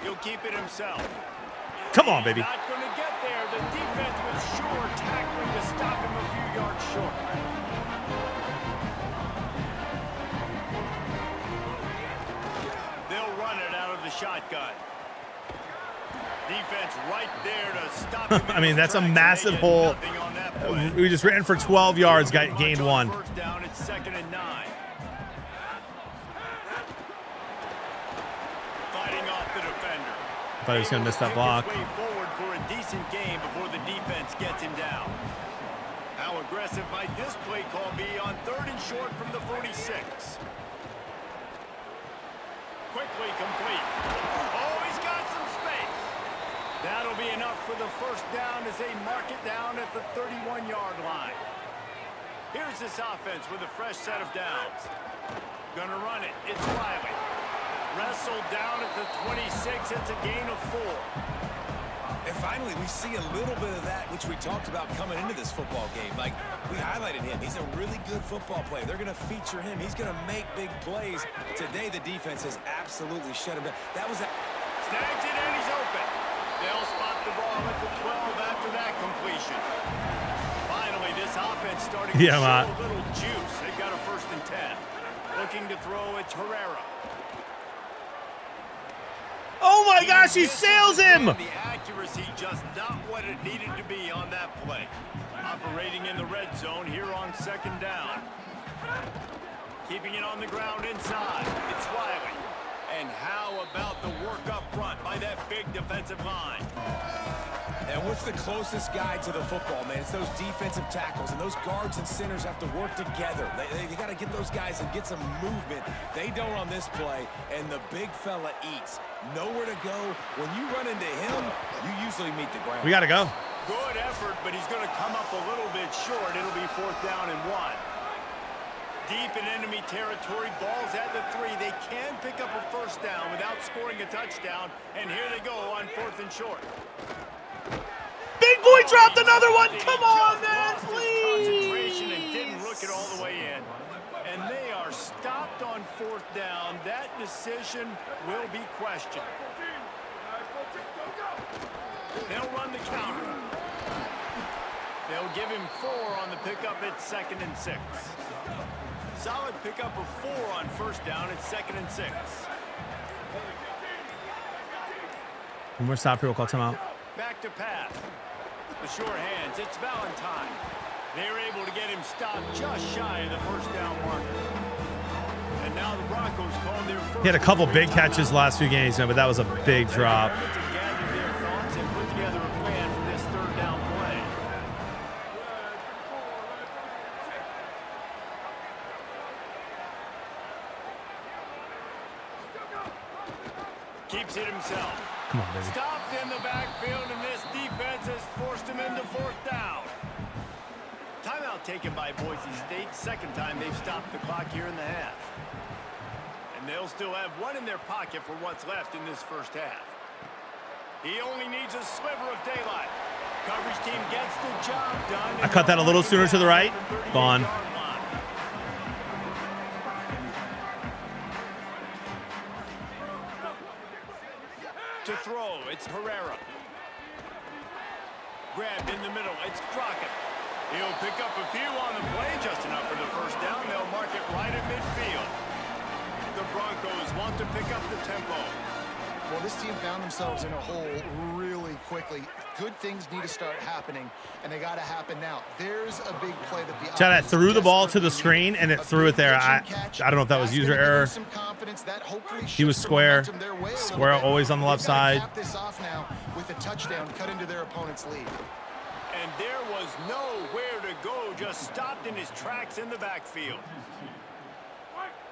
He'll keep it himself. Come on, baby. Not going to get there. The defense was sure tackling to stop him a few yards short. They'll run it out of the shotgun. Defense right there to stop him. I mean, that's a in his tracks, massive and they did hole. nothing on that play. We just ran for 12 yards, gained 1. First down, it's 2nd and 9. Fighting off the defender. I thought he was going to miss that block. Way forward for a decent game before the defense gets him down. How aggressive might this play call be on third and short from the 46? Quickly complete. Oh, he's got some space. That'll be enough for the first down as they mark it down at the 31-yard line. Here's this offense with a fresh set of downs. Gonna run it. It's Riley. Wrestled down at the 26. It's a gain of 4. And finally, we see a little bit of that, which we talked about coming into this football game. Like, we highlighted him. He's a really good football player. They're going to feature him. He's going to make big plays. Today, the defense has absolutely shut him down. That was a... Snags it and he's open. They'll spot the ball at the 12 after that completion. Finally, this offense starting to show a little juice. They've got a 1st and 10. Looking to throw, it's Herrera. Oh my gosh, he sails him! The accuracy just not what it needed to be on that play. Operating in the red zone here on 2nd down. Keeping it on the ground inside. It's Riley. And how about the work up front by that big defensive line? And what's the closest guy to the football, man? It's those defensive tackles, and those guards and centers have to work together. They got to get those guys and get some movement. They don't on this play, and the big fella eats. Nowhere to go. When you run into him, you usually meet the ground. We got to go. Good effort, but he's going to come up a little bit short. It'll be 4th down and 1. Deep in enemy territory, balls at the 3. They can pick up a 1st down without scoring a touchdown, and here they go on 4th and short. Big boy dropped another one. Come on, man, Concentration please. and didn't look it all the way in. And they are stopped on 4th down. That decision will be questioned. They'll run the counter. They'll give him 4 on the pickup at 2nd and 6. Solid pickup of 4 on 1st down at 2nd and 6. One more stop here. We'll call timeout. Back to pass. The sure hands. It's Valentine. They're able to get him stopped just shy of the 1st down marker. And now the Broncos call their first. He had a couple big catches last few games, man, but that was a big drop. To gather their thoughts and put together a plan for this 3rd down play. Keeps it himself. Come on, baby. Stopped in the backfield, and this defense has forced him into 4th down. Timeout taken by Boise State. 2nd time they've stopped the clock here in the half. And they'll still have 1 in their pocket for what's left in this 1st half. He only needs a sliver of daylight. Coverage team gets the job done. I cut that a little sooner to the right. Gone. To throw, it's Herrera. Grabbed in the middle, it's Crockett. He'll pick up a few on the play, just enough for the 1st down. They'll mark it right at midfield. The Broncos want to pick up the tempo. Well, this team found themselves in a hole really quickly. Good things need to start happening, and they got to happen now. There's a big play that the Chad, I threw the ball to the screen, and it threw it there. I don't know if that was user error. He was square. Square always on the left side. Cap this off now with a touchdown cut into their opponent's lead. And there was nowhere to go, just stopped in his tracks in the backfield.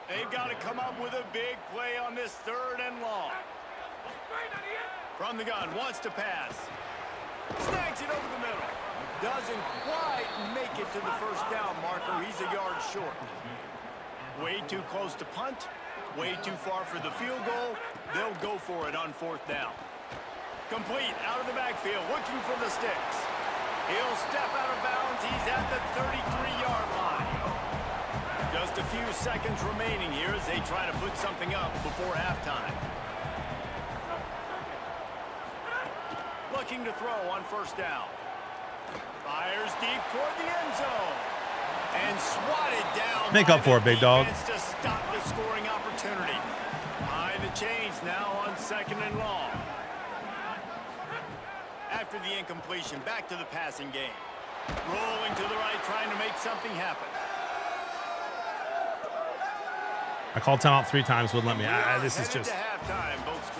They've got to come up with a big play on this 3rd and long. From the gun, wants to pass. Snags it over the middle. Doesn't quite make it to the 1st down marker. He's a yard short. Way too close to punt. Way too far for the field goal. They'll go for it on 4th down. Complete out of the backfield, looking for the sticks. He'll step out of bounds. He's at the 33-yard line. Just a few seconds remaining here as they try to put something up before halftime. Looking to throw on 1st down. Fires deep toward the end zone. And swatted down. Make up for it, big dog. To stop the scoring opportunity. Behind the chains now on 2nd and long. After the incompletion, back to the passing game. Rolling to the right, trying to make something happen. I called timeout 3 times, wouldn't let me. This is just.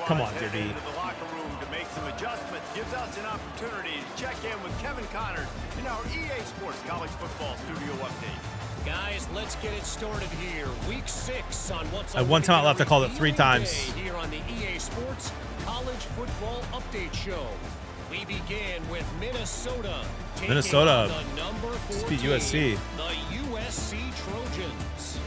Come on, JB. The locker room to make some adjustments gives us an opportunity to check in with Kevin Connors in our EA Sports College Football Studio Update. Guys, let's get it started here. Week 6 on what's I had 1 timeout left. I called it 3 times. Here on the EA Sports College Football Update Show. We begin with Minnesota. Minnesota. The number 14, beat USC. The USC Trojans.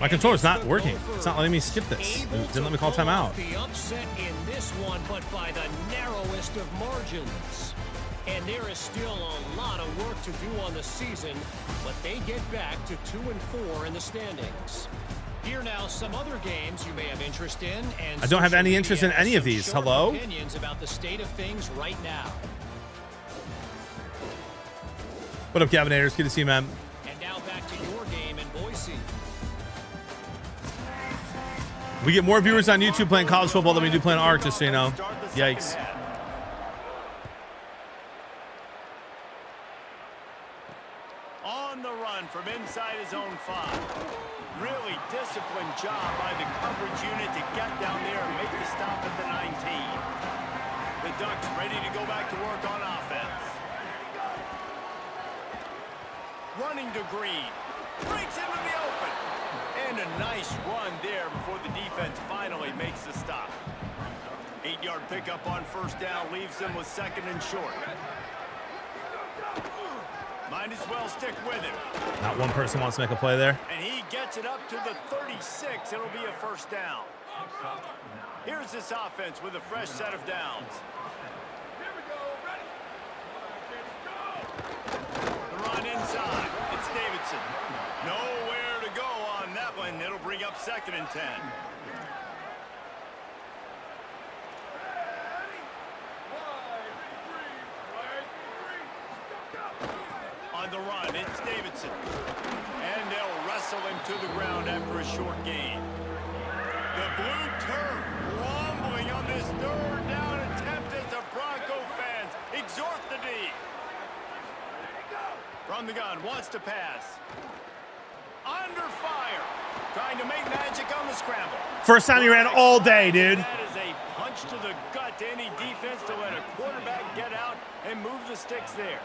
My controller's not working. It's not letting me skip this. It didn't let me call timeout. The upset in this one, but by the narrowest of margins. And there is still a lot of work to do on the season, but they get back to 2-4 in the standings. Here now, some other games you may have interest in, and I don't have any interest in any of these. Hello? Opinions about the state of things right now. What up, Cabinators? Good to see you, man. And now back to your game in Boise. We get more viewers on YouTube playing college football than we do playing ARC, just so you know. Yikes. On the run from inside his own 5. Really disciplined job by the coverage unit to get down there and make the stop at the 19. The Ducks ready to go back to work on offense. Running to Green. Breaks into the open. And a nice run there before the defense finally makes the stop. 8-yard pickup on first down leaves them with second and short. Might as well stick with him. Not one person wants to make a play there. And he gets it up to the 36. It'll be a first down. Here's this offense with a fresh set of downs. The run inside. It's Davidson. Nowhere to go on that one. It'll bring up second and 10. On the run, it's Davidson. And they'll wrestle him to the ground after a short gain. The blue turf rumbling on this third down attempt as the Bronco fans exhort the D. From the gun, wants to pass. Under fire. Trying to make magic on the scramble. First time you ran all day, dude. That is a punch to the gut to any defense to let a quarterback get out and move the sticks there.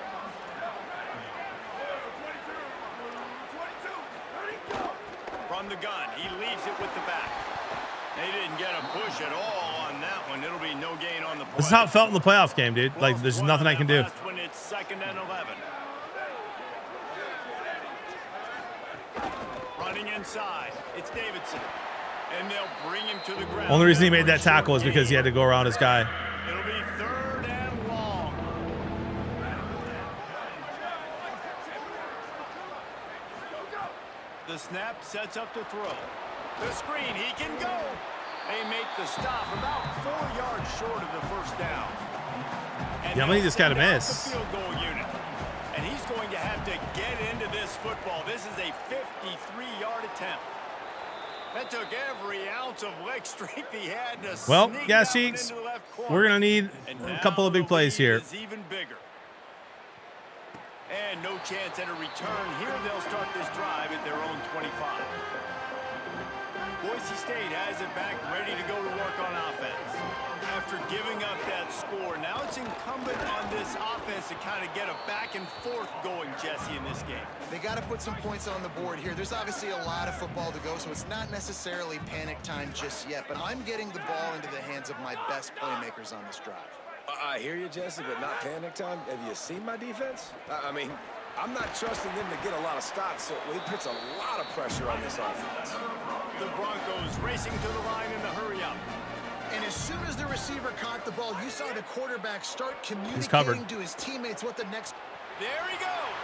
From the gun, he leaves it with the back. They didn't get a push at all on that one. It'll be no gain on the play. This is how it felt in the playoff game, dude. Like, there's nothing I can do. When it's second and 11. Running inside, it's Davidson. And they'll bring him to the ground. Only reason he made that tackle is because he had to go around his guy. It'll be third and long. The snap sets up the throw. The screen, he can go. They make the stop about 4 yards short of the first down. And yeah, I mean, he just got to miss. The field goal unit. And he's going to have to get into this football. This is a 53-yard attempt. That took every ounce of leg strength he had to well, sneak yeah, out Cheeks, into the left corner. we're going to need And a couple of big now plays the lead here. is even bigger. And no chance at a return. Here they'll start this drive at their own 25. Boise State has it back, ready to go to work on offense. After giving up that score, now it's incumbent on this offense to kind of get a back and forth going, Jesse, in this game. They got to put some points on the board here. There's obviously a lot of football to go, so it's not necessarily panic time just yet, but I'm getting the ball into the hands of my best playmakers on this drive. I hear you, Jesse, but not panic time. Have you seen my defense? I mean, I'm not trusting them to get a lot of stops, so he puts a lot of pressure on this offense. The Broncos racing to the line in the hurry up. And as soon as the receiver caught the ball, you saw the quarterback start covered. communicating to his teammates what the next... There he goes.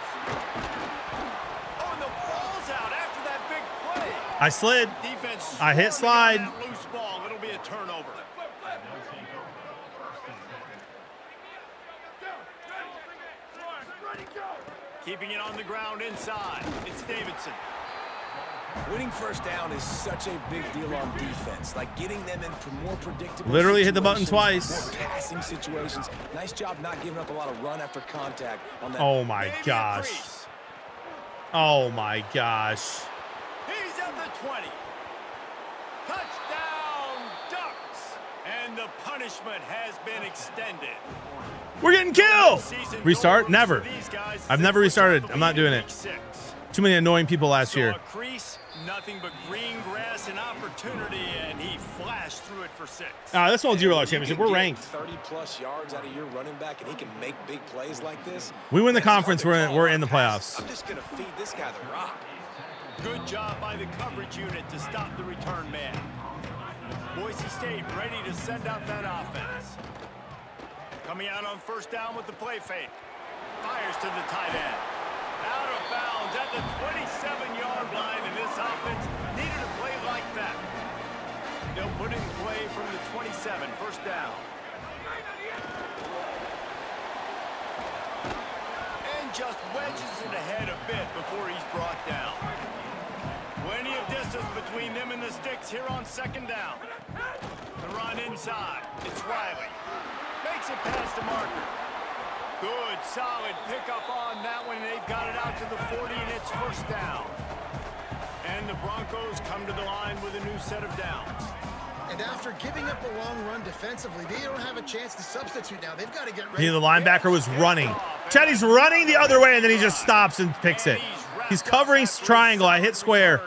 Oh, and the ball's out after that big play. I slid. Defense I hit swarming slide. on that loose ball. It'll be a turnover. Keeping it on the ground inside. It's Davidson. Winning first down is such a big deal on defense. Like getting them into more predictable Literally hit the button situations, twice. more passing situations. Nice job not giving up a lot of run after contact on that. Oh my Maybe a gosh. crease. Oh my gosh. He's at the 20. Touchdown, Ducks. And the punishment has been extended. We're getting killed. Restart? Never. I've never restarted. I'm not doing it. Too many annoying people last year. A crease, nothing but green grass and opportunity, and he flashed through it for 6. This won't zero our championship. We're ranked. 30-plus yards out of your running back, and he can make big plays like this. We win the conference. We're in the playoffs. I'm just going to feed this guy the rock. Good job by the coverage unit to stop the return man. Boise State ready to send out that offense. Coming out on first down with the play fake. Fires to the tight end. Out of bounds at the 27-yard line, and this offense needed a play like that. They'll put it in play from the 27, first down. And just wedges it ahead a bit before he's brought down. Plenty of distance between them and the sticks here on second down. The run inside. It's Riley. Makes it past the marker. Good, solid pickup on that one. They've got it out to the 40, and it's first down. And the Broncos come to the line with a new set of downs. And And after giving up a long run defensively, they don't have a chance to substitute now. They've got to get ready. The linebacker was running. Chetty's running the other way, and then he just stops and picks it. He's covering triangle. I hit square.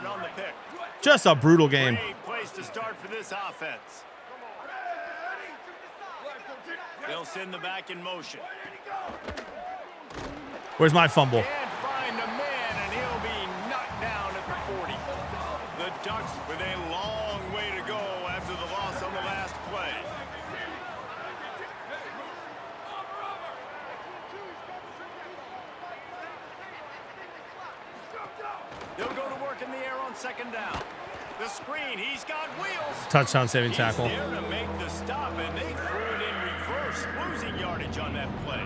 Just a brutal game. Great place to start for this offense. They'll send the back in motion. Where's my fumble? And find a man, and he'll be knocked down at the 40. The Ducks with a long way to go after the loss on the last play. They'll go to work in the air on second down. The screen, he's got wheels. Touchdown saving tackle. He's there to make the stop, and they threw it in reverse, losing yardage on that play.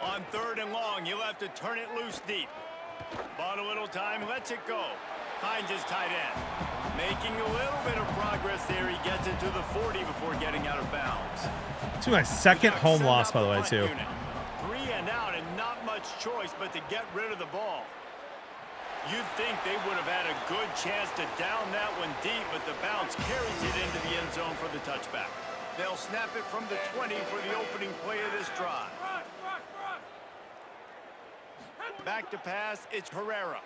On third and long, he'll have to turn it loose deep. Bought a little time, lets it go. Finds his tight end. Making a little bit of progress there. He gets it to the 40 before getting out of bounds. It's my second home loss, by the way, too. 3 and out, and not much choice but to get rid of the ball. You'd think they would have had a good chance to down that one deep, but the bounce carries it into the end zone for the touchback. They'll snap it from the 20 for the opening play of this drive. Back to pass, it's Herrera.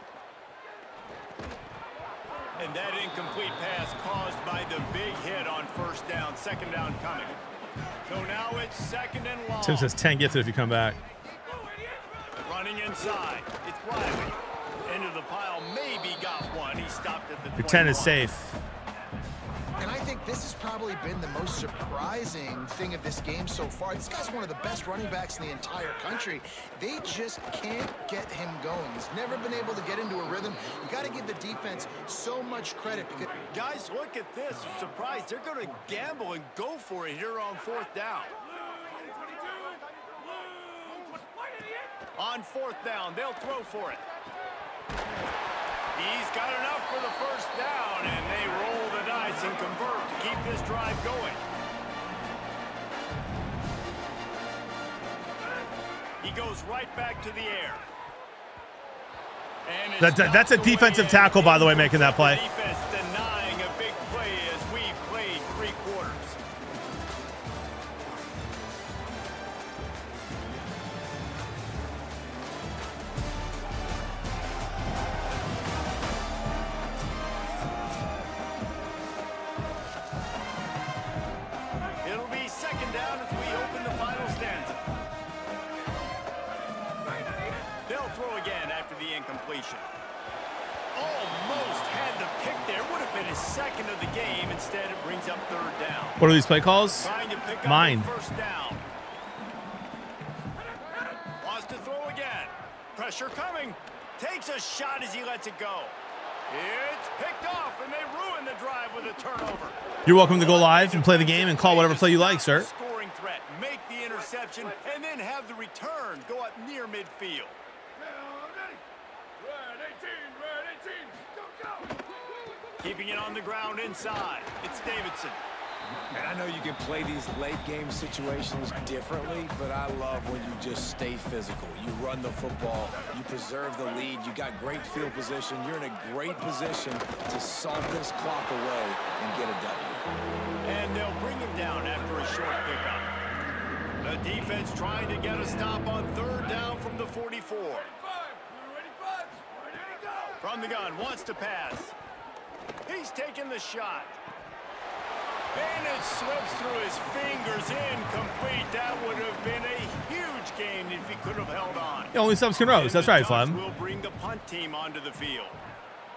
And that incomplete pass caused by the big hit on first down, second down coming. So now it's second and long. Tim says 10 gets it if you come back. Running inside, it's Blevins. Into the pile, maybe got one. He stopped at the 10 is 21. safe. And I think this has probably been the most surprising thing of this game so far. This guy's one of the best running backs in the entire country. They just can't get him going. He's never been able to get into a rhythm. You got to give the defense so much credit because Guys, look at this. I'm surprised. They're going to gamble and go for it here on fourth down. On fourth down, they'll throw for it. He's got enough for the first down, and they roll the dice and convert to keep this drive going. He goes right back to the air. And That's a defensive tackle, by the way, making that play. Defense denying a big play as we've played 3 quarters. It'll be second down as we open the final stanza. They'll throw again after the incompletion. Almost had the pick there. Would have been his second of the game. Instead, it brings up third down. What are these play calls? Trying to pick up Mine. the first down. Wants to throw again. Pressure coming. Takes a shot as he lets it go. It's picked off, and they ruin the drive with a turnover. You're welcome to go live and play the game and call whatever play you like, sir. Scoring threat. Make the interception, and then have the return go up near midfield. Keeping it on the ground inside. It's Davidson. And I know you can play these late game situations differently, but I love when you just stay physical. You run the football, you preserve the lead, you got great field position, you're in a great position to salt this clock away and get a W. And they'll bring him down after a short pickup. The defense trying to get a stop on third down from the 44. From the gun, wants to pass. He's taking the shot. And it slips through his fingers, incomplete. That would have been a huge gain if he could have held on. Yeah, only subs can rose. That's right, Flem. We'll bring the punt team onto the field.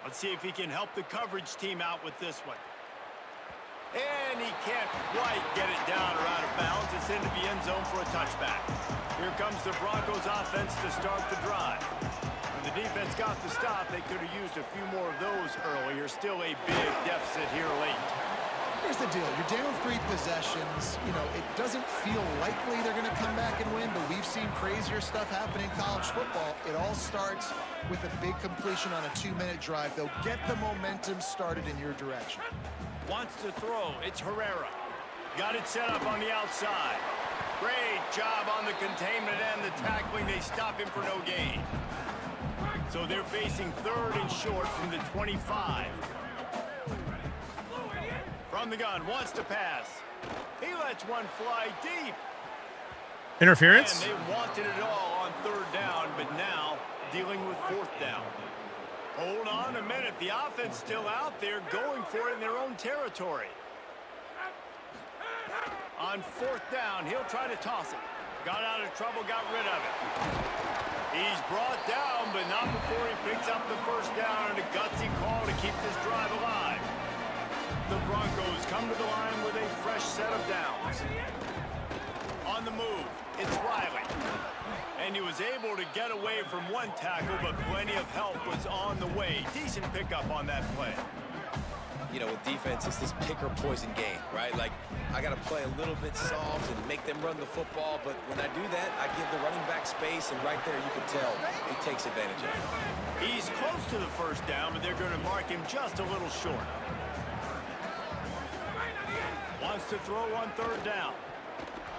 Let's see if he can help the coverage team out with this one. And he can't quite get it down or out of bounds. It's into the end zone for a touchback. Here comes the Broncos offense to start the drive. When the defense got the stop, they could have used a few more of those earlier. Still a big deficit here late. here's the deal. You're down 3 possessions. You know, it doesn't feel likely they're going to come back and win, but we've seen crazier stuff happen in college football. It all starts with a big completion on a 2-minute drive. They'll get the momentum started in your direction. Wants to throw. It's Herrera. Got it set up on the outside. Great job on the containment and the tackling. They stop him for no gain. So they're facing 3rd and short from the 25. From the gun, wants to pass. He lets one fly deep. Interference? And they wanted it all on 3rd down, but now dealing with 4th down. Hold on a minute. The offense still out there going for it in their own territory. On 4th down, he'll try to toss it. Got out of trouble, got rid of it. He's brought down, but not before he picks up the 1st down and a gutsy call to keep this drive alive. The Broncos come to the line with a fresh set of downs. On the move, it's Riley. And he was able to get away from one tackle, but plenty of help was on the way. Decent pickup on that play. You know, with defense, it's this pick or poison game, right? Like, I got to play a little bit soft and make them run the football, but when I do that, I give the running back space, and right there you can tell he takes advantage of it. He's close to the 1st down, but they're going to mark him just a little short. Wants to throw on 3rd down.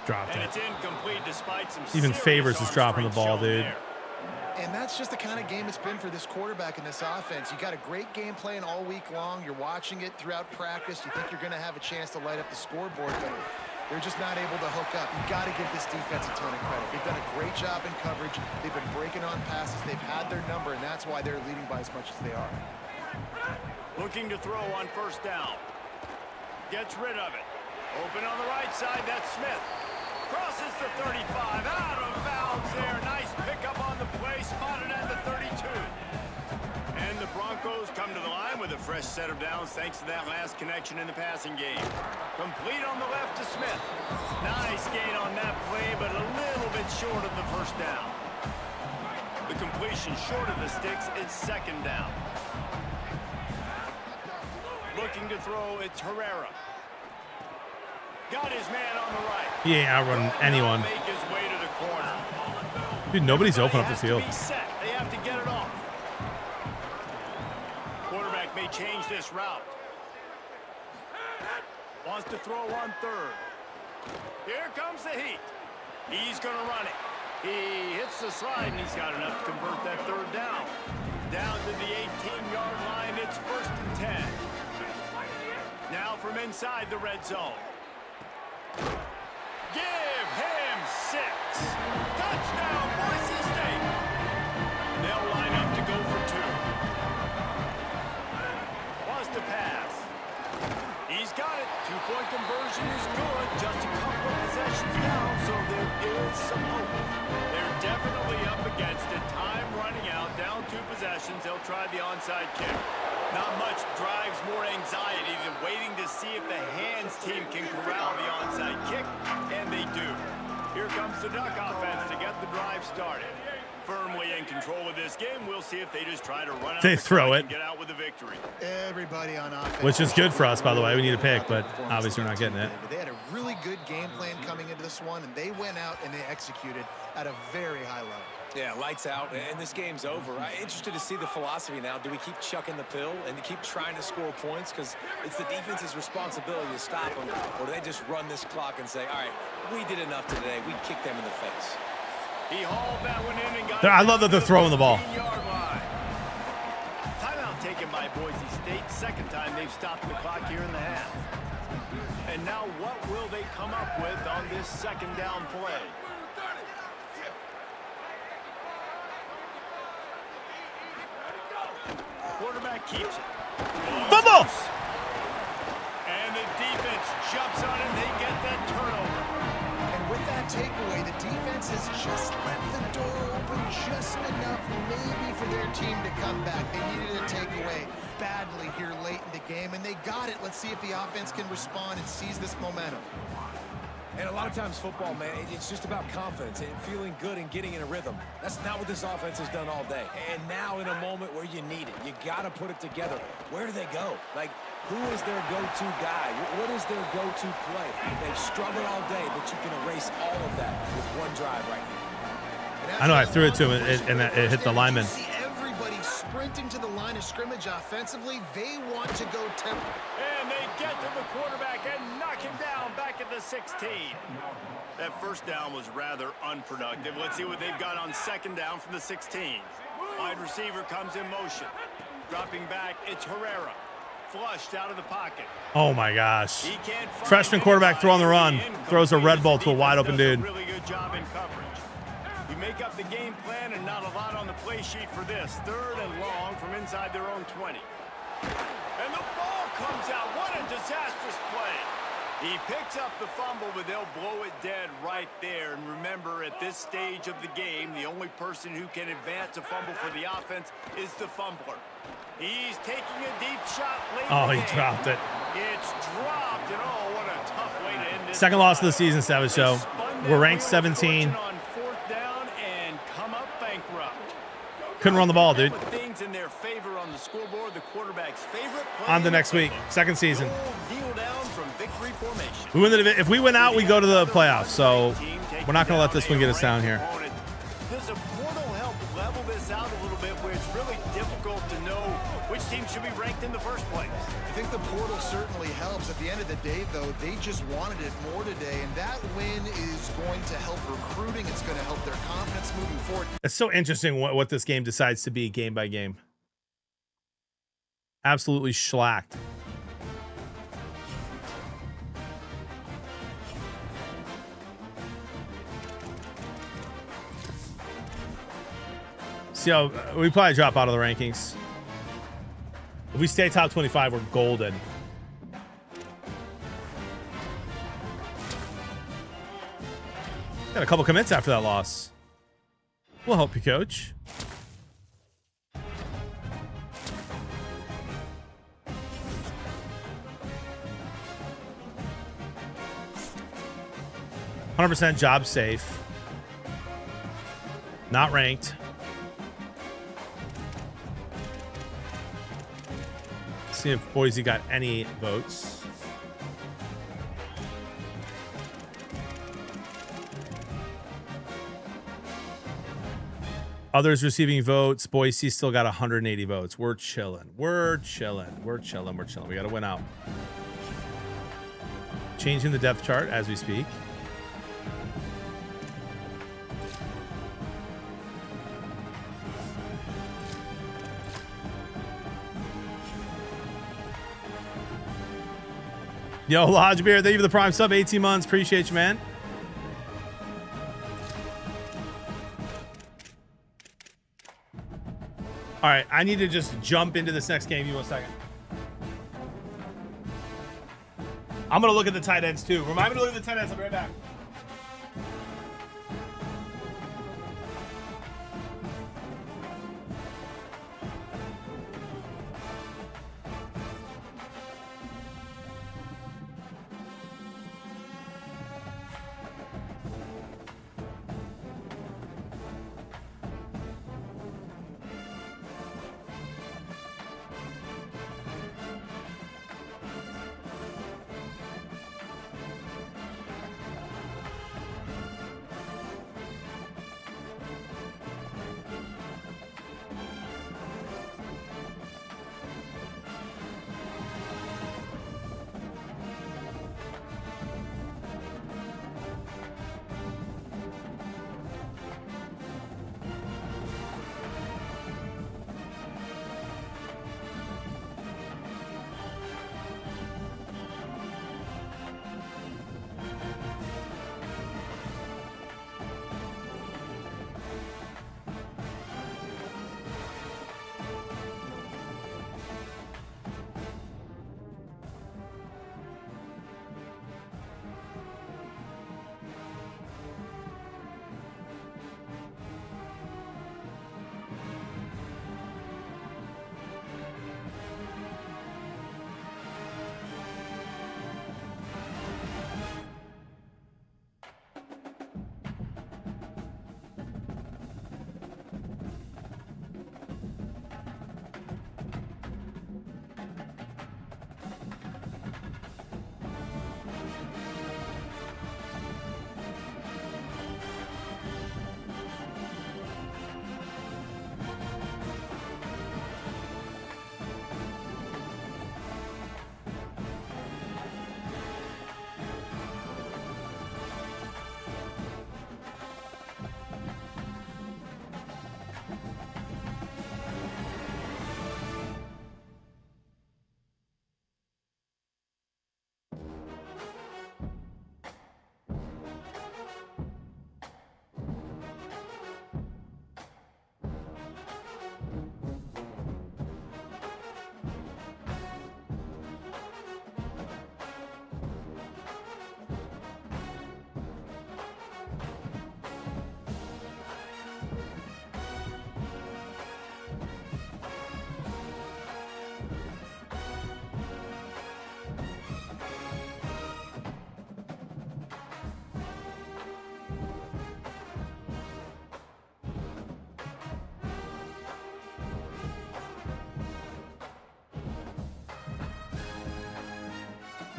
Dropped And it. it's incomplete despite some Even serious Favors is arm dropping the strength ball, shown dude. there. And that's just the kind of game it's been for this quarterback in this offense. You got a great game plan all week long. You're watching it throughout practice. You think you're going to have a chance to light up the scoreboard, but they're just not able to hook up. You got to give this defense a ton of credit. They've done a great job in coverage. They've been breaking on passes. They've had their number, and that's why they're leading by as much as they are. Looking to throw on 1st down. Gets rid of it. Open on the right side, that's Smith. Crosses the 35, out of bounds there. Nice pickup on the play, spotted at the 32. And the Broncos come to the line with a fresh set of downs thanks to that last connection in the passing game. Complete on the left to Smith. Nice gain on that play, but a little bit short of the 1st down. The completion short of the sticks, it's 2nd down. Looking to throw, it's Herrera. Got his man on the right. He ain't outrunning anyone. Make his way to the corner. Dude, nobody's open up the Has to field. be set. They have to get it off. Quarterback may change this route. Wants to throw on 3rd. Here comes the heat. He's going to run it. He hits the slide, and he's got enough to convert that 3rd down. Down to the 18-yard line, it's 1st and 10. Now from inside the red zone. Give him 6. Touchdown, Boise State. They'll line up to go for 2. Wants to pass. He's got it. 2-point conversion is good. Just a couple of possessions down, so there is some hope. They're definitely up against it. Time running out. Down 2 possessions. They'll try the onside kick. Not much drives more anxiety than waiting to see if the hands team can corral the onside kick, and they do. Here comes the Duck offense to get the drive started. Firmly in control of this game. We'll see if they just try to run out They the throw clock it. and get out with the victory. Everybody on offense. Which is good for us, by the way. We need a pick, but obviously we're not getting it. They had a really good game plan coming into this one, and they went out and they executed at a very high level. Yeah, lights out, and this game's over. I'm interested to see the philosophy now. Do we keep chucking the pill and keep trying to score points? Because it's the defense's responsibility to stop them. Or do they just run this clock and say, all right, we did enough today. We kicked them in the face. He hauled that one in and got I love that they're throwing the ball. 15-yard line. Timeout taken by Boise State. 2nd time they've stopped the clock here in the half. And now what will they come up with on this 2nd down play? Quarterback keeps it. Fumble! And the defense jumps on it. They get that turnover. And with that takeaway, the defense has just left the door open just enough maybe for their team to come back. They needed a takeaway badly here late in the game, and they got it. Let's see if the offense can respond and seize this momentum. And a lot of times football, man, it's just about confidence and feeling good and getting in a rhythm. That's not what this offense has done all day. And now in a moment where you need it, you got to put it together. Where do they go? Like, who is their go-to guy? What is their go-to play? They've struggled all day, but you can erase all of that with one drive right here. I know, I threw it to him, and it hit the lineman. See everybody sprinting to the line of scrimmage offensively. They want to go tempo. And they get to the quarterback and knock him down back at the 16. That 1st down was rather unproductive. Let's see what they've got on 2nd down from the 16. Wide receiver comes in motion. Dropping back, it's Herrera. Flushed out of the pocket. Oh my gosh. He can't find Freshman quarterback throwing the run. Throws a red ball to a wide open dude. Really good job in coverage. You make up the game plan and not a lot on the play sheet for this. 3rd and long from inside their own 20. And the ball comes out. What a disastrous play. He picks up the fumble, but they'll blow it dead right there. And remember, at this stage of the game, the only person who can advance a fumble for the offense is the fumbler. He's taking a deep shot late. Oh, he dropped it. It's dropped, and oh, what a tough way to end this. Second loss of the season, Savage Show. We're ranked 17. On 4th down and come up bankrupt. Couldn't run the ball, dude. Things in their favor on the scoreboard, the quarterback's favorite play. On to next week, second season. Kneel down from victory formation. We win the, if we win out, we go to the playoffs. So we're not going to let this one get us down here. Does a portal help level this out a little bit where it's really difficult to know which team should be ranked in the first place? I think the portal certainly helps. At the end of the day, though, they just wanted it more today, and that win is going to help recruiting. It's going to help their confidence moving forward. It's so interesting what this game decides to be game by game. Absolutely shellacked. See how we probably drop out of the rankings. If we stay top 25, we're golden. Got a couple commits after that loss. We'll help you, coach. %, job safe. Not ranked. See if Boise got any votes. Others receiving votes. Boise still got 180 votes. We're chilling. We're chilling. We're chilling. We're chilling. We got to win out. Changing the depth chart as we speak. Yo, Lodge Beer, thank you for the Prime sub, 18 months. Appreciate you, man. All right, I need to just jump into this next game. Give me 1 second. I'm going to look at the tight ends, too. Remind me to look at the tight ends. I'll be right back.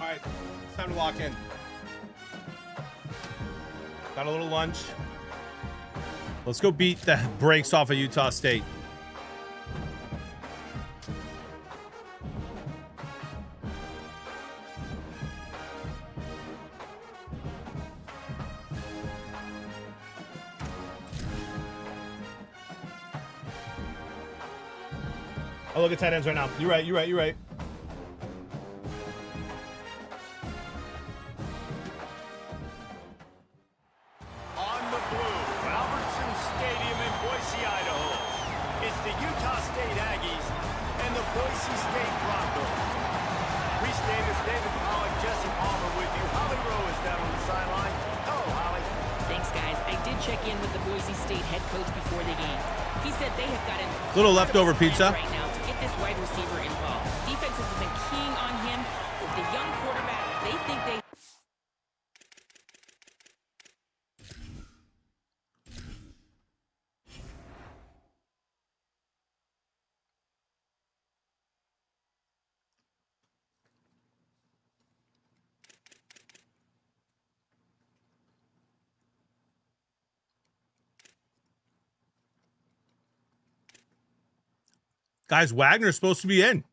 right, it's time to lock in. Got a little lunch. Let's go beat the brakes off of Utah State. Oh, look at tight ends right now. You're right. On the blue, Albertson Stadium in Boise, Idaho. It's the Utah State Aggies and the Boise State Broncos. Reese Davis, David Pollock, Jesse Palmer with you. Holly Rowe is down on the sideline. Hello, Holly. Thanks, guys. I did check in with the Boise State head coach before the game. He said they have got a little leftover pizza right now to get this wide receiver involved. Defenses have been keying on him. With the young quarterback, they think they... Guys, Wagner's supposed to be in.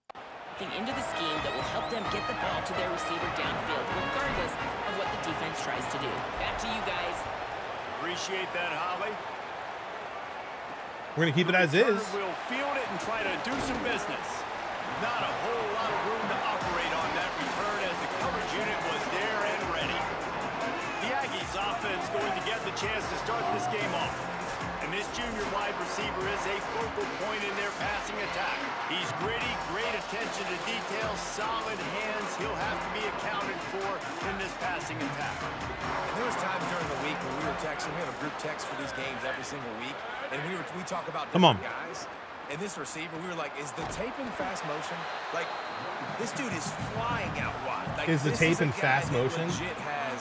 into the scheme that will help them get the ball to their receiver downfield, regardless of what the defense tries to do. Back to you guys. Appreciate that, Holly. We're going to keep it as is. We'll field it and try to do some business. Not a whole lot of room to operate on that return as the coverage unit was there and ready. The Aggies offense going to get the chance to start this game off. And this junior wide receiver is a focal point in their passing attack. He's gritty, great attention to detail, solid hands. He'll have to be accounted for in this passing attack. And there was times during the week when we were texting. We have a group text for these games every single week. And we talk about different guys. And this receiver, we were like, is the tape in fast motion? Like, this dude is flying out wide. Like, is the tape in fast motion?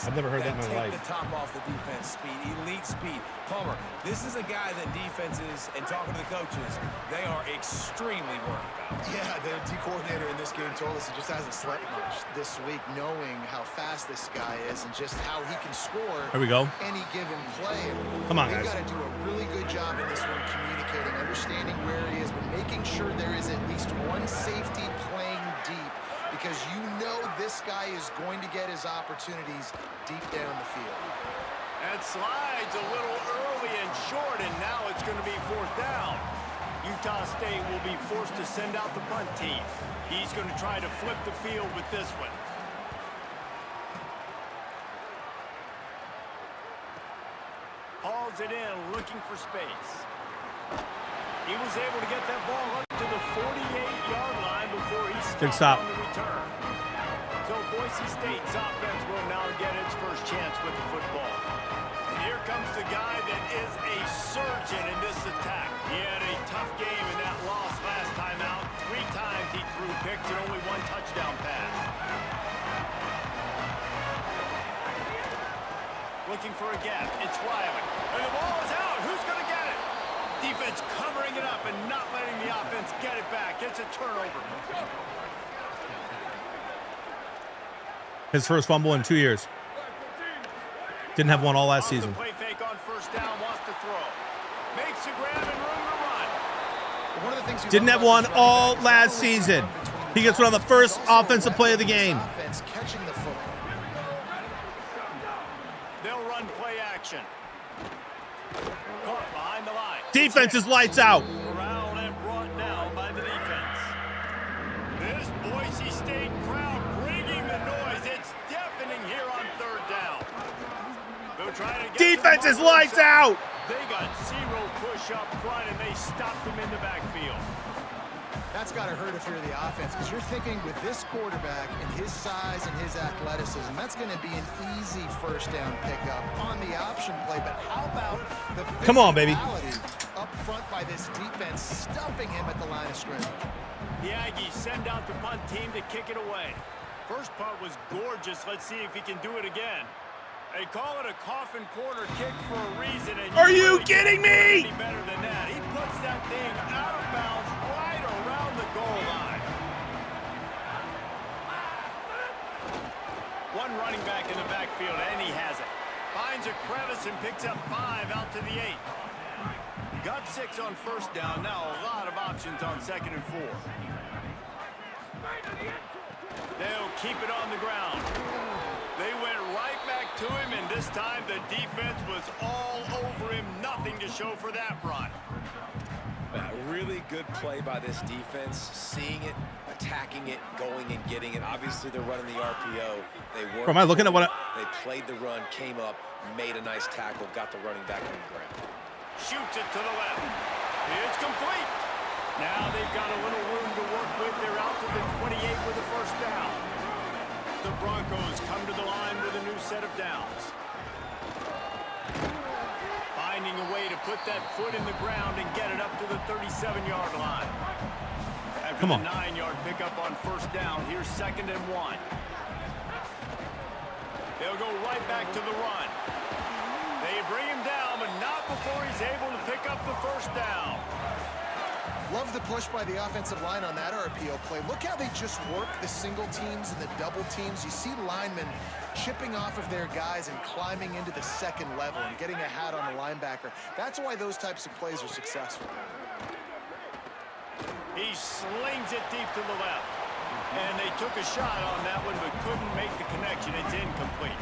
I've never heard that in my life. The top off the defense speed, elite speed. Palmer, this is a guy that defenses and talking to the coaches, they are extremely worried about. Yeah, the D coordinator in this game told us he just hasn't slept much this week, knowing how fast this guy is and just how he can score. Here we go. Any given play. Come on, guys. We've got to do a really good job in this one, communicating, understanding where he is, but making sure there is at least one safety playing deep, because you know this guy is going to get his opportunities deep down the field. And slides a little early and short, and now it's going to be fourth down. Utah State will be forced to send out the punt team. He's going to try to flip the field with this one. Hauls it in, looking for space. He was able to get that ball up to the 48-yard line before he stopped on the return. So Boise State's offense will now get its first chance with the football. And here comes the guy that is a surgeon in this attack. He had a tough game in that loss last time out. 3 times he threw picks and only 1 touchdown pass. Looking for a gap. It's Riley. And the ball is out. Who's going to get it? Defense covering it up and not letting the offense get it back. It's a turnover. His first fumble in 2 years. Didn't have one all last season. Play fake on first down, wants to throw. Makes a grab and room to run. One of the things Didn't have one all last season. He gets one on the first offensive play of the game. Catching the football. They'll run play action. Caught behind the line. Defense is lights out. Corralled and brought down by the defense. This Boise State crowd bringing the noise. It's deafening here on third down. They'll try to get defense is lights out. They got 0 push up front and they stopped them in the backfield. That's got to hurt if you're the offense, because you're thinking with this quarterback and his size and his athleticism, that's going to be an easy first down pickup on the option play. But how about the come on, baby, up front by this defense, stuffing him at the line of scrimmage? The Aggies send out the punt team to kick it away. First part was gorgeous. Let's see if he can do it again. They call it a coffin corner kick for a reason. And are you kidding me? Better than that. He puts that thing out of bounds right around the goal line. one running back in the backfield, and he has it. Finds a crevice and picks up 5 out to the 8. Got 6 on first down. Now a lot of options on 2nd and 4. They'll keep it on the ground. They went right back to him, and this time the defense was all over him. Nothing to show for that run. A really good play by this defense, seeing it, attacking it, going and getting it. Obviously, they're running the RPO. They weren't. Am I looking at what? They played the run, came up, made a nice tackle, got the running back on the ground. Shoots it to the left. It's complete. Now they've got a little room to work with. They're out to the 28 with a first down. The Broncos come to the line with a new set of downs. Finding a way to put that foot in the ground and get it up to the 37-yard line. After the 9-yard pickup on first down, here's 2nd and 1. They'll go right back to the run. They bring him down, but not before he's able to pick up the first down. Love the push by the offensive line on that RPO play. Look how they just work the single teams and the double teams. You see linemen chipping off of their guys and climbing into the 2nd level and getting a hat on the linebacker. That's why those types of plays are successful. He slings it deep to the left. And they took a shot on that one, but couldn't make the connection. It's incomplete.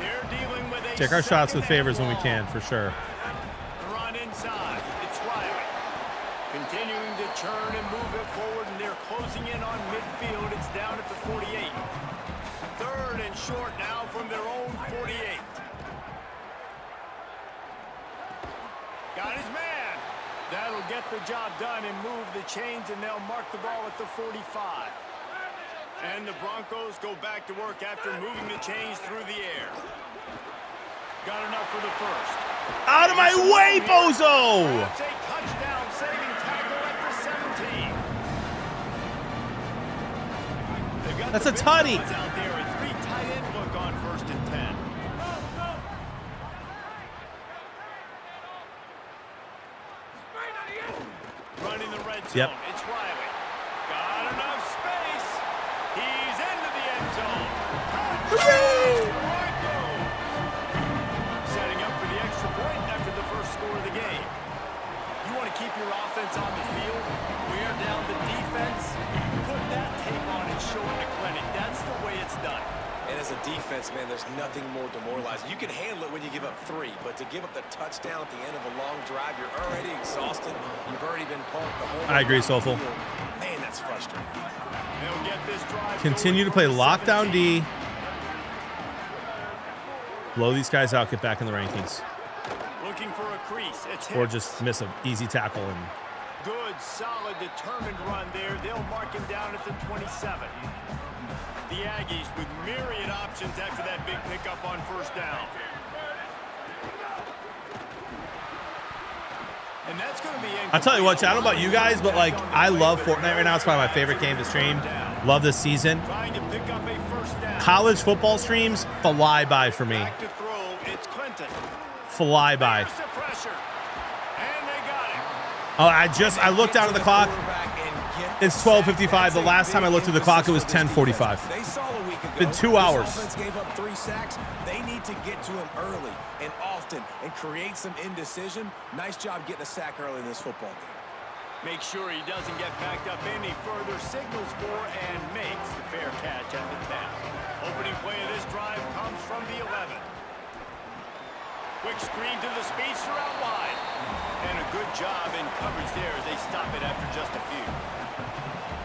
They're dealing with a Take our shots with favors when we can, for sure. Run inside. It's Riley. Continuing to churn and move it forward, and they're closing in on midfield. It's down at the 48. 3rd and short now from their own 48. Got his man. That'll get the job done and move the chains, and they'll mark the ball at the 45. And the Broncos go back to work after moving the chains through the air. Got enough for the first. Out of my way, Bozo! That's a touchdown-saving tackle at the 17. They've got That's the a big tutty. guns out there, a 3 tight end look on 1st and 10. Running the red zone. Yep. It's Riley. Got enough space. He's into the end zone. Broncos. Setting up for the extra point after the first score of the game. You want to keep your offense on the field, wear down the defense, put that tape on and show it to clinic. That's the way it's done. And as a defense, man, there's nothing more demoralizing. You can handle it when you give up 3, but to give up the touchdown at the end of a long drive, you're already exhausted. You've already been punked the whole I agree, Soulful. Man, that's frustrating. They'll get this drive. Continue to play lockdown D. Blow these guys out, get back in the rankings. Looking for a crease. It's Or hit. just miss an easy tackle. And Good, solid, determined run there. They'll mark him down at the 27. The Aggies with myriad options after that big pickup on first down. And that's going to be incomplete. I'll tell you what, I don't know about you guys, but like I love Fortnite right now. It's probably my favorite game to stream. Love this season. Trying to pick up a first down. College football streams fly by for me. Back to throw. It's Clinton. Fly by. There's the pressure. And they got it. Oh, I looked down at the clock. It's 12:55. The last time I looked at the clock, it was 10:45. They saw a week ago. Been 2 hours. This offense gave up 3 sacks. They need to get to him early and often and create some indecision. Nice job getting a sack early in this football game. Make sure he doesn't get backed up any further, signals for and makes the fair catch at the 10. Opening play of this drive comes from the 11. Quick screen to the speedster out wide. And a good job in coverage there as they stop it after just a few.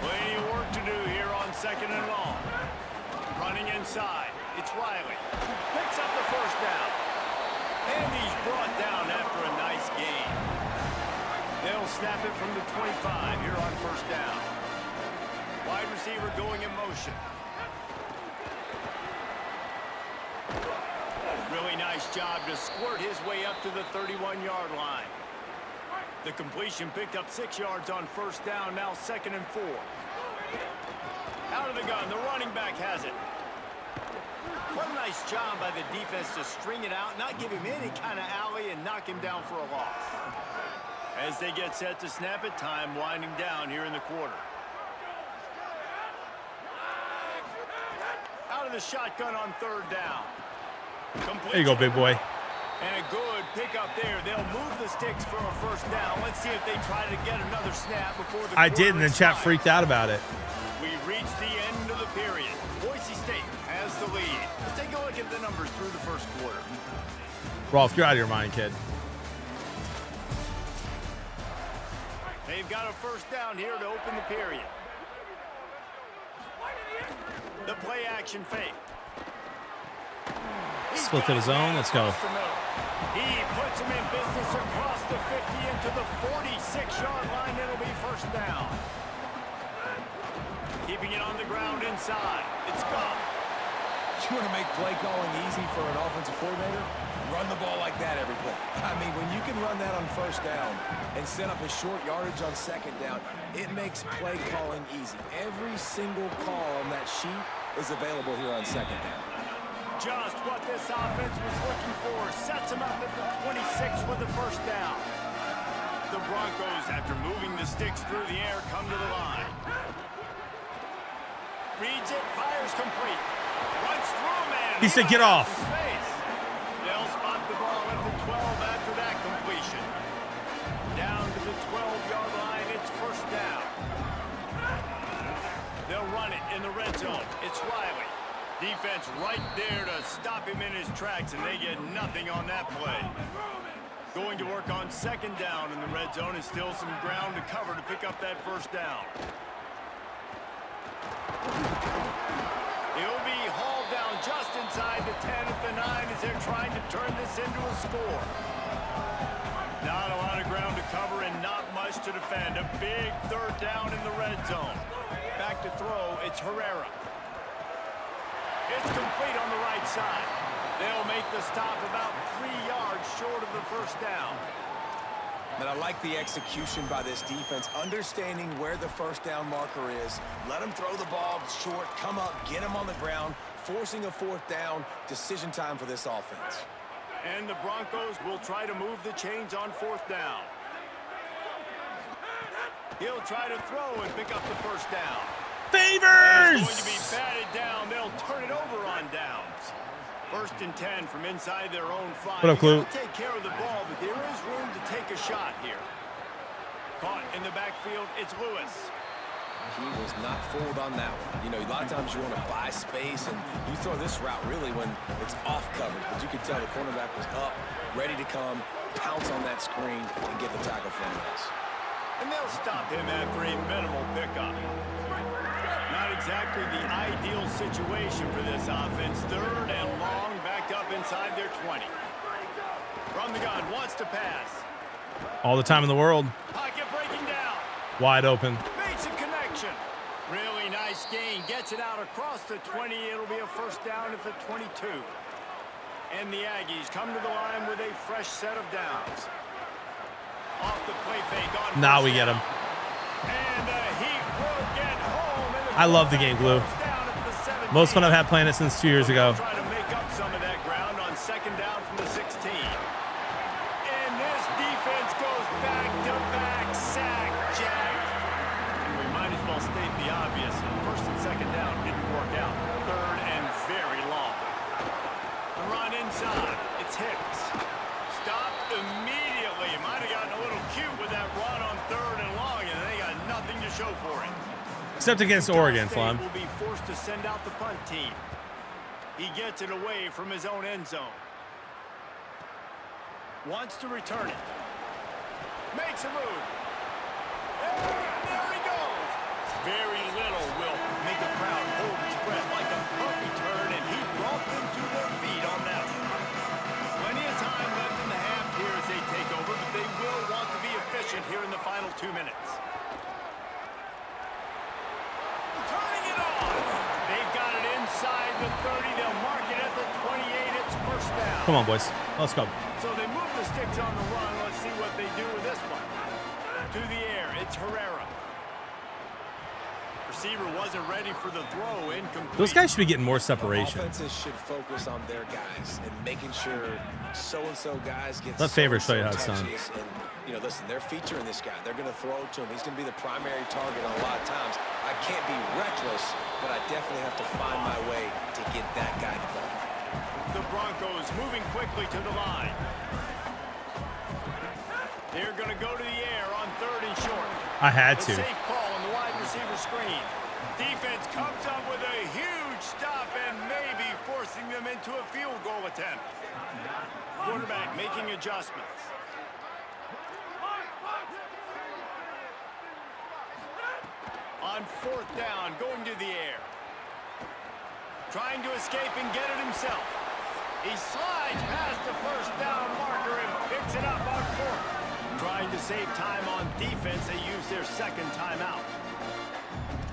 Plenty of work to do here on 2nd and long. Running inside. It's Riley. Picks up the first down. And he's brought down after a nice gain. They'll snap it from the 25 here on first down. Wide receiver going in motion. Really nice job to squirt his way up to the 31-yard line. The completion picked up 6 yards on first down, now 2nd and 4. Out of the gun, the running back has it. What a nice job by the defense to string it out, not give him any kind of alley, and knock him down for a loss. As they get set to snap it, time winding down here in the quarter. Out of the shotgun on third down. There you go, big boy. And a good pickup there. They'll move the sticks for a first down. Let's see if they try to get another snap before the I did, and then chat freaked out about it. We've reached the end of the period. Boise State has the lead. Let's take a look at the numbers through the first quarter. Rolf, you're out of your mind, kid. They've got a first down here to open the period. The play action fake. Split to the zone. Let's go. He puts him in business across the 50 into the 46-yard line. It'll be first down. Keeping it on the ground inside. It's gone. You want to make play calling easy for an offensive coordinator? Run the ball like that every play. I mean, when you can run that on first down and set up a short yardage on second down, it makes play calling easy. Every single call on that sheet is available here on second down. Just what this offense was looking for. Sets him up at the 26 with the first down. The Broncos, after moving the sticks through the air, come to the line. Reads it, fires complete. Runs through, man. He said, get off. They'll spot the ball at the 12 after that completion. Down to the 12-yard line, it's first down. They'll run it in the red zone. It's Riley. Defense right there to stop him in his tracks, and they get nothing on that play. Going to work on second down in the red zone, and still some ground to cover to pick up that first down. He'll be hauled down just inside the 10 at the 9 as they're trying to turn this into a score. Not a lot of ground to cover and not much to defend. A big third down in the red zone. Back to throw, it's Herrera. It's complete on the right side. They'll make the stop about 3 yards short of the first down. And I like the execution by this defense, understanding where the first down marker is. Let them throw the ball short, come up, get him on the ground, forcing a fourth down. Decision time for this offense. And the Broncos will try to move the chains on fourth down. He'll try to throw and pick up the first down. Favors! It's going to be batted down. They'll turn it over on downs. First and 10 from inside their own 5. What up, Clue? Take care of the ball, but there is room to take a shot here. Caught in the backfield, it's Lewis. He was not fooled on that one. You know, a lot of times you want to buy space, and you throw this route really when it's off coverage. But you could tell the cornerback was up, ready to come, pounce on that screen, and get the tackle from this. And they'll stop him after a minimal pickup. Not exactly the ideal situation for this offense. Third and long, back up inside their 20. From the gun, wants to pass. All the time in the world. Pocket breaking down. Wide open. Makes a connection. Really nice gain. Gets it out across the 20. It'll be a first down at the 22. And the Aggies come to the line with a fresh set of downs. Off the play fake on. Now we get him. And the Heat will get home. I love the game, Blue. Most fun I've had playing it since 2 years ago. Try to make up some of that ground on second down from the 16. And this defense goes back-to-back sack, Jack. And we might as well state the obvious. First and second down didn't work out. Third and very long. The run inside. It's Hicks. Stopped immediately. Might have gotten a little cute with that run on third and long, and they got nothing to show for it. Except against Oregon, Flum. Will be forced to send out the punt team. He gets it away from his own end zone. Wants to return it. Makes a move. There he goes. Very little will make a crowd hold its breath like a punt return, and he brought them to their feet on that one. Plenty of time left in the half here as they take over, but they will want to be efficient here in the final 2 minutes. The 30, they'll mark it at the 28. It's first down. Come on, boys. Let's go. So they move the sticks on the run. Let's see what they do with this one. To the air, it's Herrera. Receiver wasn't ready for the throw. Incomplete. Those guys should be getting more separation. Offenses should focus on their guys and making sure so-and-so guys get Let Favors show you how it's done. and you know, listen, they're featuring this guy. They're going to throw to him. He's going to be the primary target a lot of times. I can't be reckless, but I definitely have to find my way to get that guy the ball. The Broncos moving quickly to the line. They're going to go to the air on 3rd and short. I had The to. safe call on the wide receiver screen. Defense comes up with a huge stop and maybe forcing them into a field goal attempt. Quarterback making adjustments. On 4th down, going to the air. Trying to escape and get it himself. He slides past the 1st down marker and picks it up on 4th. Trying to save time on defense, they use their 2nd timeout.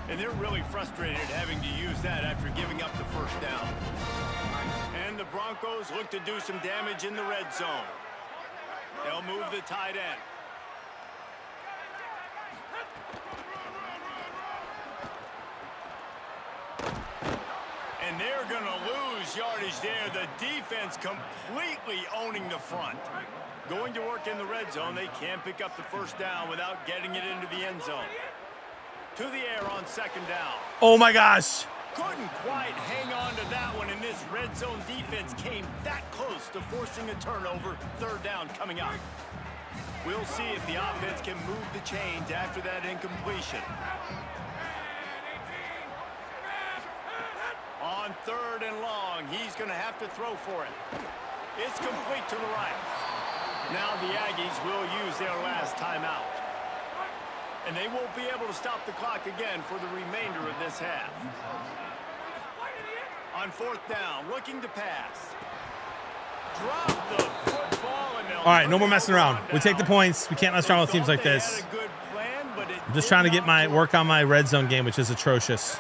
And they're really frustrated having to use that after giving up the 1st down. And the Broncos look to do some damage in the red zone. They'll move the tight end. And they're going to lose yardage there. The defense completely owning the front. Going to work in the red zone. They can't pick up the 1st down without getting it into the end zone. To the air on 2nd down. Oh my gosh. Couldn't quite hang on to that one, and this red zone defense came that close to forcing a turnover. 3rd down coming up. We'll see if the offense can move the chains after that incompletion. On 3rd and long, he's going to have to throw for it. It's complete to the right. Now the Aggies will use their last timeout. And they won't be able to stop the clock again for the remainder of this half. On 4th down, looking to pass. Drop the football and All right, no more messing around. We take the points. We can't mess around with teams like this. I'm just trying to work on my red zone game, which is atrocious.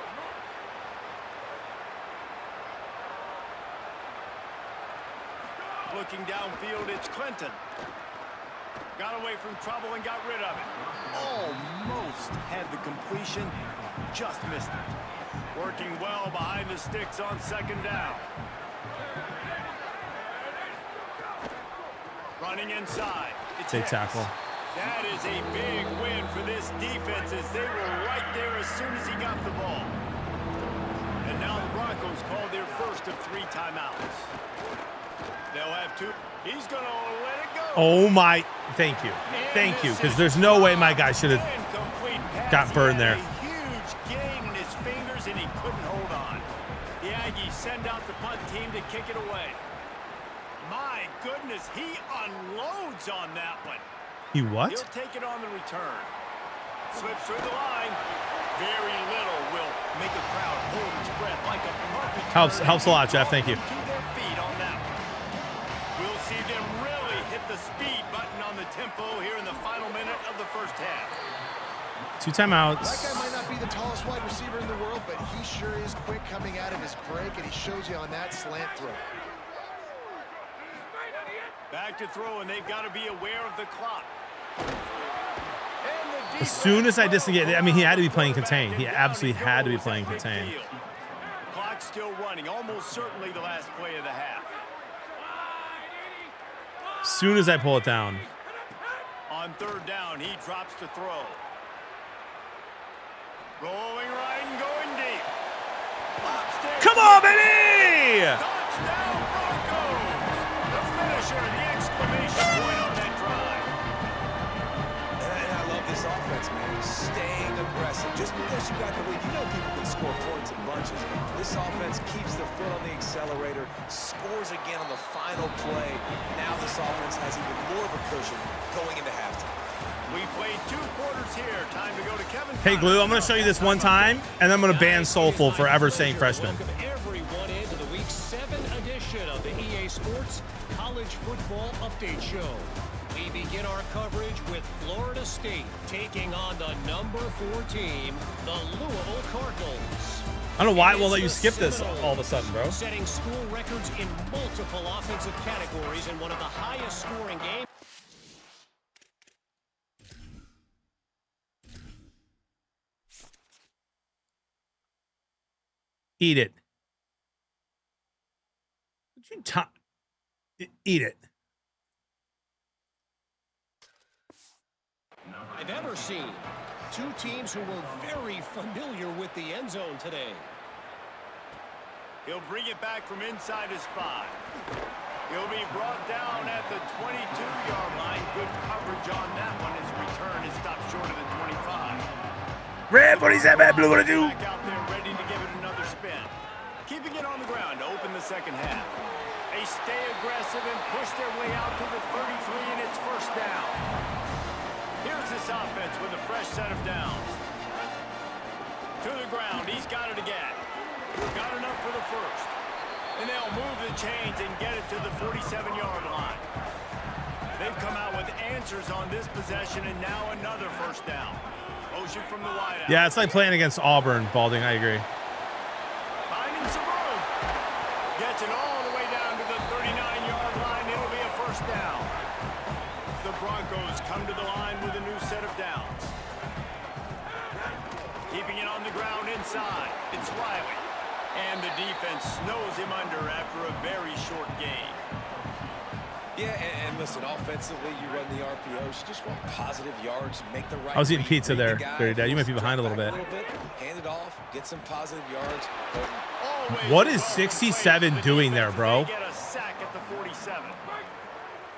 Looking downfield, it's Clinton. Got away from trouble and got rid of it. Almost had the completion, just missed it. Working well behind the sticks on 2nd down. Running inside. It's Big tackle. That is a big win for this defense as they were right there as soon as he got the ball. And now the Broncos called their first of 3 timeouts. They'll have 2. He's going to let it go. Oh my. Thank you. Thank you. Because there's no way my guy should have got burned there. A huge gain in his fingers and he couldn't hold on. The Aggies send out the punt team to kick it away. My goodness, he unloads on that one. He what? He'll take it on the return. Slips through the line. Very little will make a crowd hold its breath like a puppet. Helps a lot, Jeff. Thank you. To their feet on that one. We'll see them really hit the speed button on the tempo here in the final minute of the 1st half. 2 timeouts. That guy might not be the tallest wide receiver in the world, but he sure is quick coming out of his break, and he shows you on that slant throw. Back to throw, and they've got to be aware of the clock. As soon as I disengaged, I mean, he had to be playing contained. He absolutely had to be playing contained. Clock still running, almost certainly the last play of the half. As soon as I pull it down. On 3rd down, he drops to throw. Rolling right and going deep. Upstairs. Come on, baby! Touchdown, Broncos! The finisher, the exclamation point on that drive. And I love this offense, man. Staying aggressive. Just because you got the lead, you know people can score points in bunches. This offense keeps the foot on the accelerator, scores again on the final play. Now this offense has even more of a cushion going into halftime. We played 2 quarters here. Time to go to Kevin. Hey, Glue, I'm going to show you this one time, and then I'm going to ban Soulful for ever saying freshman. Welcome everyone into the Week 7 edition of the EA Sports College Football Update Show. We begin our coverage with Florida State taking on the number 4 team, the Louisville Cardinals. I don't know why it won't let you skip this all of a sudden, bro. Setting school records in multiple offensive categories and one of the highest scoring games. Eat it. Eat it. I've ever seen. Two teams who were very familiar with the end zone today. He'll bring it back from inside his 5. He'll be brought down at the 22-yard line. Good coverage on that one. His return is stopped short of the 25. Red 47, blue 42. Back out there ready to give it another spin. Keeping it on the ground to open the second half. They stay aggressive and push their way out to the 33, and it's first down. Here's this offense with a fresh set of downs. To the ground. He's got it again. Got enough for the first. And they'll move the chains and get it to the 47-yard line. They've come out with answers on this possession, and now another first down. Motion from the wideout. Yeah, it's like playing against Auburn, Balding. I agree. Finding some room. Gets it all the way down to the 39-yard line. It'll be a first down. The Broncos come to the line with a new set of downs. Keeping it on the ground inside. It's Riley. And the defense snows him under after a very short game. Yeah, and listen, offensively, you run the RPOs. You just want positive yards, make the right. I was eating read, pizza read there, the guy, Dirty Dad. You might be behind a little back bit. Hand it off, get some positive yards. What is 67 doing there, bro? Get a sack at the 47.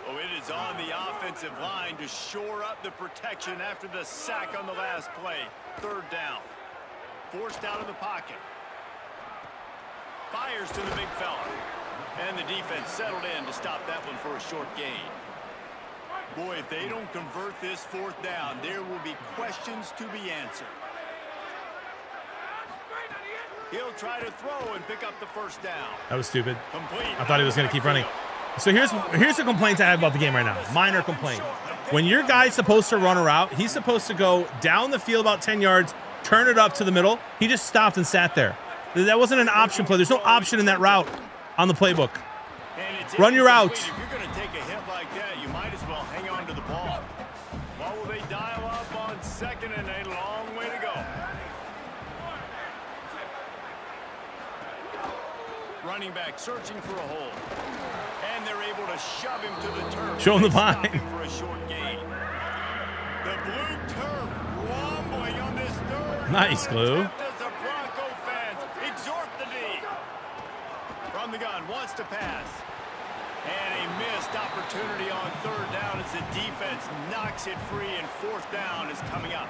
Oh, it is on the offensive line to shore up the protection after the sack on the last play. Third down. Forced out of the pocket. Fires to the big fella. And the defense settled in to stop that one for a short gain. Boy, if they don't convert this fourth down, there will be questions to be answered. He'll try to throw and pick up the first down. That was stupid. Complete. I thought he was going to keep running. So here's the complaints I have about the game right now. Minor complaint. When your guy's supposed to run a route, he's supposed to go down the field about 10 yards, turn it up to the middle. He just stopped and sat there. That wasn't an option play. There's no option in that route on the playbook. Run your route. If you're going to take a hit like that, you might as well hang on to the ball. What will they dial up on second and a long way to go? Running back searching for a hole. And they're able to shove him to the turf. Show him the Stop vine. him for a short gain. The blue turf rumbling on this third. Nice, Glue. As the Bronco fans exhort the D. From the gun, wants to pass. And a missed opportunity on third down as the defense knocks it free, and fourth down is coming up.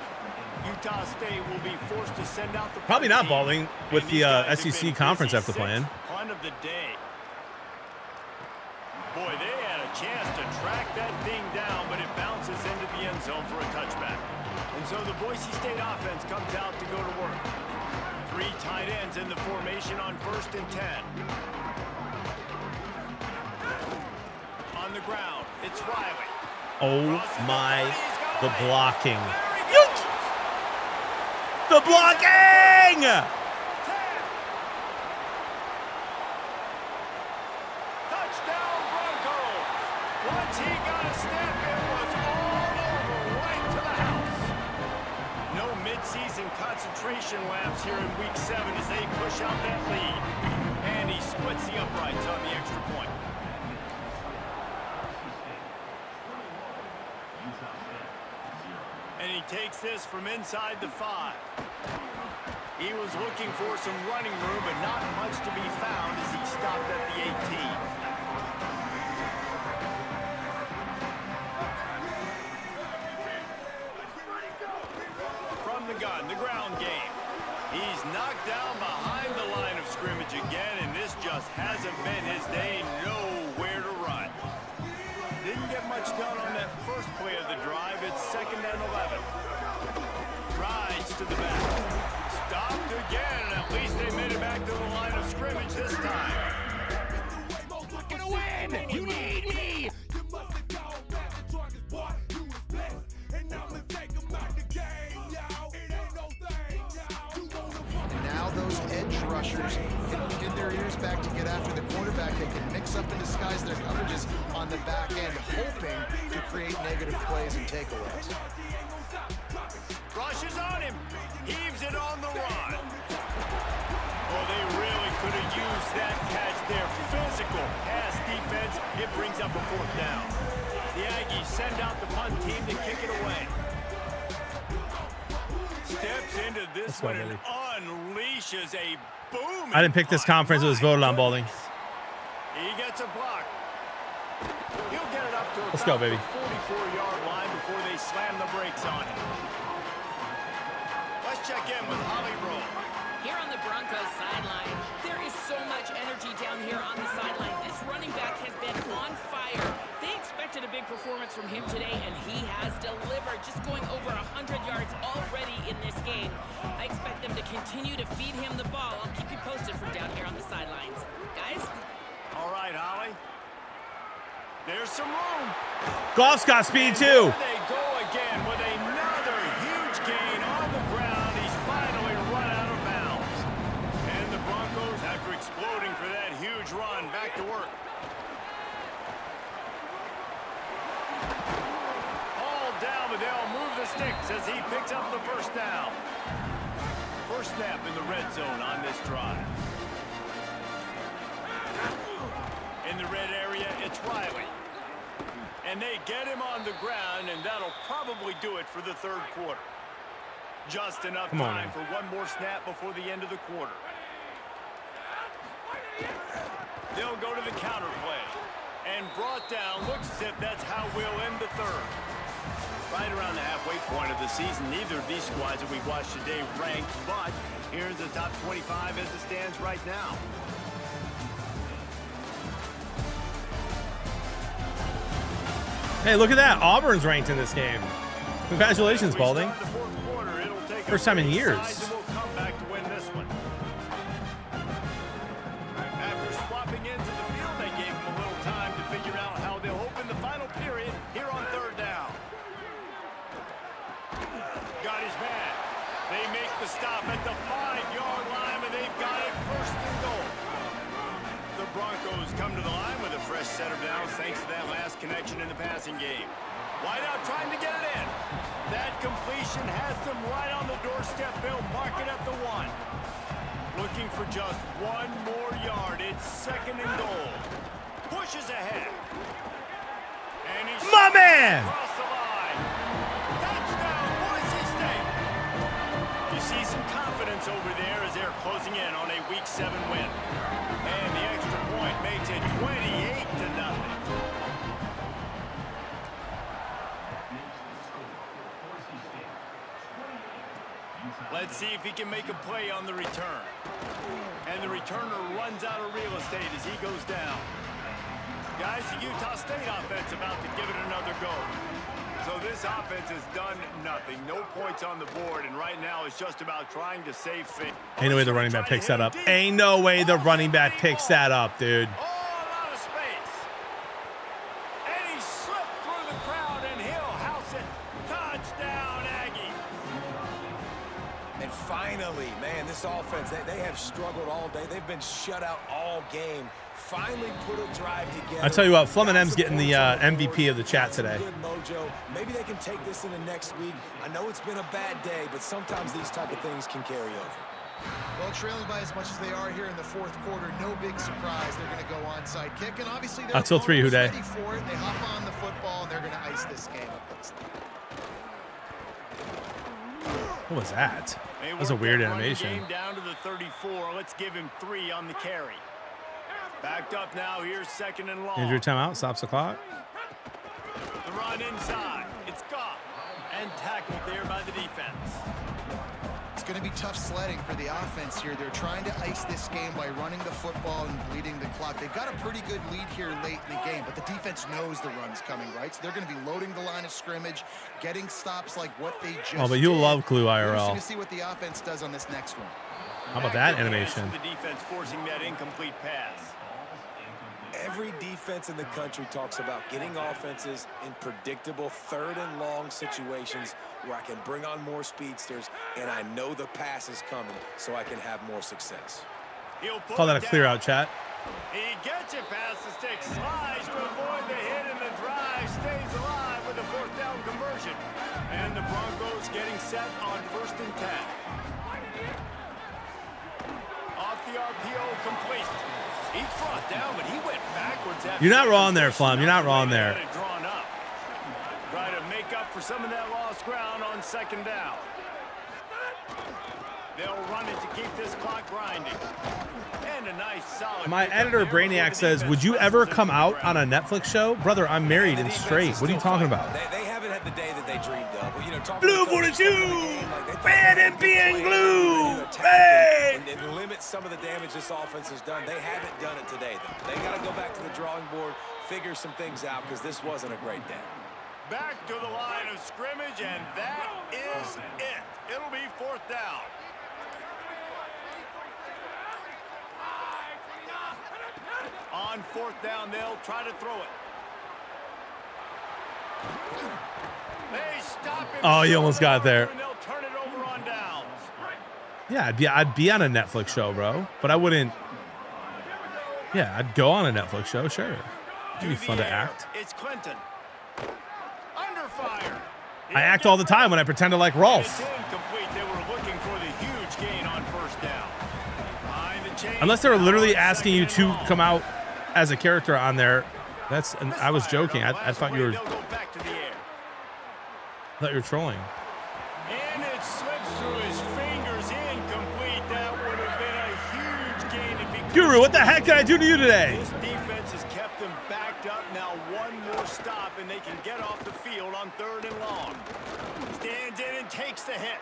Utah State will be forced to send out the Probably not team. Balding with And the these guys have SEC been conference busy after playing. since punt of the day. Boy, they had a chance to track that thing down, but it bounces into the end zone for a touchback. And so the Boise State offense comes out to go to work. 3 tight ends in the formation on 1st and 10. On the ground, it's Riley. Oh my, the blocking. The blocking! Touchdown Broncos! Once he got a step, it was all over, right to the house. No midseason concentration laps here in week 7 as they push out that lead. And he splits the uprights on the extra point. And he takes this from inside the 5. He was looking for some running room, but not much to be found as he stopped at the 18. From the gun, the ground game. He's knocked down behind the line of scrimmage again, and this just hasn't been his day. Nowhere to run. Didn't get much done on that first play of the drive. It's 2nd and 11. Rides to the back. Stopped again. At least they made it back to the line of scrimmage this time. Gonna win! You need me! And now those edge rushers can get their ears back to get after the quarterback. They can mix up and disguise their coverages on the back end, hoping to create negative plays and takeaways. Rushes on him. Heaves it on the run. Oh, they really could have used that catch there. Physical pass defense. It brings up a 4th down. The Aggies send out the punt team to kick it away. steps into this go, one and baby. unleashes a boom. I didn't pick this conference. It was voted on, Balding. He gets a block. He'll get it up to Let's go, baby. the 44-yard line before they slam the brakes on him. Let's check in with Holly Rowe. Here on the Broncos sideline, there is so much energy down here on the sideline. This running back has been on fire. They expected a big performance from him today, and he has delivered, just going over 100 yards already in this game. I expect them to continue to feed him the ball. I'll keep you posted from down here on the sidelines. Guys? All right, Holly. There's some room. Goff's got speed, too. There they go again with another huge gain on the ground. He's finally run out of bounds. And the Broncos, after exploding for that huge run, back to work. All down, but they'll move the sticks as he picks up the first down. First snap in the red zone on this drive. In the red area, it's Riley. And they get him on the ground, and that'll probably do it for the third quarter. Just enough time for one more snap before the end of the quarter. They'll go to the counter play. And brought down, looks as if that's how we'll end the third. Right around the halfway point of the season, neither of these squads that we've watched today ranked, but here's the top 25 as it stands right now. Hey, look at that. Auburn's ranked in this game. Congratulations, Balding. First time in years. Comeback to win this one. After swapping into the field, they gave him a little time to figure out how they'll open the final period here on third down. Got his man. They make the stop at the 5-yard line, and they've got it first and goal. The Broncos come to the line with a fresh set of downs thanks to that last connection in the passing game. Wideout trying to get it in. That completion has them right on the doorstep. They'll mark it at the 1. Looking for just one more yard. It's second and goal. Pushes ahead. And he's My man! across the line. Touchdown, Boise State. You see some confidence over there as they're closing in on a Week 7 win. And the extra point makes it 28-0. Let's see if he can make a play on the return. And the returner runs out of real estate as he goes down. Guys, the Utah State offense about to give it another go. So this offense has done nothing. No points on the board, and right now it's just about trying to save face. Ain't no way the running back picks that up. Ain't no way the running back picks that up, dude. All out of space. And he slipped through the crowd, and he'll house it. Touchdown, Aggie. And finally, man, this offense, they have struggled all day. They've been shut out all game. Finally put a drive together. I tell you what, Flum and M's getting the MVP of the chat today. Good mojo. Maybe they can take this into next week. I know it's been a bad day, but sometimes these type of things can carry over. Well, trailing by as much as they are here in the fourth quarter, no big surprise. They're going to go onside kick, and obviously they're Until 3 Houday. ready for it. They hop on the football, and they're going to ice this game up. What was that? That was a weird animation. Game down to the 34. Let's give him 3 on the carry. Backed up now. Here's second and long. Injury timeout. Stops the clock. The run inside. It's Goff. And tackled there by the defense. It's going to be tough sledding for the offense here. They're trying to ice this game by running the football and bleeding the clock. They've got a pretty good lead here late in the game, but the defense knows the run's coming, right? So they're going to be loading the line of scrimmage, getting stops like what they just Oh, but you'll did. love Clue We're IRL. going to see what the offense does on this next one. How about that animation? The defense forcing that incomplete pass. Every defense in the country talks about getting offenses in predictable third and long situations where I can bring on more speedsters and I know the pass is coming so I can have more success. Call that a clear out, chat. He gets it past the stick, slides to avoid the hit, and the drive stays alive with a fourth down conversion. And the Broncos getting set on 1st and 10. Off the RPO, complete. He's brought down, but he went backwards. You're not wrong there, Flum. You're not wrong there. Drawn up. Try to make up for some of that lost ground on 2nd down. They'll run it to keep this clock grinding. And a nice solid. My editor Brainiac says, "Would you ever come out on a Netflix show, brother? I'm married and straight. What are you talking about?" They haven't had the day that they dreamed of. You know, Blue 42, bad and being blue, hey! And limit some of the damage this offense has done. They haven't done it today, though. They got to go back to the drawing board, figure some things out, because this wasn't a great day. Back to the line of scrimmage, and that is it. It'll be 4th down. On 4th down, they'll try to throw it. They stop him. Oh, you almost got there. And they'll turn it over on downs. Yeah, I'd be on a Netflix show, bro, but I wouldn't. Yeah, I'd go on a Netflix show, sure. It'd be fun to act. It's Clinton. Under fire. I act all the time when I pretend to like Rolf. It's incomplete. They were looking for the huge gain on 1st down. Behind the chain. Unless they were literally asking you to come out as a character on there. That's. I was joking. I thought you were. They'll go back to the air. I thought you were trolling. And it slips through his fingers, incomplete. That would have been a huge gain if he could. Guru, what the heck did I do to you today? This defense has kept them backed up. Now one more stop, and they can get off the field on 3rd and long. Stands in and takes the hit.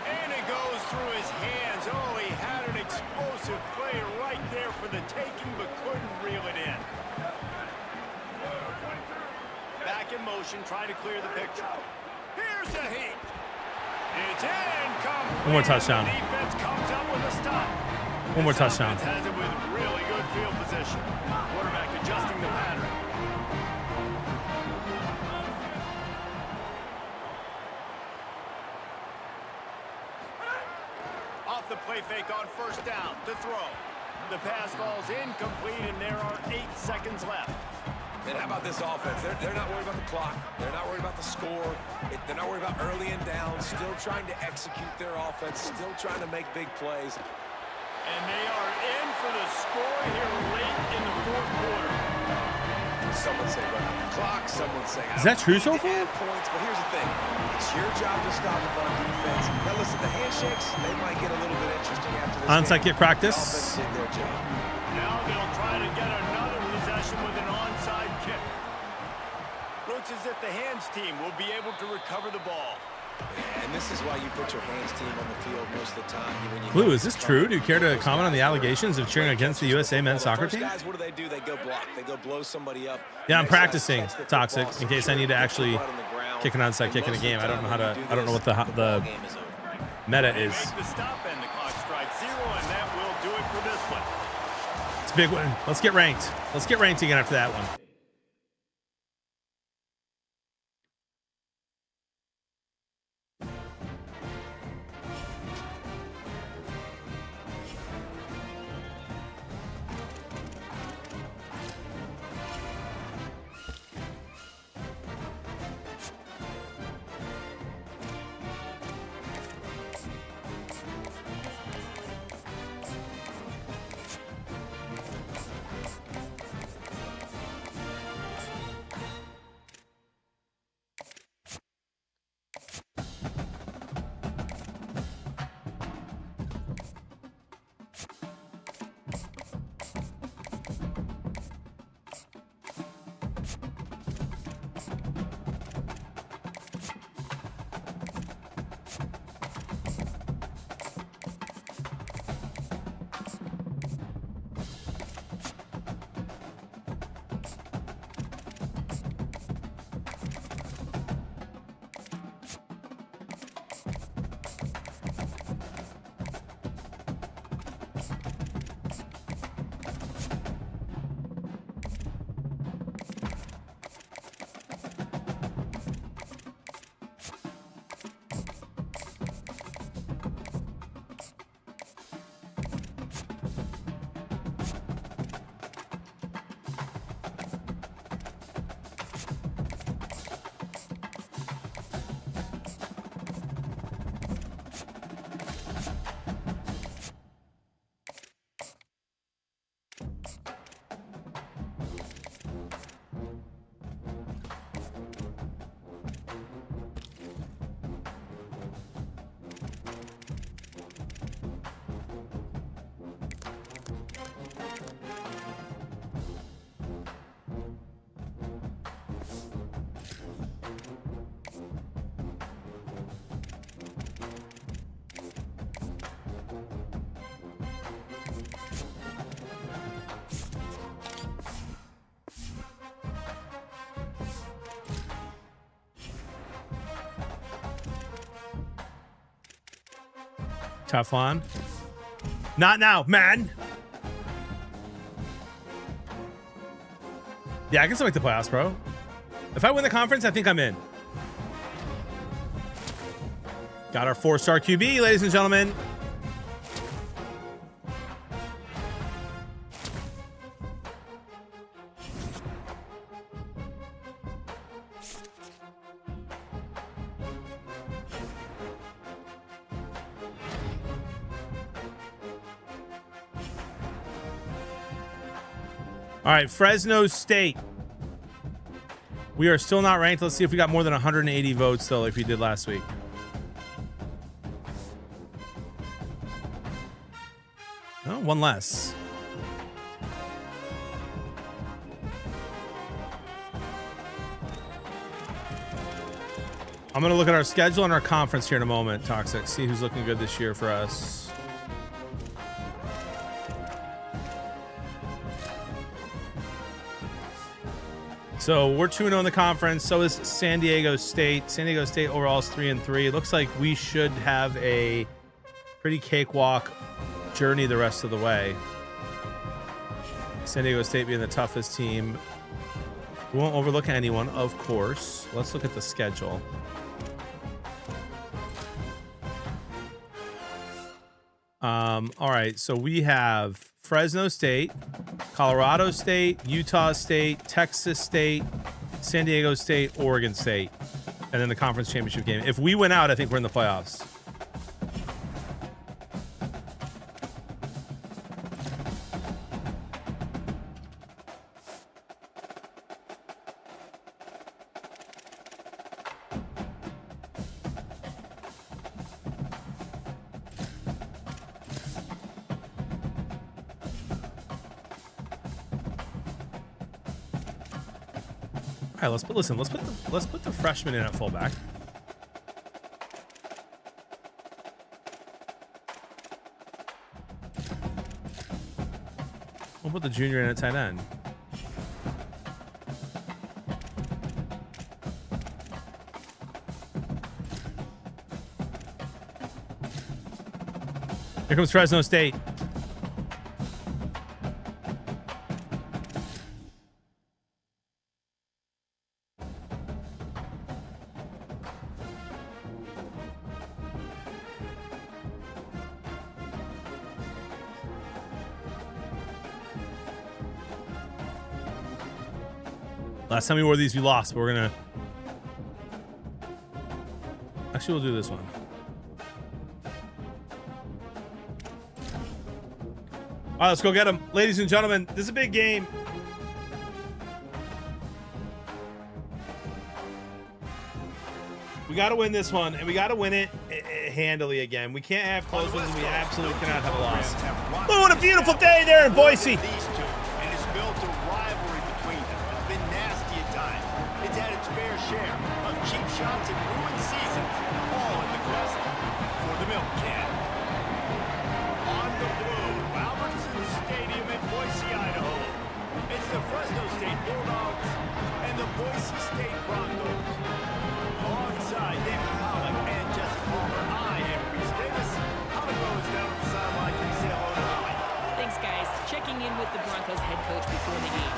And it goes through his hands. Oh, he had an explosive play right there for the taking, but couldn't reel it in. Back in motion, trying to clear the picture. Here's the heat. It's incomplete. One more touchdown. The defense comes up with a stop. One more This touchdown. offense has it with really good field position. Quarterback adjusting the pattern. Off the play fake on 1st down to throw. The pass falls incomplete, and there are 8 seconds left. And how about this offense? They're not worried about the clock. They're not worried about the score. They're not worried about early and down. Still trying to execute their offense. Still trying to make big plays. And they are in for the score here late in the 4th quarter. Someone say run out the clock. Someone say Is that true so far? points. But here's the thing. It's your job to stop them on defense. Now listen, the handshakes, they might get a little bit interesting after this Onside game. kick practice. The offense did their job. Now they'll try to get another possession with an onside kick. Looks as if the hands team will be able to recover the ball. And this is why you put your hands team on the field most of the time. Blue, is this true? Do you care to comment on the allegations of cheering against the USA men's soccer team? Guys, what do? They go block. They go blow somebody up. Yeah, I'm practicing Toxic in case I need to actually kick an onside kick in a game. I don't know how to. I don't know what the meta is. Make the stop and the clock strikes 0, and that will do it for this one. It's a big one. Let's get ranked. Let's get ranked again after that one. Teflon. Not now, man. Yeah, I can still make the playoffs, bro. If I win the conference, I think I'm in. Got our 4-star QB, ladies and gentlemen. All right, Fresno State. We are still not ranked. Let's see if we got more than 180 votes, though, like we did last week. Oh, one less. I'm going to look at our schedule and our conference here in a moment, Toxic. See who's looking good this year for us. So we're 2-0 in the conference. So is San Diego State. San Diego State overall is 3-3. It looks like we should have a pretty cakewalk journey the rest of the way. San Diego State being the toughest team. We won't overlook anyone, of course. Let's look at the schedule. All right, so we have Fresno State, Colorado State, Utah State, Texas State, San Diego State, Oregon State, and then the conference championship game. If we win out, I think we're in the playoffs. All right, let's put the freshman in at fullback. We'll put the junior in at tight end. Here comes Fresno State. Last time we wore these, we lost, but we're gonna... Actually, we'll do this one. All right, let's go get them. Ladies and gentlemen, this is a big game. We got to win this one, and we got to win it handily again. We can't have close ones, and we absolutely cannot have a loss. Oh, what a beautiful day there in Boise. Share of cheap shots and ruined seasons, all in the quest for the milk can. On the blue, Albertson Stadium in Boise, Idaho. It's the Fresno State Bulldogs and the Boise State Broncos. Alongside David Pollock and Jesse Palmer, I am Reese Davis. Holly goes down to the sideline to say hello to Holly. Thanks, guys. Checking in with the Broncos head coach before the game.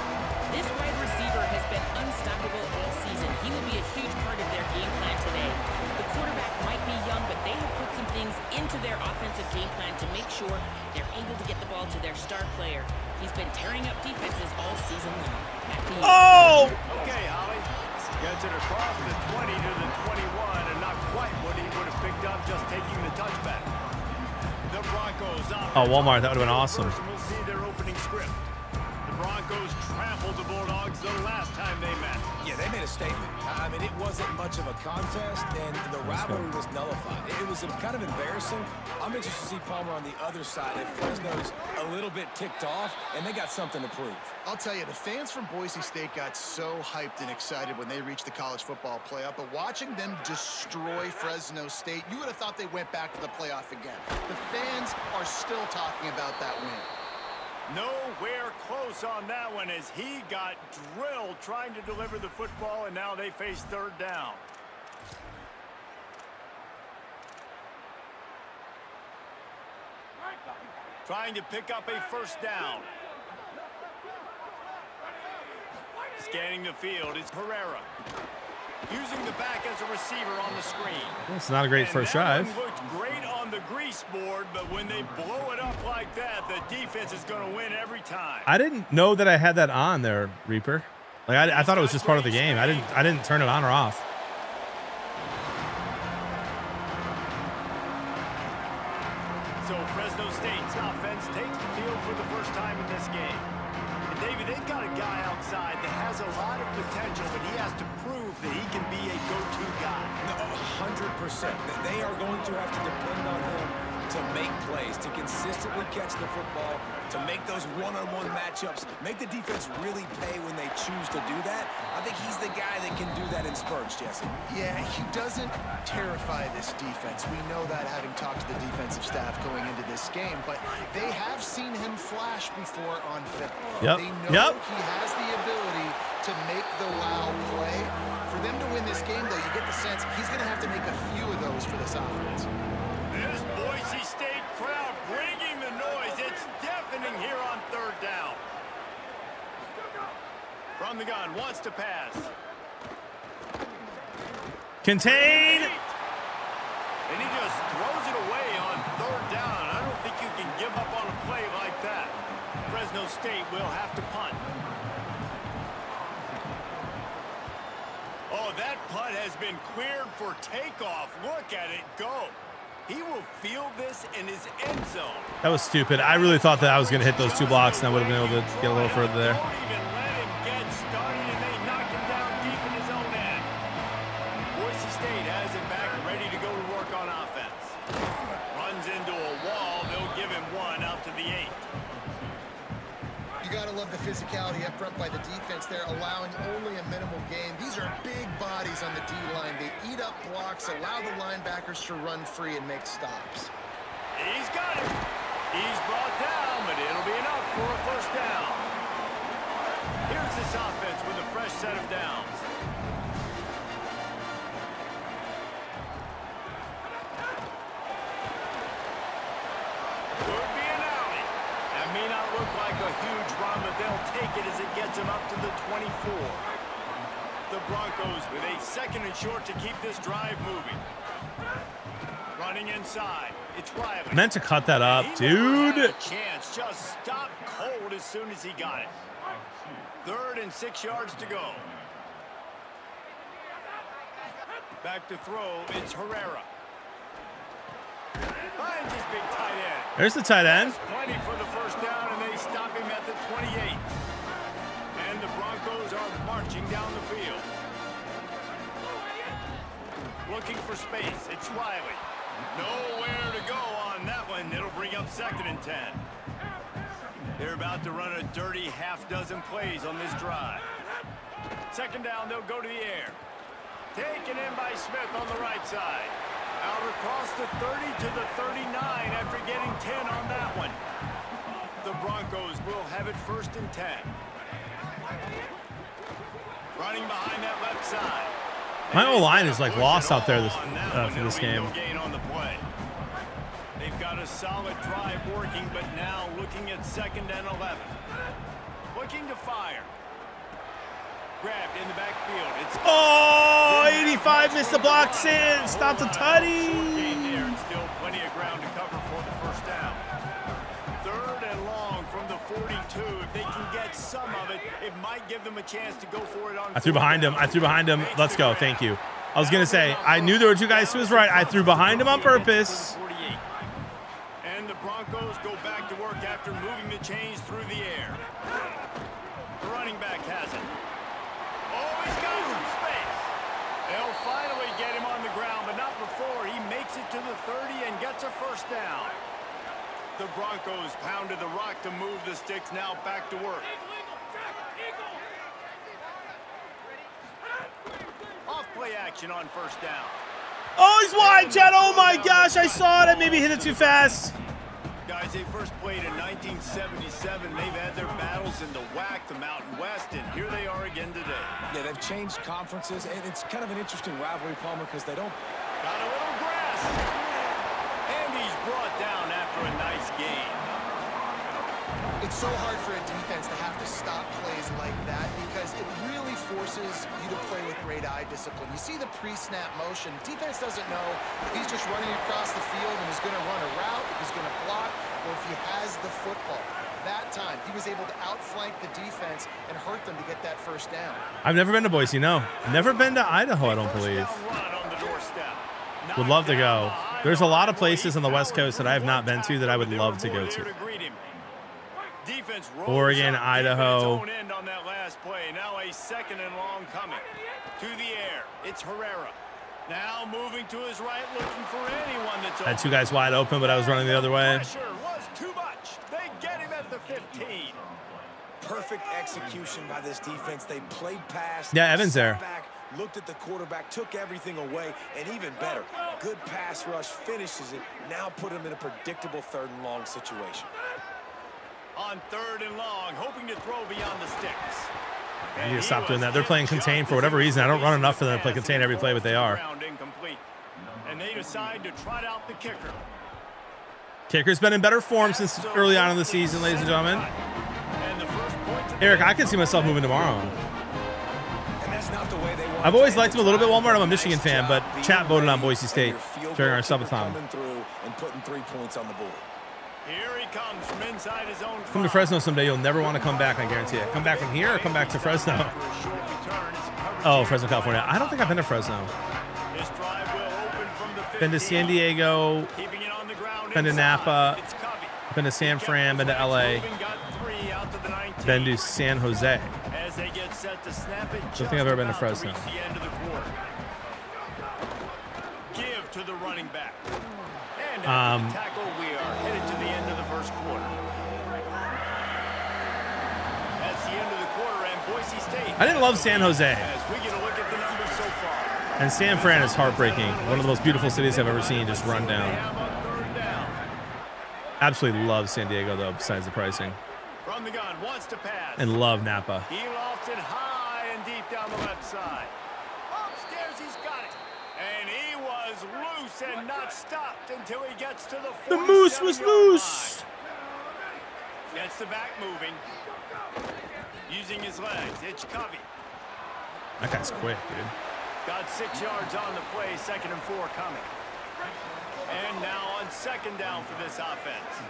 This wide receiver has been unstoppable all season. He will be a huge part of their game plan today. The quarterback might be young, but they have put some things into their offensive game plan to make sure they're able to get the ball to their star player. He's been tearing up defenses all season long. Back to you. Oh! Okay, Holly. Gets it across the 20 to the 21, and not quite what he would have picked up just taking the touchback. The Broncos out. Oh, Walmart, that would have been awesome. We'll see their opening script. Broncos trampled the Bulldogs the last time they met. Yeah, they made a statement. I mean, it wasn't much of a contest, and the rivalry was nullified. It was kind of embarrassing. I'm interested to see Palmer on the other side if Fresno's a little bit ticked off, and they got something to prove. I'll tell you, the fans from Boise State got so hyped and excited when they reached the college football playoff, but watching them destroy Fresno State, you would have thought they went back to the playoff again. The fans are still talking about that win. Nowhere close on that one as he got drilled trying to deliver the football, and now they face third down. Trying to pick up a first down. Scanning the field is Herrera. Using the back as a receiver on the screen. It's not a great first drive. One looked great on the grease board, but when they blow it up like that, the defense is going to win every time. I didn't know that I had that on there, Reaper. Like I thought it was just part of the game. I didn't turn it on or off. So Fresno State's offense takes the field for the first time in this game. And David, they've got a guy outside that has a lot of potential, but he has to prove that he can be a go-to guy. 100%. They are going to have to depend on him to make plays, to consistently catch the football, to make those one-on-one matchups, make the defense really pay when they choose to do that. I think he's the guy that can do that in spurts, Jesse. Yeah, he doesn't terrify this defense. We know that, having talked to the defensive staff going into this game, but they have seen him flash before on film. Yep. They know he has the ability to make the wow play. For them to win this game, though, you get the sense he's going to have to make a few of those for this offense. This Boise State crowd bringing the noise. It's deafening here on third down. From the gun, wants to pass. Contain. And he just throws it away on third down. I don't think you can give up on a play like that. Fresno State will have to punt. Oh, that punt has been cleared for takeoff. Look at it go. He will field this in his end zone. That was stupid. I really thought that I was going to hit those two blocks and I would have been able to get a little further there. Don't even let him get started, and they knock him down deep in his own end. Boise State has him back, ready to go to work on offense. Runs into a wall. They'll give him one out to the 8. You got to love the physicality up front by the defense there, allowing only a minimal gain. These are big bodies on the D-line. They eat up blocks, allow the linebackers to run free and make stops. He's got it. He's brought down, but it'll be enough for a first down. Here's this offense with a fresh set of downs. Could be an alley. That may not look like a huge run, but they'll take it as it gets them up to the 24. The Broncos with a second and short to keep this drive moving. Running inside. It's Riley. Meant to cut that up, dude. Chance just stopped cold as soon as he got it. 3rd and 6 yards to go. Back to throw. It's Herrera. Finds his big tight end. There's the tight end. There's plenty for the first down, and they stop him at the 28. And the Broncos are marching down the field. Looking for space. It's Riley. Nowhere to go on that one. It'll bring up 2nd and 10. They're about to run a dirty half-dozen plays on this drive. 2nd down, they'll go to the air. Taken in by Smith on the right side. Out across the 30 to the 39 after getting 10 on that one. The Broncos will have it 1st and 10. Running behind that left side. My O-line is like lost out there for this game. No gain on the play. They've got a solid drive working, but now looking at 2nd and 11. Looking to fire. Grabbed in the backfield. It's 85 missed the block. Stopped a tutty. Still plenty of ground to cover for the first down. 3rd and long from the 42. If they can get some of it, it might give them a chance to go for it on. I threw behind him. Let's go. Thank you. I was gonna say I knew there were two guys to his right. I threw behind him on purpose. And the Broncos go back to work after moving the chains through the air. The running back has it. Oh, he's got some space. They'll finally get him on the ground, but not before he makes it to the 30 and gets a first down. The Broncos pounded the rock to move the sticks, now back to work. Off play action on 1st down. Oh, he's wide, Chad. Oh my gosh, I saw it. I maybe hit it too fast. Guys, they first played in 1977. They've had their battles in the WAC, the Mountain West, and here they are again today. Yeah, they've changed conferences, and it's kind of an interesting rivalry, Palmer, because they don't... Got a little grass. And he's brought down after a nice gain. It's so hard for a defense to have to stop plays like that because it really forces you to play with great eye discipline. You see the pre-snap motion. Defense doesn't know if he's just running across the field and is going to run a route, if he's going to block, or if he has the football. That time, he was able to outflank the defense and hurt them to get that first down. I've never been to Boise, no. Never been to Idaho, I don't believe. Would love to go. There's a lot of places on the West Coast that I have not been to that I would love to go to. Oregon, Idaho. On that last play. Now a second and long coming. To the air. It's Herrera. Now moving to his right, looking for anyone that's open. Had two guys wide open, but I was running the other way. Pressure was too much. They get him at the 15. Perfect execution by this defense. They played past. Yeah, Evans there. Back, looked at the quarterback, took everything away, and even better, good pass rush, finishes it. Now put him in a predictable 3rd and long situation. On 3rd and long, hoping to throw beyond the sticks. I need to stop doing that. They're playing contain for whatever reason. I don't run enough for them to play contain every play, but they are. And they decide to trot out the kicker. Kicker's been in better form since early on in the season, ladies and gentlemen. Eric, I can see myself moving tomorrow. I've always liked him a little bit, Walmart. I'm a Michigan fan, but chat voted on Boise State during our subathon. And putting 3 points on the board. Here he comes from inside his own. Come to Fresno someday. You'll never want to come back, I guarantee it. Come back from here or come back to Fresno? Oh, Fresno, California. I don't think I've been to Fresno. Been to San Diego. Been to Napa. Been to San Fran. Been to LA. Been to San Jose. Don't think I've ever been to Fresno. Give to the running back. Tackle, we are headed to the end of the first quarter. That's the end of the quarter, and Boise State. I didn't love San Jose. As we get a look at the numbers so far. And San Fran is heartbreaking. One of the most beautiful cities I've ever seen just run down. Absolutely love San Diego, though, besides the pricing. From the gun, wants to pass. And love Napa. He lofts it high and deep down the left side. Upstairs, he's got it. And he was loose and not stopped until he gets to the moose was loose. Gets the back moving. Using his legs. It's Covey. That guy's quick, dude. Got 6 yards on the play. 2nd and 4 coming. And now on 2nd down for this offense.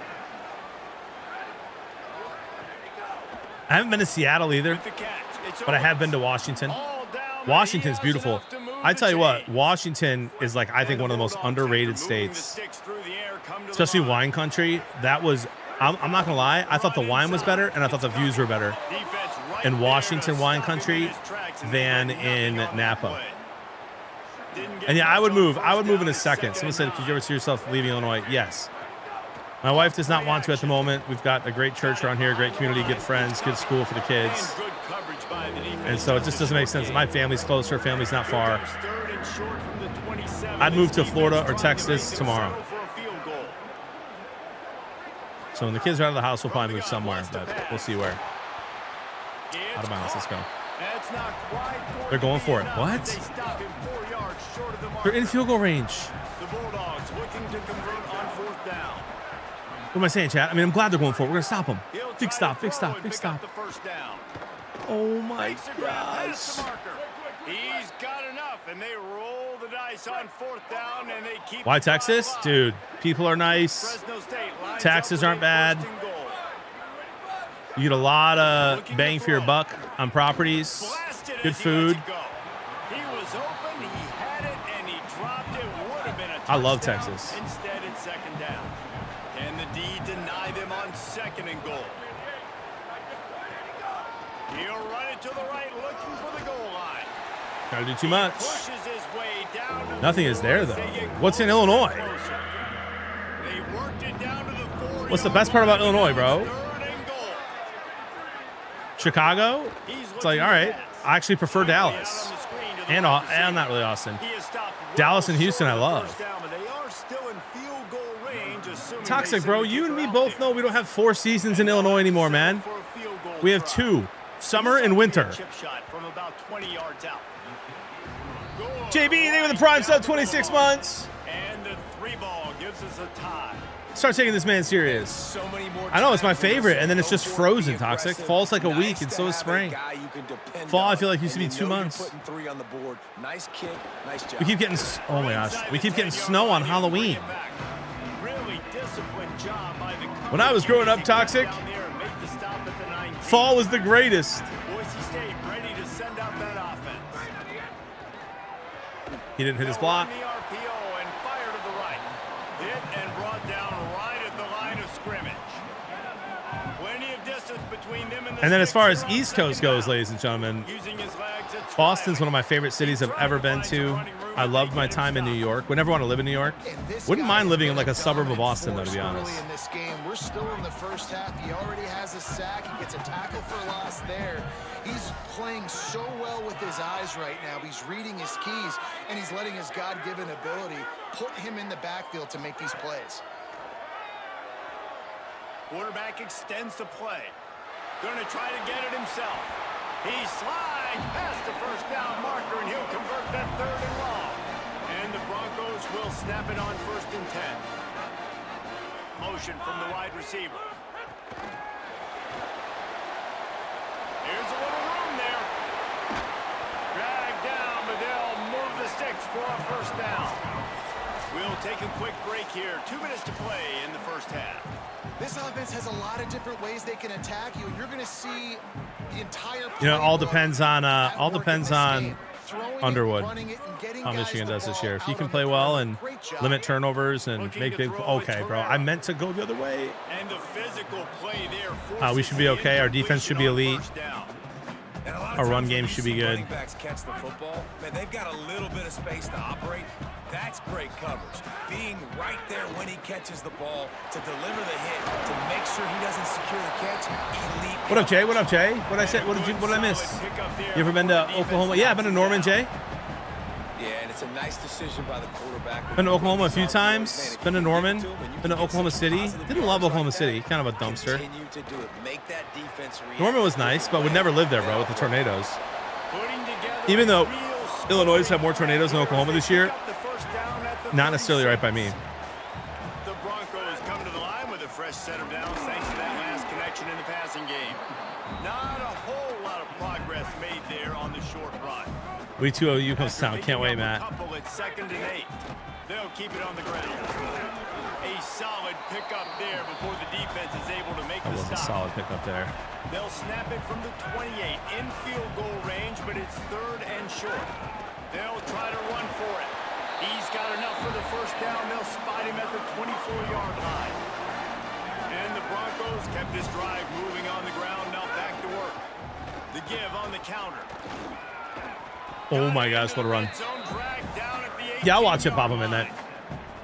I haven't been to Seattle either, but I have been to Washington. Washington's beautiful. I tell you what, Washington is like, I think, one of the most underrated states, especially wine country. That was, I'm not going to lie, I thought the wine was better and I thought the views were better in Washington wine country than in Napa. And yeah, I would move in a second. Someone said, could you ever see yourself leaving Illinois? Yes. My wife does not want to at the moment. We've got a great church around here, great community, good friends, good school for the kids. And so it just doesn't make sense. My family's close, her family's not far. I'd move to Florida or Texas tomorrow. So when the kids are out of the house, we'll probably move somewhere, but we'll see where. Out of bounds, let's go. They're going for it. What? They're in field goal range. The Bulldogs looking to convert on 4th down. What am I saying, chat? I mean, I'm glad they're going for it. We're going to stop them. Big stop, big stop, big stop. Oh, my gosh. He's got enough, and they roll the dice on 4th down, and they keep. Why Texas? Dude, people are nice. Taxes aren't bad. You get a lot of bang for your buck on properties. Good food. He was open, he had it, and he dropped it. Would have been a touchdown. I love Texas. Instead, it's 2nd down. Can the D deny them on 2nd and goal? He'll run it to the right, looking for the goal line. Gotta do too much. Pushes his way down to Nothing is there, though. What's in Illinois? They worked it down to the 40. What's the best part about Illinois, bro? Chicago? It's like, all right, I actually prefer Dallas. And not really Austin. Dallas and Houston, I love. Toxic, bro. You and me both know we don't have 4 seasons in Illinois anymore, man. We have 2. Summer and winter. JB, they were the prime sub 26 months. And the 3 ball gives us a tie. Start taking this man serious. So many more I know it's my times where favorite, they're and then it's just so forward to frozen. be Toxic. aggressive. Fall's like a Nice week, and to so is have a spring. guy you can depend Fall, I on, feel like used to and be you 2 know you're months. putting 3 on the board. Nice kick, nice job. We keep getting. Oh my gosh, we keep getting snow on Halloween. Really disciplined job by the When I was growing up, Toxic, down there and make the stop at the 19. fall was the greatest. Boise State ready to send out that offense. He didn't hit his They'll block. run the RPO and fire to the right. Hit and brought down right at the line of scrimmage. Plenty of distance between them and the And then as far as sticks here on East Coast second goes, down. ladies and gentlemen, Using his legs, it's Boston's one Riley. of my favorite cities I've ever been to. I loved my time in New York. Would never want to live in New York. Wouldn't mind living in like a suburb of Boston, though, to be honest. In this game, we're still in the first half. He already has a sack. He gets a tackle for loss there. He's playing so well with his eyes right now. He's reading his keys, and he's letting his God-given ability put him in the backfield to make these plays. Quarterback extends the play. Going to try to get it himself. He slides past the first down marker, and he'll convert that 3rd and long. And the Broncos will snap it on 1st and 10. Motion from the wide receiver. Here's a little room there. Drag down, but they'll move the sticks for a 1st down. We'll take a quick break here. 2 minutes to play in the first half. This offense has a lot of different ways they can attack you, and you're going to see the entire. You know, all playbook depends on at all work in depends this on game. Throwing it, Underwood. running it, and getting How guys Michigan the does this ball year. If he out can on play the well perimeter. and Great job. limit turnovers and Looking make to big. throw, it's Okay, bro. Herrera. I meant to go the other way. And the physical play there We forces should be the okay. Our defense should be incompletion on elite. 1st down. And a lot of Our run times game when you should be see good. running backs catch the football, man, they've got a little bit of space to operate. That's great coverage. Being right there when he catches the ball to deliver the hit, to make sure he doesn't secure the catch. Elite. What up, Jay? What up, Jay? What I said? What did I miss? You ever been to Oklahoma? Yeah, I've been to Norman, Jay. Yeah, and it's a nice decision by the quarterback. Been to Oklahoma a few times. Been to Norman. Been to Oklahoma City. Didn't love Oklahoma City. Kind of a dumpster. Continue to do it. Make that defense react. Norman was nice, but would never live there, bro, with the tornadoes. Putting together Even though a real Illinois have more tornadoes than Oklahoma this year, Got the 1st down at the not necessarily 36. right by me. The Broncos come to the line with a fresh set of downs thanks to that last connection in the passing game. Not a whole lot of progress made there on the short run. We too owe you comes After town. Can't wait, picking Matt. up a couple at 2nd and 8. They'll keep it on the ground. A solid pickup there before the defense is able to make That the was a stop. solid pickup there. They'll snap it from the 28 in field goal range, but it's 3rd and short. They'll try to run for it. He's got enough for the 1st down. They'll spot him at the 24-yard line. And the Broncos kept this drive moving on the ground. Now back to work. The give on the counter. Oh my gosh, what a run. Yeah, I'll watch it, pop them in that.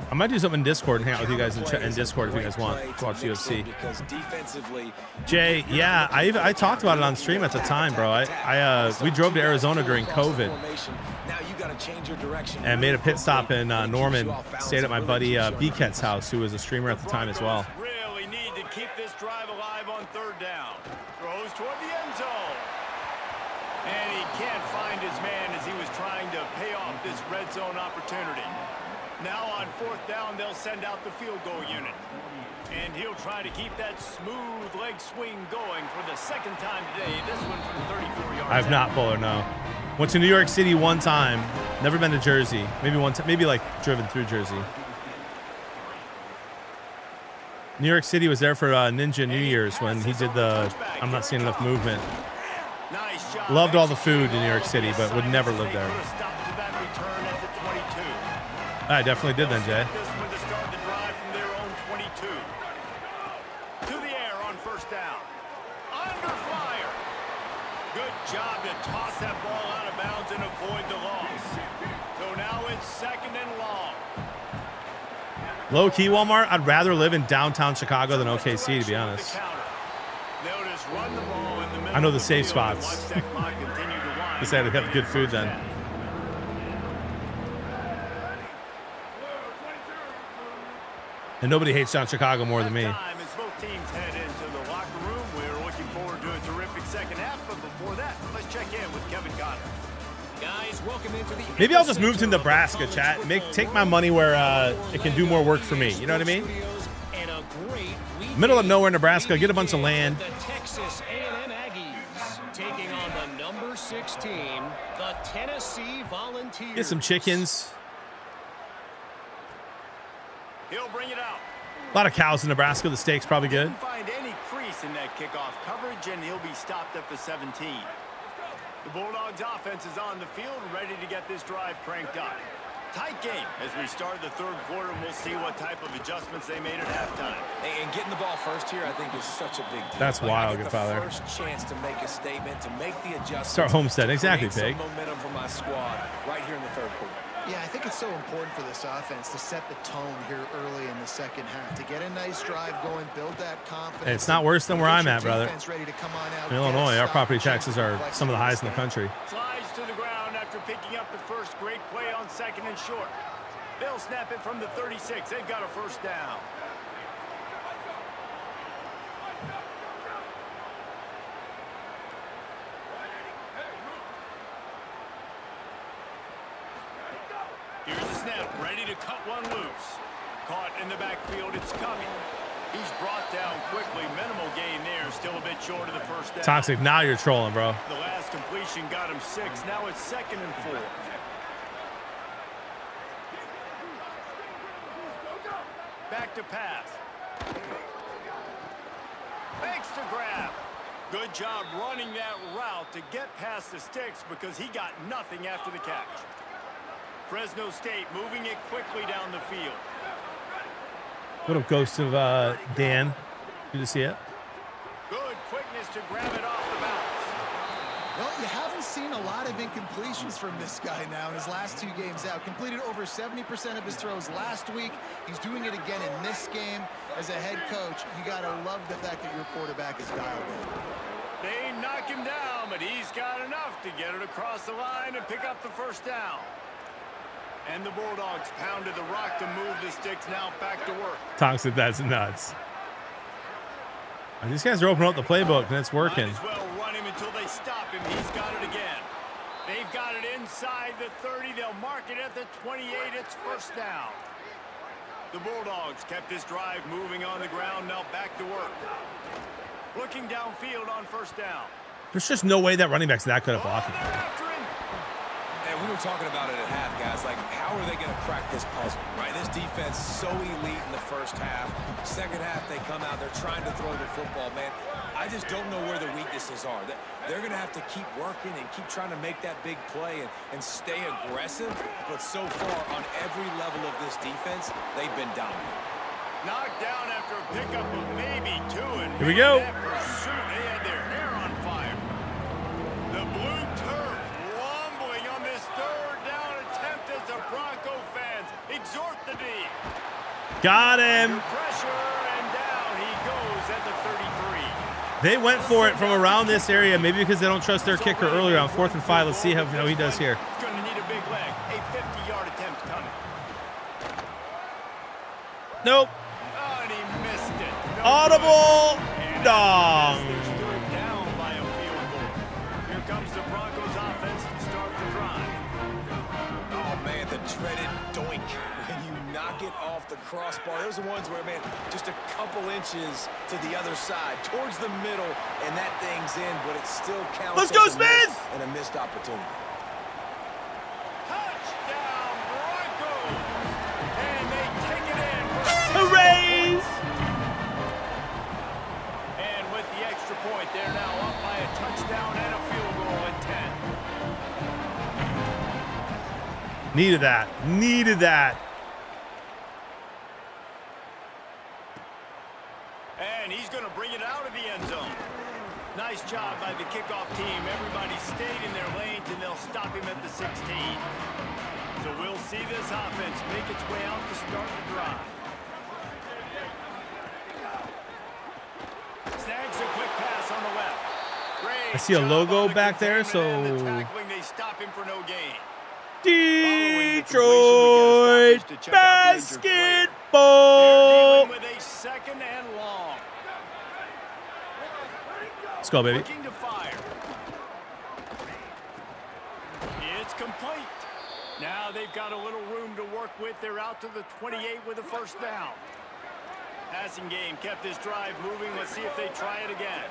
I might do something in Discord and hang out with you guys in Discord if you guys want to watch UFC. Because defensively, Jay, yeah, I talked about it on stream at the time, bro. We drove to Arizona during COVID now you got to change your direction. and made a pit stop in Norman. Stayed at my buddy Beaket's house, who was a streamer at the time as well. Really need to keep this drive alive on 3rd down. Throws toward the end zone. And he can't find his man as he was trying to pay off this red zone opportunity. Now on 4th down, they'll send out the field goal unit. And he'll try to keep that smooth leg swing going for the 2nd time today. This one from 34 yards. I've not, Bowler, no. Went to New York City one time. Never been to Jersey. Maybe one time, maybe like driven through Jersey. New York City was there for Ninja New Year's when he did the I'm not seeing enough movement. Nice job. Loved all the food in New York City, but would never live there. I definitely did then, Jay. This one to start the drive from their own 22. To the air on 1st down. Under fire. Good job to toss that ball out of bounds and avoid the loss. So now it's 2nd and long. Low key, Walmart. I'd rather live in downtown Chicago than OKC, to be honest. They'll just run the ball in the middle I know of the safe field and spots. watch that clock continue to wind. They said they'd have good food then. And nobody hates down Chicago more than me. Time as both teams head into the locker room. We're looking forward to a terrific 2nd half, but before that, let's check in with Kevin Goddard. Guys, welcome into the Maybe I'll just move to Nebraska, chat. Take my money where it can do more work for me. You know what I mean? And Middle of nowhere, Nebraska. Get a bunch of land. The Texas A&M Aggies taking on the number 16, the Tennessee Volunteers. Get some chickens. He'll bring it out. A lot of cows in Nebraska. The steak's probably good. Didn't find any crease in that kickoff coverage, and he'll be stopped at the 17. The Bulldogs offense is on the field, ready to get this drive cranked up. Tight game as we start the third quarter, and we'll see what type of adjustments they made at halftime. And getting the ball first here, I think, is such a big deal. That's wild, good the father. First chance to make a statement, to make the adjustment. Start Homestead, exactly, Big. Big. Momentum for my squad right here in the third quarter. Yeah, I think it's so important for this offense to set the tone here early in the second half, to get a nice drive going, build that confidence. Hey, it's not worse than where I'm at, brother. Ready to come on out, In Illinois, our property taxes are some of the highest in the country. Slides to the ground after picking up the first great play on second and short. They'll snap it from the 36. They've got a first down. Here's the snap, ready to cut one loose. Caught in the backfield, it's coming. He's brought down quickly. Minimal gain there, still a bit short of the first down. Toxic, now you're trolling, bro. The last completion got him 6. Now it's 2nd and 4. Back to pass. Fakes to grab. Good job running that route to get past the sticks because he got nothing after the catch. Fresno State moving it quickly down the field. What up, Ghost of Dan? Good to see it. Good quickness to grab it off the bounce. Well, you haven't seen a lot of incompletions from this guy now in his last 2 games out. Completed over 70% of his throws last week. He's doing it again in this game. As a head coach, you got to love the fact that your quarterback is dialed in. They knock him down, but he's got enough to get it across the line and pick up the first down. And the Bulldogs pounded the rock to move the sticks. Now back to work. Toxic, that's nuts. And these guys are opening up the playbook, and it's working. Might as well run him until they stop him. He's got it again. They've got it inside the 30. They'll mark it at the 28. It's first down. The Bulldogs kept this drive moving on the ground. Now back to work. Looking downfield on first down. There's just no way that running back's that good at blocking. They're after him. And we were talking about it at half, guys. Like, how are they going to crack this puzzle, right? This defense so elite in the first half. Second half, they come out. They're trying to throw the football, man. I just don't know where the weaknesses are. They're going to have to keep working and keep trying to make that big play and stay aggressive. But so far, on every level of this defense, they've been dominant. Knocked down after a pickup of maybe 2. And here we go. that pursuit, they had their hair on fire. The blue turf rumbling on this third down attempt as the Bronco fans exhort the D. Got him. Pressure, and down he goes at the 33. They went for it from around this area, maybe because they don't trust their kicker earlier on 4th and 5. Let's see how he does here. He's going to need a big leg. A 50-yard attempt coming. Nope. Oh, and he missed it. No Audible good. dong. They're still down by a field goal. Here comes the Broncos offense to start the drive. Oh, man, the dreaded doink. When you knock it off the crossbar. Those are ones where, man, just a couple inches to the other side, towards the middle, and that thing's in, but it still counts. Let's go, as a miss Smith! and a missed opportunity. Touchdown, Broncos! And they take it in. Hooray! And with the extra point, they're now up by a touchdown and a field goal at 10. Needed that. Needed that. And he's going to bring it out of the end zone. Nice job by the kickoff team. Everybody stayed in their lanes, and they'll stop him at the 16. So we'll see this offense make its way out to start the drive. Snags a quick pass on the left. Great I see a job logo on the back there, containment and the so- tackling. They stop him for no gain. Detroit basketball. With a 2nd and long. Let's go, baby. Looking to fire. It's complete. Now they've got a little room to work with. They're out to the 28 with a first down. Passing game kept this drive moving. Let's see if they try it again.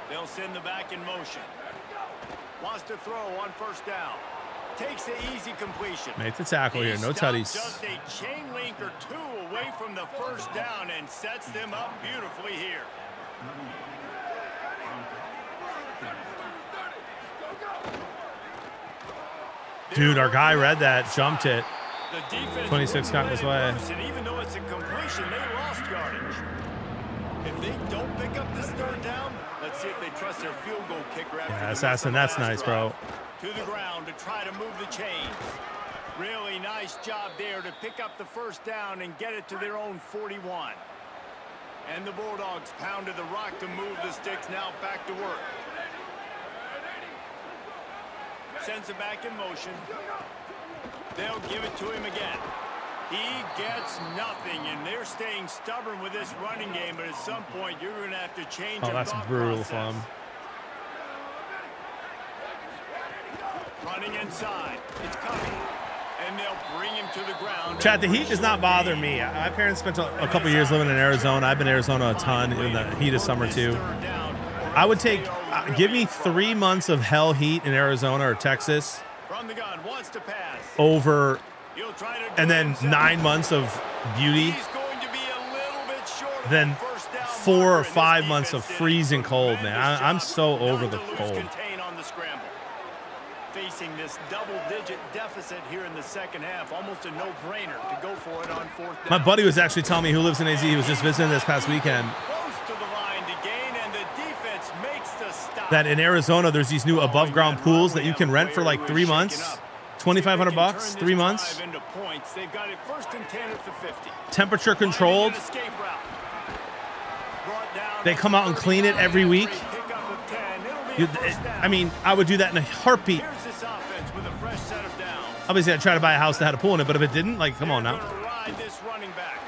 They'll send the back in motion. Wants to throw on first down. Takes the easy completion. Make the tackle here. No tutties. Just a chain link or two away from the first down and sets them up beautifully here. Dude, our guy read that, jumped it. The defense 26 got his way. and even though it's a completion, they lost yardage. If they don't pick up this third down, let's see if they trust their field goal kicker after Yeah, Assassin, that's nice, bro. To the ground to try to move the chains. Really nice job there to pick up the first down and get it to their own 41. And the Bulldogs pounded the rock to move the sticks. Now back to work. Sends it back in motion. They'll give it to him again. He gets nothing, and they're staying stubborn with this running game, but at some point you're going to have to change your that's thought brutal process. fun. Running inside. It's coming. And they'll bring him to the ground. Chad, the heat does not bother me. My parents spent a couple years living in Arizona. I've been in Arizona a ton in the heat of summer too. I would take, give me 3 months of hell heat in Arizona or Texas From the gun, wants to pass. over, He'll try to and then 9 months of beauty, He's going to be a little bit short of then the first down 4 marker, or and this 5 months of defense did a freezing cold, man. tremendous I'm job so over not the to lose cold. contain on the scramble. Facing this double-digit deficit here in the second half, almost a no-brainer to go for it on fourth down. My buddy was actually telling me, who lives in AZ, he was just visiting this past weekend, Close to the line to gain, and the defense makes the stop. that in Arizona there's these new above ground pools that you can rent for like 3 months, $2,500, 3 months, Into points. They've got it first and 10 at the 50. temperature controlled. Escape route. Brought down They come out and clean it every week. Pickup of 10. It'll be a first down. I mean, I would do that in a heartbeat. Here's this offense with a fresh set of downs. Obviously, I'd try to buy a house that had a pool in it, but if it didn't, like, come on They're now. gonna ride this running back.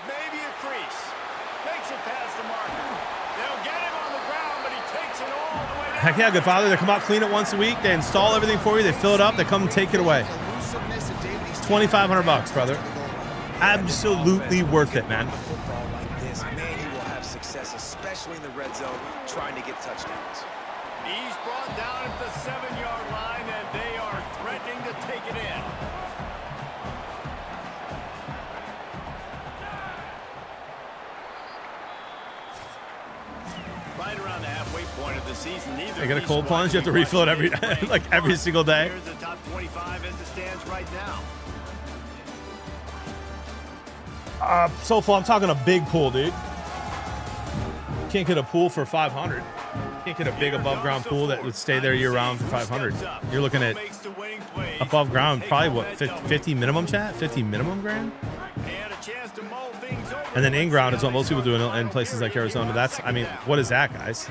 Maybe a crease. Makes it past the marker. They'll get him on the ground, but he takes it all the way down. Heck yeah, good father. They come out, clean it once a week. They install everything for you. They fill it up. They come and take it away. $2,500, brother. Absolutely worth it, man. Football like this, man, you will have success, especially in the red zone, trying to get touchdowns. He's brought down at the 7-yard line, and they are threatening to take it in. Right around the halfway point of the season, neither They get a of cold these plunge. You have to squads refill it every, really playing like every fun. single day. Here's the top 25 as it stands right now. So far, I'm talking a big pool, dude. Can't get a pool for 500. Can't get a big above ground pool that would stay there year round for 500. You're looking at Makes the winning play. above ground, probably what, 50 minimum, chat? 50 minimum grand? And a chance to mull things over. And then in ground is what most people do in places like Arizona. That's, I mean, what is that, guys?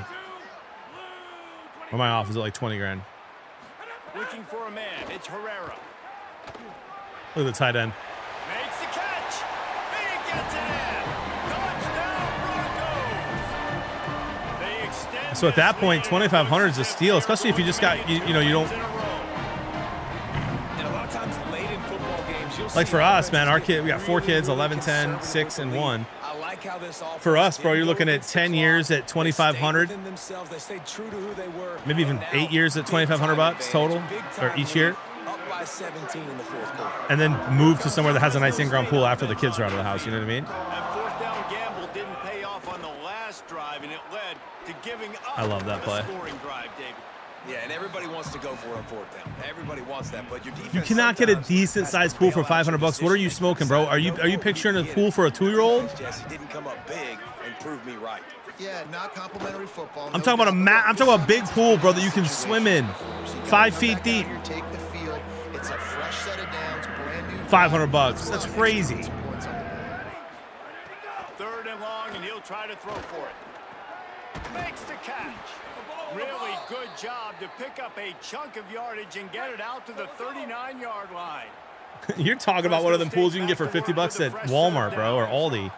Or am I off? Is it like 20 grand? Looking for a man. It's Herrera. Look at the tight end. Makes the catch. He gets it in. Touchdown Broncos. They extend So at that this point, lead. 2,500 is a steal, especially if you just got, you know, you don't, And a lot of times late in football games, you'll like see for us, offenses man, our get kid, we got 4 really, kids, really 11, 10, conservative 6, and with the lead. 1. I like how this offense For us, bro, didn't you're go looking at against the 10 clock. years at They stayed 2,500. within themselves. They stayed true to who they were. Maybe even And 8 now, years at big time $2,500 advantage, total, big or time each year. lead, up by 17 in the fourth quarter. And then move to somewhere that has a nice in-ground pool after the kids are out of the house. You know what I mean? That fourth down gamble didn't pay off on the last drive, and it led to giving up I love that a play. scoring drive, David. Yeah, and everybody wants to go for it on fourth down. Everybody wants that, but your defense You cannot get a sometimes decent has to sized pool for bail out your $500. What are you decision-making. smoking, bro? Are you picturing a pool for a 2-year-old? Jesse didn't come up big and prove me right. Yeah, not complimentary football. I'm talking about I'm talking about a big pool, bro, that you can swim in. 5 feet deep. Take the field. It's a fresh set of downs, brand new. $500. That's crazy. Third and long, and he'll try to throw for it. Makes the catch. Really good job to pick up a chunk of yardage and get it out to the 39-yard line. You're talking about one of them pools you can get for $50 at Walmart, bro, or Aldi.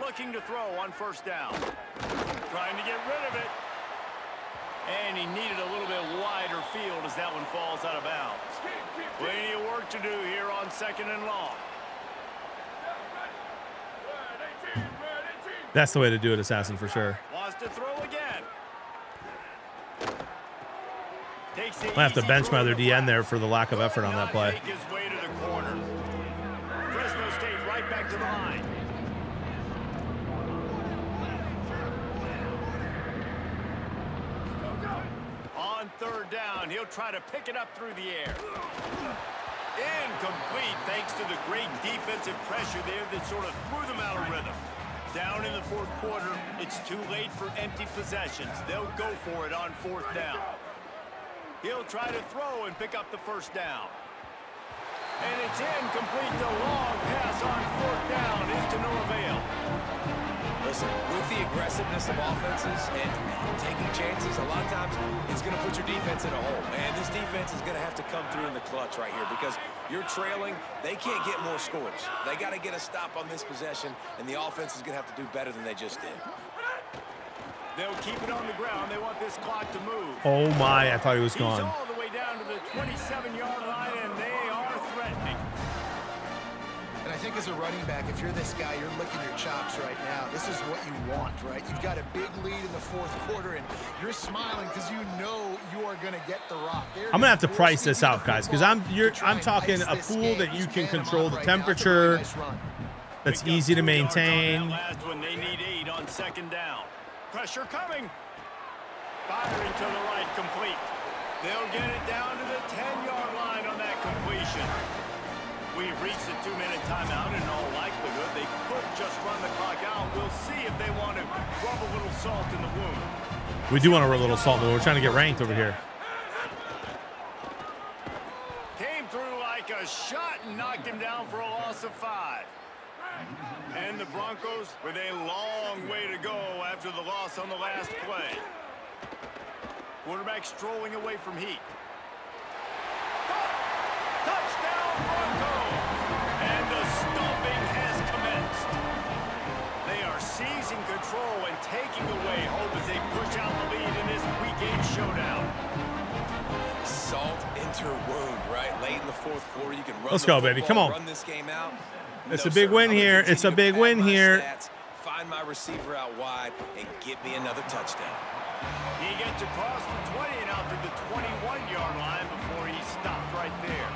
Looking to throw on first down. Trying to get rid of it. And he needed a little bit wider field as that one falls out of bounds. Plenty of work to do here on 2nd and long. That's the way to do it, Assassin, for sure. Wants to throw again. I have to bench my other DN there for the lack of effort on that play. Make his way to the corner. Fresno State right back to the line. On 3rd down, he'll try to pick it up through the air. Incomplete thanks to the great defensive pressure there that sort of threw them out of rhythm. Down in the 4th quarter, it's too late for empty possessions. They'll go for it on 4th down. He'll try to throw and pick up the 1st down. And it's incomplete. The long pass on 4th down is to no avail. Listen, with the aggressiveness of offenses and taking chances, a lot of times it's going to put your defense in a hole. And this defense is going to have to come through in the clutch right here because you're trailing. They can't get more scores. They got to get a stop on this possession, and the offense is going to have to do better than they just did. They'll keep it on the ground. They want this clock to move. Oh, my. I thought he was gone. He's all the way down to the 27-yard line, and they are threatening. And I think as a running back, if you're this guy, you're licking your chops right now. This is what you want, right? You've got a big lead in the 4th quarter, and you're smiling because you know you are going to get the rock. I'm gonna have to price this out, guys, because I'm talking a pool that you can control the temperature. That's easy to maintain. Last one, they need 8 on 2nd down. Pressure coming. Firing to the right, complete. They'll get it down to the 10-yard line on that completion. We've reached the 2-minute timeout. In all likelihood, they could just run the clock out. We'll see if they want to rub a little salt in the wound. We do want to rub a little salt in the wound. We're trying to get ranked over here. Came through like a shot and knocked him down for a loss of 5. And the Broncos with a long way to go after the loss on the last play. Quarterback strolling away from heat. Touchdown Broncos! And the stomping has commenced. They are seizing control and taking away hope as they push out the lead in this Week 8 showdown. Salt into wound, right? Late in the 4th quarter, you can run. Let's go, baby. Come on. Run this game out. It's a big win here. It's a big win here. Find my receiver out wide and get me another touchdown. He gets across the 20 and out to the 21-yard line before he stopped right there.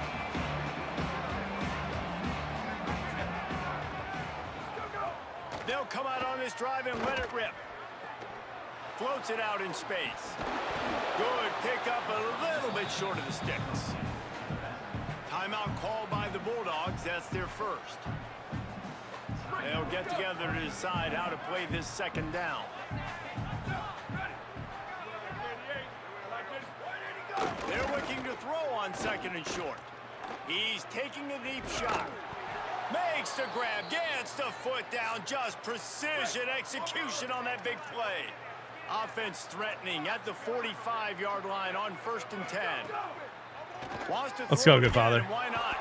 They'll come out on this drive and let it rip. Floats it out in space. Good pickup, a little bit short of the sticks. Timeout called by the Bulldogs. That's their first. They'll get together to decide how to play this 2nd down. They're looking to throw on 2nd and short. He's taking a deep shot. Makes the grab, gets the foot down, just precision execution on that big play. Offense threatening at the 45-yard line on 1st and 10. Let's go, good father. Why not?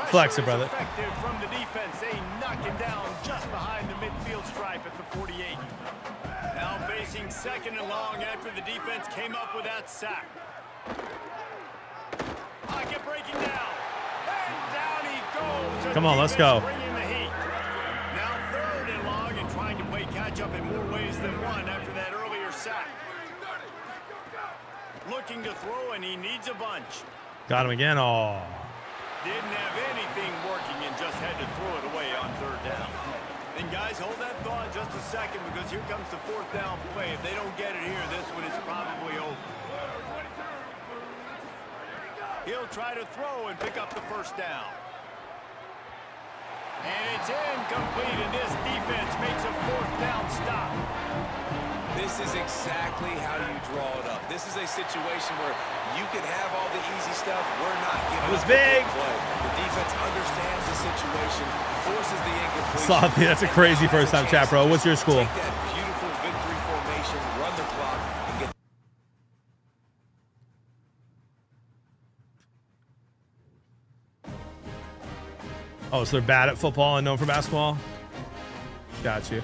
Flex it, brother. Effective from the defense. They knock him down just behind the midfield stripe at the 48. Now facing 2nd and long after the defense came up with that sack. Pocket breaking down. And down he goes. Come on, let's go. Bringing the heat. Now 3rd and long and trying to play catch up in more ways than one after that earlier sack. Looking to throw, and he needs a bunch. Got him again. Oh. Didn't have anything working and just had to throw it away on 3rd down. And guys, hold that thought just a second because here comes the 4th down play. If they don't get it here, this one is probably over. He'll try to throw and pick up the 1st down. And it's incomplete, and this defense makes a 4th down stop. This is exactly how you draw it up. This is a situation where you can have all the easy stuff. We're not giving It was up big. The play. The defense understands the situation, forces the incompletion. Sloppy. That's a crazy first time chat, bro. What's your school? Take that beautiful victory formation, run the clock, and get. Oh, so they're bad at football and known for basketball? Got you.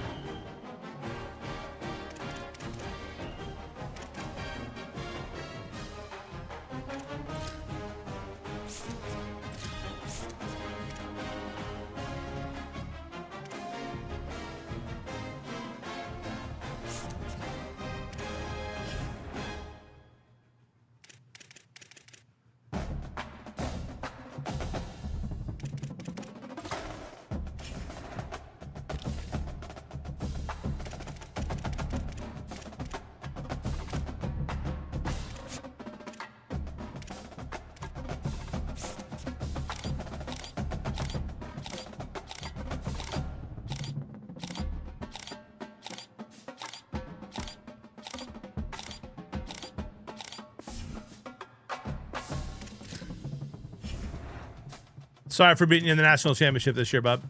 Sorry for beating you in the national championship this year, bub.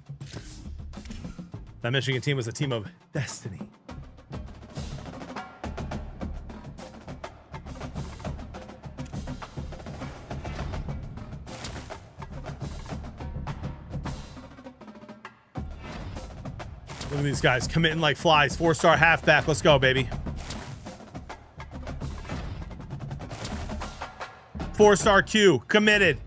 That Michigan team was a team of destiny. Look at these guys committing like flies. 4-star halfback. Let's go, baby. 4-star Q. Committed.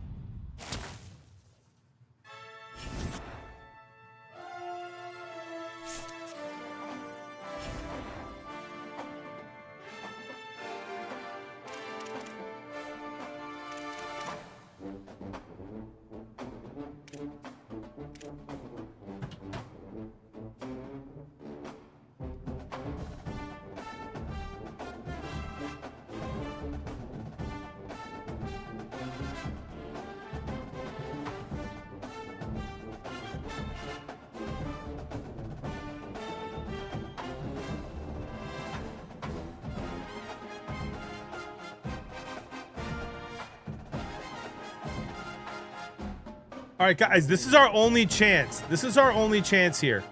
All right, guys, this is our only chance. This is our only chance here.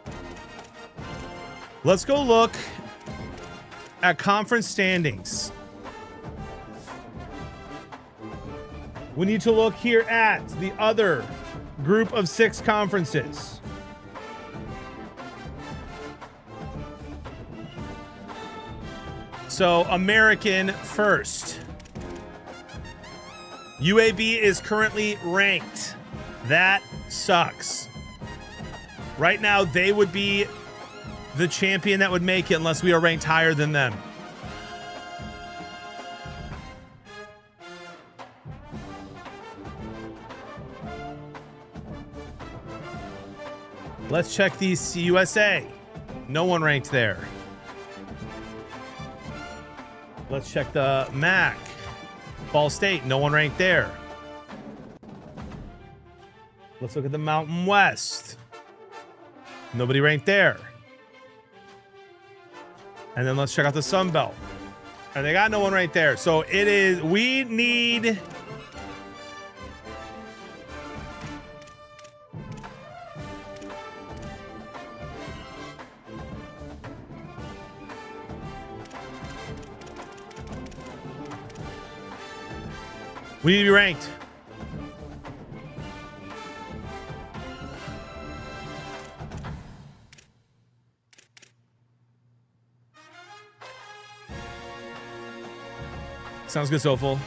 Let's go look at conference standings. We need to look here at the other group of 6 conferences. So, American first. UAB is currently ranked. That sucks. Right now, they would be the champion that would make it unless we are ranked higher than them. Let's check the CUSA. No one ranked there. Let's check the MAC. Ball State, no one ranked there. Let's look at the Mountain West. Nobody ranked there. And then let's check out the Sun Belt. And they got no one right there. So it is, we need... We need to be ranked. Sounds good, Soulful.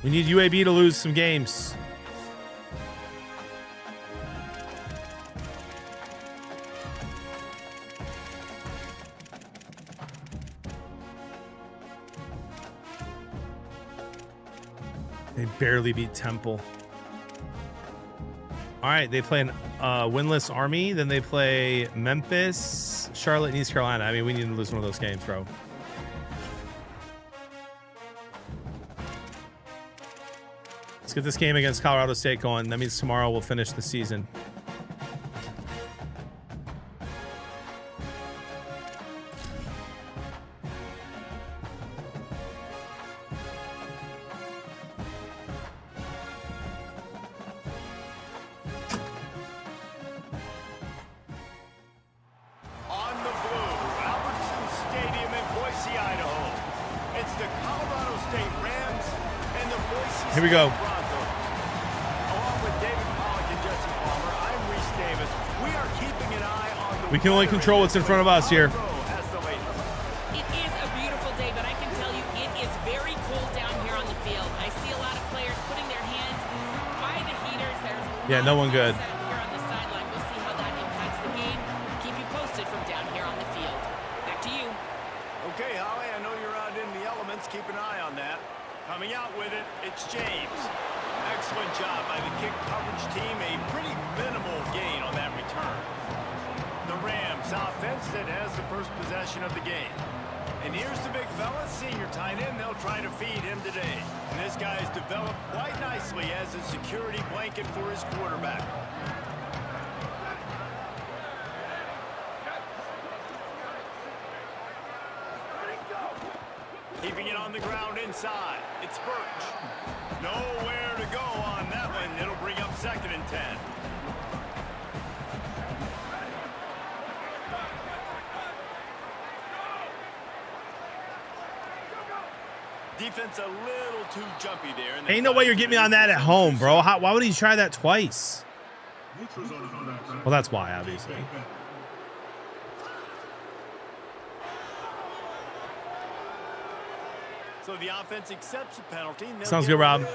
We need UAB to lose some games. They barely beat Temple. All right, they play an winless Army. Then they play Memphis, Charlotte, and East Carolina. I mean, we need to lose one of those games, bro. Let's get this game against Colorado State going. That means tomorrow we'll finish the season. Here we go. We can only control what's in front of us here. It is a beautiful day, but I can tell you it is very cold down here on the field. I see a lot of players putting their hands by the heaters. There's no one good. Here on the sideline. We'll see how that impacts the game. Keep you posted from down here on the field. Back to you. Okay, Holly, I know you're out in the elements. Keep an eye on that. Coming out with it, it's James. Excellent job by the kick coverage team. A pretty minimal gain on that return. The Rams offense that has the first possession of the game. And here's the big fella, senior tight end. They'll try to feed him today. And this guy's developed quite nicely as a security blanket for his quarterback. inside. It's Birch. Nowhere to go on that one. It'll bring up 2nd and 10. Defense a little too jumpy there. Ain't no way you're getting me on that at home, bro. Why would he try that twice? Well, that's why, obviously. So the offense accepts the penalty. Sounds good, Rob.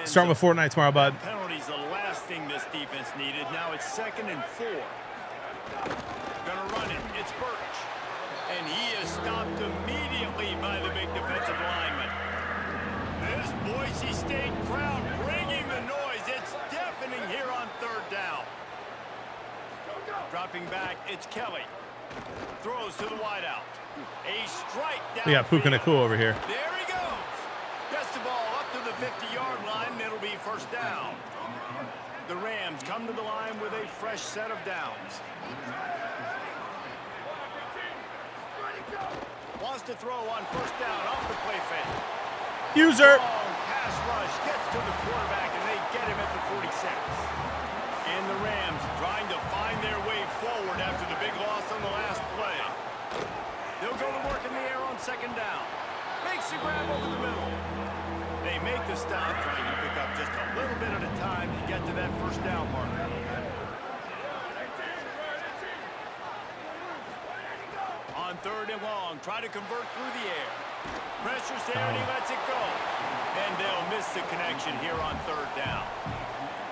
Starting with Fortnite tomorrow, bud. Penalty's the last thing this defense needed. Now it's 2nd and 4. Gonna run it. It's Birch. And he is stopped immediately by the big defensive lineman. This Boise State crowd bringing the noise. It's deafening here on 3rd down. Dropping back, it's Kelly. Throws to the wideout. A strike down. We got Puka Nakua over here. There he goes. Gets the ball up to the 50-yard line, and it'll be 1st down. The Rams come to the line with a fresh set of downs. Wants to throw on 1st down off the play fake. User. Long pass rush gets to the quarterback, and they get him at the 46. And the Rams trying to find their way forward after the big loss on the last play. They'll go to work in the air on 2nd down. Makes the grab over the middle. They make the stop, trying to pick up just a little bit at a time to get to that 1st down marker. On 3rd and long, try to convert through the air. Pressure's there, and he lets it go. And they'll miss the connection here on 3rd down.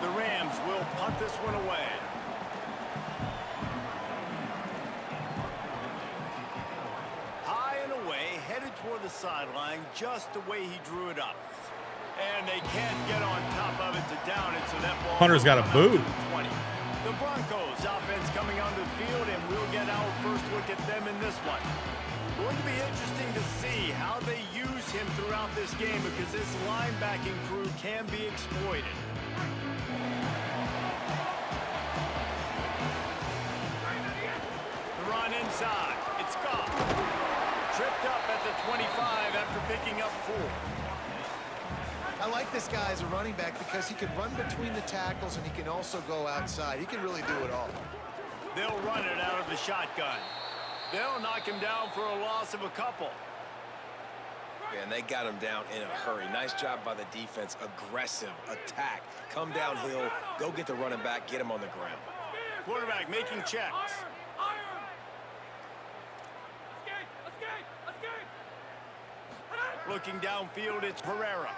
The Rams will punt this one away. High and away, headed toward the sideline, just the way he drew it up. And they can't get on top of it to down it, so that ball... Hunter's got a boot. The Broncos offense coming onto the field, and we'll get our first look at them in this one. Going to be interesting to see how they use him throughout this game, because this linebacking crew can be exploited. The run inside. It's Goff. Tripped up at the 25 after picking up 4. I like this guy as a running back because he can run between the tackles and he can also go outside. He can really do it all. They'll run it out of the shotgun. They'll knock him down for a loss of a couple. Yeah, and they got him down in a hurry. Nice job by the defense. Aggressive attack. Come downhill, go get the running back, get him on the ground. Quarterback making checks. Looking downfield, it's Herrera.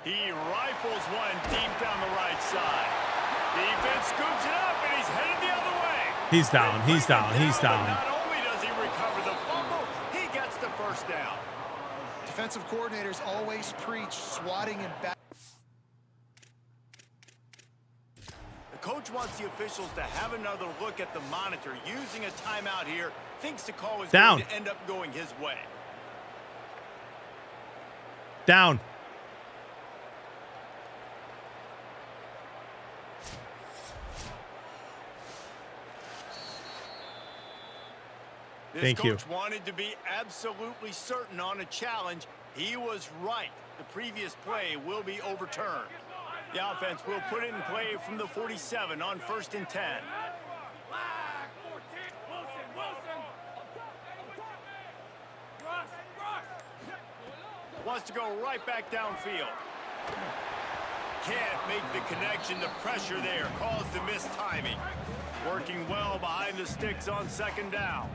He rifles one deep down the right side. Defense scoops it up, and he's headed the other way. He's down. He's down. He's down. Not only does he recover the fumble, he gets the 1st down. Defensive coordinators always preach swatting and back. The coach wants the officials to have another look at the monitor. Using a timeout here, thinks the call is down. going to end up going his way. Down. This coach wanted to be absolutely certain on a challenge. He was right. The previous play will be overturned. The offense will put it in play from the 47 on 1st and 10. Wants to go right back downfield. Can't make the connection. The pressure there caused the missed timing. Working well behind the sticks on 2nd down.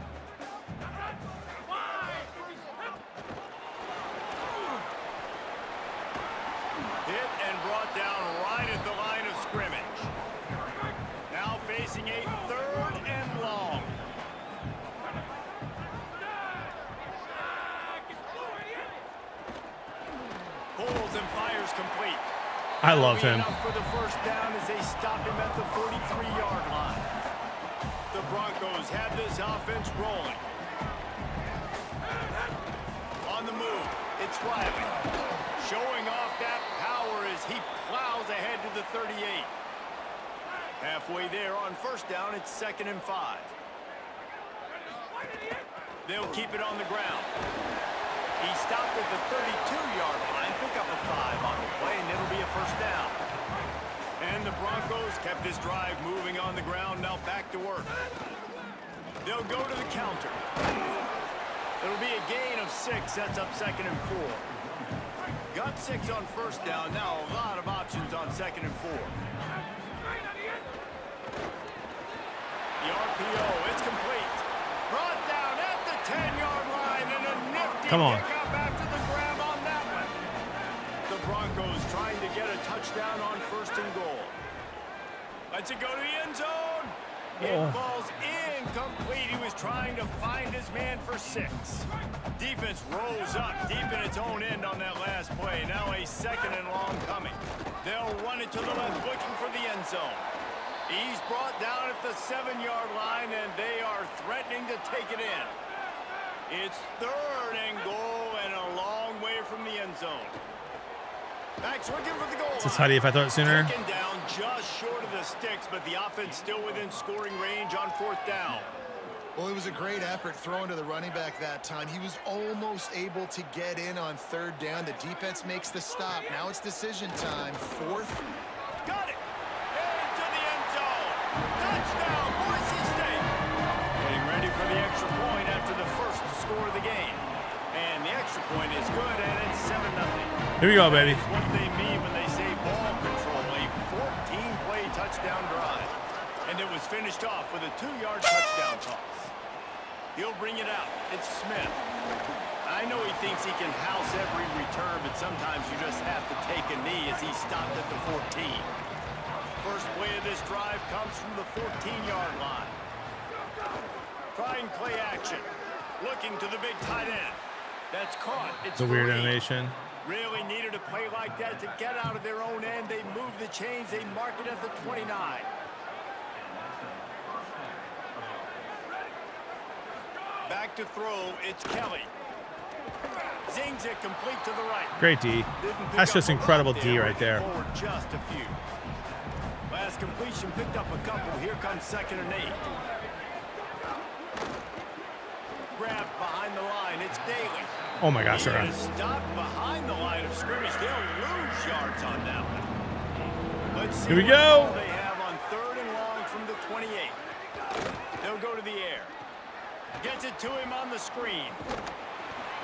Hit and brought down right at the line of scrimmage. Now facing a 3rd and long. Pulls and fires complete. I love him. For the 1st down as they stop him at the 43-yard line. The Broncos have this offense rolling. On the move, it's Riley. Showing off that power as he plows ahead to the 38. Halfway there on 1st down, it's 2nd and 5. They'll keep it on the ground. He stopped at the 32-yard line, pick up a 5 on the play, and it'll be a first down. And the Broncos kept this drive moving on the ground, now back to work. They'll go to the counter. It'll be a gain of 6, sets up 2nd and 4. Got 6 on first down, now a lot of options on 2nd and 4. The RPO, it's complete. Brought down at the 10-yard line and a nifty pickup after the grab on that one. The Broncos trying to get a touchdown on 1st and goal. Let's it go to the end zone. It falls incomplete. He was trying to find his man for 6. Defense rolls up deep in its own end on that last play. Now a 2nd and long coming. They'll run it to the left looking for the end zone. He's brought down at the 7-yard line, and they are threatening to take it in. It's 3rd and goal and a long way from the end zone. Backs looking for the goal line. It's tidy if I throw it sooner. Taken down just short of the sticks, but the offense still within scoring range on 4th down. Well, it was a great effort throwing to the running back that time. He was almost able to get in on 3rd down. The defense makes the stop. Now it's decision time. 4th. Got it. Into the end zone. Touchdown, Boise State. Getting ready for the extra point after the first score of the game. And the extra point is good, and it's 7-0. Here we go, baby. That's what they mean when they say ball control. A 14-play touchdown drive. And it was finished off with a 2-yard touchdown toss. He'll bring it out. It's Smith. I know he thinks he can house every return, but sometimes you just have to take a knee as he stopped at the 14. First play of this drive comes from the 14-yard line. Trying play action. Looking to the big tight end. That's caught. It's a weird free. animation. Really needed a play like that to get out of their own end. They move the chains. They mark it at the 29. Back to throw. It's Kelly. Zings it complete to the right. Great D. That's just incredible D right there. Forward just a few. Last completion picked up a couple. Here comes 2nd and 8. Grab behind the line. It's Daly. Oh my gosh, they're on. Stop behind the line of scrimmage. They'll lose yards on that one. Let's see Here we go. what they have on 3rd and long from the 28. They'll go to the air. Gets it to him on the screen.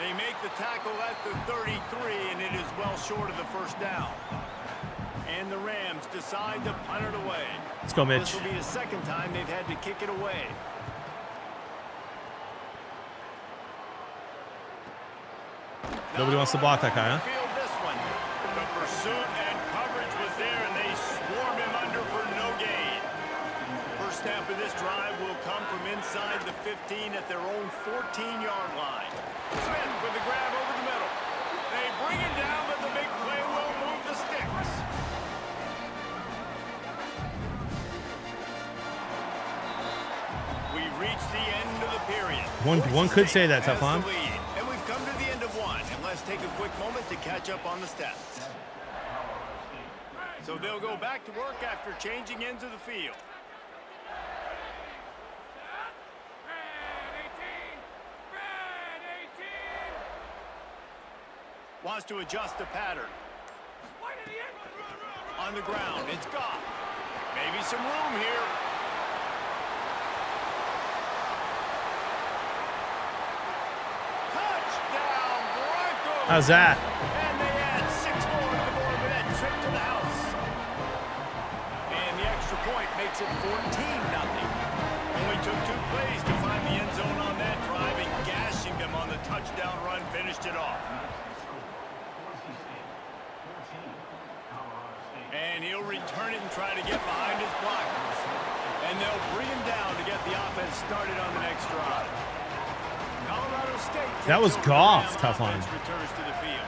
They make the tackle at the 33, and it is well short of the first down. And the Rams decide to punt it away. Let's go, Mitch. This will be the 2nd time they've had to kick it away. Nobody wants to block that guy, huh? Field this one. The pursuit and coverage was there, and they swarm him under for no gain. First snap of this drive will come from inside the 15 at their own 14-yard line. Smith with the grab over the middle. They bring it down, but the big play will move the sticks. We've reached the end of the period. One could say that, Teflon. And we've come to the end of one. And let's take a quick moment to catch up on the stats. So they'll go back to work after changing into the field. Wants to adjust the pattern. On the ground, it's Goff. Maybe some room here. Touchdown, Broncos! How's that? And they add 6 more to the board with that trip to the house. And the extra point makes it 14-0. Only took 2 plays to find the end zone on that drive, and gashing them on the touchdown run finished it off. And he'll return it and try to get behind his blockers. And they'll bring him down to get the offense started on the next drive. Colorado State. That was Goff, tough line. Returns to the field.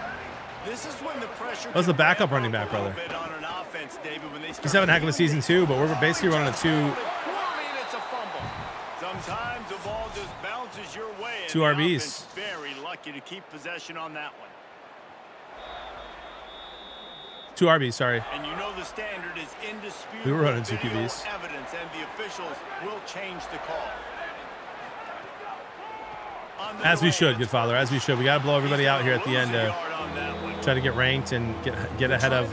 This is when the pressure. That was the backup running back, brother. On an offense, David, when they He's having a heck of a season too, but we're basically running a 2 It's a fumble. Sometimes the ball just bounces your way. 2 RBs. Very lucky to keep possession on that one. 2 RBs, sorry. And you know the standard is indisputable. We were running 2 Video QBs. Evidence, and the officials will change the call. On As we should, good father. As we should. We got to blow everybody out here at the end to try to get ranked and get ahead of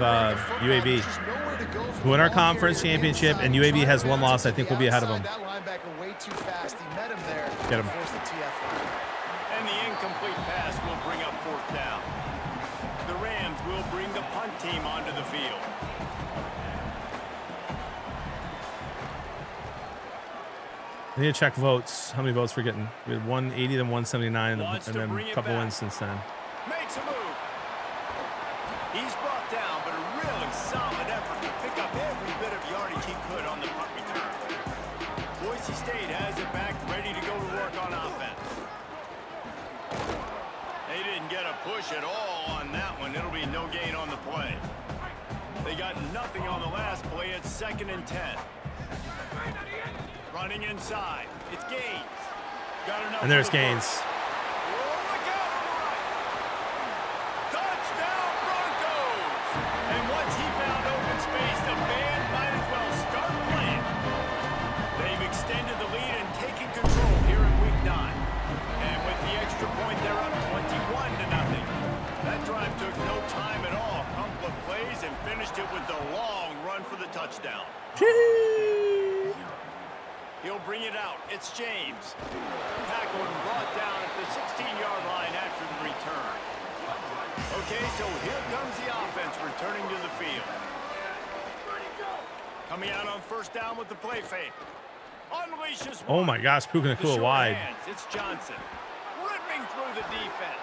UAB. Who win our conference championship, and UAB has one loss. I think we'll be ahead of them. That linebacker way too fast. He met him there. Get him. And the incomplete pass will bring up 4th down. The Rams will bring the punt team onto the field. I need to check votes. How many votes we're getting? We had 180, then 179, and then a couple wins since then. Makes a move. He's brought down, but a really solid effort to pick up every bit of yardage he could on the punt return. Boise State has it back, ready to go to work on offense. They didn't get a push at all on that one. It'll be no gain on the play. They got nothing on the last play. It's 2nd and 10. Running inside. It's Gaines. And there's Gaines. Look out on the right. Touchdown Broncos! And once he found open space, the band might as well start playing. They've extended the lead and taken control here in week 9. And with the extra point, they're up 21-0. That drive took no time at all. Couple of plays and finished it with the long run for the touchdown. He'll bring it out. It's James. Tackled and brought down at the 16-yard line after the return. Okay, so here comes the offense returning to the field. Coming out on 1st down with the play fake. Unleashes one. Oh my gosh, Puka Nakua wide. Hands. It's Johnson. Ripping through the defense.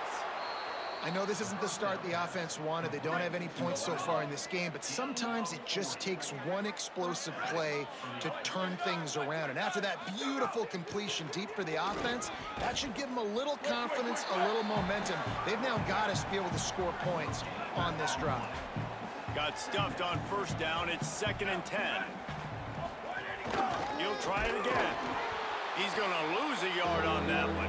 I know this isn't the start the offense wanted. They don't have any points so far in this game, but sometimes it just takes one explosive play to turn things around. And after that beautiful completion deep for the offense, that should give them a little confidence, a little momentum. They've now got us to be able to score points on this drive. Got stuffed on 1st down. It's 2nd and 10. He'll try it again. He's going to lose a yard on that one.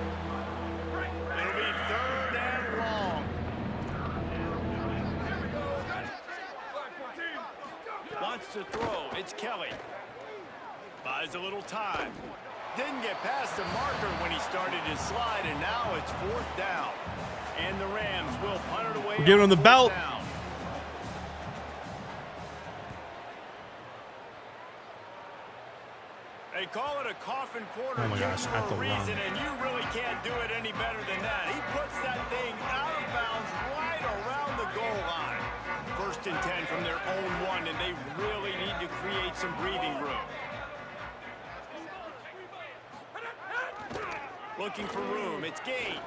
It'll be 3rd and long. Wants to throw. It's Kelly. Buys a little time. Didn't get past the marker when he started his slide, and now it's 4th down. And the Rams will punt it away. We're giving him the belt. Down. They call it a coffin corner Oh my kick gosh, for at the a reason, run. and you really can't do it any better than that. He puts that thing out of bounds right around the goal line. 1st and 10 from their own 1, and they really need to create some breathing room. Looking for room. It's Gaines.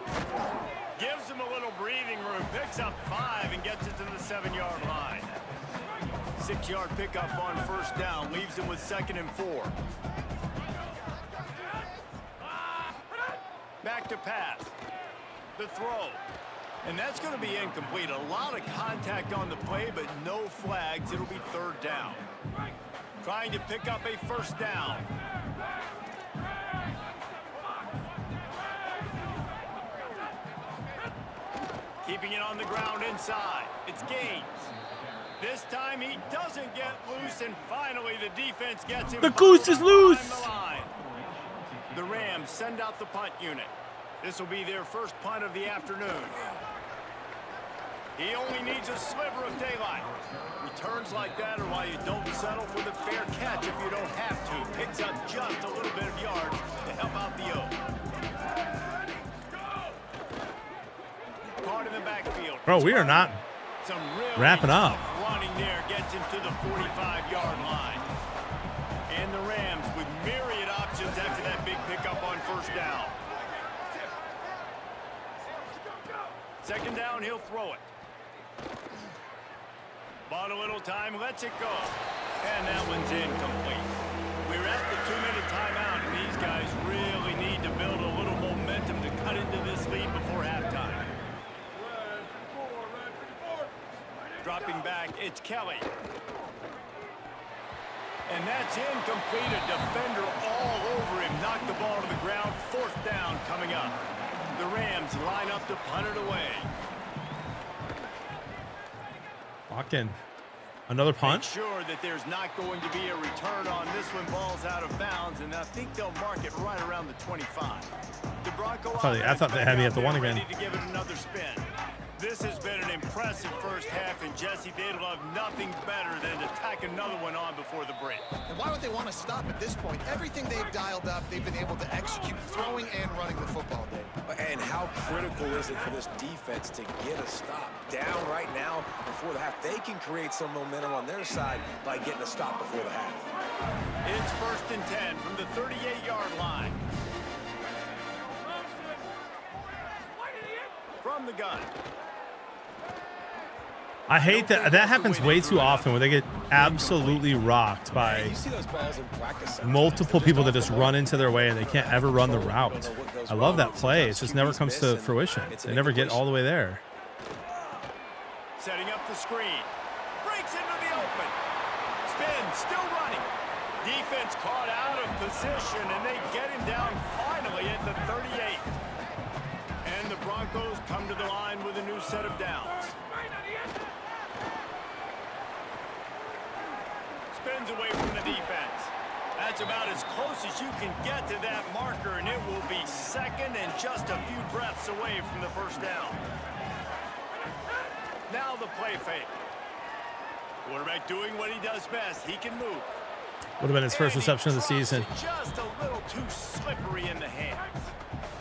Gives him a little breathing room. Picks up 5 and gets it to the 7-yard line. 6-yard pickup on 1st down. Leaves him with 2nd and 4. Back to pass. The throw. And that's going to be incomplete. A lot of contact on the play, but no flags. It'll be 3rd down. Trying to pick up a 1st down. Keeping it on the ground inside. It's Gaines. This time he doesn't get loose, and finally the defense gets him. The goose is loose. The Rams send out the punt unit. This will be their first punt of the afternoon. He only needs a sliver of daylight. Returns like that are why you don't settle for the fair catch if you don't have to. Picks up just a little bit of yards to help out the O. Caught in the backfield. Bro, we are not wrapping up. Running there gets him to the 45-yard line. And the Rams with myriad options after that big pickup on 1st down. 2nd down, he'll throw it. Bought a little time, lets it go. And that one's incomplete. We're at the 2-minute timeout, and these guys really need to build a little momentum to cut into this lead before halftime. Dropping back, it's Kelly. And that's incomplete. A defender all over him. Knocked the ball to the ground. 4th down coming up. The Rams line up to punt it away. Lock in. Another Make punt? sure that there's not going to be a return on this when ball's out of bounds, and I think they'll mark it right around the 25. The Bronco I thought they had me at the one again. ready to give it another spin. This has been an impressive first half, and Jesse, they'd love nothing better than to tack another one on before the break. And why would they want to stop at this point? Everything they've dialed up, they've been able to execute throwing and running the football, Dave. And how critical is it for this defense to get a stop down right now before the half? They can create some momentum on their side by getting a stop before the half. It's 1st and 10 from the 38-yard line. From the gun. I hate that. That happens way too often where they get absolutely rocked by You see those balls in practice. multiple people that just run into their way and they can't ever run the route. I love that play. It just never comes to fruition. They never get all the way there. Setting up the screen. Breaks into the open. Spin, still running. Defense caught out of position, and they get him down finally at the 38. And the Broncos come to the line with a new set of downs. Spins away from the defense. That's about as close as you can get to that marker, and it will be second and just a few breaths away from the first down. Now the play fake. Quarterback doing what he does best. He can move. Would have been his first reception of the season. Just a little too slippery in the hands.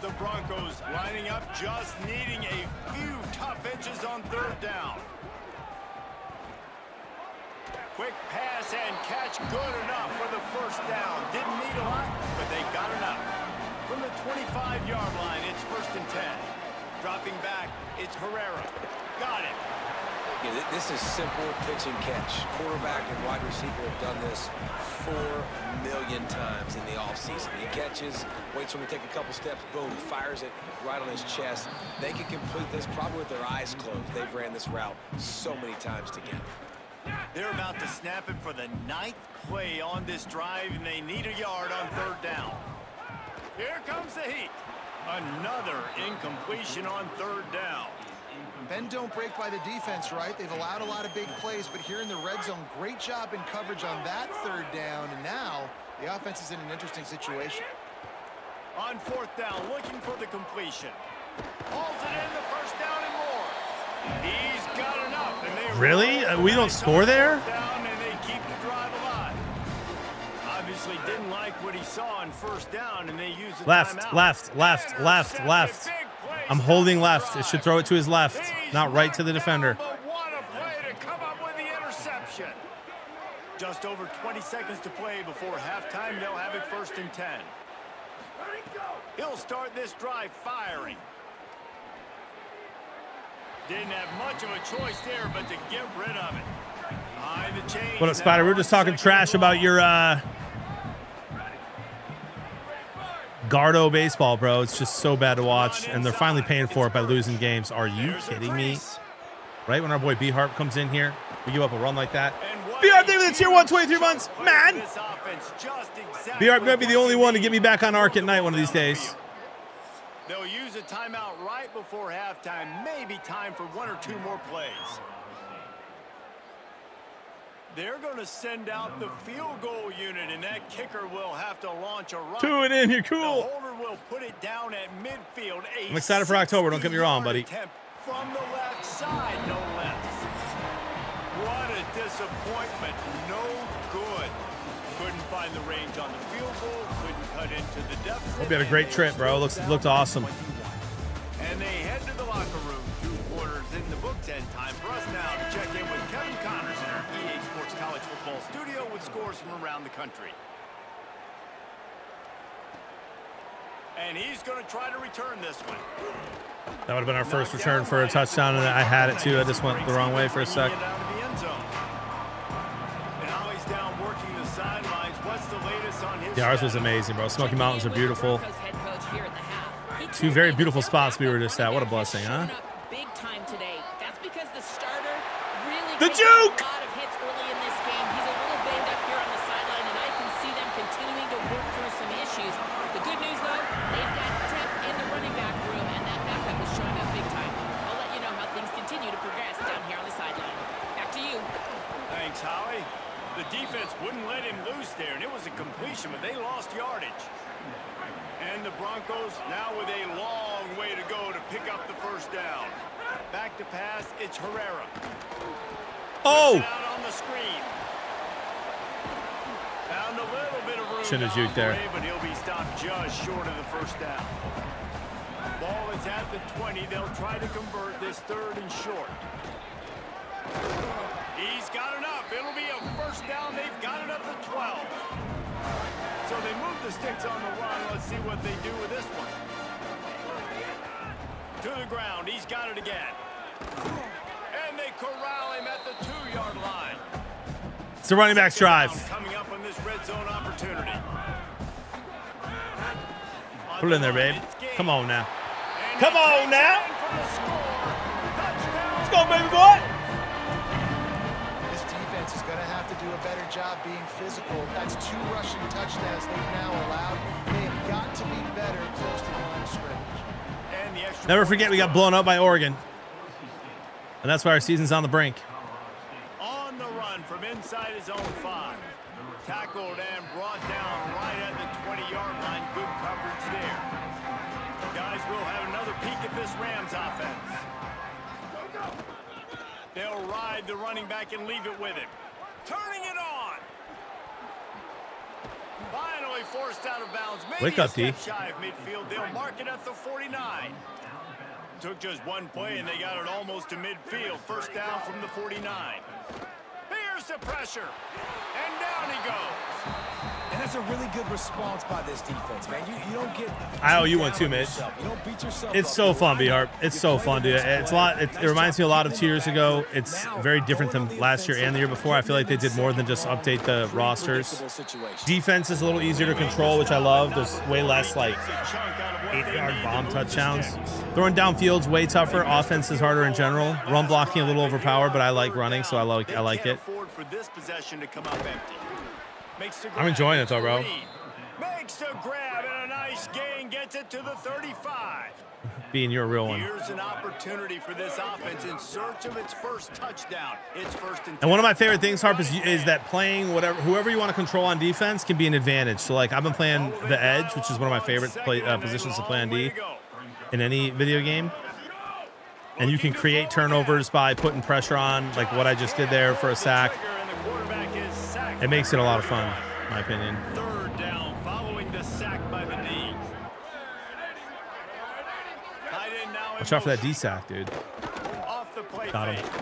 The Broncos lining up, just needing a few tough inches on 3rd down. Quick pass and catch, good enough for the first down. Didn't need a lot, but they got enough. From the 25-yard line, it's 1st and 10. Dropping back, it's Herrera. Got it. Yeah, this is simple pitch and catch. Quarterback and wide receiver have done this 4 million times in the offseason. He catches, waits for him to take a couple steps, boom, fires it right on his chest. They can complete this probably with their eyes closed. They've ran this route so many times together. They're about to snap it for the 9th play on this drive, and they need a yard on 3rd down. Here comes the heat. Another incompletion on 3rd down. Bend don't break by the defense, right? They've allowed a lot of big plays, but here in the red zone, great job in coverage on that 3rd down, and now the offense is in an interesting situation. On 4th down, looking for the completion. Hauls it in, the first down and more. He's got enough, and they Really? We don't score there? down, and they keep the drive alive. Obviously didn't like what he saw on 1st down, and they use the Left, timeout. left. I'm holding left. It should throw it to his left, not right to the defender. But what a play to come up with the interception. Just over 20 seconds to play before halftime. They'll have it 1st and 10. He'll start this drive firing. Didn't have much of a choice there, but to get rid of it. Behind the chains. What up, Spider? We were just talking trash about your Gardo baseball, bro. It's just so bad to watch, and they're finally paying for it by losing games. Are you kidding me? Right when our boy B Harp comes in here, we give up a run like that. B Harp, David, the tier 1, 23 months, man. B Harp might be the only one to get me back on arc at night one of these days. They'll use a timeout right before halftime. Maybe time for 1 or 2 more plays. They're going to send out the field goal unit, and that kicker will have to launch a run. 2 it in, you're The cool. holder will put it down at midfield. I'm excited for October, don't get me wrong, buddy. From the left side, no less. What a disappointment. No good. Couldn't find the range on the field goal. Couldn't cut into the deficit. Hope you had a great trip, bro. Looked awesome. And they head to the locker room. 2 quarters in the books, and time for us now to check in with Kevin Connors in our EA Sports College Football studio with scores from around the country. And he's going to try to return this one. That would have been our first return for a touchdown, and I had it too. I just went the wrong way for a sec. Yeah, ours was amazing, bro. Smoky Mountains are beautiful. 2 very beautiful spots we were just at. What a blessing, huh? Big time today. That's because the starter really The taking juke! a lot of hits early in this game. He's a little banged up here on the sideline, and I can see them continuing to work through some issues. The good news, though, they've got depth in the running back room, and that backup is showing up big time. I'll let you know how things continue to progress down here on the sideline. Back to you. Thanks, Thanks, Howie. The defense wouldn't let him loose there, and it was a completion, but they lost yardage. And the Broncos now with a long way to go to pick up the first down. Back to pass, it's Herrera. Oh! Out on the screen. Found a little bit of room. Shouldn't have juked there. But he'll be stopped just short of the first down. Ball is at the 20. They'll try to convert this 3rd and short. He's got enough. It'll be a first down. They've got it up to 12. So they move the sticks on the run. Let's see what they do with this one. To the ground. He's got it again. And they corral him at the 2-yard line. It's the running back's drive. Coming up on this red zone opportunity. Put it in there, babe. Come on now. Come on now. Let's go, baby boy. This defense is going to have to do a better job being physical. That's 2 rushing touchdowns they've now allowed. They have got to be better close to the line of scrimmage. And the extra Never forget we got blown up by Oregon. And that's why our season's on the brink. on the run from inside his own 5. Tackled and brought down right at the 20-yard line. Good coverage there. Guys, we'll have another peek at this Rams offense. They'll ride the running back and leave it with him. Turning it on. Finally forced out of bounds. Maybe Wake up, a step D. shy of midfield. They'll mark it at the 49. Took just one play, and they got it almost to midfield. First down from the 49. Here's the pressure. And down he goes. And that's a really good response by this defense, man. You don't get. I owe you one too, Mitch. You don't beat yourself It's up. so fun, B-Harp. It's so fun, dude. It's a lot. It reminds me a lot of 2 years ago. It's very different than last year and the year before. I feel like they did more than just update the rosters. Defense is a little easier to control, which I love. There's way less like 8-yard bomb touchdowns. Throwing downfield's way tougher. Offense is harder in general. Run blocking a little overpowered, but I like running, so I like it. For this possession to come up empty. I'm enjoying it though, bro. Makes the grab and a nice gain, gets it to the 35. Being your real one. Here's an opportunity for this offense in search of its first touchdown. It's first and 10. And one of my favorite things, Harp, is that playing whoever you want to control on defense can be an advantage. So like I've been playing the edge, which is one of my favorite positions to play on D in any video game. And you can create turnovers by putting pressure on, like what I just did there for a sack. It makes it a lot of fun, in my opinion. 3rd down following the sack by the D. Watch out for that D sack, dude. Off the play Got him. fake.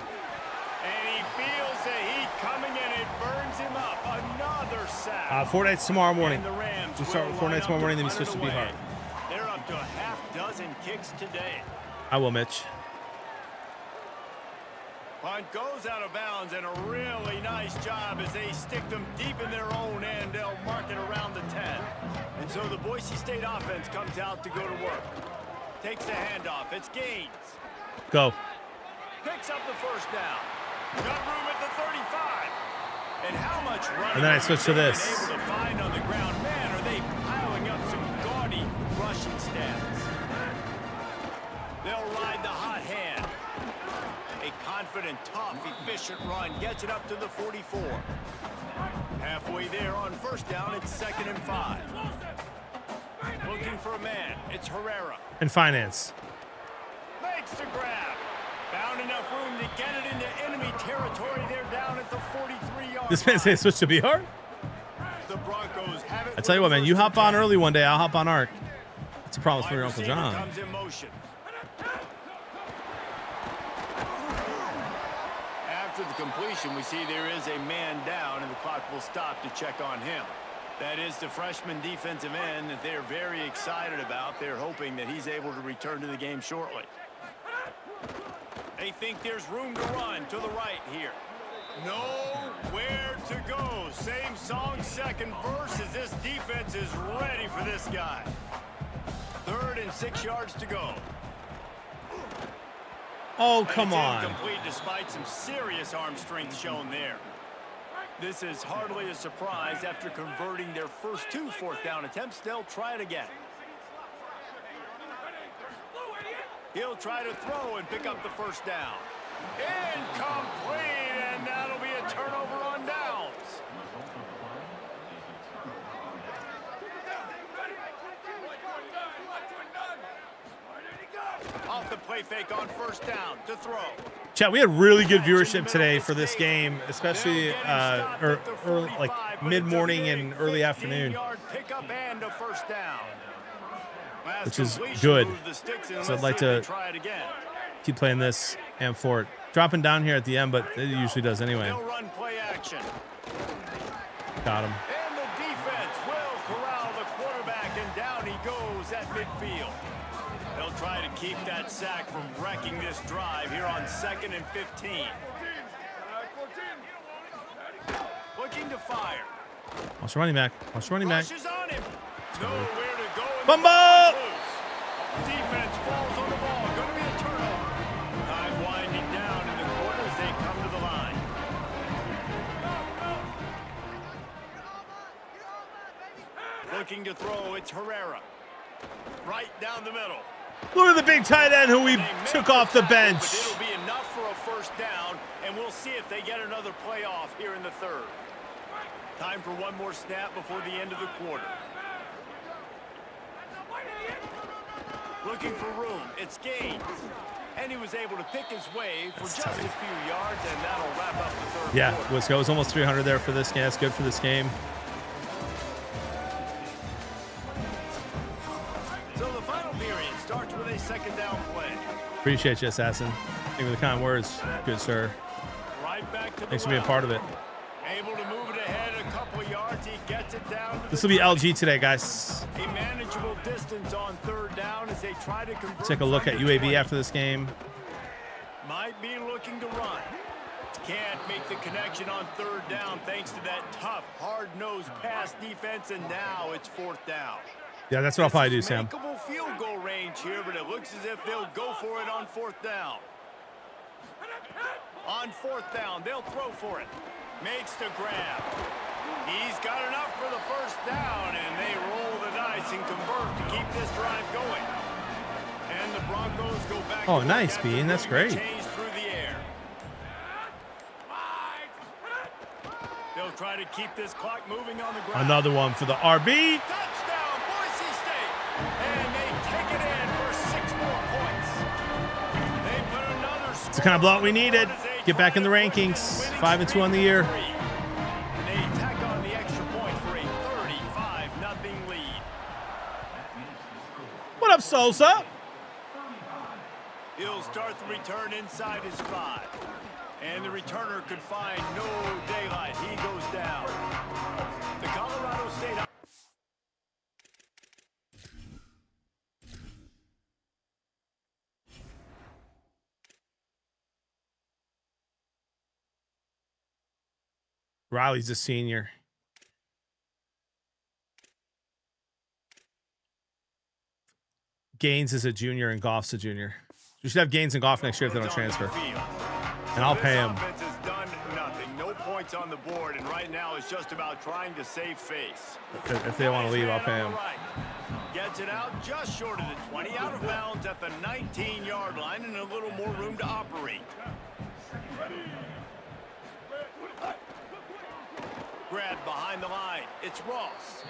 And he feels the heat coming and it burns him up. Another sack. 4 nights tomorrow morning. And the Rams We start with 4 nights tomorrow morning, then we switch to B-Harp. They're up to a half dozen kicks today. I will, Mitch. Punt goes out of bounds, and a really nice job as they stick them deep in their own end. They'll mark it around the 10. And so the Boise State offense comes out to go to work. Takes the handoff. It's Gaines. Go. Picks up the first down. Got room at the 35. And how much running And then I switch to have they this. been able to find on the ground? Man, are they piling up some gaudy rushing stats. They'll ride the hot hand. A confident, tough, efficient run gets it up to the 44. Halfway there on first down, it's 2nd and 5. Looking for a man. It's Herrera. And finance. Makes the grab. Found enough room to get it into enemy territory. They're down at the 43-yard This man says switch to B-Harp? The Broncos have it. I tell you what, man, you hop on early one day, I'll hop on Arc. That's a promise from your Uncle Receiver John. comes in motion. After the completion, we see there is a man down, and the clock will stop to check on him. That is the freshman defensive end that they're very excited about. They're hoping that he's able to return to the game shortly. They think there's room to run to the right here. Nowhere to go. Same song, second verse, as this defense is ready for this guy. 3rd and 6 yards to go. Oh, come It's on. incomplete despite some serious arm strength shown there. This is hardly a surprise. After converting their first 2 fourth-down attempts, they'll try it again. He'll try to throw and pick up the first down. Incomplete, and that'll be a turnover on play fake on first down to throw. Chat, we had really good viewership today for this game, especially like mid-morning and early afternoon, which is good. So I'd like to keep playing this and for it. Dropping down here at the end, but it usually does anyway. Got him. And the defense will corral the quarterback, and down he goes at midfield. They'll try to keep that sack from wrecking this drive here on 2nd and 15. Looking to fire. Watch running back. Watch running back. Rushes on him. Nowhere to go. Fumble! Defense falls on the ball. Going to be a turnover. Time winding down in the quarter as they come to the line. Looking to throw. It's Herrera. Right down the middle. Look at the big tight end who we took off the bench. But it'll be enough for a first down, and we'll see if they get another playoff here in the third. Time for one more snap before the end of the quarter. Looking for room. It's Gaines. And he was able to pick his way for just a few yards, and that'll wrap up the third quarter. Let's go. It was almost 300 there for this game. That's good for this game. So the final period starts with a second down play. Appreciate you, Assassin. Thank you for the kind words. Good, sir. Right back to the Thanks for being a part of it. Able to move it ahead a couple yards. He gets it down. This will be LG today, guys. A manageable distance on third down as they try to convert. Take a look at UAB after this game. Might be looking to run. Can't make the connection on third down thanks to that tough, hard-nosed pass defense, and now it's fourth down. Yeah, that's what I'll probably do, Sam. Makeable field goal range here, but it looks as if they'll go for it on fourth down. On fourth down, they'll throw for it. Makes the grab. He's got enough for the first down, and they roll the dice and convert to keep this drive going. And the Broncos go back. Oh, nice, Bean. That's great. Change through the air. They'll try to keep this clock moving on the ground. Another one for the RB. Touchdown, Boise State. And they take it in for 6 more points. They put another score. It's the kind of blowout we needed. Get back in the rankings. 5-2 on the year. And they tack on the extra point for a 35-0 lead. What up, Sosa? He'll start the return inside his 5. And the returner could find no daylight. He goes down. The Colorado State. Riley's a senior. Gaines is a junior and Goff's a junior. We should have Gaines and Goff next year if they don't transfer. And I'll pay him. Offense has done nothing. No points on the board, and right now it's just about trying to save face. If they want to leave, I'll pay him. Right. Gets it out just short of the 20, out of bounds at the 19-yard line, and a little more room to operate. Grab behind the line. It's Ross.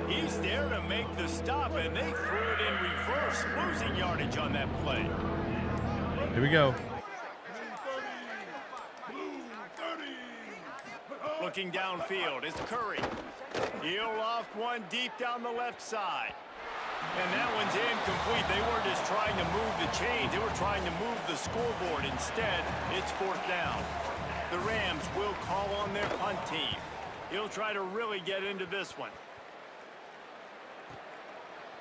He's there to make the stop, and they threw it in reverse, losing yardage on that play. Here we go. Looking downfield is Curry. He'll loft one deep down the left side. And that one's incomplete. They weren't just trying to move the chains. They were trying to move the scoreboard. Instead, it's fourth down. The Rams will call on their punt team. He'll try to really get into this one.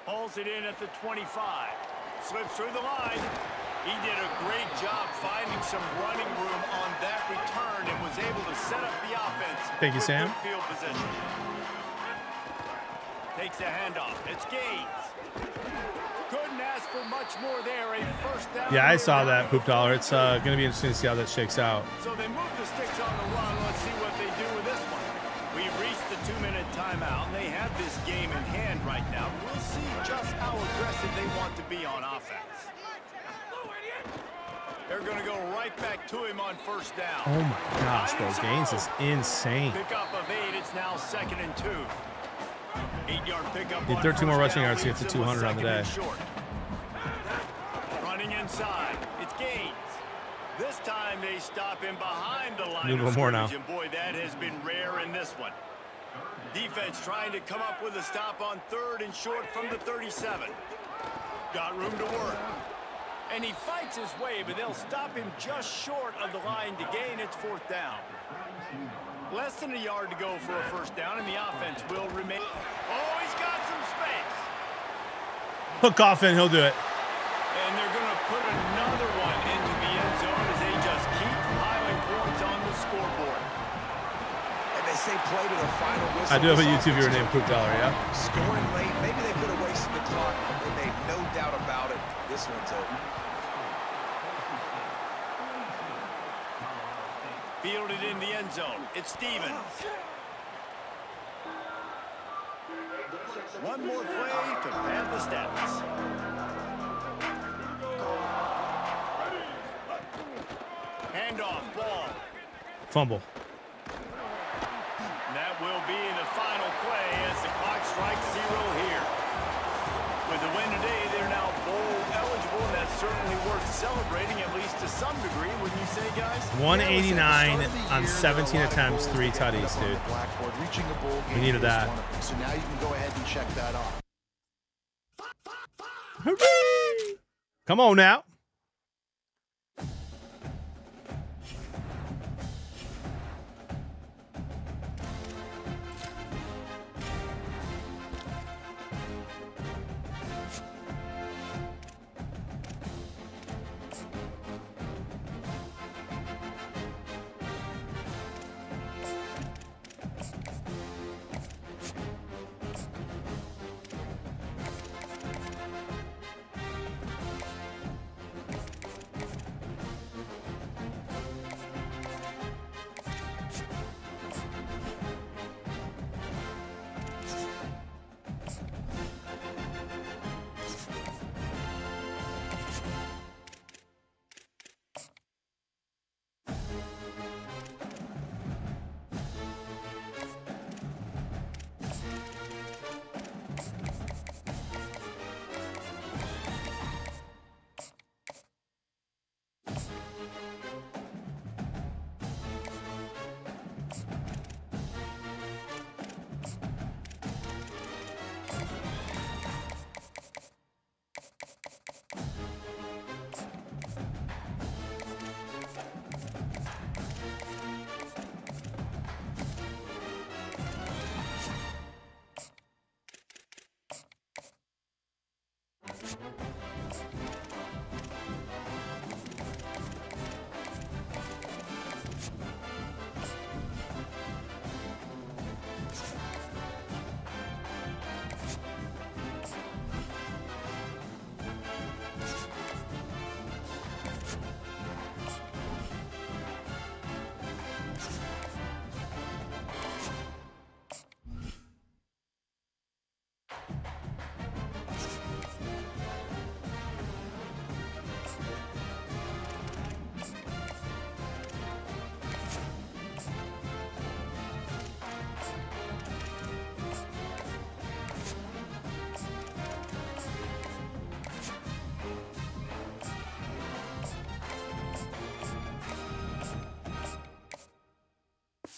Pulls it in at the 25. Slips through the line. He did a great job finding some running room on that return and was able to set up the offense. Thank you, Sam. Field position. Takes the handoff. It's Gaines. Couldn't ask for much more there. A first down. Yeah, I saw that, Poop Dollar. It's going to be interesting to see how that shakes out. So they move the sticks on the run. Let's see what they do with this one. We've reached the 2-minute timeout, and they have this game in hand right now. We'll see just how aggressive they want to be on offense. They're going to go right back to him on first down. Oh, my gosh, bro. Gaines is insane. Pickup of 8. It's now 2nd and 2. 8-yard pickup. Need 13 more rushing yards to get to 200 on the day. Running in onside. It's Gaines. This time they stop him behind the line Need a of little more now. scrimmage, and boy, that has been rare in this one. Defense trying to come up with a stop on 3rd and short from the 37. Got room to work. And he fights his way, but they'll stop him just short of the line to gain. It's 4th down. Less than a yard to go for a 1st down, and the offense will remain. Oh, he's got some space. Hook off and he'll do it. And they're going to put another one into the end zone as they just keep piling points on the scoreboard. And they say play to the final whistle. I do have a YouTube viewer named Poop Dollar, yeah? Scoring late. Maybe they could have wasted the clock. They made no doubt about it. This one's over. Fielded in the end zone. It's Stevens. One more play to pad the stats. Handoff, ball. Fumble. That will be the final play as the clock strikes 0 here. With the win today, they're now bowl eligible, and that's certainly worth celebrating, at least to some degree, wouldn't you say, guys? 189 on 17 attempts, 3 tutties, dude. We needed that. So now you can go ahead and check that off. Hooray! Come on now.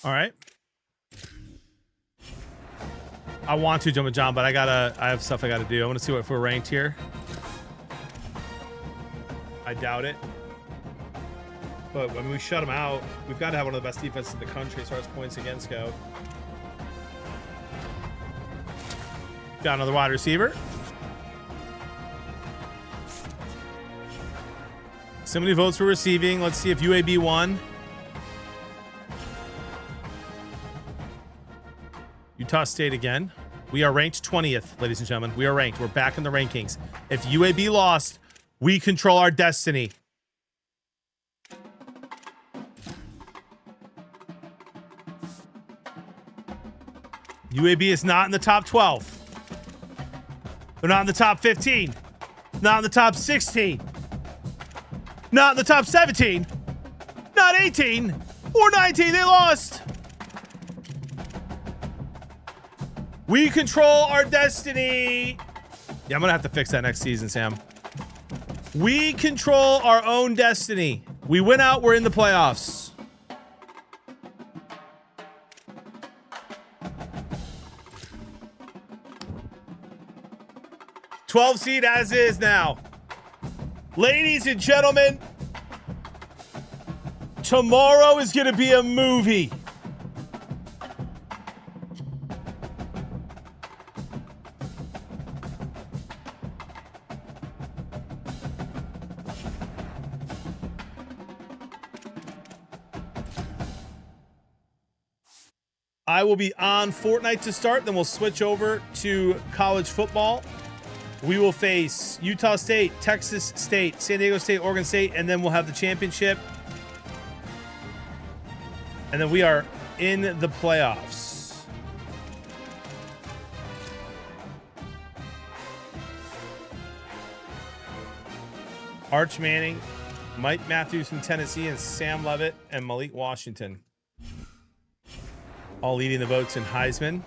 All right. I want to jump with John, but I have stuff I gotta do. I want to see if we're ranked here. I doubt it. But when we shut them out, we've got to have one of the best defenses in the country as far as points against go. Got another wide receiver. So many votes for receiving. Let's see if UAB won. Utah State again. We are ranked 20th, ladies and gentlemen. We are ranked. We're back in the rankings. If UAB lost, we control our destiny. UAB is not in the top 12. They're not in the top 15. Not in the top 16. Not in the top 17. Not 18 or 19. They lost. We control our destiny. Yeah, I'm going to have to fix that next season, Sam. We control our own destiny. We win out, we're in the playoffs. $12 seed as is now. Ladies and gentlemen, tomorrow is going to be a movie. I will be on Fortnite to start, then we'll switch over to college football. We will face Utah State, Texas State, San Diego State, Oregon State, and then we'll have the championship. And then we are in the playoffs. Arch Manning, Mike Matthews from Tennessee, and Sam Levitt and Malik Washington. All leading the votes in Heisman.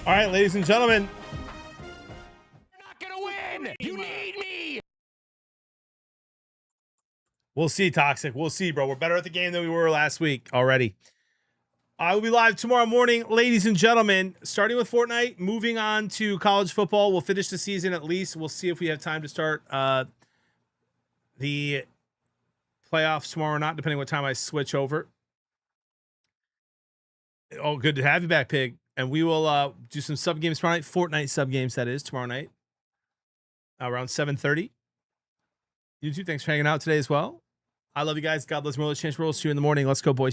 All right, ladies and gentlemen. You're not gonna win. You need me. We'll see, Toxic. We'll see, bro. We're better at the game than we were last week already. I will be live tomorrow morning, ladies and gentlemen, starting with Fortnite, moving on to college football. We'll finish the season at least. We'll see if we have time to start the playoffs tomorrow or not, depending what time I switch over. Oh, good to have you back, Pig. And we will do some sub games tomorrow night. Fortnite sub games, that is, tomorrow night. Around 7:30. YouTube, thanks for hanging out today as well. I love you guys. God bless. More. Let's change rules. See you in the morning. Let's go, boys.